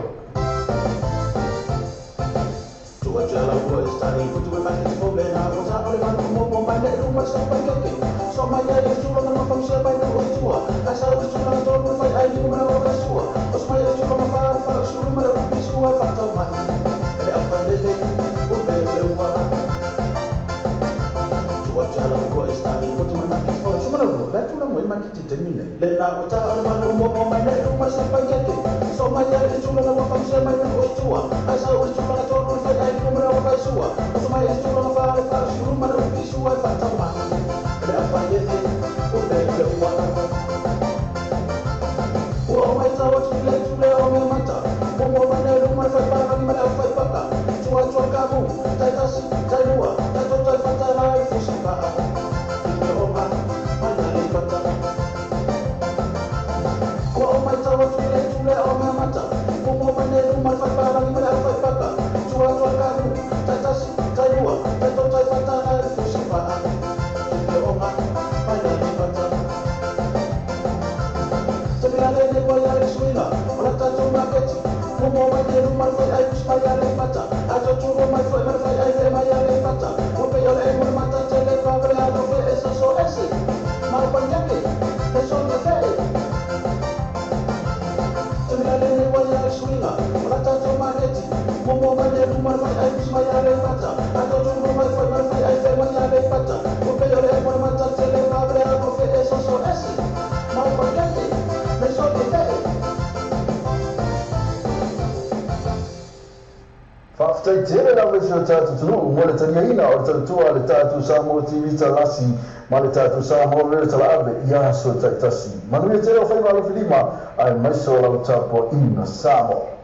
Tele la vesi o tatu tunu mo le taniaina o tatu tua le tatu Samoa TV talasi ma le tatu Samoa le talave ia so tatasi manu e tele o fai malo filima ai mai so la tapo ina Samoa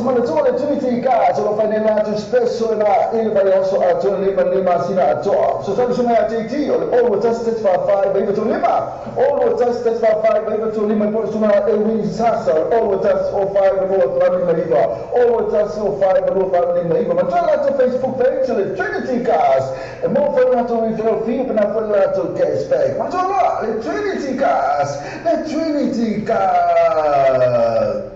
Sumanatore Trinity Gas, o Fanelatu Spesso na Ilva also at Lima Sina Toa. So Samsung JT, all were tested for 5, able to Lima. All were tested for 5, able to Lima, Sumana Elwin Sasa, all were tested for 5 and all Rami Maiva. All were tested for 5 and all Rami Maiva. But turn out to Facebook page, the Trinity Gas. And more for that to refill fee, and I put that to cash back. But the Trinity Gas, the Trinity Gas.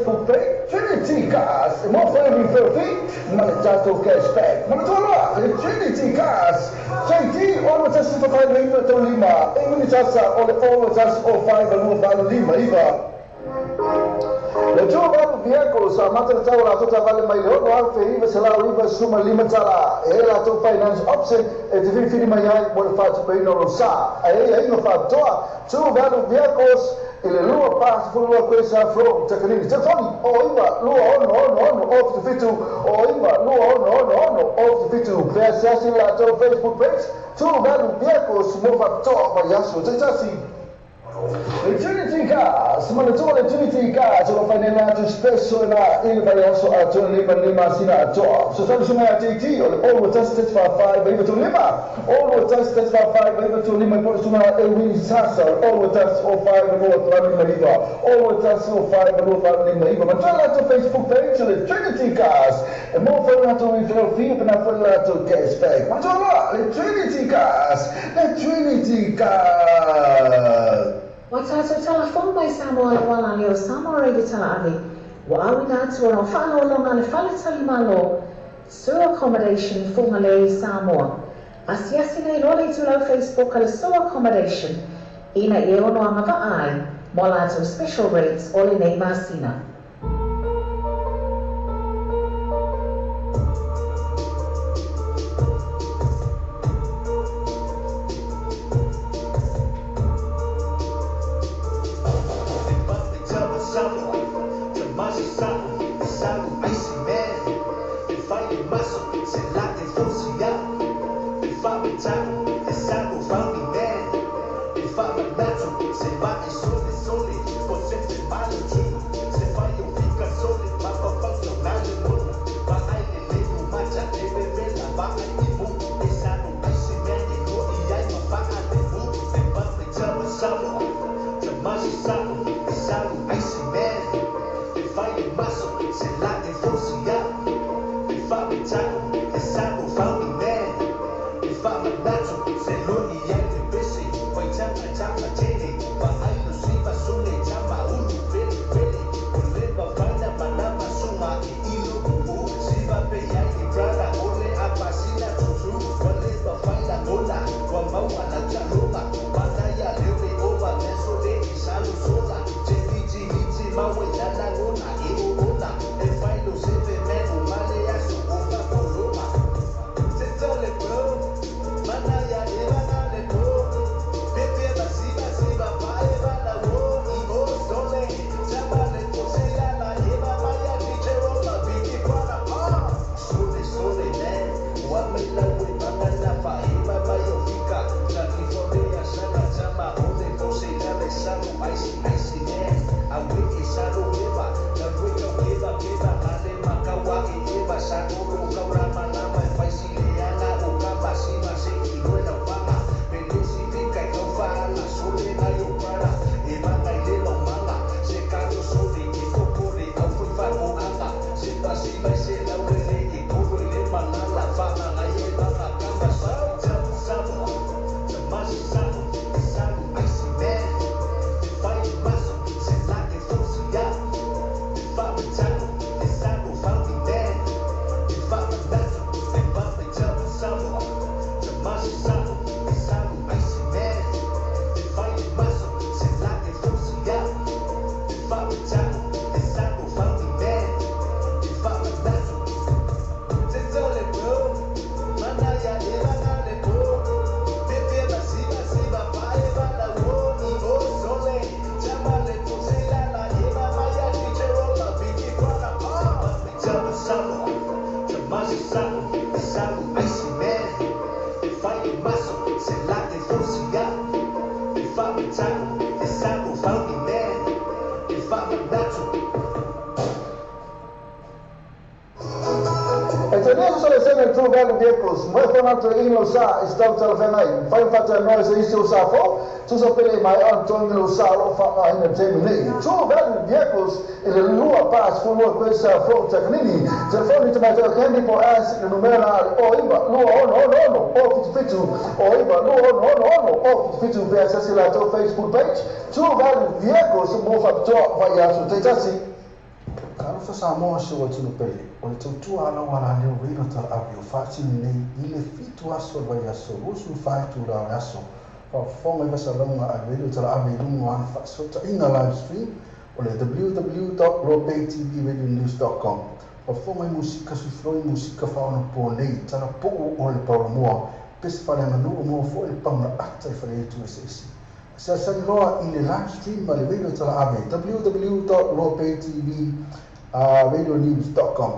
Facebook page, Trinity Gas, and more family filthy, Manatato cashback. Manatola, Trinity Gas, JT, all the testing for 5 Lima to Lima, English Asa, all the tests of 5 and more Lima, Eva. Le tū walu vehicles sa mata tau la tota vale mai leo no alfe iwa se lau iwa suma lima tala e la tau finance option e te whiwhiri mai ai mo le whātu peino lo sa a e inga whātoa tū walu vehicles i le lua pāsi fulua koe sa flow takanini te whani o iwa lua ono off te fitu o iwa lua ono off te fitu pēr siasi la tau Facebook page tū walu vehicles mo whātoa mai aso te tasi Trinity Cars, manatore Trinity Cars, lo fai nell'ato spesso il variaso a giorni per lima sino a giorno. So stanno su una TT, all the tested for 5, baby to lima. All the tested for 5, baby to lima, poi su una Elwin Sassa, all the tests for 5, and all the running Mariva. All the tests for 5, and all the running Mariva. Ma già l'altro Facebook page, le Trinity Cars. E mo fai un altro refill fee, per fai un altro cashback. Ma già là, le Trinity Cars, le Trinity Cars. Watato telefon mai Samoa le wala leo Samoa reidi tala avi. Wa awi na tua no whalo longa le whale tali malo. Sewer accommodation funga le Samoa. Asiasi nei lole tu lau Facebook ale sewer accommodation. Ina e ono anga ai. Mo lato special rates ole nei masina. Vehicles, mai formato in lo sa, stau telefonai, fai fatta noi se isto sa fo, tu sapere mai Antonio lo sa, lo fa in termini. Tu vedi vehicles e le lua pass con lua questa fo tecnini, telefoni te mai candy po as il numero o iba, no, o fitu, o iba, no, o fitu per accessare la tua Facebook page. Tu vedi vehicles mo fatto vai a su te tassi. Kalau Samoa se o tunu pele, o le tautua ala wala leo reino tala api o whaati nei i le fitu aso vai aso, rusu whaitu rao aso. Whawhonga i wasa launga a reino tala api lungo ana whaasota inga live stream, o le www.lopaytvradionews.com. O fonga musika sufroi musika fauna po nei tana po o le paromoa pes fale nganu o mo fo le panga ata fale tu ese. Sa sa loa i le live stream ma le video tala ave www.lopaytvradionews.com.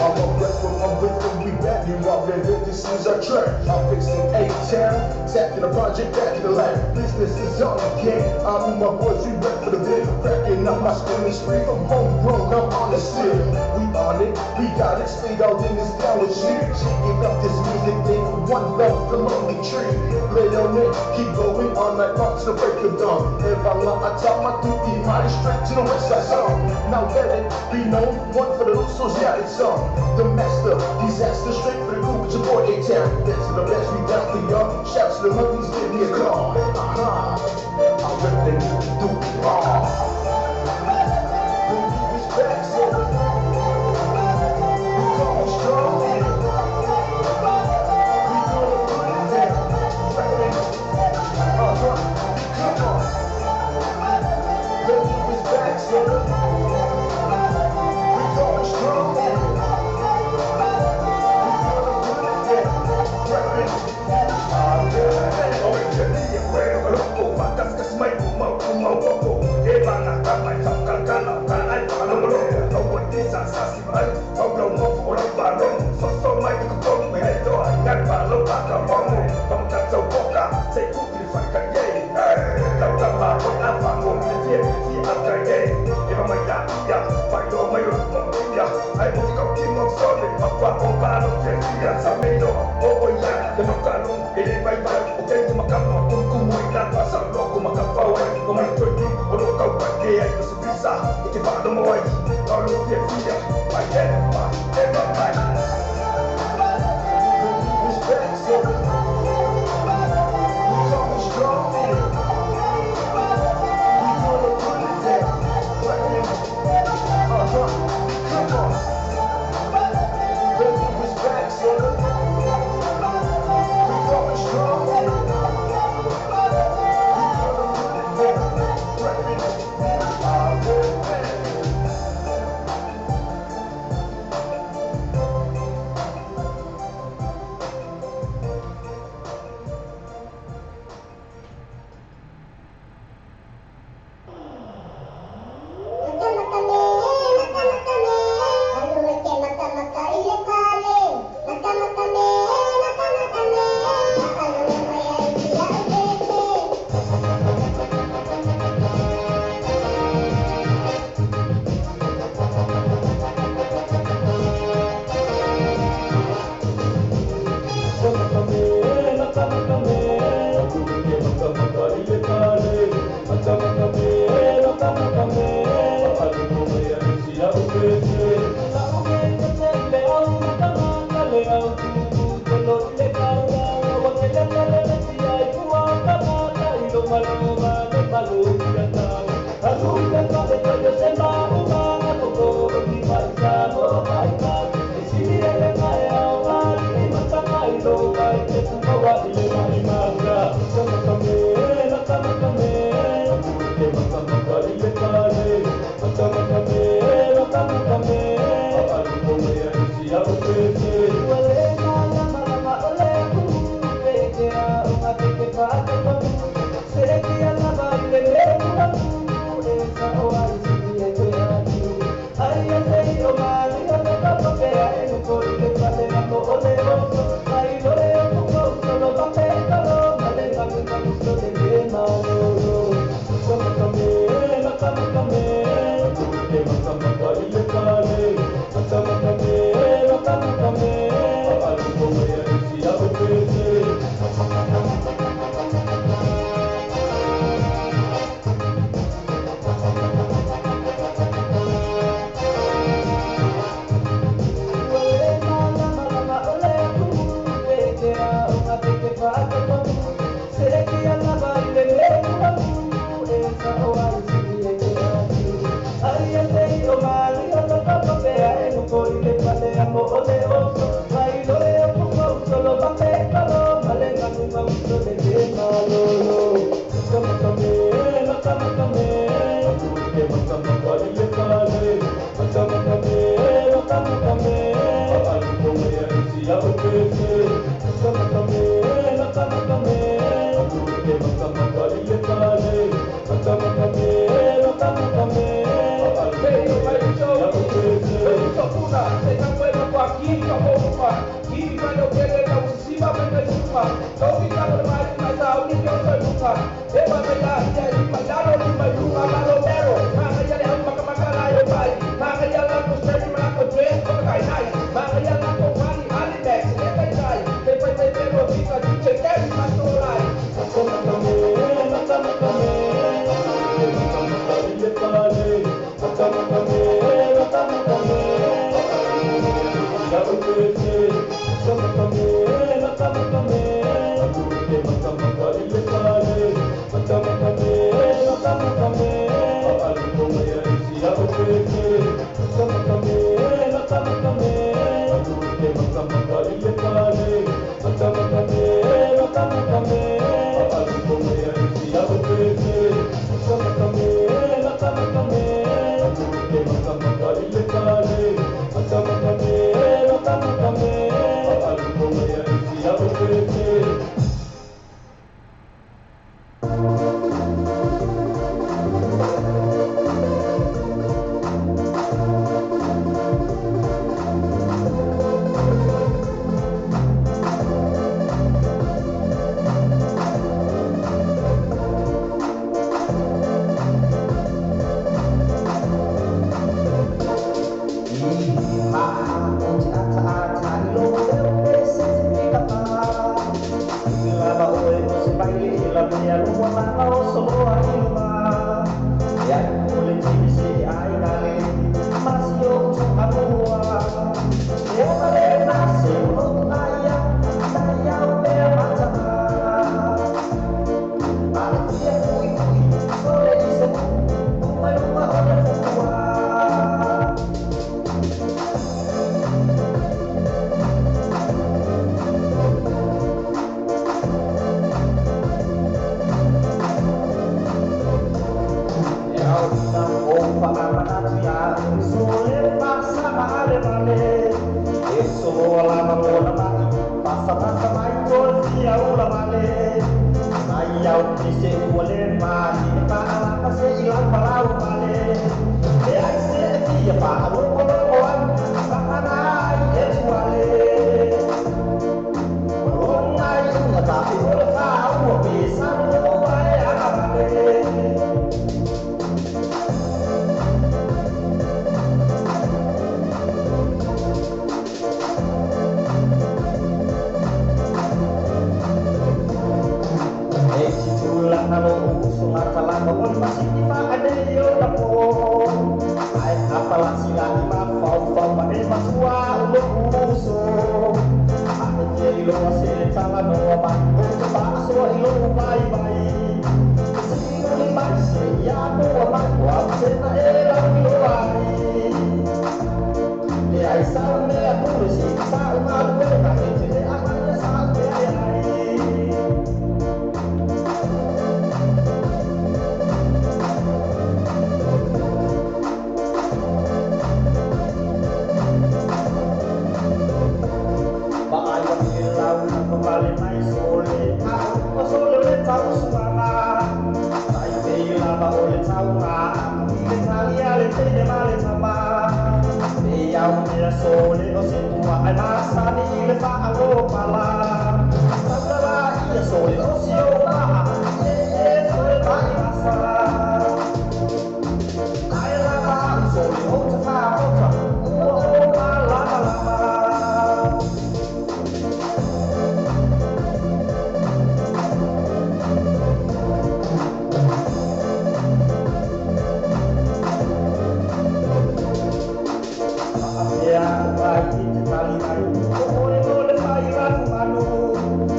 I'm a rep from my victim, we back. You already heard this is our track. I'm fixing A-Town, tapping the project back in the lab. Business is on again. I'm with my boys, we rep for the bid. Cracking up my spinning street from homegrown, I'm on the still. We on it, we got it, stayed out in this down with shit. Shaking up this music thing, one love, the lonely tree. Play on it, keep going all night long to the break of dawn. If I'm not, I tell my duty, mighty straight to the west side song. Now let it be known, one for the Usos, yeah, it's on. The master, disaster, straight for the group, it's your boy A-Town. Best of the best, we down for y'all. Shouts to the monkeys, give me a call. I'm ripping through the ball. Respect, so we going strong. We gonna put it down. Come on. Baby, respect, so we going strong. Luna, te ka koe ma kwa ki ka mopa, ki ka no kere ka usima me me supa, toki ka no mai mai ta uni ki o toi muka, e ma me la ia i ma lalo ni mai lunga lalo mero, ma ka ia le hau maka maka la yo mai, ma ka ia la ko stretch ma ko dress ko kai nai, ma ka ia la ko mani ali max, e kai nai, te pai pai te no vika tu te keri ma to lai, ko ma ka me, ma ka me, ile pale, ma ka me, ya uke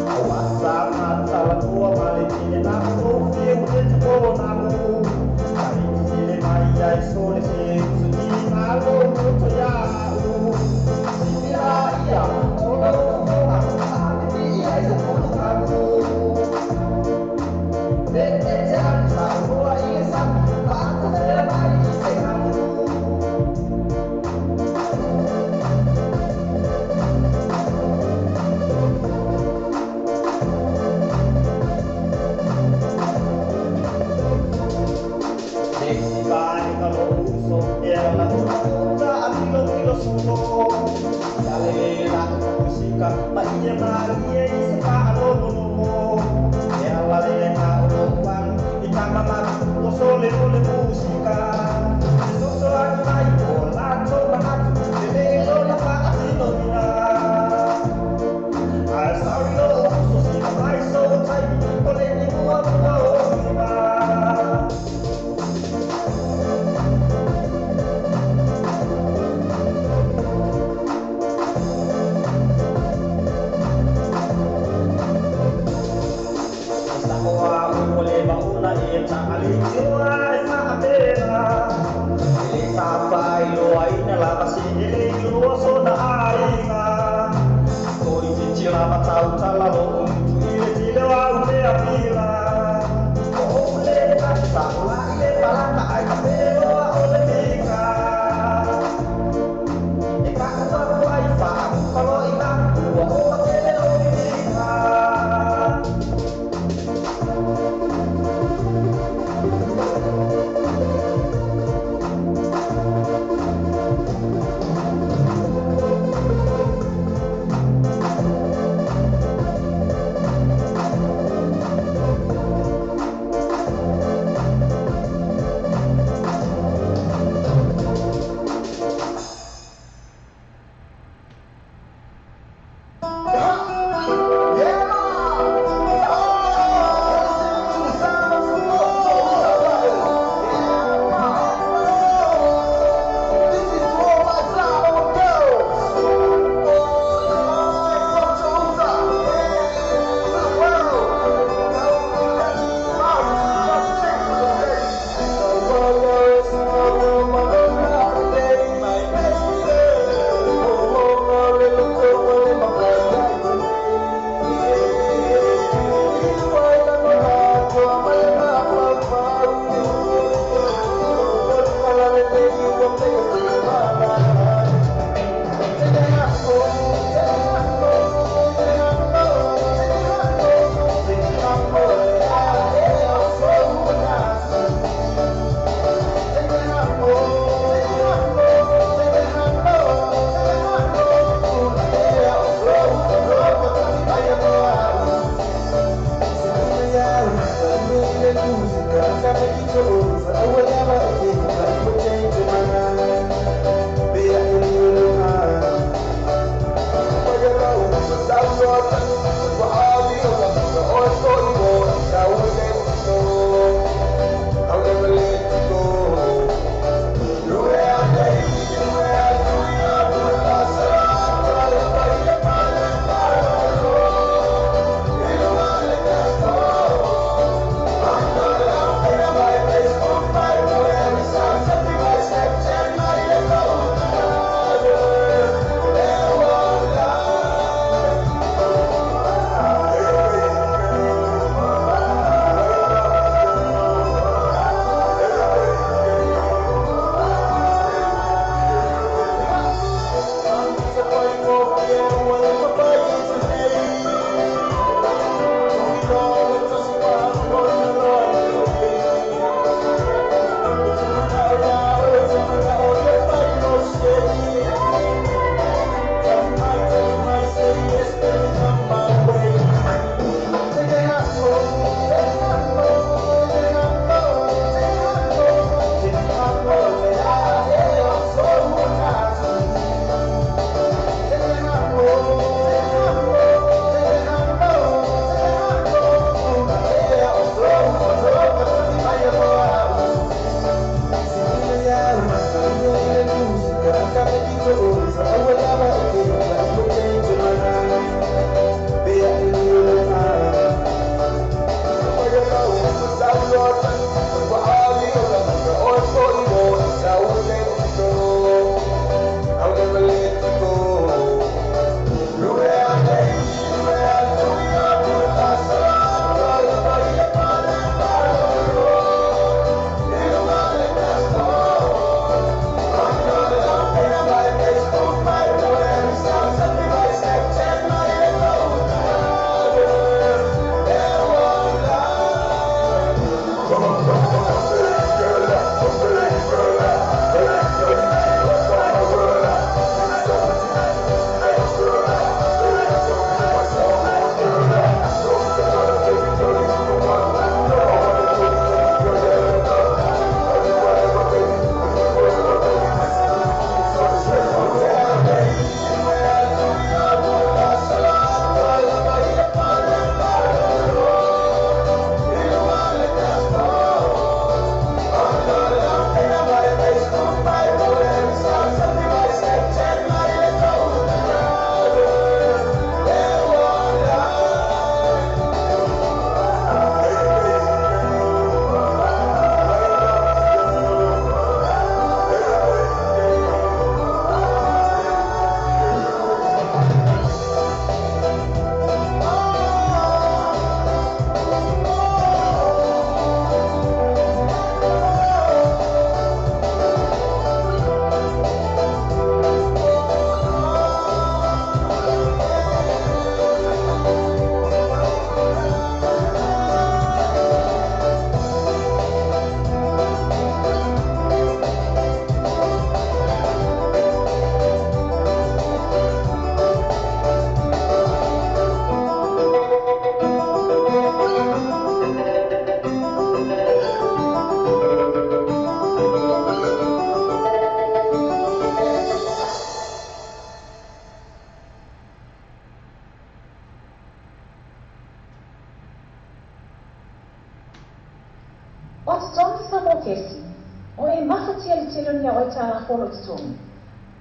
Awasa mata la tua mali tine na so fie mwe tuko na mu kesi. O e mawhatia le tele ni a o e tāla holo te tongi.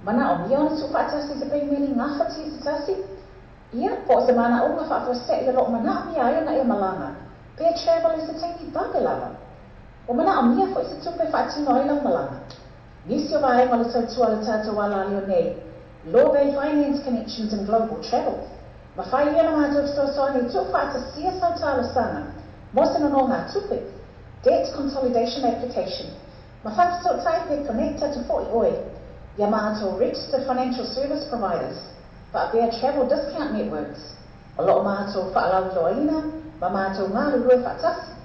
Mana o mia ona tu whaatasi te pei meni ngawhatia te tasi. Ia, po se mana o ngā whaatose i ro mana mia ai ona e malanga. Pea travel is a tangi bagalava. O mana o mia fo i se tupe whaatino ai lau malanga. Nisi o vaenga le tautua le tātou ala leo nei. Law Bay Finance Connections and Global Travel. Mawhai ia na mātou soasoani tu whaatasia sau tāla sana. Mosina no ngā tupe. Debt Consolidation Application. Mawhata tai pe connecta to 40 oi. Ia mātou registered financial service providers. Whaapea travel discount networks. O loo mātou whaalau loaina, ma mātou ngā rurue whaatasi.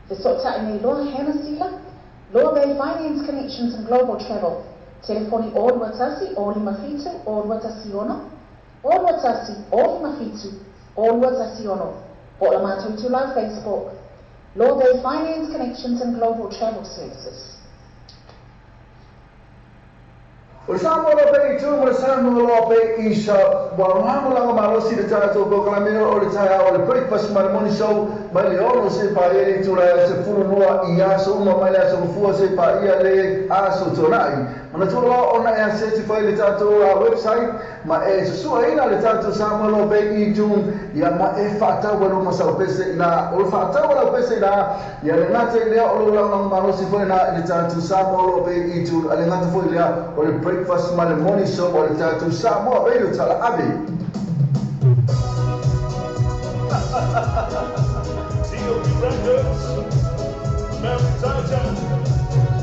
Te sotai nei loa hana sila. Law Bay Finance Connections and Global Travel. Telefoni o Watasi, o Limafitu, o Watasi ono. O Watasi, o Limafitu, o Watasi ono. O la mātou tu lau Facebook. Law Bay Finance Connections and Global Travel Services. O Samoa pe tu mo Samoa pe isa wa mo la ma si de tato ko kala mino o le taia o le breakfast morning show mai le ono se pa ele tu la se fu no ia so mo mai la so fu se pa ia le aso tonai ona tu lo ona e se fa le tato website ma e su ina le tato Samoa pe i tu ia ma e fata wa no sa pese na o fata wa pese na ia le nate le o lo ma si fa na le tato Samoa pe i tu ale nate fo le o le breakfast morning show o le tatu Samoa radio tala abe. TOP Records, Mary Titan,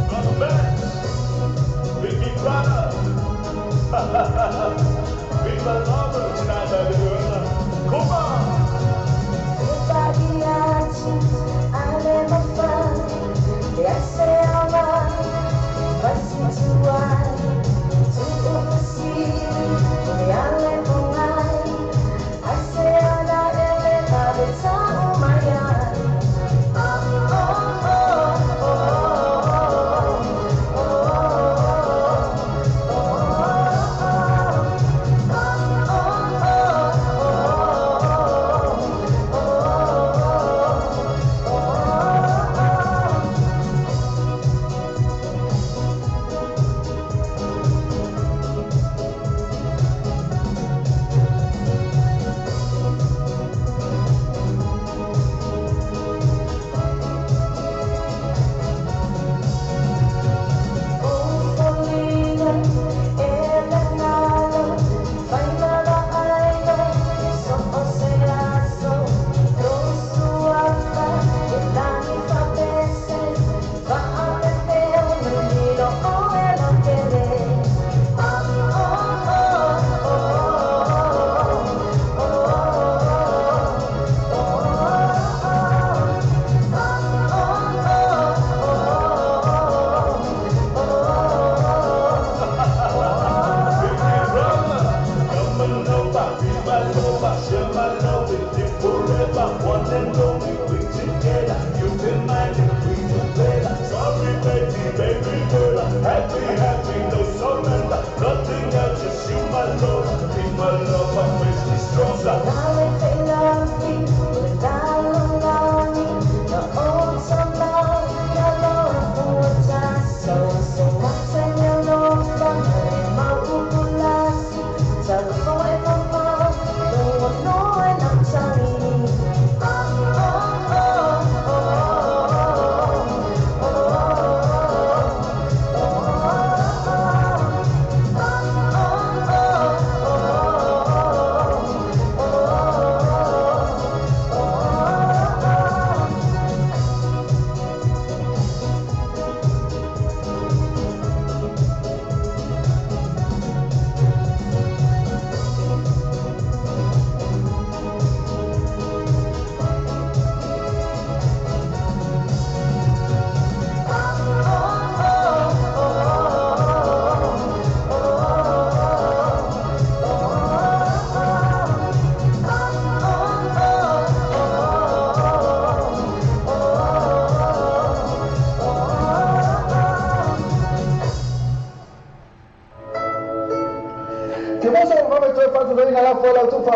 Brother Banks, Vicky Prada. We love her tonight, baby girl. Come on.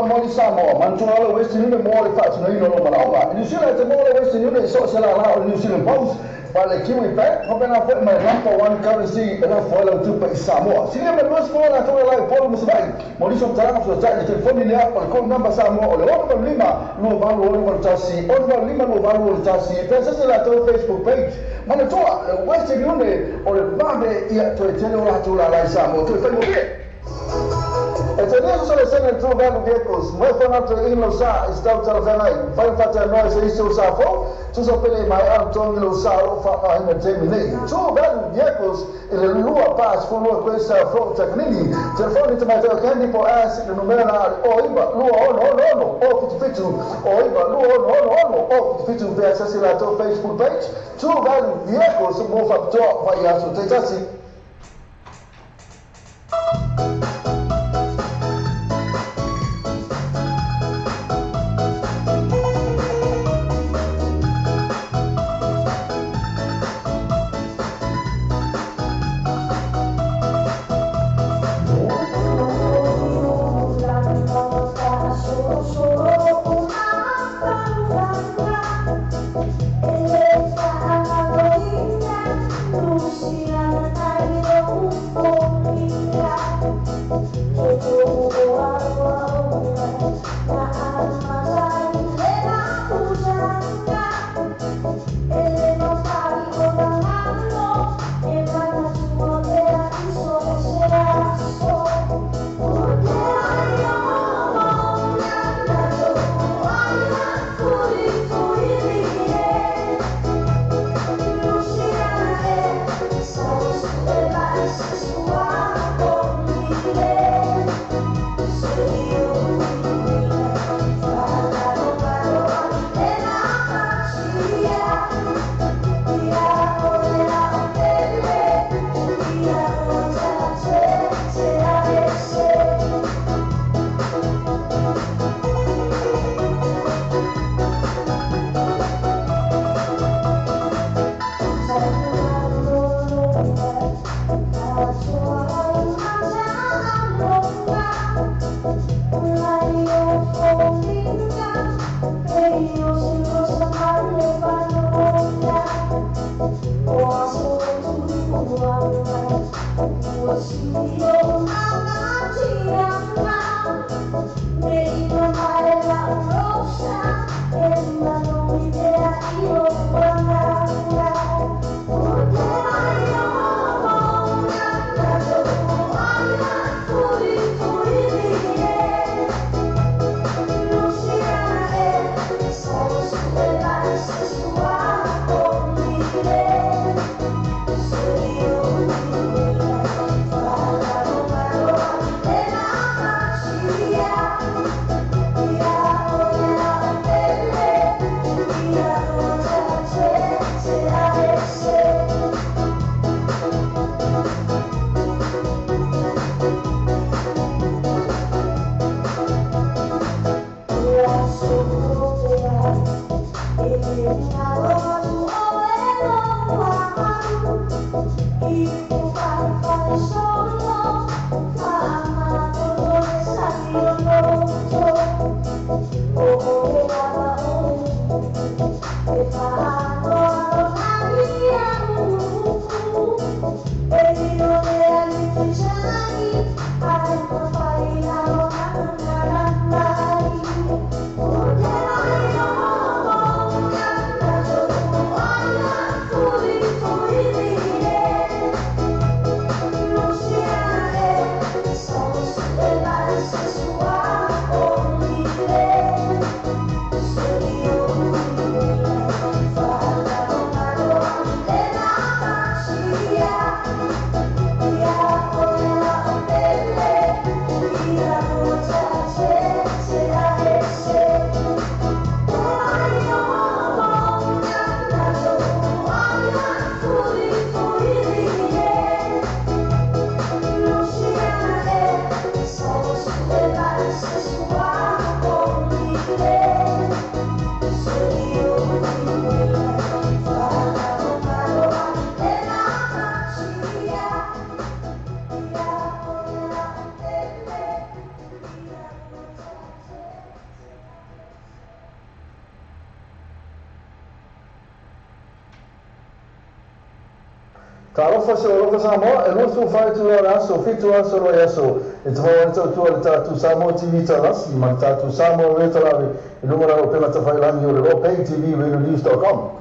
Moli Samoa, Mantuala, Western Union, more facts, no, you know, Malapa. New Zealand, the more Western Union, so Sala, New Zealand Post, Wale Kiwi Bank, hopena foi my number one currency ela foi lá tupa i Samoa. Sini me luas foi na toa lá polo musbai. Maurício Taranga foi já de telefone ni apa com number Samoa. Ole ono lima no valo ono tasi. Ono lima no valo tasi. Pensa se lá teu Facebook page. Mana toa West Union ole vave ia to tele ora toa lá i Samoa. Tu foi mo Etadia soluzione il tuo value vehicles, mai fonato in lo sa, stau telefonai, fai fate a noi se isto sa fo, tu sapere mai Antonio lo sa, lo fa in termine. Tuo value vehicles, il lua pass fu lua questa fo tecnici, telefoni te mai te candy po as il numero o iba, lua no, o fitu, o iba, lua no, o fitu per accessare la tua Facebook page, tuo value vehicles, mo fa to vai a su te tassi. Talofa se olofa Samoa, e lutu fai tu ora aso, fitu aso roi aso, e te hoa tau tua le tatu Samoa TV tarasi, ma tatu Samoa le talawe, e numera o pena tawhai langi o le o Pay TV, radionews.com.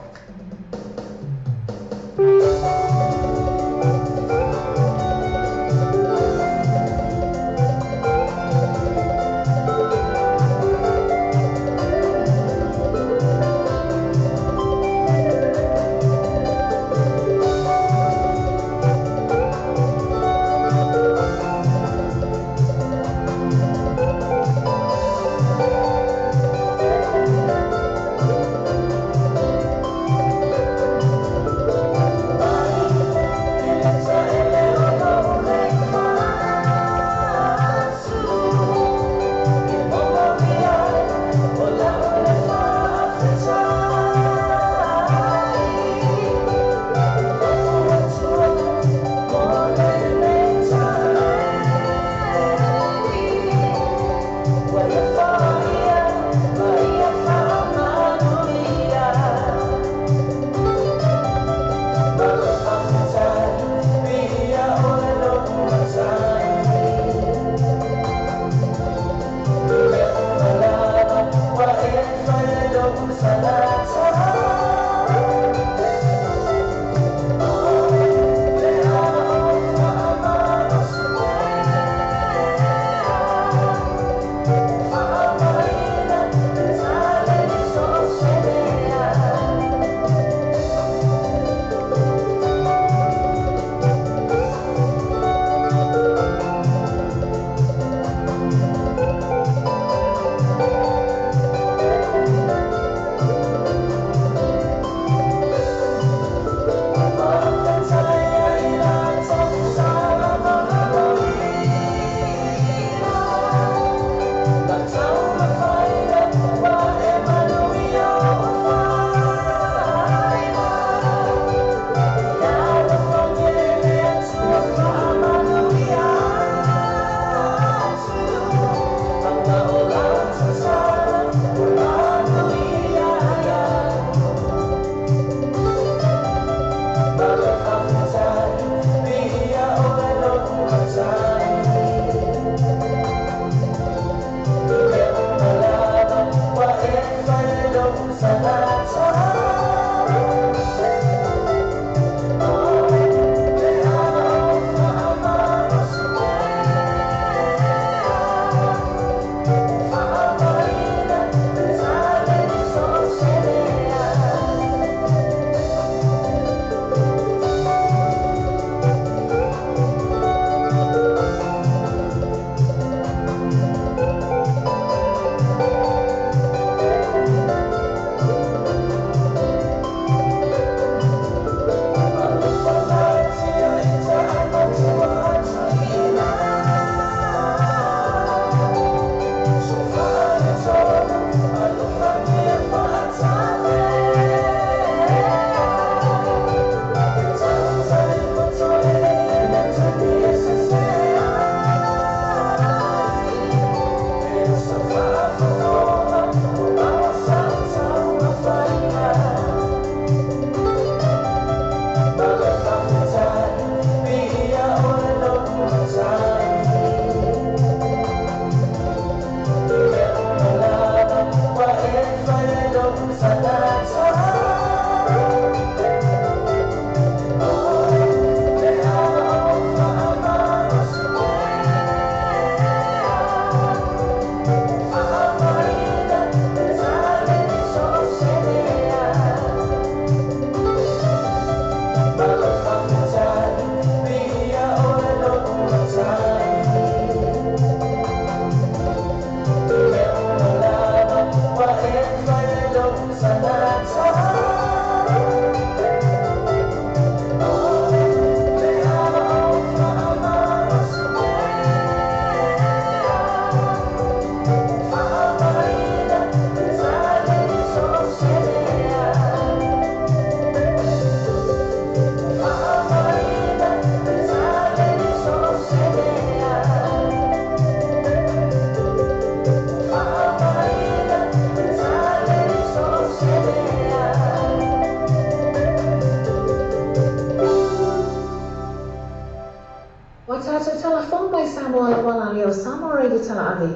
Samoa la wala leo Samoa Reidi tala ave.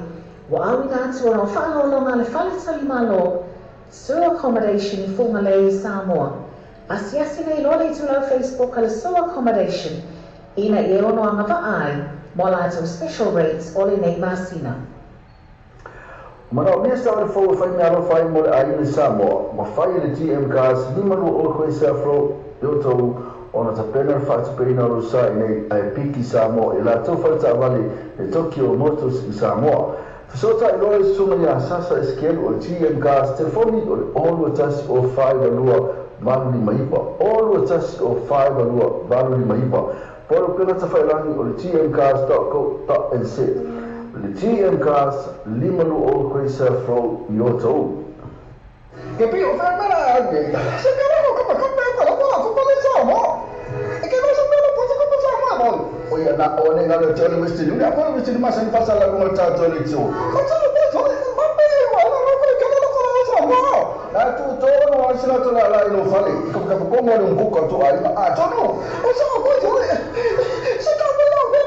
Wa awi na atu ono whaalolonga le whale talimalo. Sewer accommodation I funga le I Samoa. Asiasi nei lole tu lau Facebook ala sewer accommodation. Ina I ono anga vaai. Mo lato special rates ole nei masina. Mana o mea sa o le fau whai mea alo whai mo le aile Samoa. Ma whai le GM cars ni manu o koe sa afro yo tau ona ta pena whaatu peina alo sa I nei ai piki Samoa. I la tau whai ta wale le Tokyo Motors I Samoa. Fisota I loe sunga ni a sasa eskelu o GM cars telefoni o le olu atasi o whai walua valu ni maipa. Olu atasi o whai walua valu ni maipa. Poro pena ta whai langi o le gmcars.co.nz. Le GM Cars, lima lu o koe sa fro I o tau. Ke pi o whai mera ake. Se ka rako kapa kapa e kala kala kupa le sa mo. E ke no sa mera po sa kupa sa mo mo. O ia na o ne ngalo te ole westi ni. Ua polo westi ni masa ni pasa la kunga ta to le tio. Ka sa le so ma pe wa na ro ke kala kala sa mo. Na tu to no wa sina to la la ino fale. Ka ka ko mo le un ko to ai. Ah, to no. O sa ko to. Se ka me la pe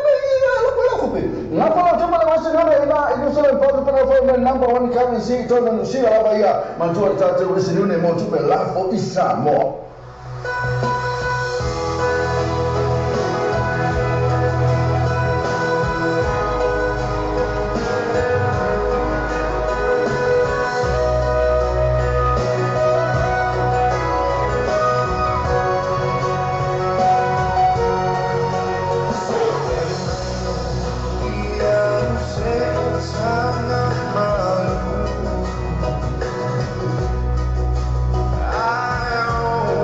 nga pala tuma le wasi ngana ina ino sala pauta para foi my number one currency to no sira aba ia mantua tata wasi nune mo tupe life o isa mo I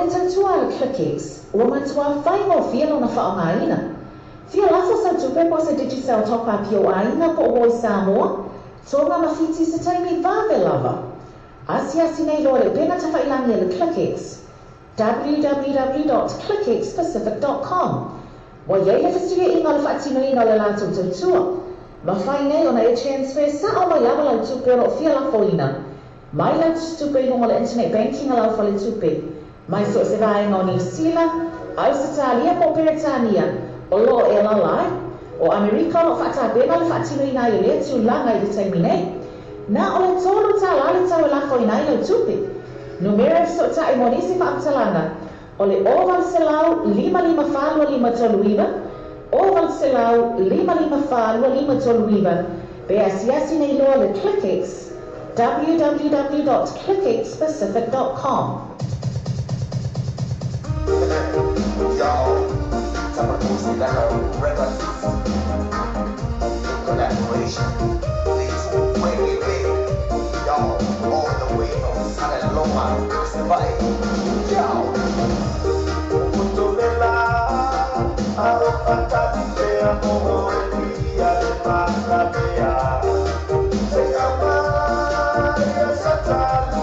le tautua le ClickX, ua matua whaingo fia lona whaongaina. Fia lafo sa tupe po se Digicel topa pio aina po oi Samoa, tonga mawhiti se taimi vave lava. Asiasi nei loa le pena ta whailangi le ClickX, www.clickxpacific.com. Wa yei le festiga inga le whaatino ina le lato tautua. Ma whai nei ona e transfer sa o mai awa lau tupe o fia lafo ina. Mai lau tupe inga le internet banking a lau whale tupe. Mai so se vaenga o New Zealand, Australia po Peretania, o lo e lalai, o Amerika o whaatapena le whaatino ina i lea tu langa i le taimi nei. Na o le tolu ta lale tau e lafo ina i lau tupe. Numero so ta i monisi whaamtalanga, o le oval se lau 55 toluiva, oval se lau 55 toluiva, be asiasi nei loa le ClickX, www.clickxpacific.com. Y'all, some of those that are relatives, collaboration, leads to way big. Y'all, all the way from Sanaloa, survive. Y'all, Utobela, Arofata, Tia, Momo, Elia, Macabea, Sekama, Satali.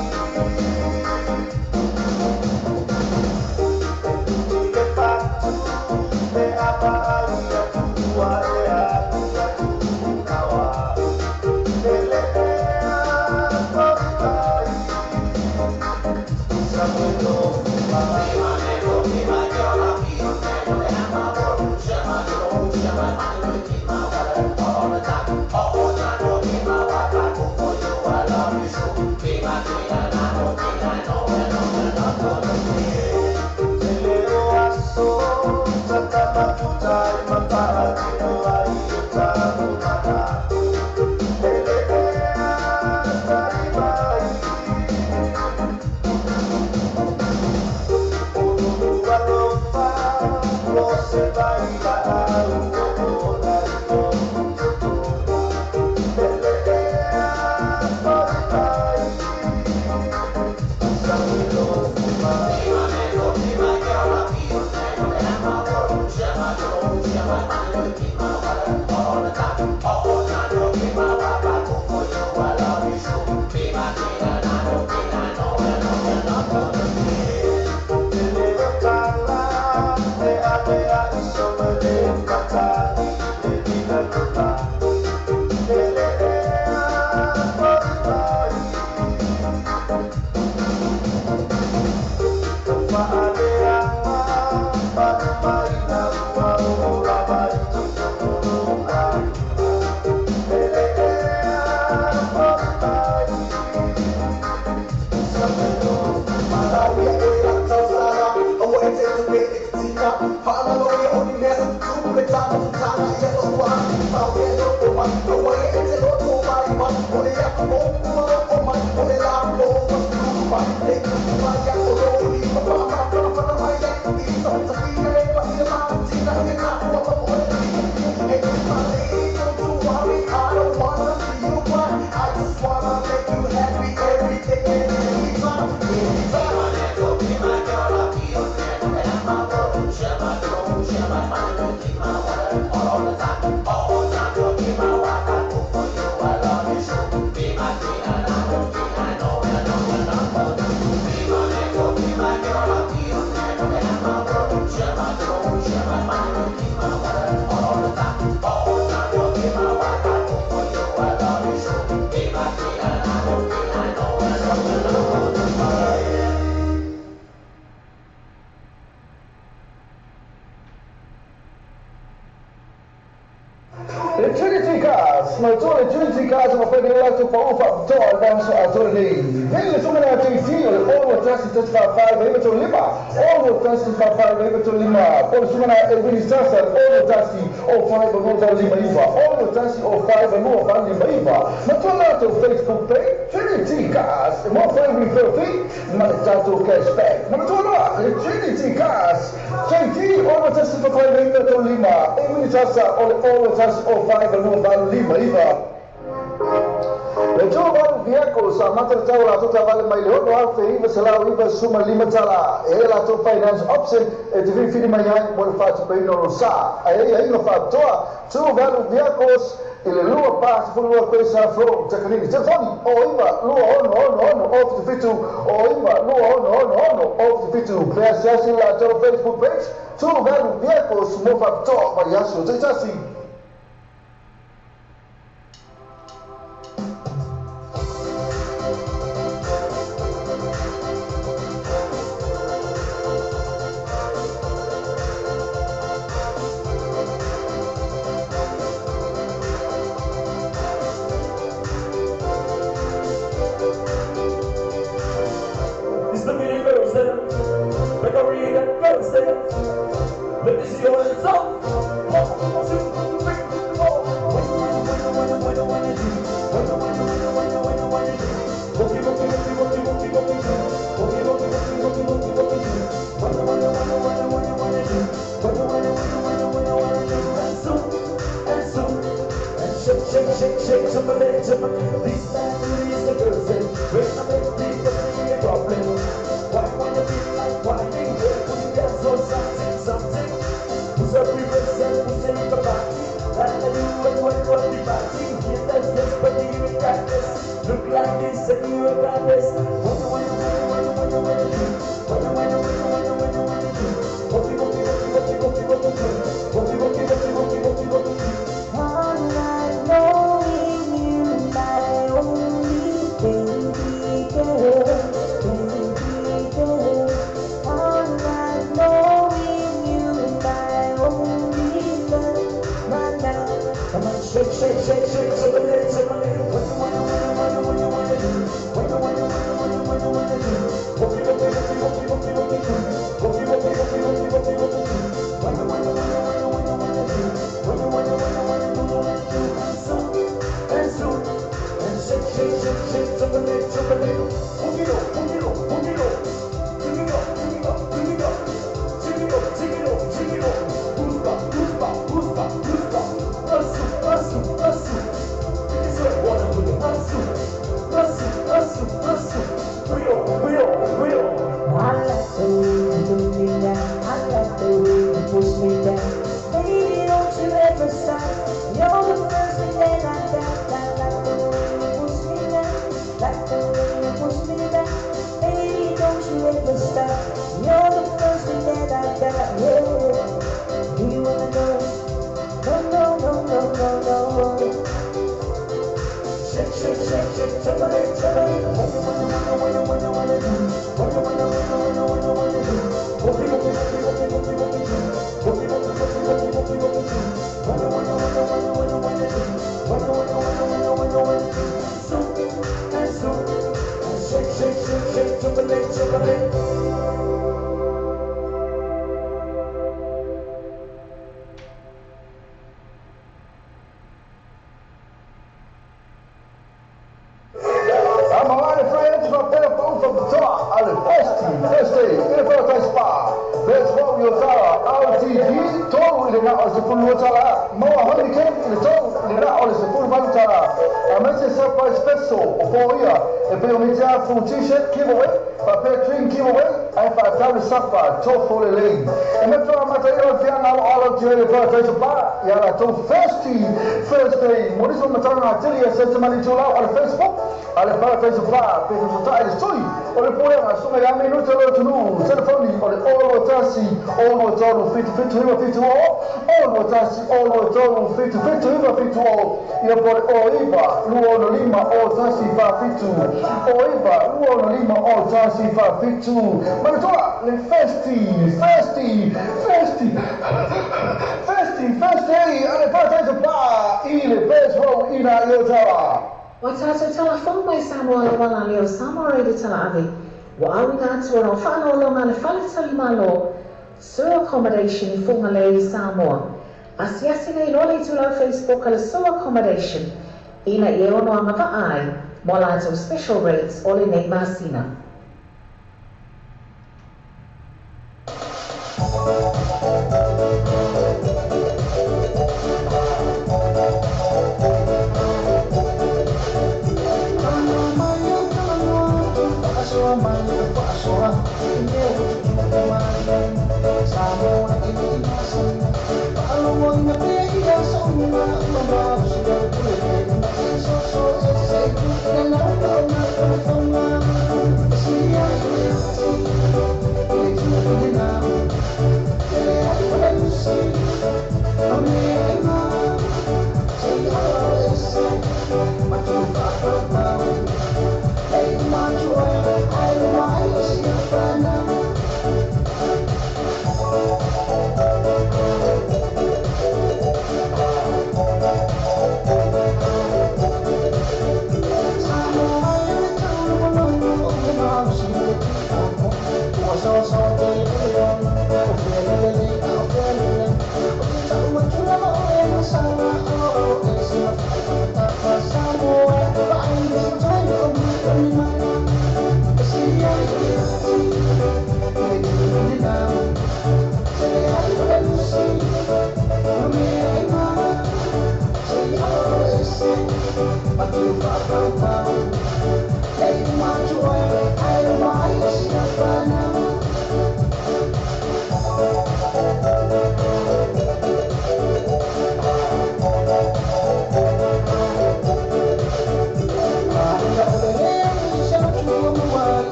Facebook page, Trinity Cars, more favorite filthy, Malitato cashback. Manatola, Trinity Cars, JT, all the test for 5 to Lima, Emily Tassa, all the test of 5 and more than Lima. Le tō waru viako sa matar tau la tota vale mai le hono au te iwa salau iwa suma lima tala e la tō finance option e te whiwhiri mai ai mo le whātu peino lo sa a e inga whātoa tō waru viakos i le lua pāsi fulua koe sa flo takanini telefoni o iwa lua ono o fitu o iwa lua ono o fitu prea siasi la tō Facebook page tō waru viakos mo whātoa mai aso te tasi. T-shirt giveaway, Patreon giveaway, and Fatali Safa, Tofu Lane. And that's what I'm going to tell you, all of you, birthday bar, Yara to Thursday, Morizo Matana, Tilia, Sentimani to on Facebook, and the birthday bar, people to tie the story, or the poem, so many minutes to know, telephone, or the all Watasi, all Watano, 50 all Watasi, all Watano, 50 all, Oiva, Luo Lima, all Tasi, 50, Oiva, Luo Lima, all Tasi, 52, Manitoa, le Festi, alle partite ba, ile Petro ina Yotawa. Watata telefon mai Samoa le wala leo Samoa de talavi. Wa awina tu no fano longa le falita malo. So accommodation in Fungale Samoa. Asiasi nei lole tu la Facebook ala so accommodation. Ina e ono amava ai. Molato special rates ole nei masina.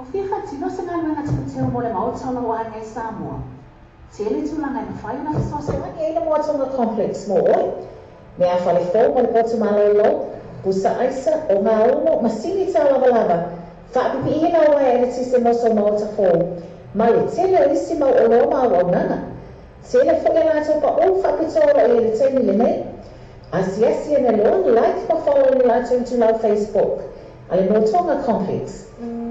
O fia whatino se ngā luenga te teo mo le maotala o hangai Samoa. Te ele tūlanga i mawhai una fisosa. Wangi eila moa tonga complex mo oi. Me a whale fō mo le potu malolo. Pusa aisa o ngā ono masini tā lava lava. Whaapipi ihina o e ere tise moso maota fō. Mai e tele o isi mau o loo mau au nanga. Tele fo e lātou pa o whapitola e ere teini le nei. Asiasi e ne loa like pa follow ni lātou tu lau Facebook. Ale no tonga complex.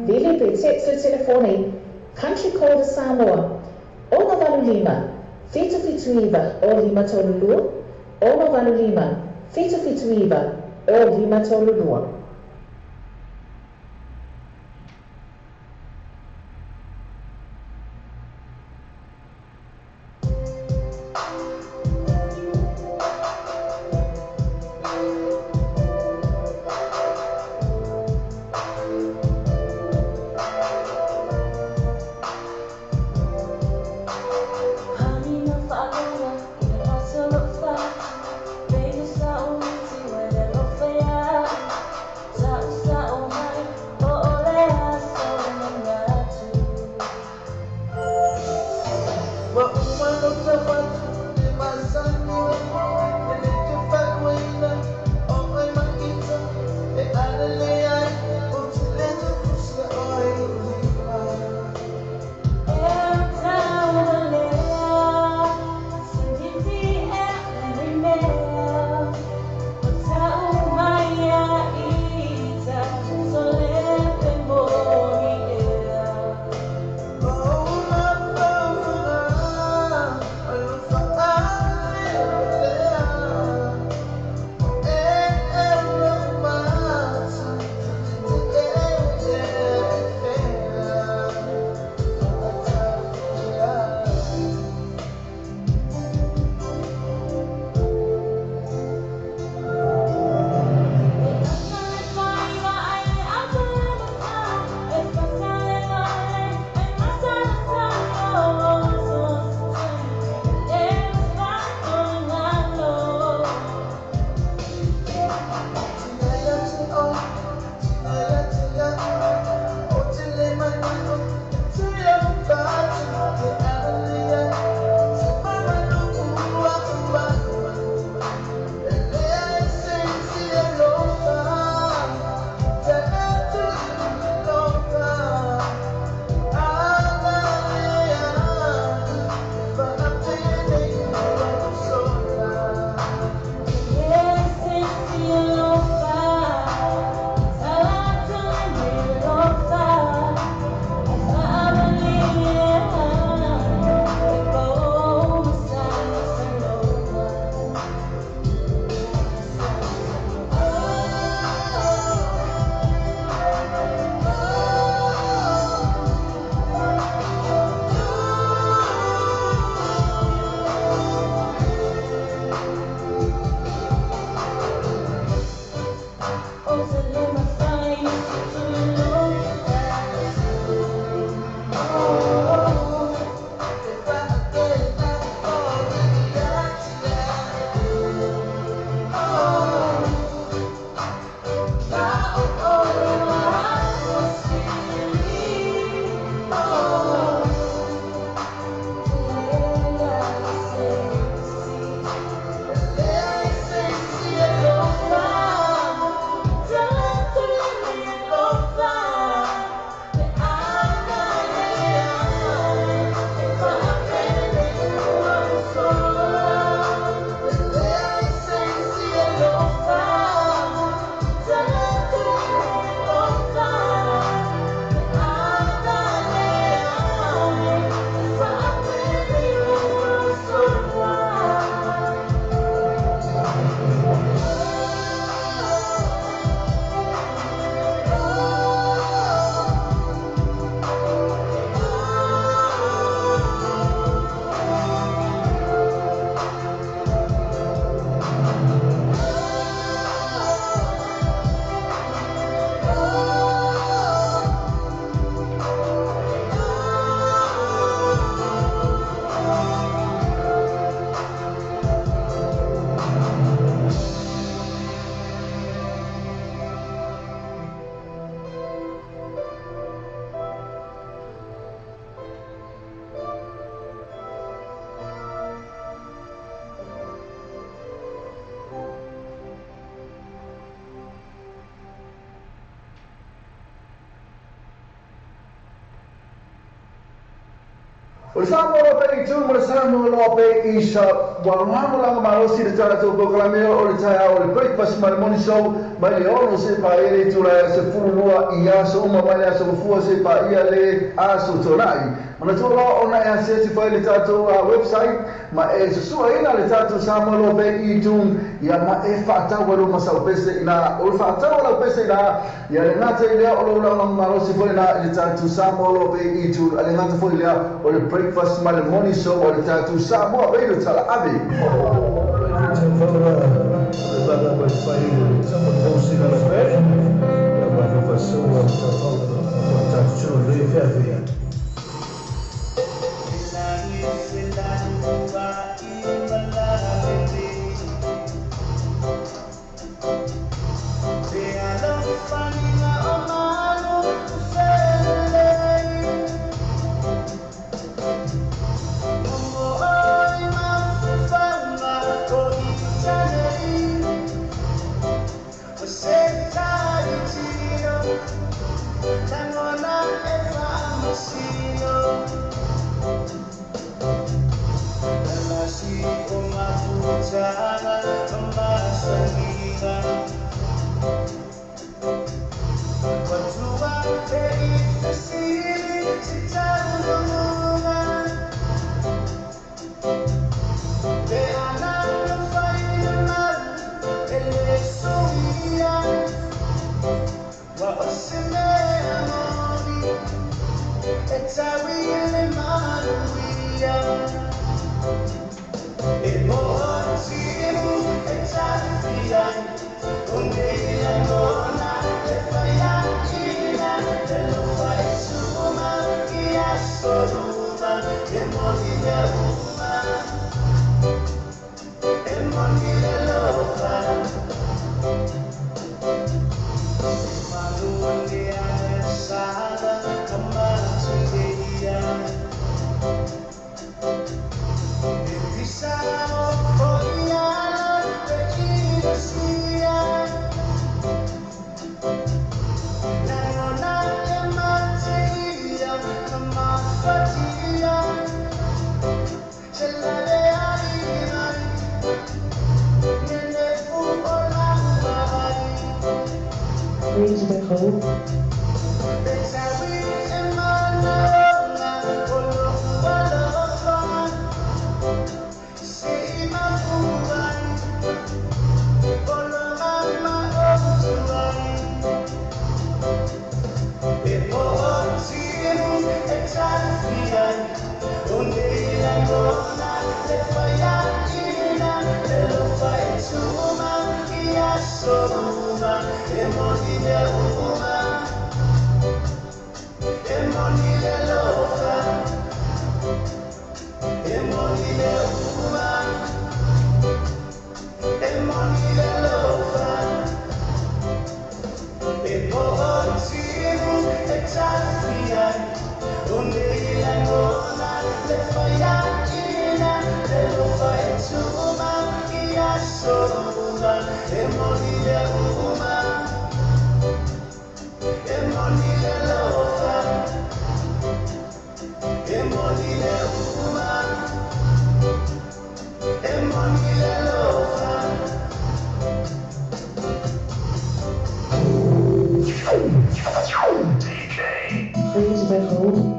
Vili pe text o telefone, country code Samoa, Ona Valu Lima, Fitu Fitu Iva, o Lima Tolulua, Ona Valu Lima, Fitu Fitu Iva, o Lima Tolulua. O Samoa lo pe tu mo Samoa lo pe isa wa ngamo la ma si de tara to programe o le tai o le breakfast ma morning show mai le ono se pa ele tu la se fulua ia so ma mai la so fu se pa ia le aso tonai ona tu lo ona e se fa le tato website ma e so ina le tato Samoa lo pe I tu ia ma e fa ta wa lo ma sa pese ina o fa ta wa lo pese ina ia le ngata ile o lo ma si fa ina le tato Samoa lo pe I tu ale ngata fo ile o le breakfast ma le morning show o le tato Samoa pe le tala ave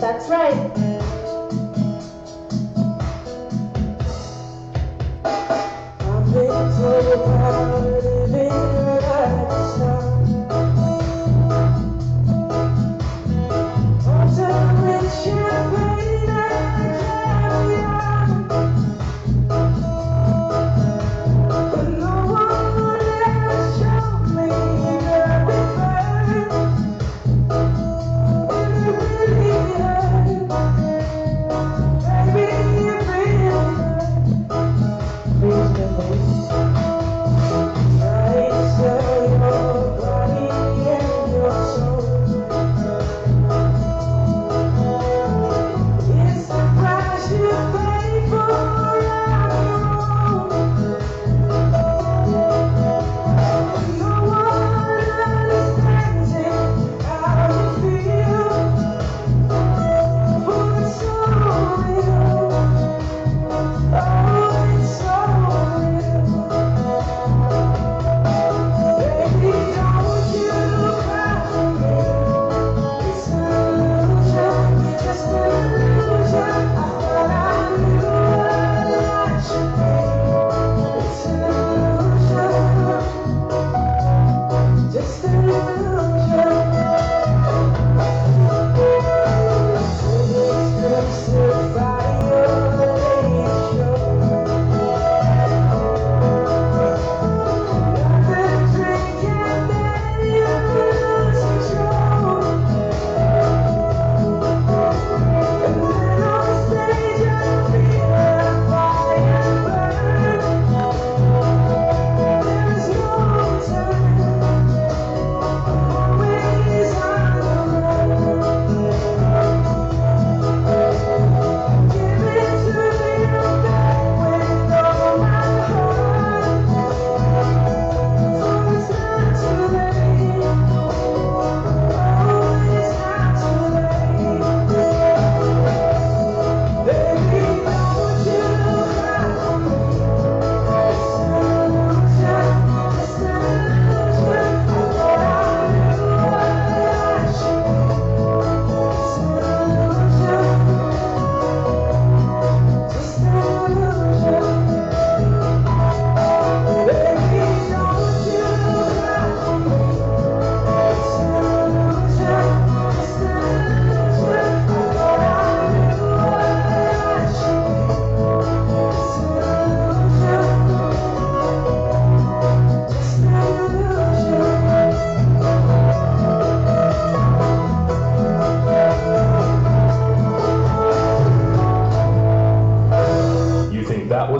That's right.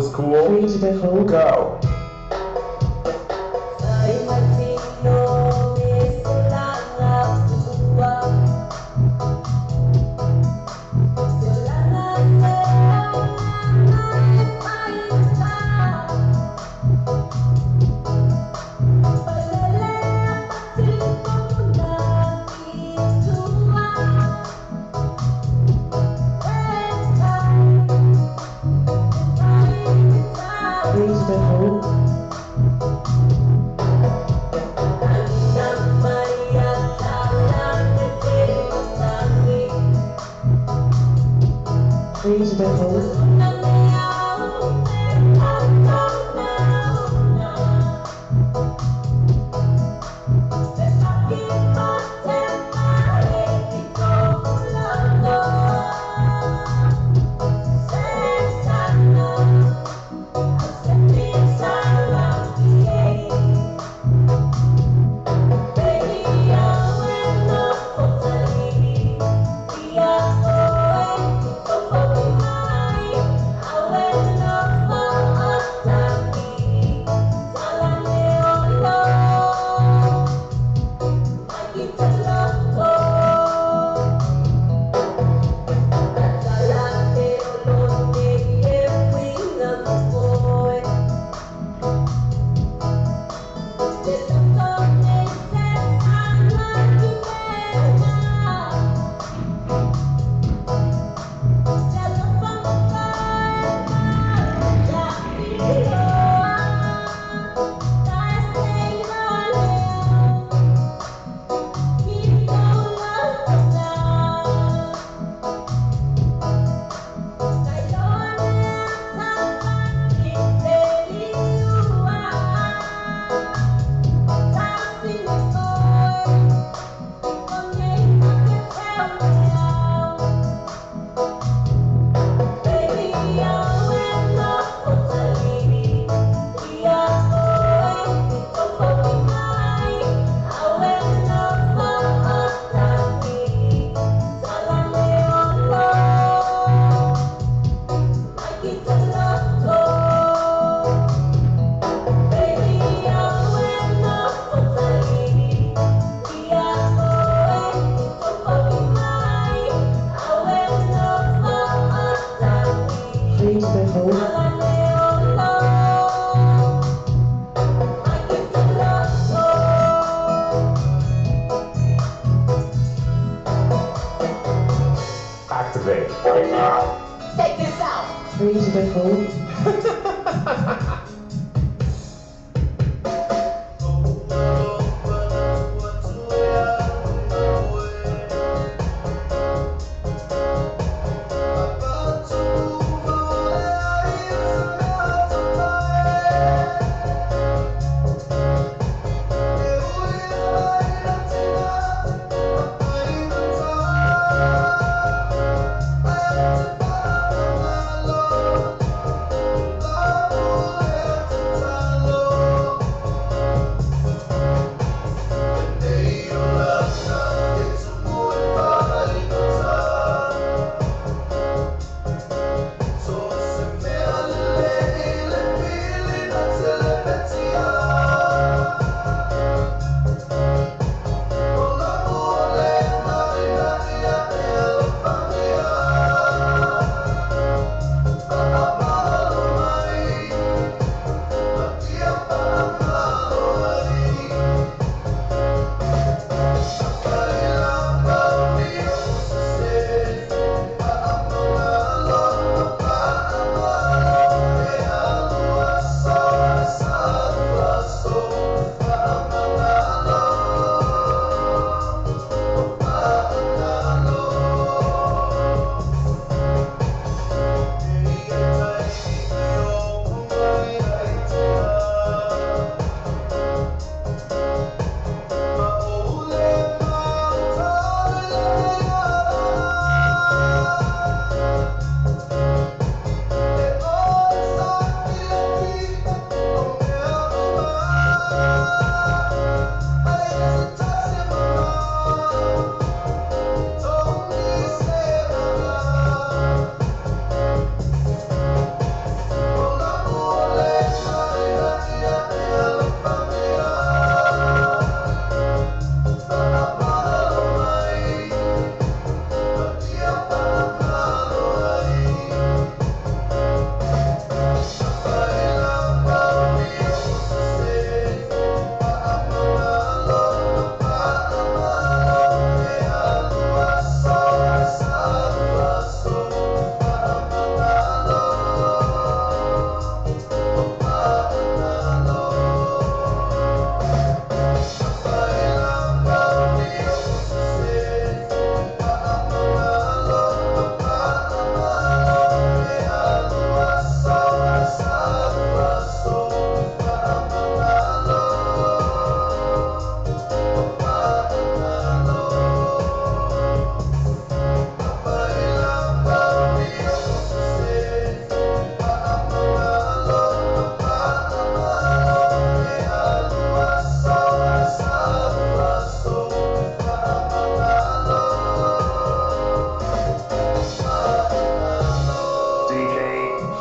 was cool. Go. Activate. Check this out. Crazy Behold. Oh,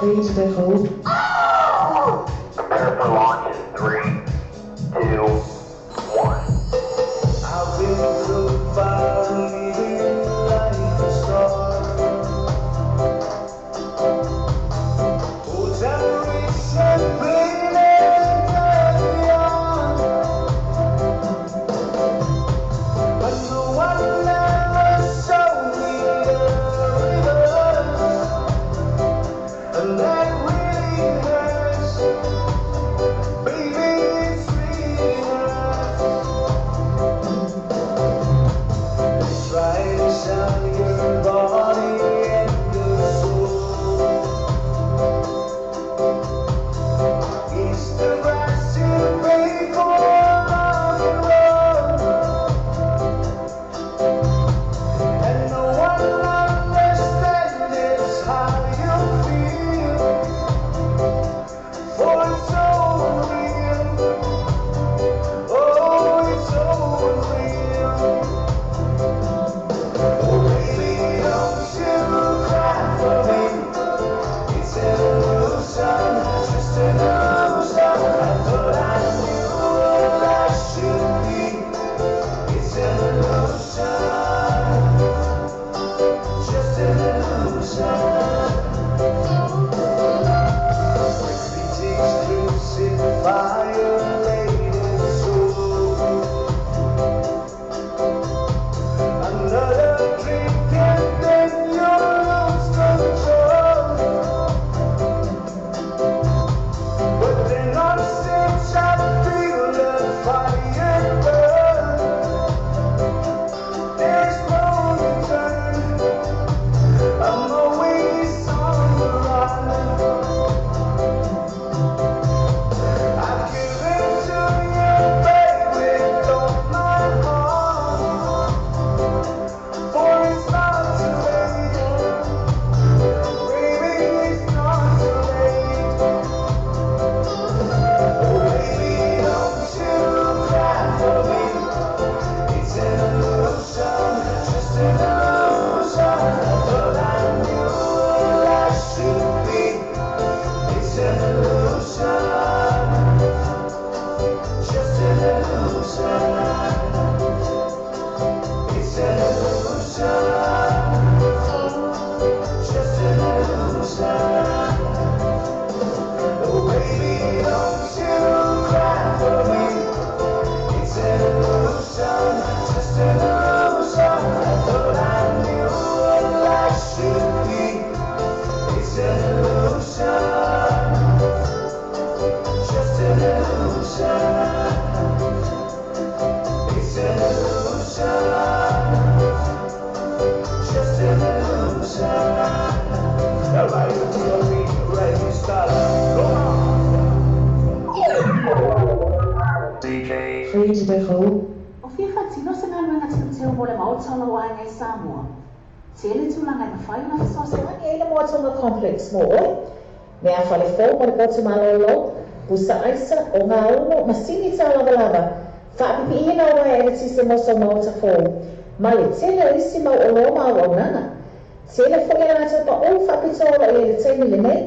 3 to default. Prepare for launch in 3, 2, 1. I've been through fire, living like a star. Oh, generation playing and carry on. But no one ever showed me the reverse, and that really hurts. Baby, it's really hurts. Try to sell your body and your soul. It's the price you pay for rock and roll, and no one understands how you feel. For it's so real, oh, it's so real. Oh, baby, don't you cry for me. It's an illusion, just an illusion. I thought I knew what I should be. It's an illusion, just an illusion. Critics crucify your latest soul. Another drink and then you lose control. But then on stage I feel the fire burn. There's no return. I'm always on the run. I've given to you, baby, all my heart. For it's not too late, baby, it's not too late. Oh, baby, don't you cry for me. It's an illusion, just an illusion. I thought I knew what I should be. It's an illusion, just an illusion. It's an illusion, just an illusion. Oh, baby, don't you cry for me. It's an illusion, just an illusion. I thought I knew what I should be. It's an illusion, just an illusion. It's an illusion, just an illusion. Everybody put your feet ready to start. Go on. DJ. 3 to default. O fia whatino se ngā luenga tino teo mo le maotala o ai ngai Samoa. Tele tūlanga i mawhai na whasosa. Wangi eile moa tonga complex mo oi. Mea whale fō mo le kotu malolo. Pusa aisa o ngā umo masini tā lava lava. Whaapipi ina o ai ele tise moso maota fō. Ma le tele o isi mau o loma o aunanga. Tele fo ia ngā pa o whapitoa o le teimi le nei.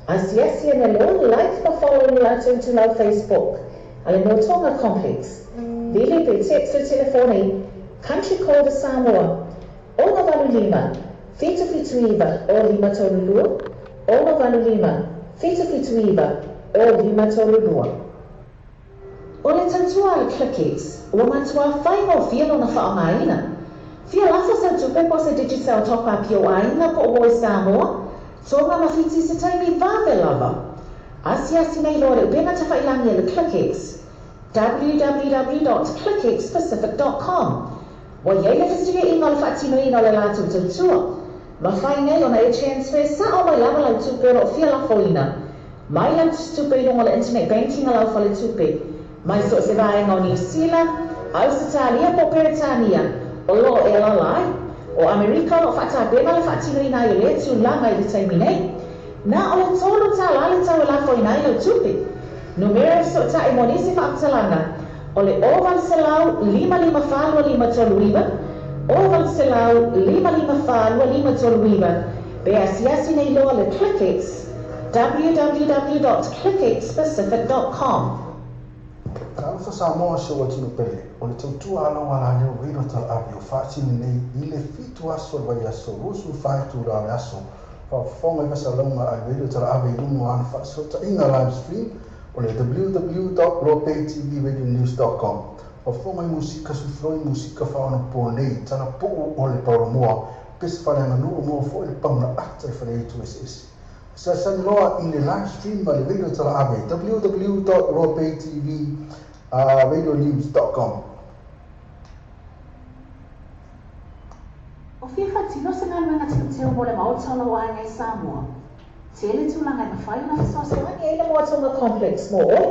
Asiasi e me leo like ma follow ni lato tu lau Facebook. Ale no tonga complex. Lili pe text o telefoni. Country code Samoa. Ona valu lima. Fitu iwa o lima tolu lua. Ona valu lima. Fitu iwa o lima tolu lua. O le tantua le clickets. Ua matua whaingo fialo na whaamaina. Fia lasa sa tupe po sa digital top up yo aina po o Samoa. Tonga mawhiti se taimi vave lava. Asiasi nei lore benga tawhailangi le clickets. www.clickexpacific.com. Wa yeile festige ino le whaatino ino le lātou tautua. Ma whai nei ona e transfer sa o mai lava lau tupe o fia la foina. Mai lau tupe i longa le internet banking a lau whale tupe. Mai so se vaenga o New Zealand, Australia po Peretania, o lo e lalai, o Amerika lo whaata bema le whaatino ina i le tu langa i le taimi nei. Na o le tolu tā la le tau e la foina i lau tupe. Numero so ta e monisi whaatalanga. O le oval selau 5555 oval selau 5555 Be asiasi nei loa le Clickx www.clickexpacific.com. Alfa Samoa se watu no pele. O le tautua ala wala leo wino tal avio whaatini nei i le fitu aso vai aso rusu whaitu rawe aso. Whafonga i masalonga ai wino tal ave ilumu ana whaasota inga live stream o le www.lopaytvradionews.com. Whafonga i musika sufroi musika whaona po nei tana puu o le pauramua. Pesa whale anga nuru mua fo le pauna ata i whale itu SS. Sa sanoa i le live stream ma le video tala ave www.ropaytvradionews.com. O fia whatino se ngā luenga teo mo le maotala o ai Samoa. Tele tūlanga i mawhai na whasosa. Wani eina Moatonga Complex mo oi.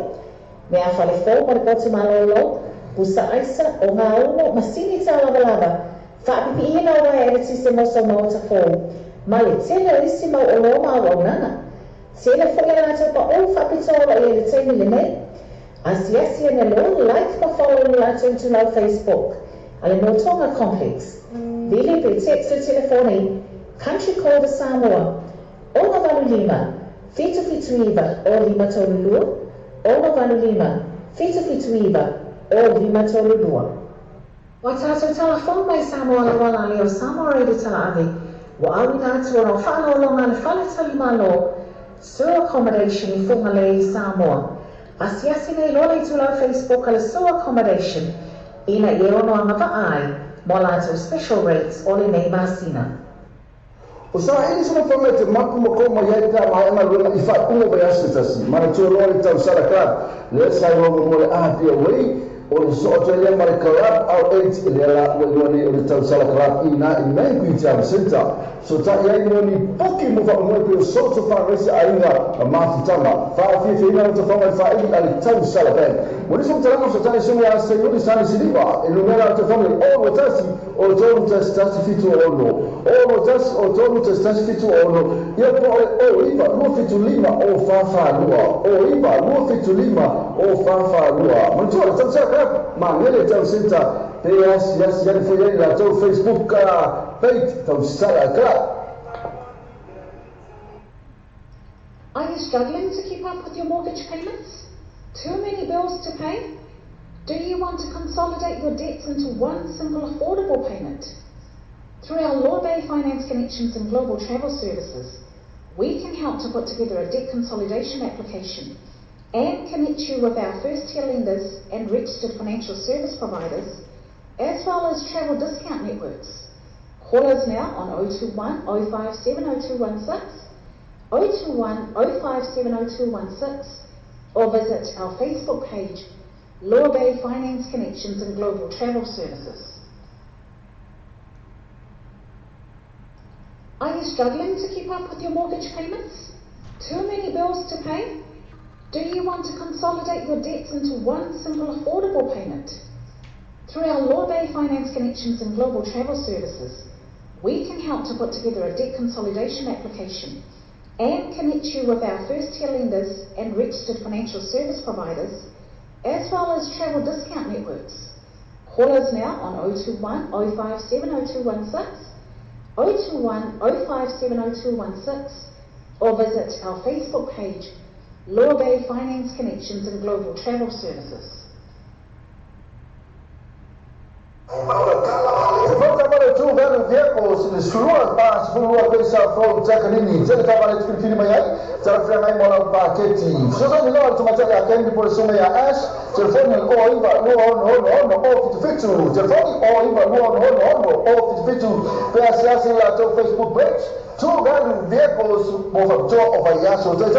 Mea whale fō ma le kotu malolo. Busa aisa o ngā umo masini tā lava. Whaapipi ina o e le tise moso maota fō. Ma le tele o isi mau o loma o nanga. Tele whai la tau pa o whapitoa i le teimi le nei. Asiasi na lo like pa follow ni la tau tu lau Facebook. Ale Moatonga Complex. Vili pe text o telefoni. Country code Samoa. Ona valu lima. Fitu iwa o lima tolu lua. Ona valu lima. Fitu iwa o lima tolu lua. Wa tātou telefon mai Samoa le wala leo Samoa reidi tala ave. Wa awi nātua no whālo longa le whale tali malo. Sewer accommodation I whunga le I Samoa. Asiasi nei lola I tūlau Facebook ale sewer accommodation. Ina I ono anga wa ai. Mo lātou special rates o le nei māsina. O sa ini sama whanga te mapu mako ma iai ka ma ema luenga I whaakunga vai asitasi. Mana tua loa I tau saraka. Le sai rongo mo le ahapia wei. O le so o le mare karab au 8 le ala o le o le tau sala karab ina I mai kui te absenta. So ta iai no ni poki mo fa mo pe o so to fa resi ainga a mafi tama. Fa fi ina o to fa mai fa I ale tau sala ben. Mo ni so tala so tala so ya se yodi sana siliva. E no mera to fa o mo tasi o to tasi fitu o no. O mo tasi o to tasi fitu o no. Ia po o iba no fitu lima o fa lua. O iba no fitu lima o fa lua. Mo to tau sala ma ngele tau senta pe yas yani fo yani la tau Facebook page tau sala ka. Are you struggling to keep up with your mortgage payments? Too many bills to pay? Do you want to consolidate your debts into one simple affordable payment? Through our Law Bay Finance Connections and Global Travel Services, we can help to put together a debt consolidation application and connect you with our first-tier lenders and registered financial service providers, as well as travel discount networks. Call us now on 021 057 0216, 021 057 0216, or visit our Facebook page, Law Bay Finance Connections and Global Travel Services. Are you struggling to keep up with your mortgage payments? Too many bills to pay? Do you want to consolidate your debts into one simple affordable payment? Through our Law Bay Finance Connections and Global Travel Services, we can help to put together a debt consolidation application and connect you with our first-tier lenders and registered financial service providers, as well as travel discount networks. Call us now on 021 057 0216, 021 057 0216, or visit our Facebook page, Law Bay Finance Connections and Global Travel Services. Tu velho vehicles in slua pas flua pesa from Jacanini, Jelka Valet Filipinaya, Jarafrana Mola Paketi. So then you know to my attend for Sumaya Ash, Telephone or Iva on off to fit to Telephone or Iva on off to fit to PSS Facebook page. Two velho vehicles of a door of a yaso, just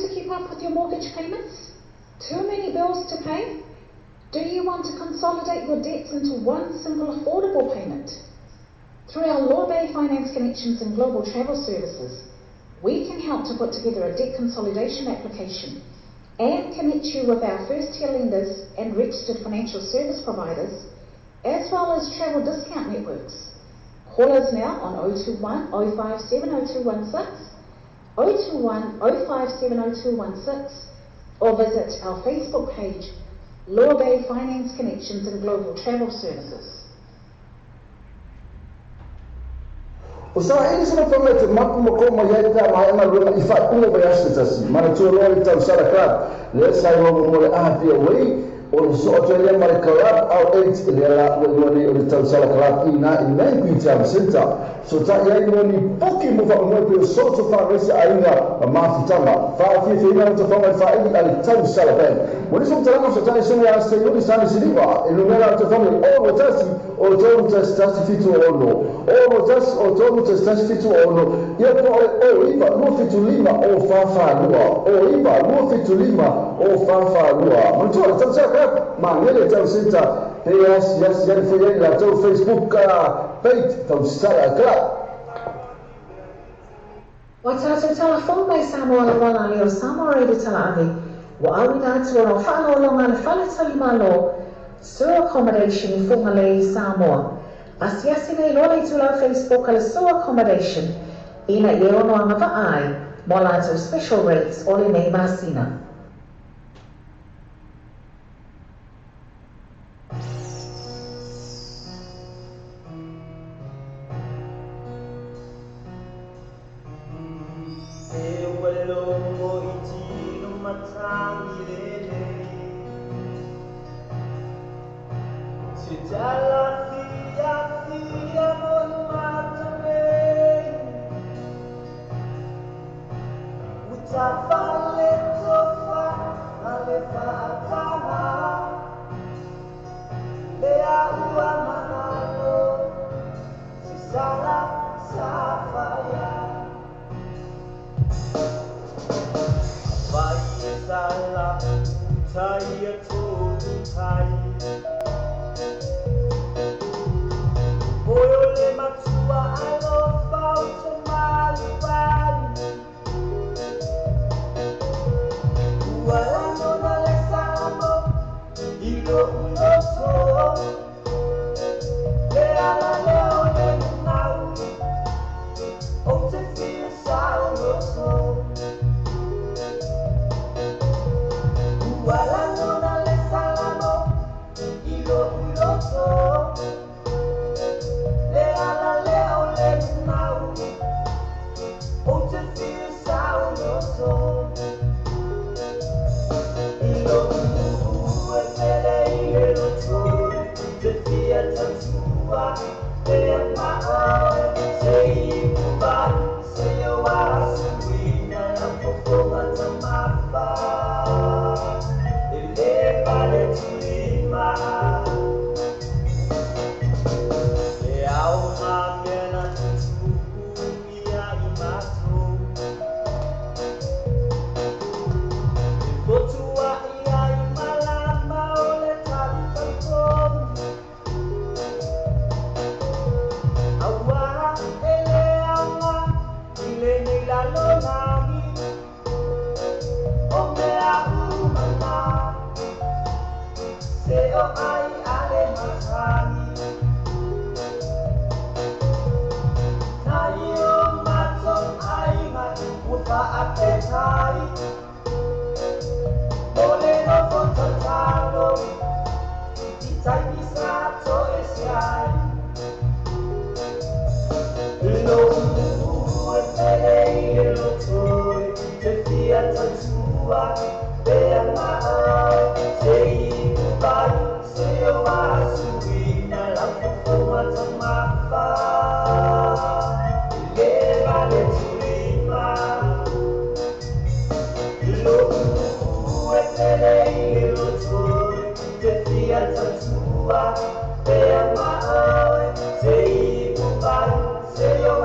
to keep up with your mortgage payments? Too many bills to pay? Do you want to consolidate your debts into one simple affordable payment? Through our Law Bay Finance Connections and Global Travel Services, we can help to put together a debt consolidation application and connect you with our first-tier lenders and registered financial service providers, as well as travel discount networks. Call us now on 021 057 0216, 021 057 0216, or visit our Facebook page, Law Bay Finance Connections and Global Travel Services. Usaha ini sana famete maku makoma yaita maana roma ifa umo bayasta tasi mana tuwa lori tau sarakat le sai mo mole ahdi away on so Australia mare kalab au eight lela woni on tau sarakat ina in main kuita center so ta yai moni poki mo fa mo pe so to fa resi ainga ma fitama fa fi ina to fa fa ili al tau sarakat woni so tala so tani so ya se yoni sani siliva ino mera to fa o tasi o to tasi fitu ono o tasi o to tasi fitu ono ia ko o iba no fitu lima o fa lua o iba no fitu lima o fa lua mo to tau sarakat ma ngele tau center yes yan foi la tau Facebook page tau sarakat Wa tātou telefon mai Samoa la wala leo Samoa reida tala ave. Wa awina atua no whano longa le whale tali malo. Sewer accommodation I whunga le Samoa. Asiasi nei lola I tula Facebook ala sewer accommodation. Ina I ono anga va ai. Mo lātou special rates o le nei masina. Say your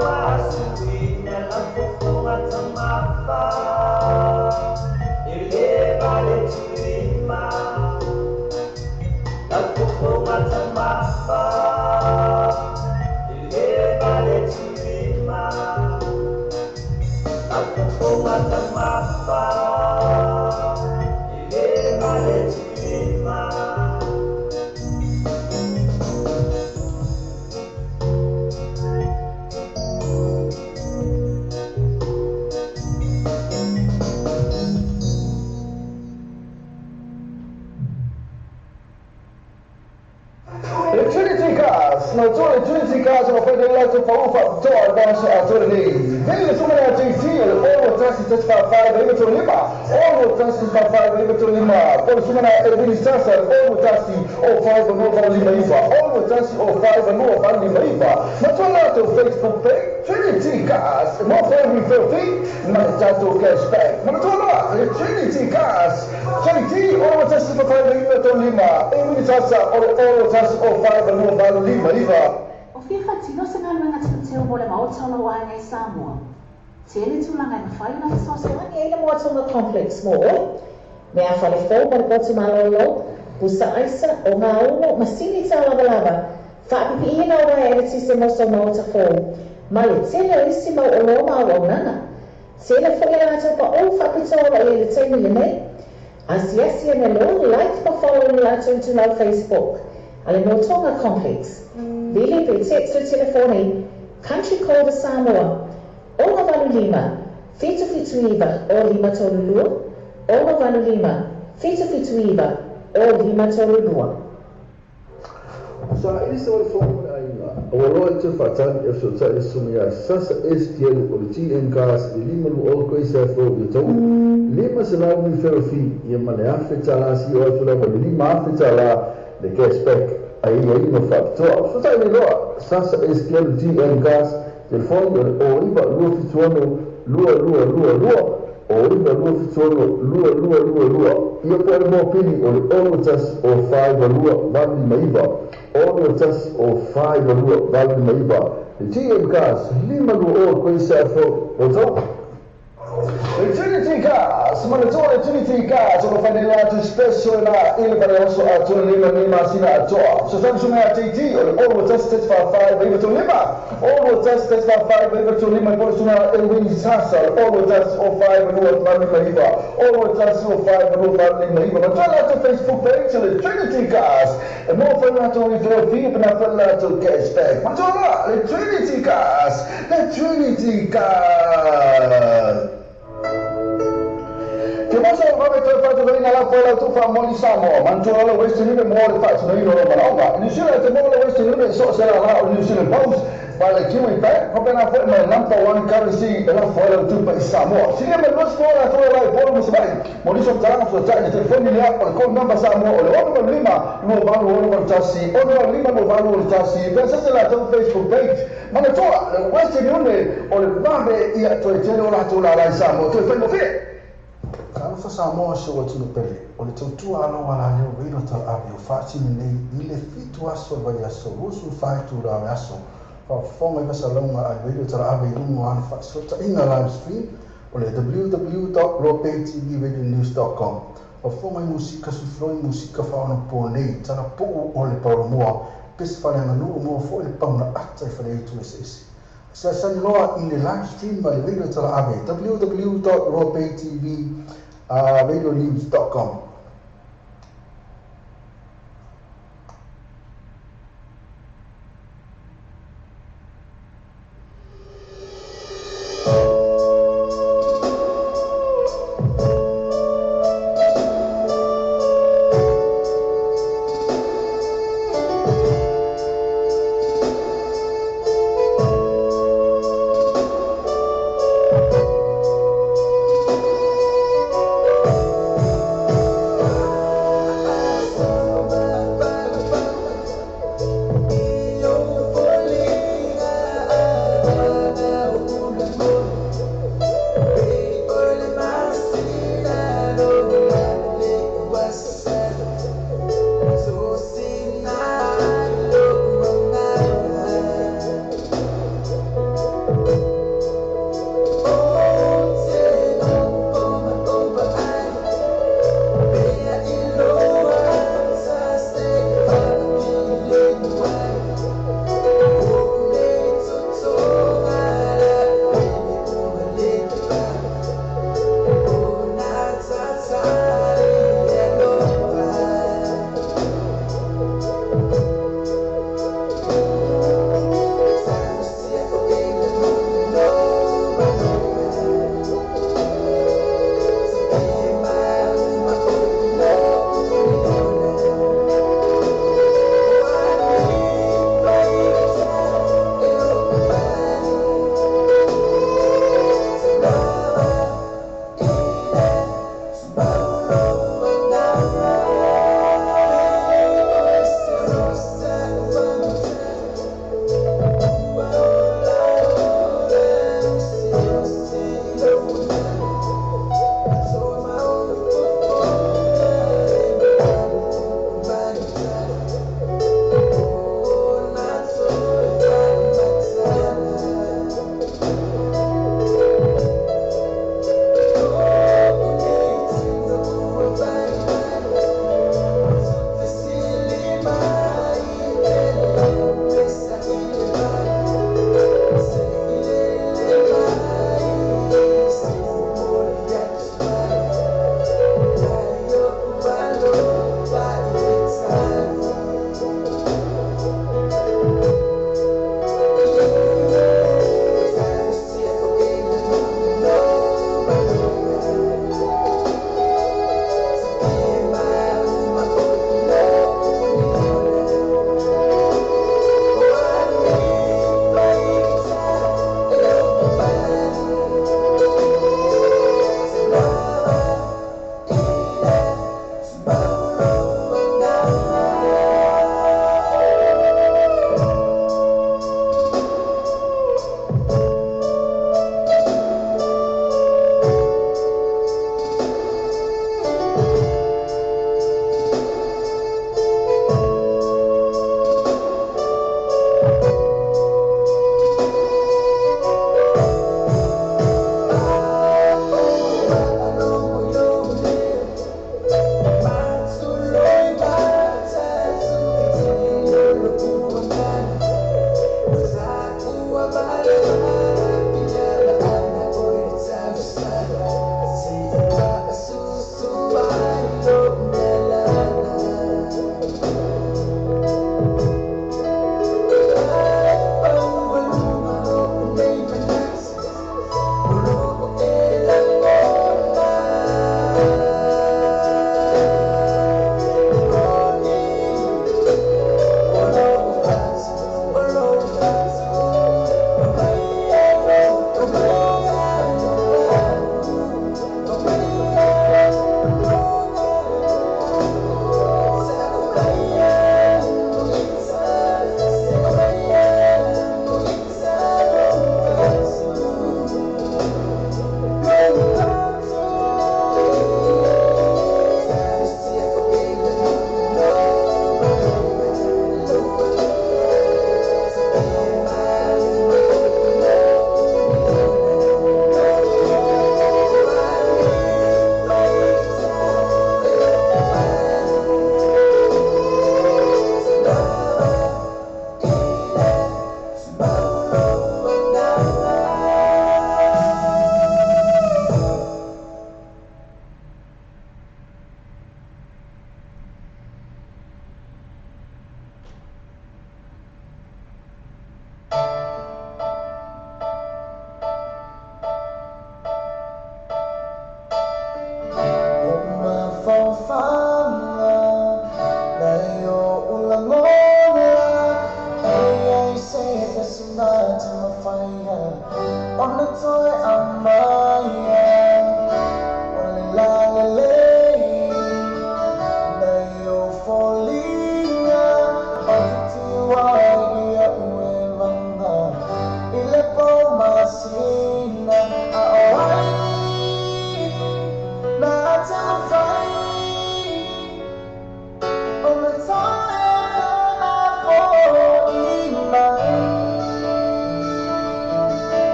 ma tole Trinity Cars o fedela to fa to advance a tole ni vele suma na JT o trust test fa ba to lima o trust fa ba to lima o suma na Edwin Sasa o trust o fa no ba lima ifa o trust o fa no ba lima ifa ma tole to Facebook page Trinity Cars mo fa mi fe ma to cashback ma tole Trinity Cars JT o trust fa ba to lima Edwin Sasa o trust o fa no ba lima ifa O fia whatino se ngā luenga teo mo le maotala o ai Samoa. Te ele tūlanga i mawhai na whasoso. Ani eile moa tonga complex mo. Me a whale fō ma le poti malolo. Pusa aisa o ngā uno masini tā lava lava. Whaapipi ina o wai ele tise moso maota fō. Ma le tele o isi mau o loa mau o nanga. Tele fo ia ato pa o whapitoa i le teimi le nei. Asiasi ane lo like pa follow ni ato into lau Facebook. Ale mo tonga complex. Vili pe text o telefoni, country code Samoa, Ola Valu Lima, Fitu Iva, o Lima Tolulua, Ola Valu Lima, Fitu Iva, o Lima Tolulua. Sa ili se wale fōmu na inga, o waloa te whatani e so tai sumi ai sasa STL o le TM Cars i lima lu o koe sa fōu i tau. Lima se lau mi wherofi i mane awhi tala si o atula wa lima awhi tala le cashback. Ai no factor. So sai loa sasa STL TM Cars telefone o iba lua fituano lua o iba lua fituano lua ia po mo pili o le onotas o 5 lua vali maiva onotas o 5 lua vali maiva le TM Cars lima lua o koisa fo o tau Trinity Cars, ma le tole Trinity Cars o fa della tu spesso na il valioso a tu lima sina to. So tan suma TT o lo tested for 5 even to lima. O lo tested for 5 even to lima por suna Edwin Sasa o lo test o 5 no va mi lima. O lo test o 5 no va mi lima. Ma tala tu Facebook page le Trinity Cars. E mo fa na to video fi na fa la to cashback. Ma tala le Trinity Cars. Le Trinity Cars. Che cosa come tu hai fatto venire alla fuori tu fa moli Samoa, ma tu non vuoi stare muore faccio noi non ma non si vede che vuoi stare so se la non si vede boss ma le chiami per come una forma number one currency e la fuori tu per Samoa si vede lo scuola tu vai fuori non si vai ma di sotto la sua taglia telefoni lì con number Samoa o lo prima lo vanno lo tassi o lo prima lo vanno lo tassi pensa se la tua Facebook page ma le tua queste riunioni o le vabe e tu te lo la tu la Samoa tu fai mo Kalo fa Samoa se wa tunu pele o le tautu alo wala leo reino tal avi o fati nei i le fitu aso vai aso rusu fai tu ra aso fa fonga ka salonga a reino tal avi lungo an fa sota inga live stream o le www.ropaytvradionews.com o fonga musika su floi musika fa ona po nei tana po o le paromoa pes fa na lu mo fo le pauna ata fa le tu ss sa loa in the live stream by Radio Tala Ave www.ropaytvradionews.com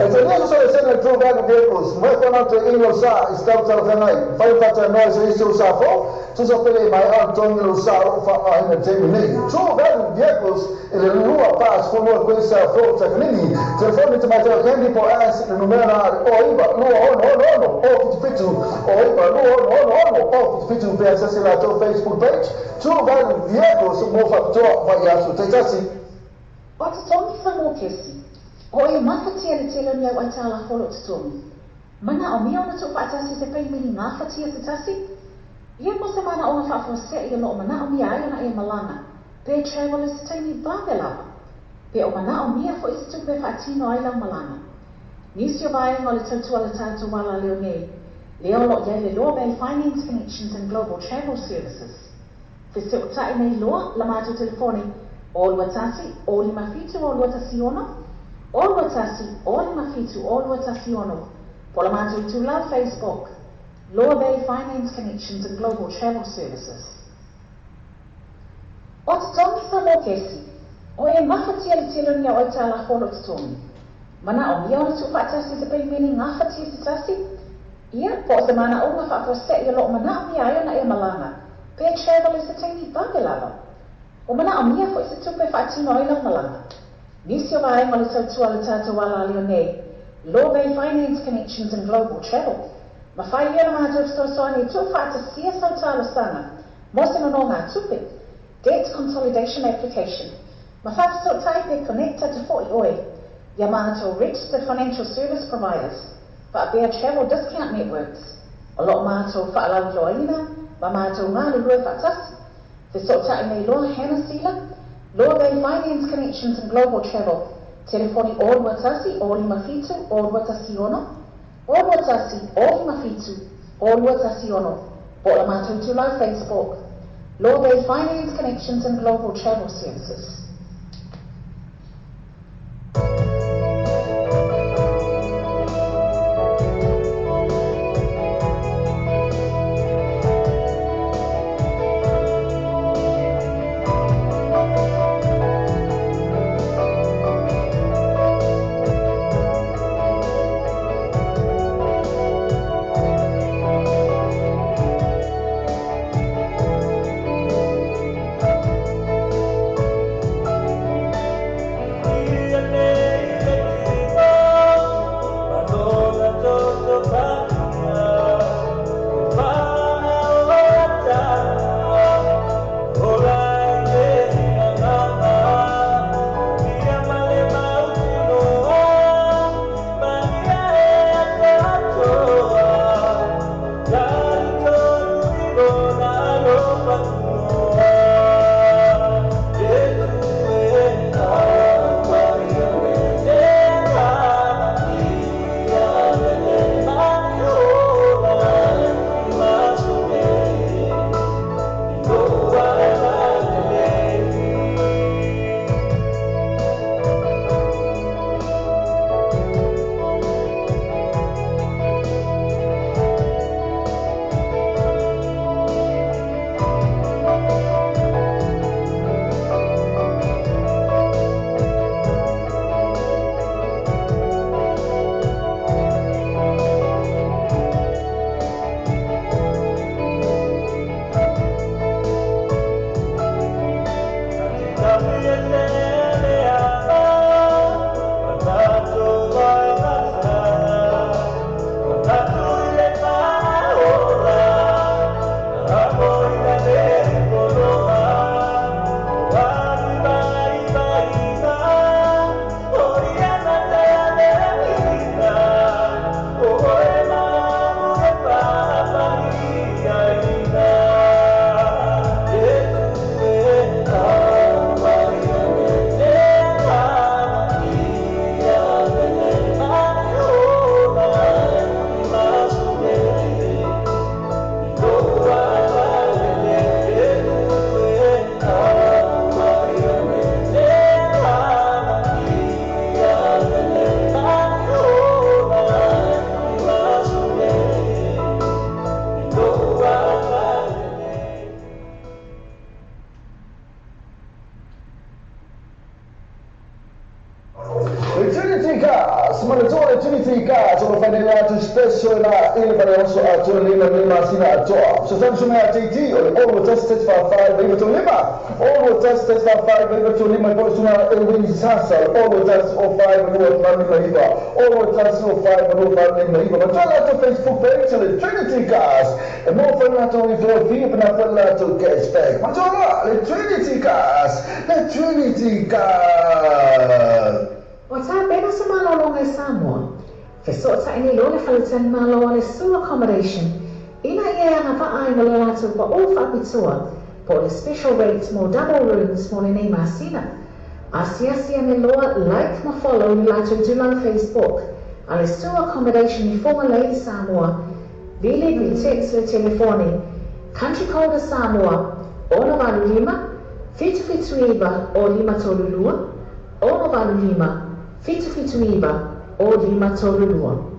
Engineers seleção de truvado vehicles, muestramente inulsa, estamos alcançando, falta nós isso safo, tudo pelo mais alto no sal, fa ainda terminei. Truvado vehicles, ele lua paz como coisa forte aqui. Telefone de mais alguém por as número oiba lua no fitu, oiba lua no fitu para acessar o Facebook page. Truvado vehicles, mo factor vai aço tetasi. What Tom Famokesi? Hoi mafatia le tele ni au atala holo tutongi. Mana o mia ona tupa atasi se pei mini mafatia te tasi? Ia mo se mana o whawhose i lo mana o mia ai ona e malanga. Pe travel is taimi vave lava. Pe o mana o mia fo isi tupe whaatino ai lau malanga. Nisi o vai ngole tautua le tātou wala leo nei. Leo lo ia le loa bei Finance Connections and Global Travel Services. Fese o tae nei loa la mātou telefone o lua tasi o lima fitu o lua tasi ono. O lua tasi o lima fitu o lua tasi ono. Po la mātou tu lau Facebook. Loa Bay Finance Connections and Global Travel Services. O te tongi sa mō kesi, o e mawhatia le tilunia o i tā la whono te tongi. Mana o mia ona tu whaatasi te pei meni ngā whatia te tasi, ia po o te mana o ngā whaafose i lo mana o mia ai ona e malanga, pe travel is a taimi vage lava. O mana o mia fo i se tupe whaatino ai lau malanga. Nisi o vai ngole tautua le tātou wala leo nei, Law Bay Finance Connections and Global Travel. Ma whai ia na mātou stosoani tu whaatasia sau tālo sanga, mo se no ngā tupe, Debt Consolidation Application. Ma whaataso taipe connecta te fo i oe, ia mātou registered financial service providers, Whaapea Travel Discount Networks, o lo mātou whaalau loaina, ma mātou ngā lurua whaatasi, te sotai nei loa Hannah Sila, Law Bay Finance Connections and Global Travel, telefoni o lua tasi o lima fitu o lua tasi ono, o lua tasi o lima fitu o lua tasi ono, po la mātou tu lau Facebook, Law Bay Finance Connections and Global Travel Services. Special na ili para oso ato lima sina atoa. So thanks to my TT or all with us test for 5 over to lima. All with us test for 5 over to lima for suna Elwin Sasa. All with us 05 and 05 Mahiva. All with us 05 and 05 Mahiva. But try out to Facebook page the Trinity Cast. And more fun not only for free but not to cashback. But the Trinity Cast. The Trinity Cast. What's happening sa mga lolong ay Samoa? Fesota ini lo le falutan malo le su accommodation. Ina ia nga whaai mo le lātou pa o whapitua po le special rates mo double rooms mo le nei masina. Asia me loa like ma follow le lātou tulang Facebook. A le stua accommodation I Fonga Lei Samoa. Bili vi text le telefoni. Country Code Samoa. Ono valu lima. Fitu iba o lima tolulua. Ono valu lima. Fitu iba o lima tolulua.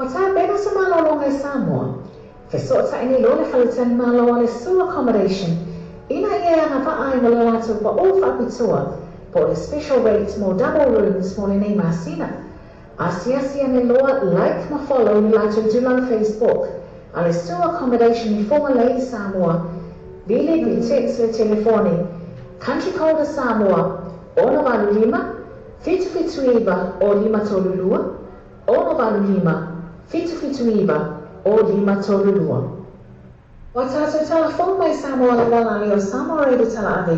O tā pena sa malolo ngai Samoa. Fesota ini lo le whalitan malo le su accommodation. Ina ia nga whaai mo le lātou pa o whapitua po le special rates mo double rooms mo le nei masina. Asia me loa like ma follow le lātou tulang Facebook. A le su accommodation I Fonga Lei Samoa. Bili vi text le telefoni. Country Code Samoa. Ono valu lima, fitu fitu iwa o lima tolu lua. Ono valu lima, fitu fitu iwa o lima tolu lua. Wa tātou telefon mai Samoa le wala leo Samoa Reida tala ave.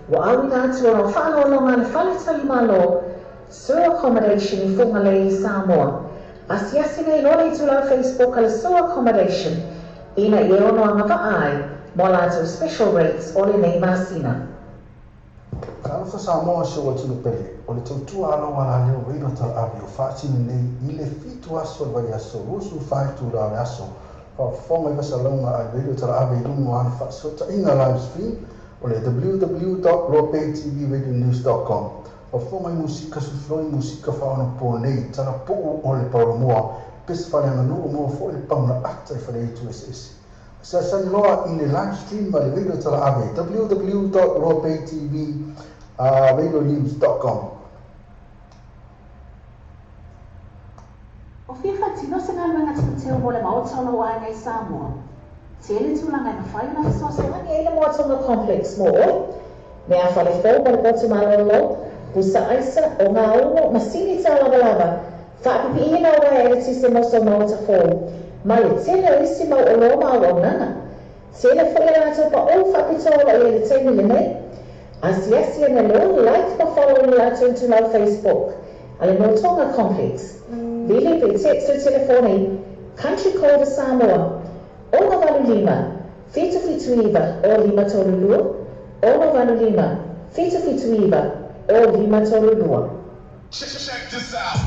Wa awina atu o whaalolonga le whale talima lo Sewer Accommodation I funga le I Samoa. Asiasi nei lole I tula Facebook ale Sewer Accommodation. Ina I ono anga vaai mo lātou special rates o le nei masina. Ka alfa Samoa se wa tunu pele. O le tautua alo wala leo Reida tala ave o whaatini nei I le fitu aso le vai aso rusu whaitu la le aso. Whafonga I wasalonga a Radio Tala Ave Lungu ana whaasota inga live stream o le www.ropaytvradionews.com. Whafonga I musika sufloi musika whaona po nei tala puu o le paulamua pesa whale anga nuru mua fo le pauna ata I whale itu SS. Sa sani loa I le live stream a le Radio Tala Ave www.ropaytvradionews.com. O fia whatino se ngā luenga teo mo le maotolo o ai Samoa. Tele tūlanga I mawhai na fisoso. Ani ele Moatonga Complex mo mea whale fau ma le botu malolo, pusa aisa o ngā umo masini tā lava. Whaapipi ina o e le tise moso maota fōu. Ma le tele o isi mau o loma o nana. Tele whale rātou pa o whapitola I le tele le nei. Asiasi na lo like pa follow ni rātou tu lau Facebook. Ale Moatonga Complex. Vili pe texto telefoni country code Samoa. Ono valu lima, fitu fitu iwa o lima tolu lua. Ono valu lima, fitu fitu iwa o lima tolu lua. Check this out.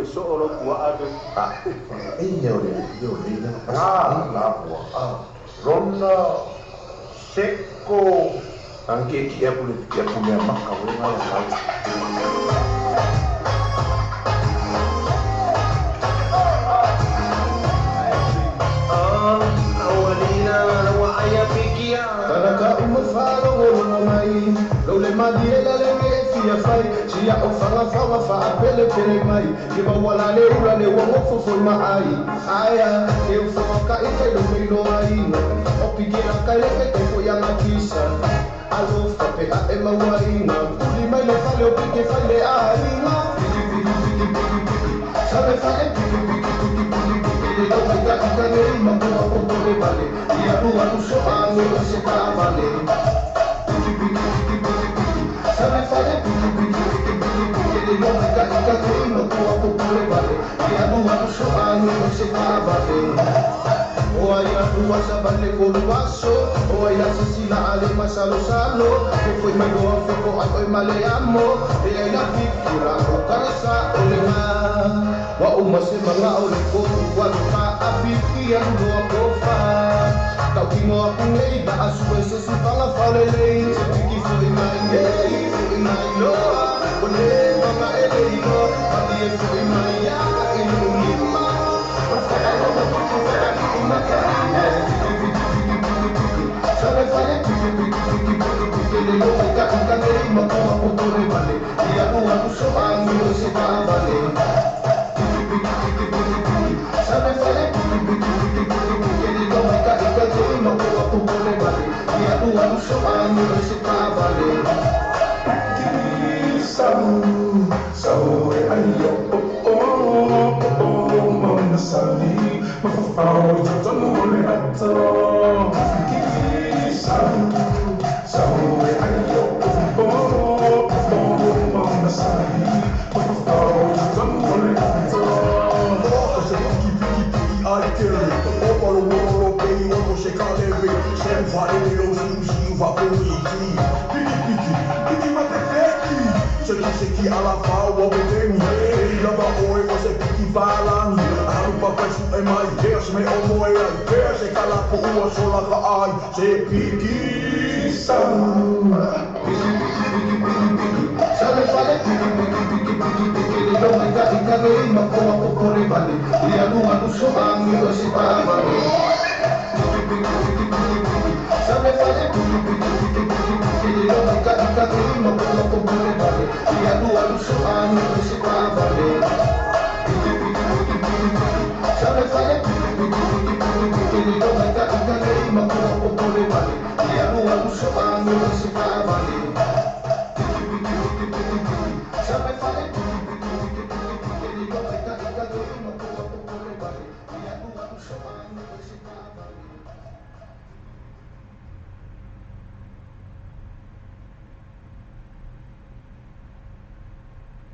so olo kua ave. Rona seko anche chi è pure macca voleva la Tanaka umafaro ngolo mai lo le madiela le me fia fai sia o fanga fanga fa apele pele mai ke ba wala le ura le wo fo fo mai aya e fo ka e te lo me lo ai no o pigira ka le ke fo ya na kisa alo fa pe a e ma wai no kuli mai le fa le o pike fa le ai no sabe fa e pike lo mai ka ka le ma ko ko le vale ia rua no so anu se ka vale sabe fare lo mai ka le ma ko ko le vale ia rua no so anu se ka vale o ai a rua sa vale ko vaso o ai la sila ale masalo salo que foi mai go fo ai male amo e ai la fikira o casa o le ma wa uma se manga o le ko wa ka apiki ya no ko fa tau ki mo apulei da asu se se fala fale lei se piki foi mai no o le mama e le no pa di foi mai ya e no lima o fa no ko fa ki ma ka sabe fare piki le lo ka le ma ko le vale ya no so angu se ka vale sabe fare no ko le vale ya no so angu se ka vale so ayo mama sali ma fa ta no le ato so ayo mama sali ma fa ta no le ato I kill it. All the world, baby, almost shake out every. Send fire, you see, you va Piki, ma te feki. Seki ala fa, wa beteni. Ei, lava oi, você piki falando. Aru papai su e mai, Deus me omoe ai. Deus e kala po ua sola ka ai. Se piki, sabe fare piki lo mai ka le ma ko le vale ia no so angu se ka vale sabe fare piki lo mai ka le ma ko le vale ia no so angu se ka vale sabe fare piki lo mai ka le ma ko le vale ia no so angu se ka vale sabe fare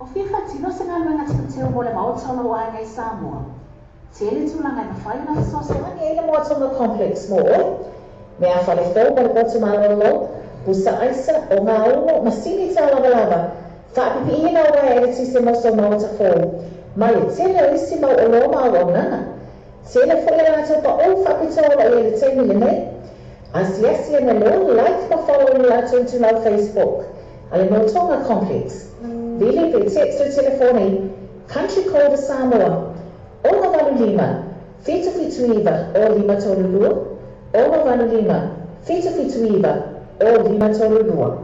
O whiwha tino se ngā luenga teo mo le maotolo o ai Samoa. Te ele tūlanga na whai na whasosa. Ani ele Moatonga Complex Mall, mea whale whau pa le botu malolo, pusa aisa o ngā umo masini tā lava. Whaapipi ina o ele tiste moso mauta fōu. Mai e tele o isi mau o loma o nana. Tele whai rātou pa o whapitoa o ele tēmi le nei. Asiasi na lo, like ma follow ni rātou tu lau Facebook. Ale Moatonga Complex. Vili pe text o telefoni, country code Samoa, Ona Valu Lima, Fitu Iva, o Lima Tolulua, Ona Valu Lima, Fitu Iva, o Lima Tolulua.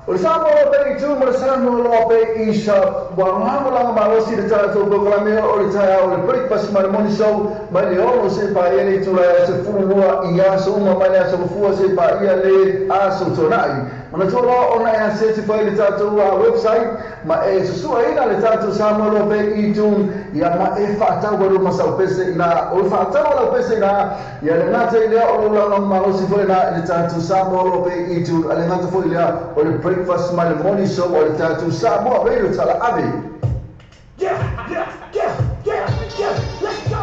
O Samoa pe I tu mo Samoa pe I sa wangamo langa malosi de tala to programe o le tala o le breakfast ceremony show mai le ono se pa ele tu la se fulua I aso uma mai aso fua se pa ia le aso tonai. Ona tolo ona e se fa le tala website ma e su ina le tala Samoa pe I tu ia ma e fa ta go ma sa pese ina o fa ta o pese ina ia le nata ile o la malosi fo ina le tala Samoa pe I tu ale nata fo ile o le breakfast ceremony show o le tala Samoa radio tala ave. Yeah, let's go.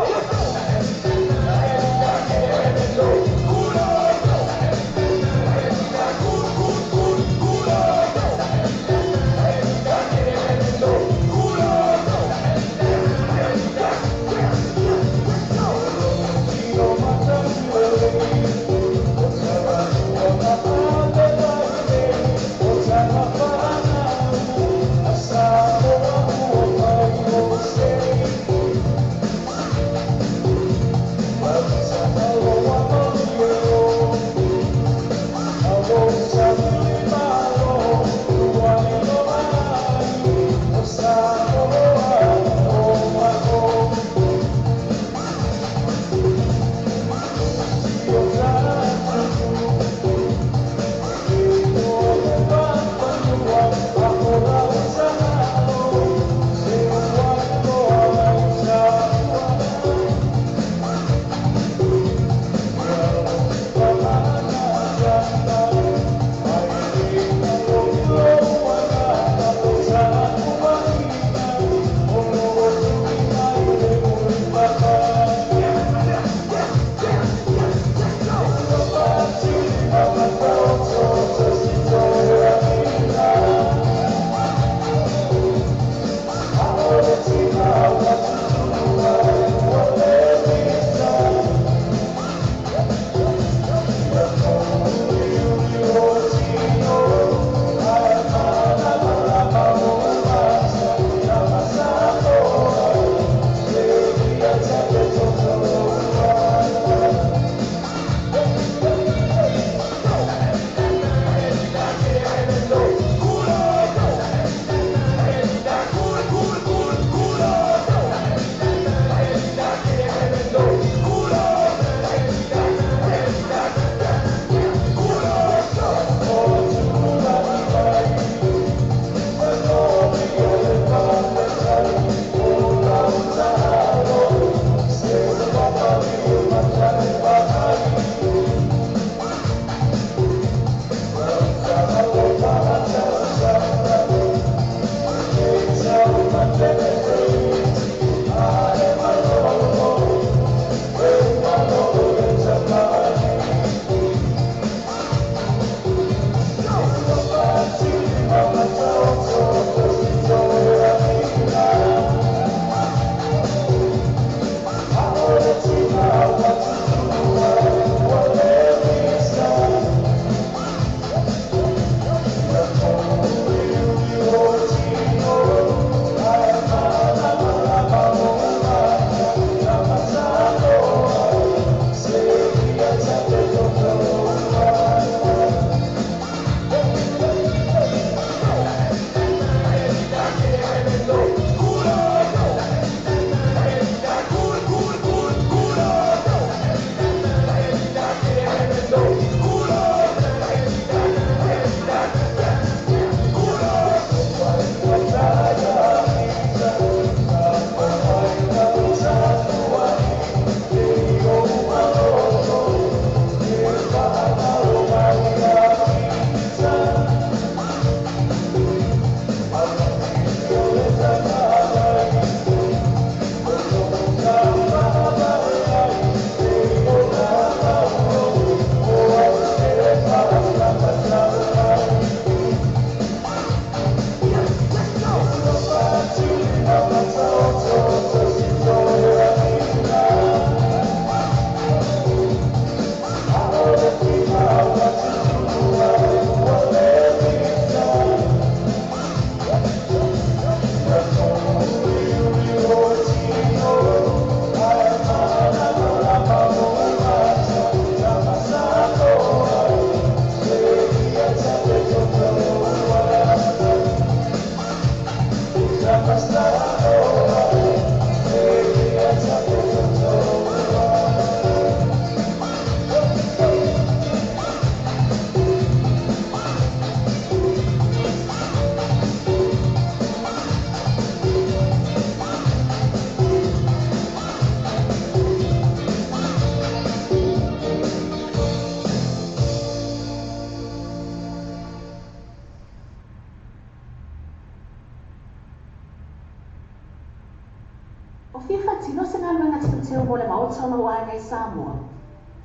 mautona o ai nei Samoa.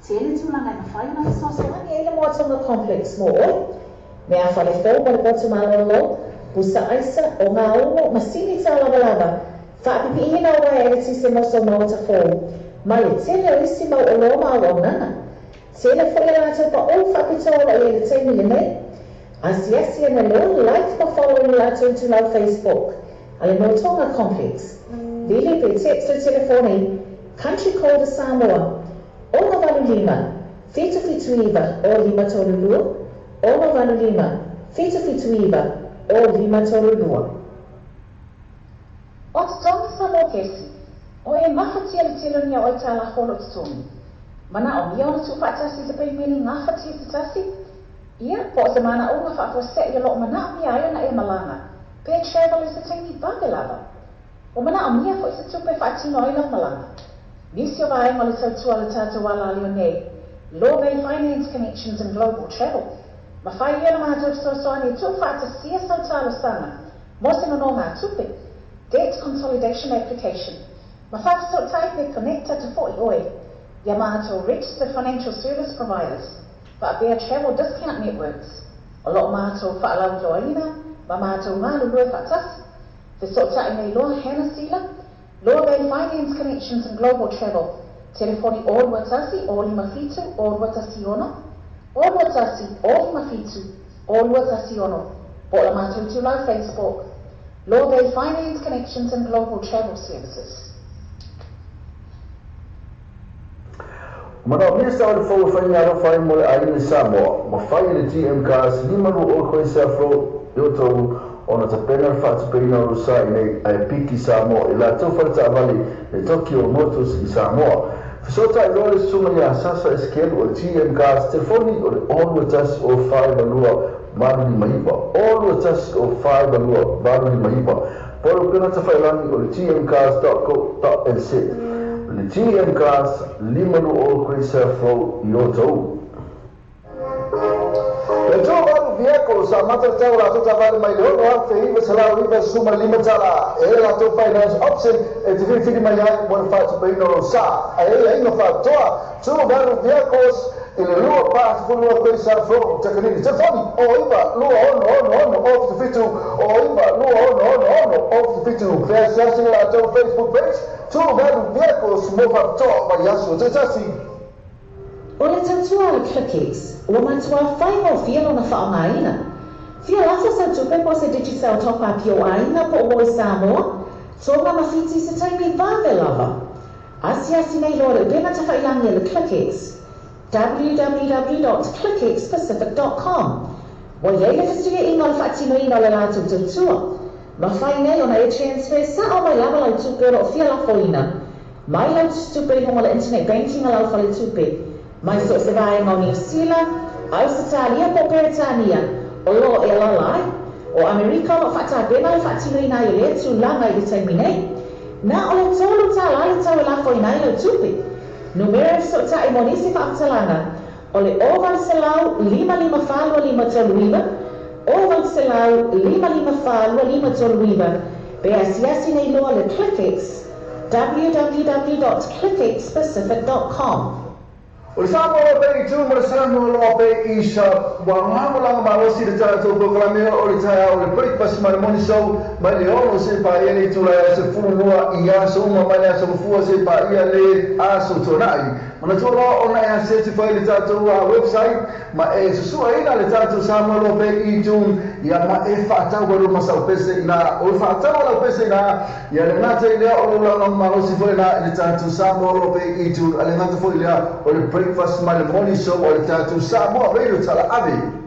Te le tūlanga i mawhai na soso. Ani e le moatonga complex mo oi. Me a whale whau ma le botu malolo, busa aisa o ngā umo masini tā lava lava. Whaapipi hina o wai e le tise moso mauta fōu. Ma le tele o isi mau o loma o nana. Tele fo e rātou pa o whapitoa o e le teimi le nei. Asiasi ana lo like ma follow ni rātou tu lau Facebook. Ale motonga complex. Vili pe text o telefoni. Country code Samoa. Ona valu lima. Fitu iwa o lima tolu lua. Ona valu lima. Fitu iwa o lima tolu lua. O te tonga Samoa kesi. O e maha tia le tilo nia o ta la holo te tongi. Mana o mia ona tu whaatasi te pei meni ngaha tia te tasi. Ia, po o te mana o nga whaafo se i lo mana mia aia na e malanga. Pe travel is a tangi bage lava. O mana o mia fo i se tupe whaatino ai lau malanga. Nisi o vaenga le tautua le tātou wala leo nei. Law Bay Finance Connections and Global Travel. Ma whai ia na mātou soasoani tu whaatasia sautalo sana. Mosina no ngā tupe. Debt Consolidation Application. Ma whaafasau taipe connecta to 40 oi. Ia mātou registered financial service providers. But Bear Travel Discount Networks. O lo mātou whaalau loaina. Ma mātou ngā lulue whaatas. Te sota i nei loa Hannah Sila. Law Bay Finance Connections and Global Travel. Telefoni o Watasi, o lima fitu, o Watasi ono. O Watasi, o lima fitu, o Watasi ono. Po la mātou tu lau Facebook. Law Bay Finance Connections and Global Travel Services. Mana mia sa o fo fa ina ro fa mo ai ni Samoa. Ma fa ile GM cars ni manu o ko sa fro yo to ona te pena fa te pena ro sa nei ai piki Samoa ila to fa ta vali e Tokyo Motors i Samoa. Fisota i lore suma ya sasa eskel o GM cars telefoni o on with us o 5 alua manu ni maipa. All with us o 5 alua manu ni maipa. Poro pena te fa ilani o gmcars.co.nz. Le GM Cars, limanu o koe sa fo i o tau. Le tō waru vieko sa mata tau rātou tawari mai leo noa te iwa salau iwa suma lima tala. E rātou finance option e te whiwhiri mai ai mwana whātu peino ro sa. A e inga whātoa, tō waru viekos i le lua pātu punua koe sa fo takanini. Te whoni, o iwa lua ono o te whitu, o iwa lua ono o te whitu. Pea siasi rātou Facebook page, tō waru viekos mo whātoa mai asu te tasi. O le tautua le Clickix, ua matua whai mo fia lona whaongaina. Fia lasa sa tupe po se digital topa pio aina po o Samoa, tonga mawhiti se taimi vave lava. Asiasi nei loa le bena ta whailangia le Clickix, www.clickixpacific.com. Wa iei le fistia inga le whaatino ina le lātou tautua. Ma whai nei ona e transfer sa o mai lava lau tupe o fia la foina. Mai lau tupe honga le internet banking a lau whale tupe. Mai so se vai ngau New Zealand, Australia po Peretania, o lo e lalai, o Amerika o whata bena le whatino ina i le tu langa i le taimi nei. Na o le tolu ta la le tau e lafo ina i le tupi. Numero so ta i monisi whaatalanga, o le oval se lau 55 tolu iwa, oval se lau 55 tolu iwa, pe asiasi nei loa le Clickix, www.clickixpacific.com. O le Samoa pe i tū mara Samoa loa pe i sa wangamo langa marosi le tātou proklame o le taia o le breakfast ma le morning show ma le ono se pa ia ni tūra se funua i aso uma ma le aso fua se pa ia le aso tonai. Mana tūra ona e ase te whai le tātou website ma e susua ina le tātou Samoa loa pe i tū ia ma e whaatau waru masau pese ina o whaatau waru pese ina ia le ngata i lea o le langa marosi whai na le tātou Samoa loa pe i tū ale ngata whai lea o le breakfast ma le morning show o le tātou Samoa radio tala ave.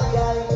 Bye.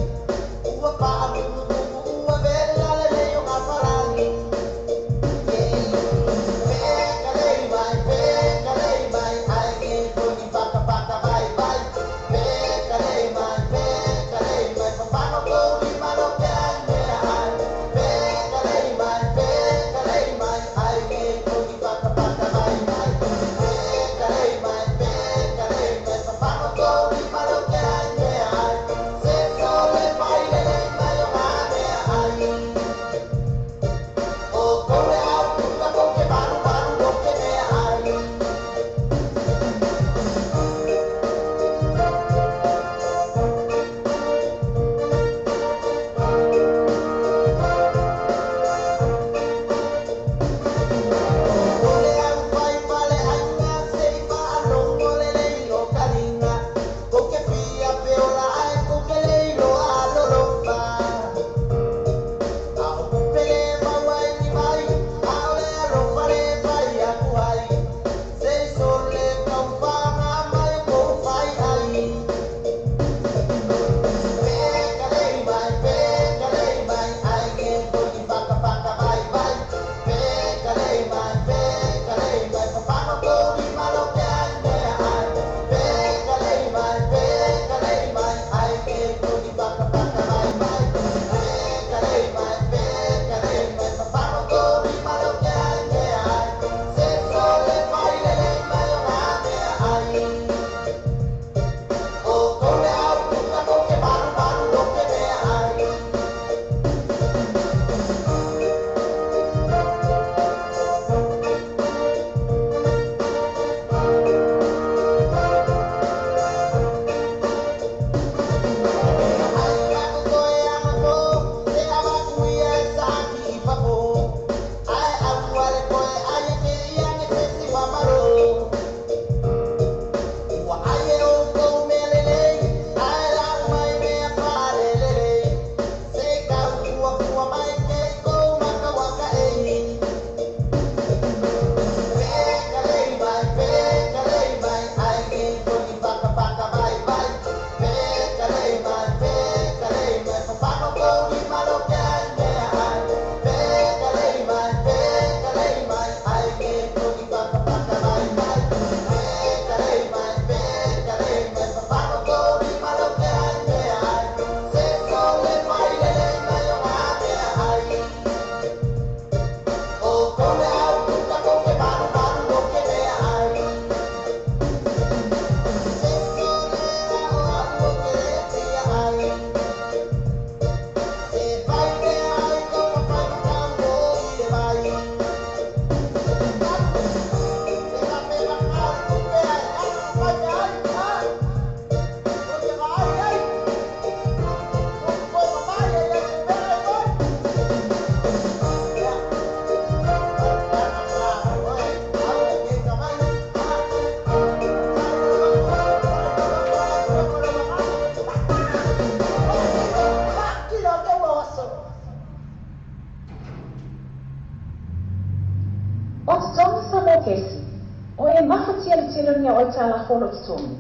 Tilo o tala holo tumi.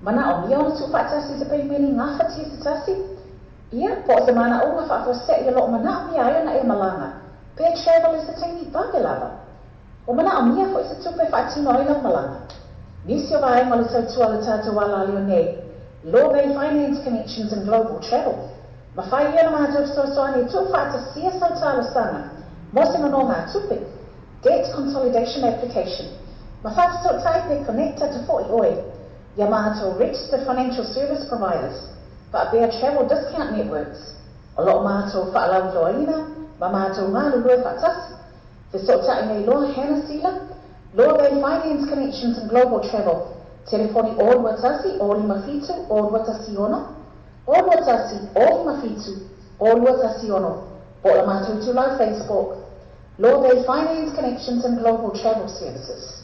Mana o mia ona tu fatasi te pei meni ngafa ti te tasi. Ia, po se mana o ngafa afo se ia lo mana o mia aia na e malanga. Pe travel is a tiny bage lava. O mana o mia fo se tupe fatino ila malanga. Nisi o vai ngole tau tua le tata wala leo nei. Law Bay Finance Connections and Global Travel. Ma fai ia na maha so ane tu fatasi ia sau tala sana. Mo se mano ngā tupe. Debt Consolidation Application. Mafata so type connected to 40 oi. Yamato registered financial service providers. But their travel discount networks. A lot of mato fa'alau loaina, mamato ngalu lue fatasi. The so type law Hannah Sila, Law Bay Finance Connections and Global Travel. Telefoni all watasi, all mafitu, all watasi ono. All watasi, all mafitu, all watasi ono. Bola mato to live Facebook. Law Bay Finance Connections and Global Travel Services.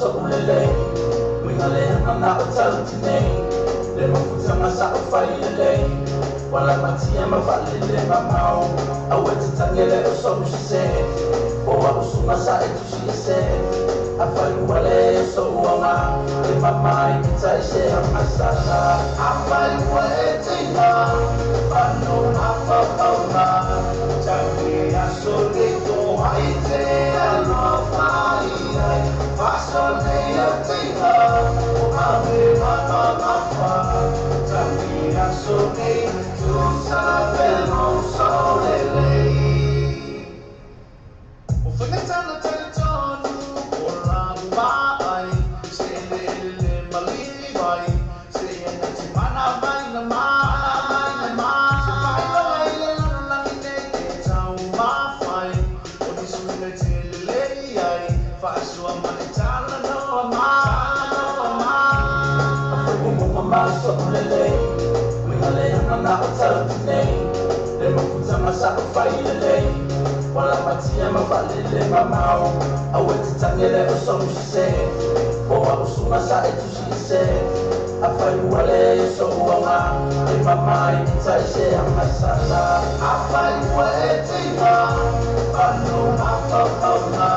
so ulele. Mingale na utau tine. Le mafuta masa ufaile. Wala matia mafalele mamau. Aweti tangele so shise. Owa usuma sa etu shise. Afai wale so uama. Le mamai kita ise amasana. Afai wale tina. Pano apa pauna. Jangan asolito haite alofai. Pasone yatina. Ame mama mama. Jangan asolito sabelo solele. Ufanetana teletonu. Orang mai. Selele malili mai. Selele timana mai na mai. So ulele, mingale na utau tine. Le mafuta masa ufaile. Wala matia mafalele mamau. Aweti tangele so shise. Owa usuma sa etu shise. Afai wale so uama. Le mamai kita ise amasana. Afai wale tina. Pano apa pauna.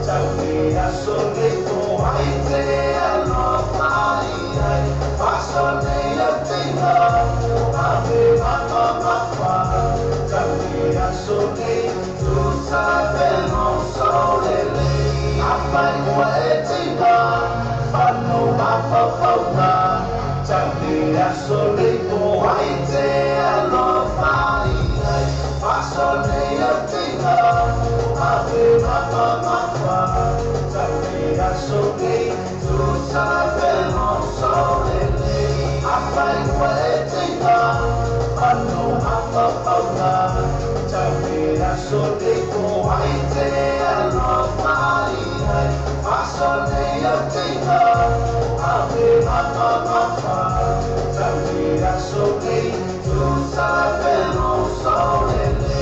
Jangan asolito haite alofai. Pasone yatina, ame mama mama, jangan asone tu sabelo solele. Apa yatina, pano apa pauna, jangan asone tu haite alofai. Pasone yatina, ame mama mama, jangan asone tu sabelo solele. Afai waletina, pano apa pauna, jangan asolito haite alofai. Pasone yatina, ame mama mama, jangan asolito sabelo solele.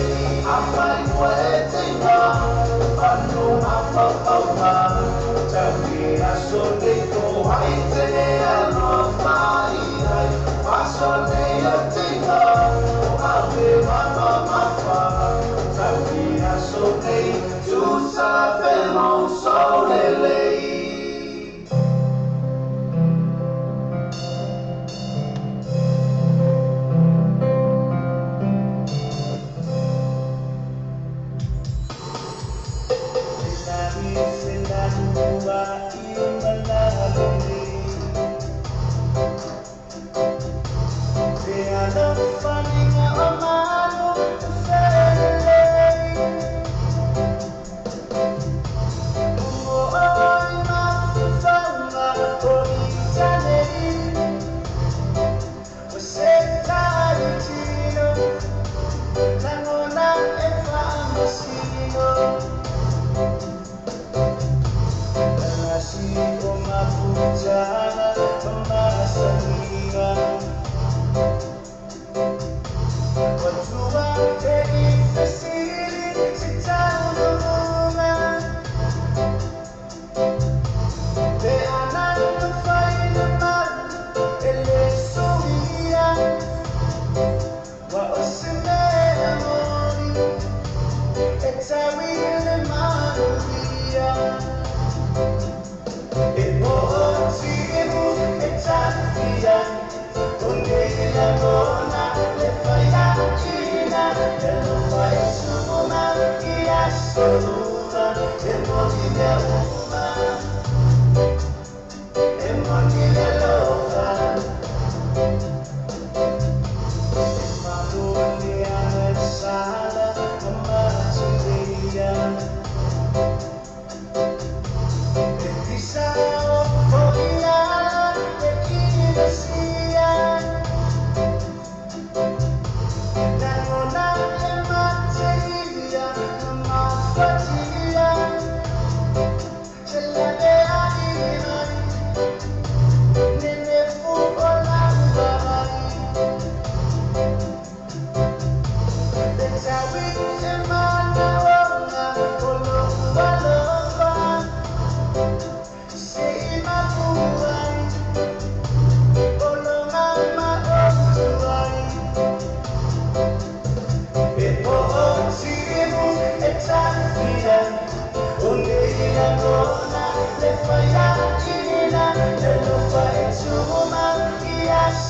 Afai waletina, pano apa pauna, jangan asolito haite alofai. Pasone yatina, ame mama mama, jangan asone tu sabelo solele.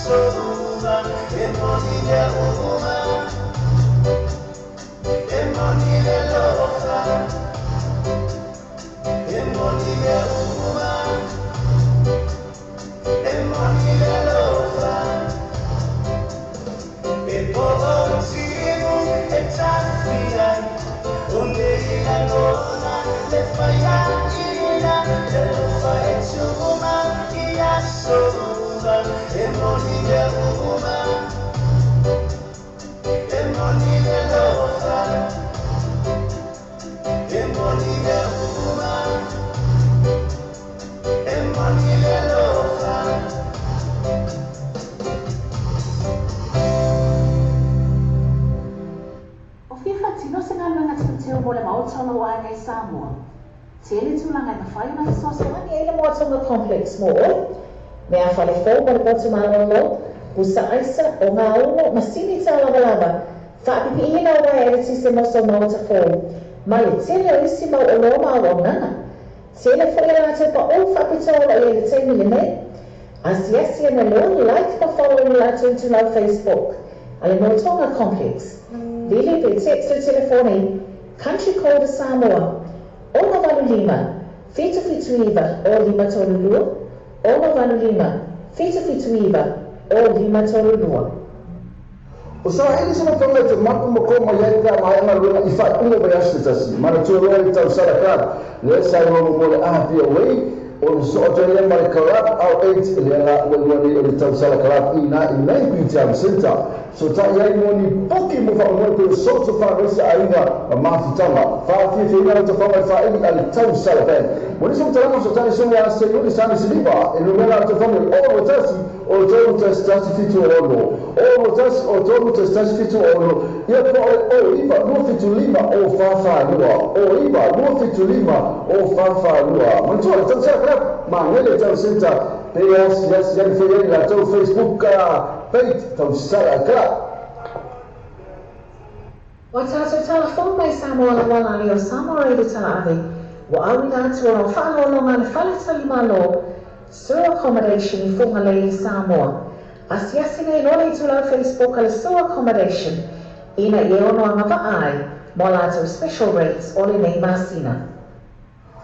iyasoba emonile uma emonile lofa emonile uma emonile lofa epotimu etafia undeila lona lefayakina lelofa etuma iyasoba emonile uma emonile lofa emonile uma emonile lofa. O whiwha tino se ngā luenga tino teo mo le maotona o ai nei Samoa. Tele tūlanga i mawhai mai so Ni ele moatonga complex mo. Me a whale fō mo le botu malolo. Pusa aisa o ngā uno masini tā lava lava. Whaapipi ina o wai ere tise moso maota fō. Ma le tele o isi mau o loma o nana. Tele fo ila te pa o whapitola i ele te mili nei. Asiasi ena lo like pa follow ni lato into lau Facebook. Ale moatonga complex. Lili pe text o telefoni. Country code Samoa. Ona valu lima. Fitu fitu iwa o lima tolu lua. Ona valu lima. Fitu fitu iwa o lima tolu lua. O sa ele se não fala de mapu mo ko mai ka mai na luna I fa ina ba yas tasi mana tu ro I tau sara ka le sa ro mo le a dia wei o so o tele mai ka rap au eight le la o le tau sara ka ina I nei bi jam center so ta ia mo ni poki mo fa mo pe so so fa resa ainga ma fi tama fa fi fi na to fa mai fa I al tau sara ka mo ni so tala so ta so ya se yo ni sa ni siliba e no mela to fa mo o tasi o tolu testasi fitu ono o tasi o tolu testasi fitu ono ia po o iba no fitu lima o fa lua o iba no fitu lima o fa lua mo to tau sara ka ma ngele tau center yes yan fe la tau Facebook ka page tau sara ka Wa tātou telefon mai Samoa la wala leo Samoa reida tala ave. Wa awi nā tua o whanolonga le whale tali malo. Sewer accommodation I whunga le I Samoa. Asiasi nei lore I tula Facebook ale sewer accommodation. Ina I ono anga vaai. Mo lātou special rates o le nei masina.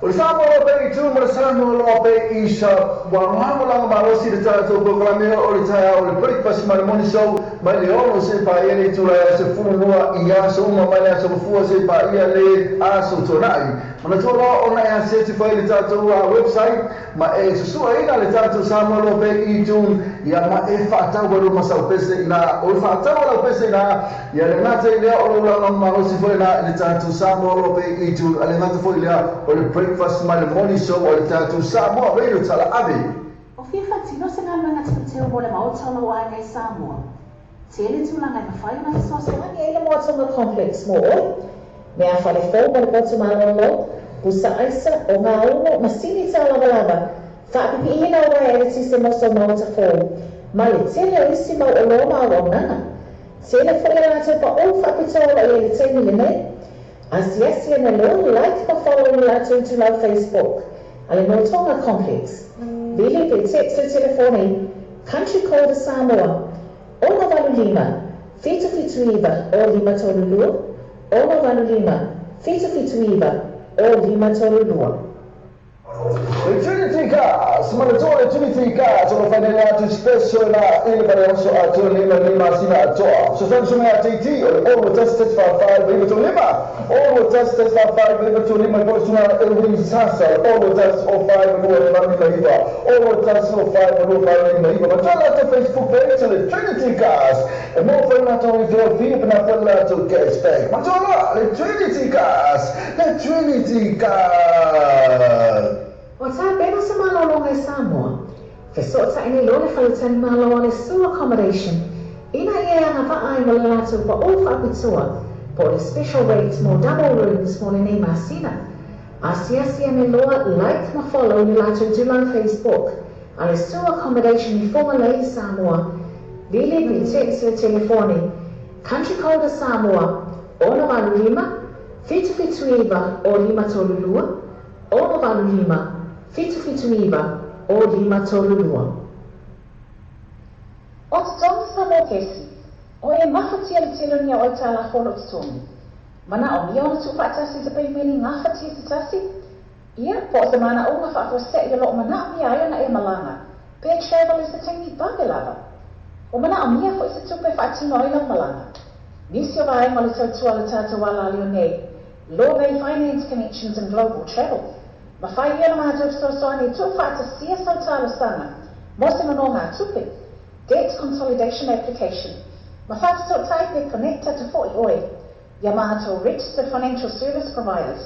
O Samoa lo pe I tu mo Samoa lo pe I sa wa ngamo langa malosi de tātou programmea o le taia o le breakfast ma le morning show mai le ono se pa ia le tula se funua I aso uma mai aso fua se pa ia le aso tonai. Mana tōra ona e certify le tātou website ma e susua ina le tātou Samoa lo pe I tūn ia ma e whaatau waru masau pese ina o whaatau waru pese ina ia le ngata I lea o lo langa malosi fo ina le tātou Samoa lo pe I tūn ale ngata fo I lea o le breakfast ma le morning show o le tātou Samoa radio tala ave. O whiwha tino se ngā luenga tino teo mo le maotona o ai nei Samoa. Tele tūlanga I mawhai mai so Ni ele moatonga complex mo. Me a whale fō mo le botu malolo. Pusa aisa o ngā uno masini tā lava lava. Whaapipi ina o wai ere tise moso maota fō. Ma le tele o isi mau o loma o nana. Tele fo ila te pa o whapitola I ele te mili nei. Asiasi ena lo like pa follow ni lato into lau Facebook. Ale moatonga complex. Lili pe text o telefoni. Country code Samoa. Ona valu lima. Fitu fitu iwa o lima tolu lua. Ona valu lima. Fitu fitu iwa o lima tolu lua. Le Trinity Cars, ma le tole Trinity Cars sono fanelati spesso na il barosso a lima sina a toa. So sono sono a TT, all tested for 5 live to lima. All tested for 5 live to lima poi sono Elwin Sassa, all test for 5 no fammi lima. All test for 5 no fammi lima. Ma torna su Facebook page le Trinity Cars. E mo fermato il video per parlato cashback. Ma torna le Trinity Cars. Le Trinity Cars. O tā pena sa malolonga I Samoa. Fesota ine lo le whaletani malo le sewer accommodation. Ina ia anga vaai mo le lātou pa o whaapitua. Po le special rates mo double rooms mo le nei masina. Asiasi ane loa like ma follow ni lātou tula Facebook. A le sewer accommodation I whunga le I Samoa. Lili pi text le telefoni. Country code Samoa. Ona walu lima. Fitu fitu iwa o lima tolu lua. Ona walu lima. Fitu fitu iwa o lima tolu lua. O kesi. O e maha tele ni o tala holo tonu. Mana o mia ona tu fatasi te pei meni ngafa tia te tasi. Ia, po se mana o ngafa ako se i lo mana mia aia na e malanga. Pair travel is the tangi bage lava. O mana o mia fo i se tupe fatino i lau malanga. Nisi o vaenga le tautua le tata wala leo nei. Law Bay Finance Connections and Global Travel. Mawhai ia na mātou soasoani tu whata sia sautalo sana. Mosi mano ngā tupe. Debt Consolidation Application. Mawhata so taipe connecta to 40 oi. Ia mātou registered financial service providers.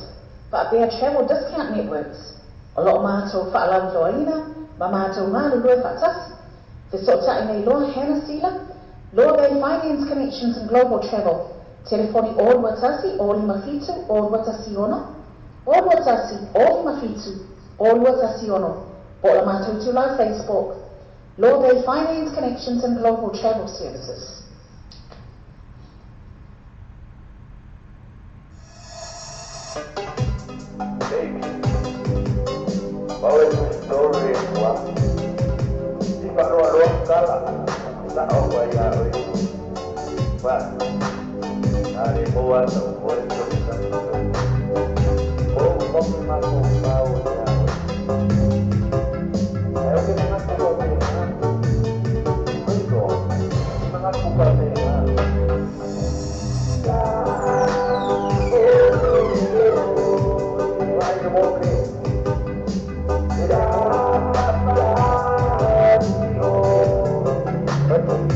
But their travel discount networks. O loo mātou whaalau loaina. Ma mātou ngā lulua whatasi. Te so tai nei loa Hannah Sila. Law Bay Finance Connections and Global Travel. Telefoni Ol Watasi, Ol Mafitu, Ol Watasi Ono. Ol Watasi, Ol Mafitu, Ol Watasi Ono. Bola Matutu Live Facebook. Law Bay Finance Connections and Global Travel Services. Baby, always a story of what? Di paruh kala, tak apa ya, but. Hari buat buat tulisan itu. Oh, kopi aku tahu ya. Ayo kita ngaku kopi. Betul. Ngaku kopi. Lagi kopi. Betul.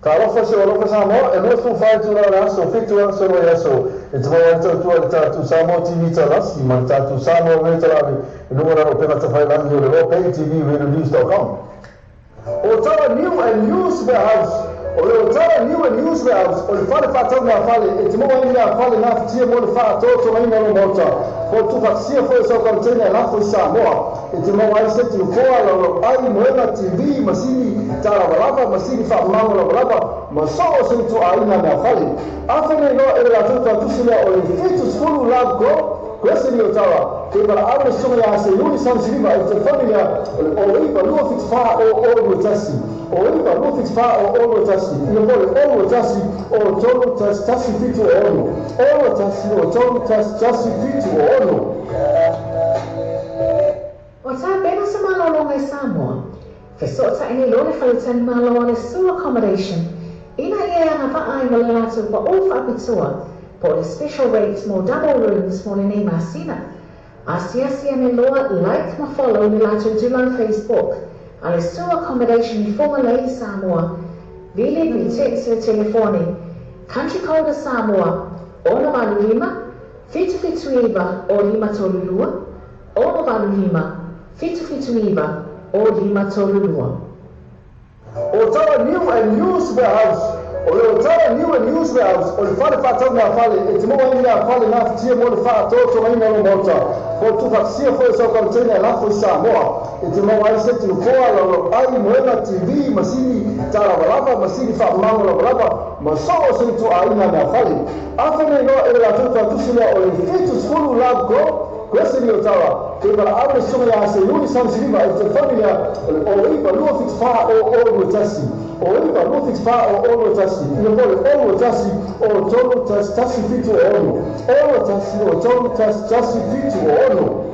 Talofa se olofa Samoa, e no fu fai tu la so fitu la so ya so. E tu vai tu Samoa TV talas, ma tu Samoa ve talavi. E no ora opera ta fai la mio le pay TV ve news.com. O tala new and news house. O le tala new and news house. O le fale fatau na fale, e tu mo ina fale na tia mo le fa to mai no mota. Ko tu faxia foi so contene la foi Samoa. E tu mo ai se tu foa lo ai moena TV masini tala balava masini fa mango lo balava ma so se tu aina na fale afene no e la tuta tu sile o le fitu skulu lab go questo io tala che per abre sono ya se lui san siliva e te famiglia o riva lo fix fa o lo tassi o riva lo fix fa o lo tassi io vuole o lo tassi o tolo tassi fitu o lo tassi o tolo tassi fitu o lo o sa bena sa malolonga Samoa Fesota ini lone falutan malo le su accommodation. Ina ia nga paai mo le latu pa ofa apitua po le special rates mo double rooms mo le nei masina. Asia me loa like ma follow le latu dulan Facebook. A le su accommodation i fonga lei Samoa. Vile mi text le telefoni. Country code Samoa. Ono valu lima. Fitu iba o lima tolulua. Ono valu lima. Fitu iba. O lima tolulua. O tala new and news house. O le tala new and news house. O le fale fatau na fale. E te mo ina fale na tia mo le fa to mai no mota. Ko tu faxia foi so contene la foi Samoa. E te mo ai se tu foa lo ai moena TV masini tala balava masini fa mango lo balava ma so se tu aina na fale. Afene no e la tuta tu sile o le fitu skulu lab go questo io tala che per abre sono ya se lui san siliva e te famiglia o riva lo fix fa o lo tassi o riva lo fix fa o lo tassi io vuole o lo tassi o tolo tassi fitu o lo tassi o tolo tassi fitu o lo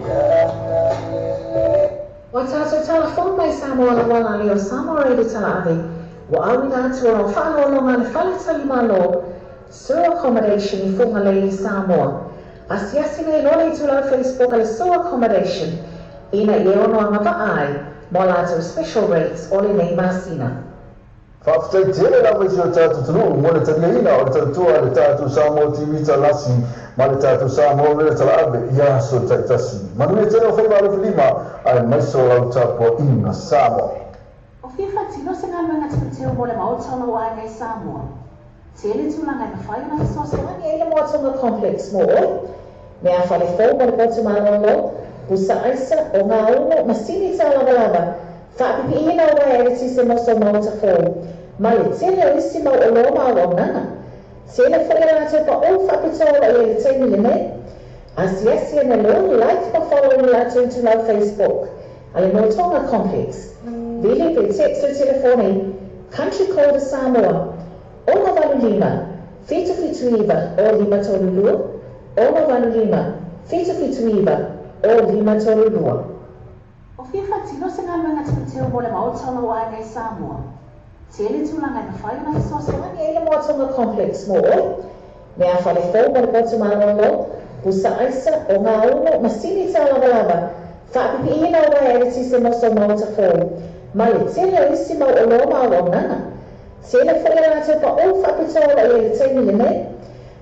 O tato telefon mai Samoa la wala leo Samoa reidi tala ave wa awina atu o whalo longa le whale talima lo su accommodation i funga lei Samoa. Asiasi nei lone tu la Facebook ale so accommodation. Ina i ono anga vaai, mo lato special rates o le nei masina. Faftai tele la visi o tatu tunu, mo le taliaina o le tatua le tatu Samoa TV talasi, ma le tatu Samoa vele talabe, ia so taitasi. Manu e tele o whai wale filima, ai maiso lau tapo ina Samoa. O fia fatino se ngā luenga te teo mo le maotolo o ai nei Samoa. Tele tulanga na whai na sosa. Ni ele mo atonga complex mo oi. Me a whale fau mo le potu malolo. Pusa aisa o ngā uno masini tā lava. Whaapipi ina o wai ere tise moso mauta fōu. Ma le tele o isi mau o loma o nanga. Tele whaera te pa o whapitola i ele teimi le nei. Asiasi na leo like pa follow me la to my Facebook. Ale no tonga complex. Vili pe text o telefoni. Country code Samoa. Ona valu lima. Fitu iwa o lima tolulua. Ona valu lima. Fitu iwa o lima tolulua. O fia whatino se ngā luenga tupiteo mo le maotala o ai ngai Samoa. Tele tulanga na whai na sosa. Ni ele mo tonga complex mo oi. Me a whale fau mo le potu malolo. Pusa aisa o ngā uno masini tā lava. Whaapipi ina o wai ere tise moso mauta fōu. Ma le tele o isi mau o loma o nanga. Tele whaera te pa o whapitola i ele teimi le nei.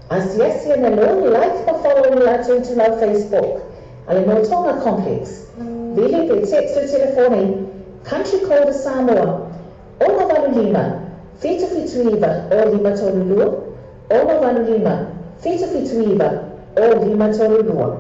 Asiasi na leo like pa follow me la to my Facebook. Ale no tonga complex. Vili pe text o telefoni. Country code Samoa. Ona valu lima. Fitu iwa o lima tolulua. Ona valu lima. Fitu iwa o lima tolulua.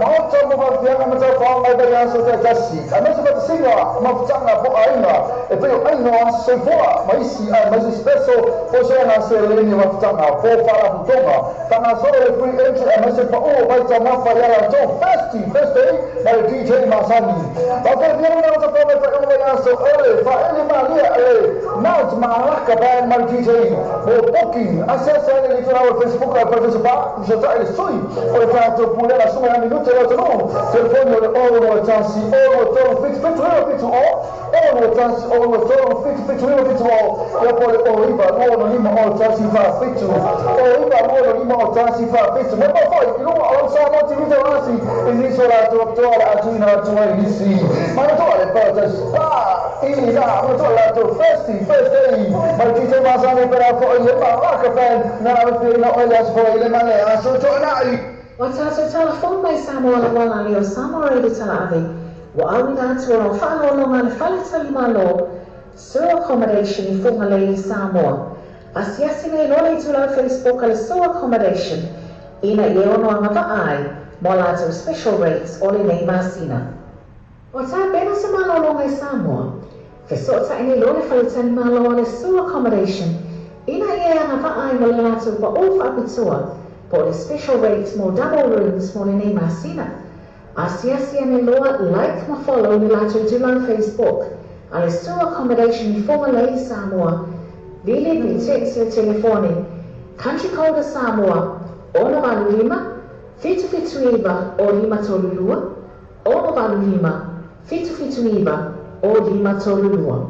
maota mo mafianga mata whaongai bai aso te atasi. A mesa pata singa, mawhitanga po ainga, e peo ainga o aso soifoa, maisi special, po sena se leni mawhitanga, po whala putonga. Tanga so e free entry, a mesa pa o bai ta mawha yara to first day, na le DJ Masani. Waka viana na mata whaongai bai ongai aso, ele malia, Mount Malaka bai mal DJ, mo booking, acessa ele litoral Facebook, a participar, já está ele sui, o tanto pule la suma minuto lo no, telefone o tansi, o toro fix o tansi, o toro fix o pole o riba, o lima o tansi fa fix o riba, o lima o tansi fa fix, ma poi, o sa mo ti video rasi, l'isola totale a Gina Tuaisi, ma tole per spa, ina, ma tole to first day, ma DJ Masani per a poi le Malaka fan, na na olhas foi le mane aso tonai. Watato telefon mai Samoa la wala leo Samoa reidi tala ave. Wa awina atua o whaano longa le whale talima lo. Sewer accommodation I funga le Samoa. Asiasi nei lole I tula Facebook le sewer accommodation. Ina I ono anga vaai. Mo lato special rates o le nei masina. Wata bena sa malo longa I Samoa. Fesota ine lole whale talima lo le sewer accommodation. Ina I anga vaai mo le lato pa o whaapitua. For the special rates, more double rooms, more in Masina. Asiasi and Eloa like my follow the latter to on Facebook. And still accommodation in former Lady Samoa. Vile Vitexia Telefone. Country code Samoa. Ono Valulima. Fitu or Lima Tolulua. Ono Valulima. Fitu or Lima Tolulua.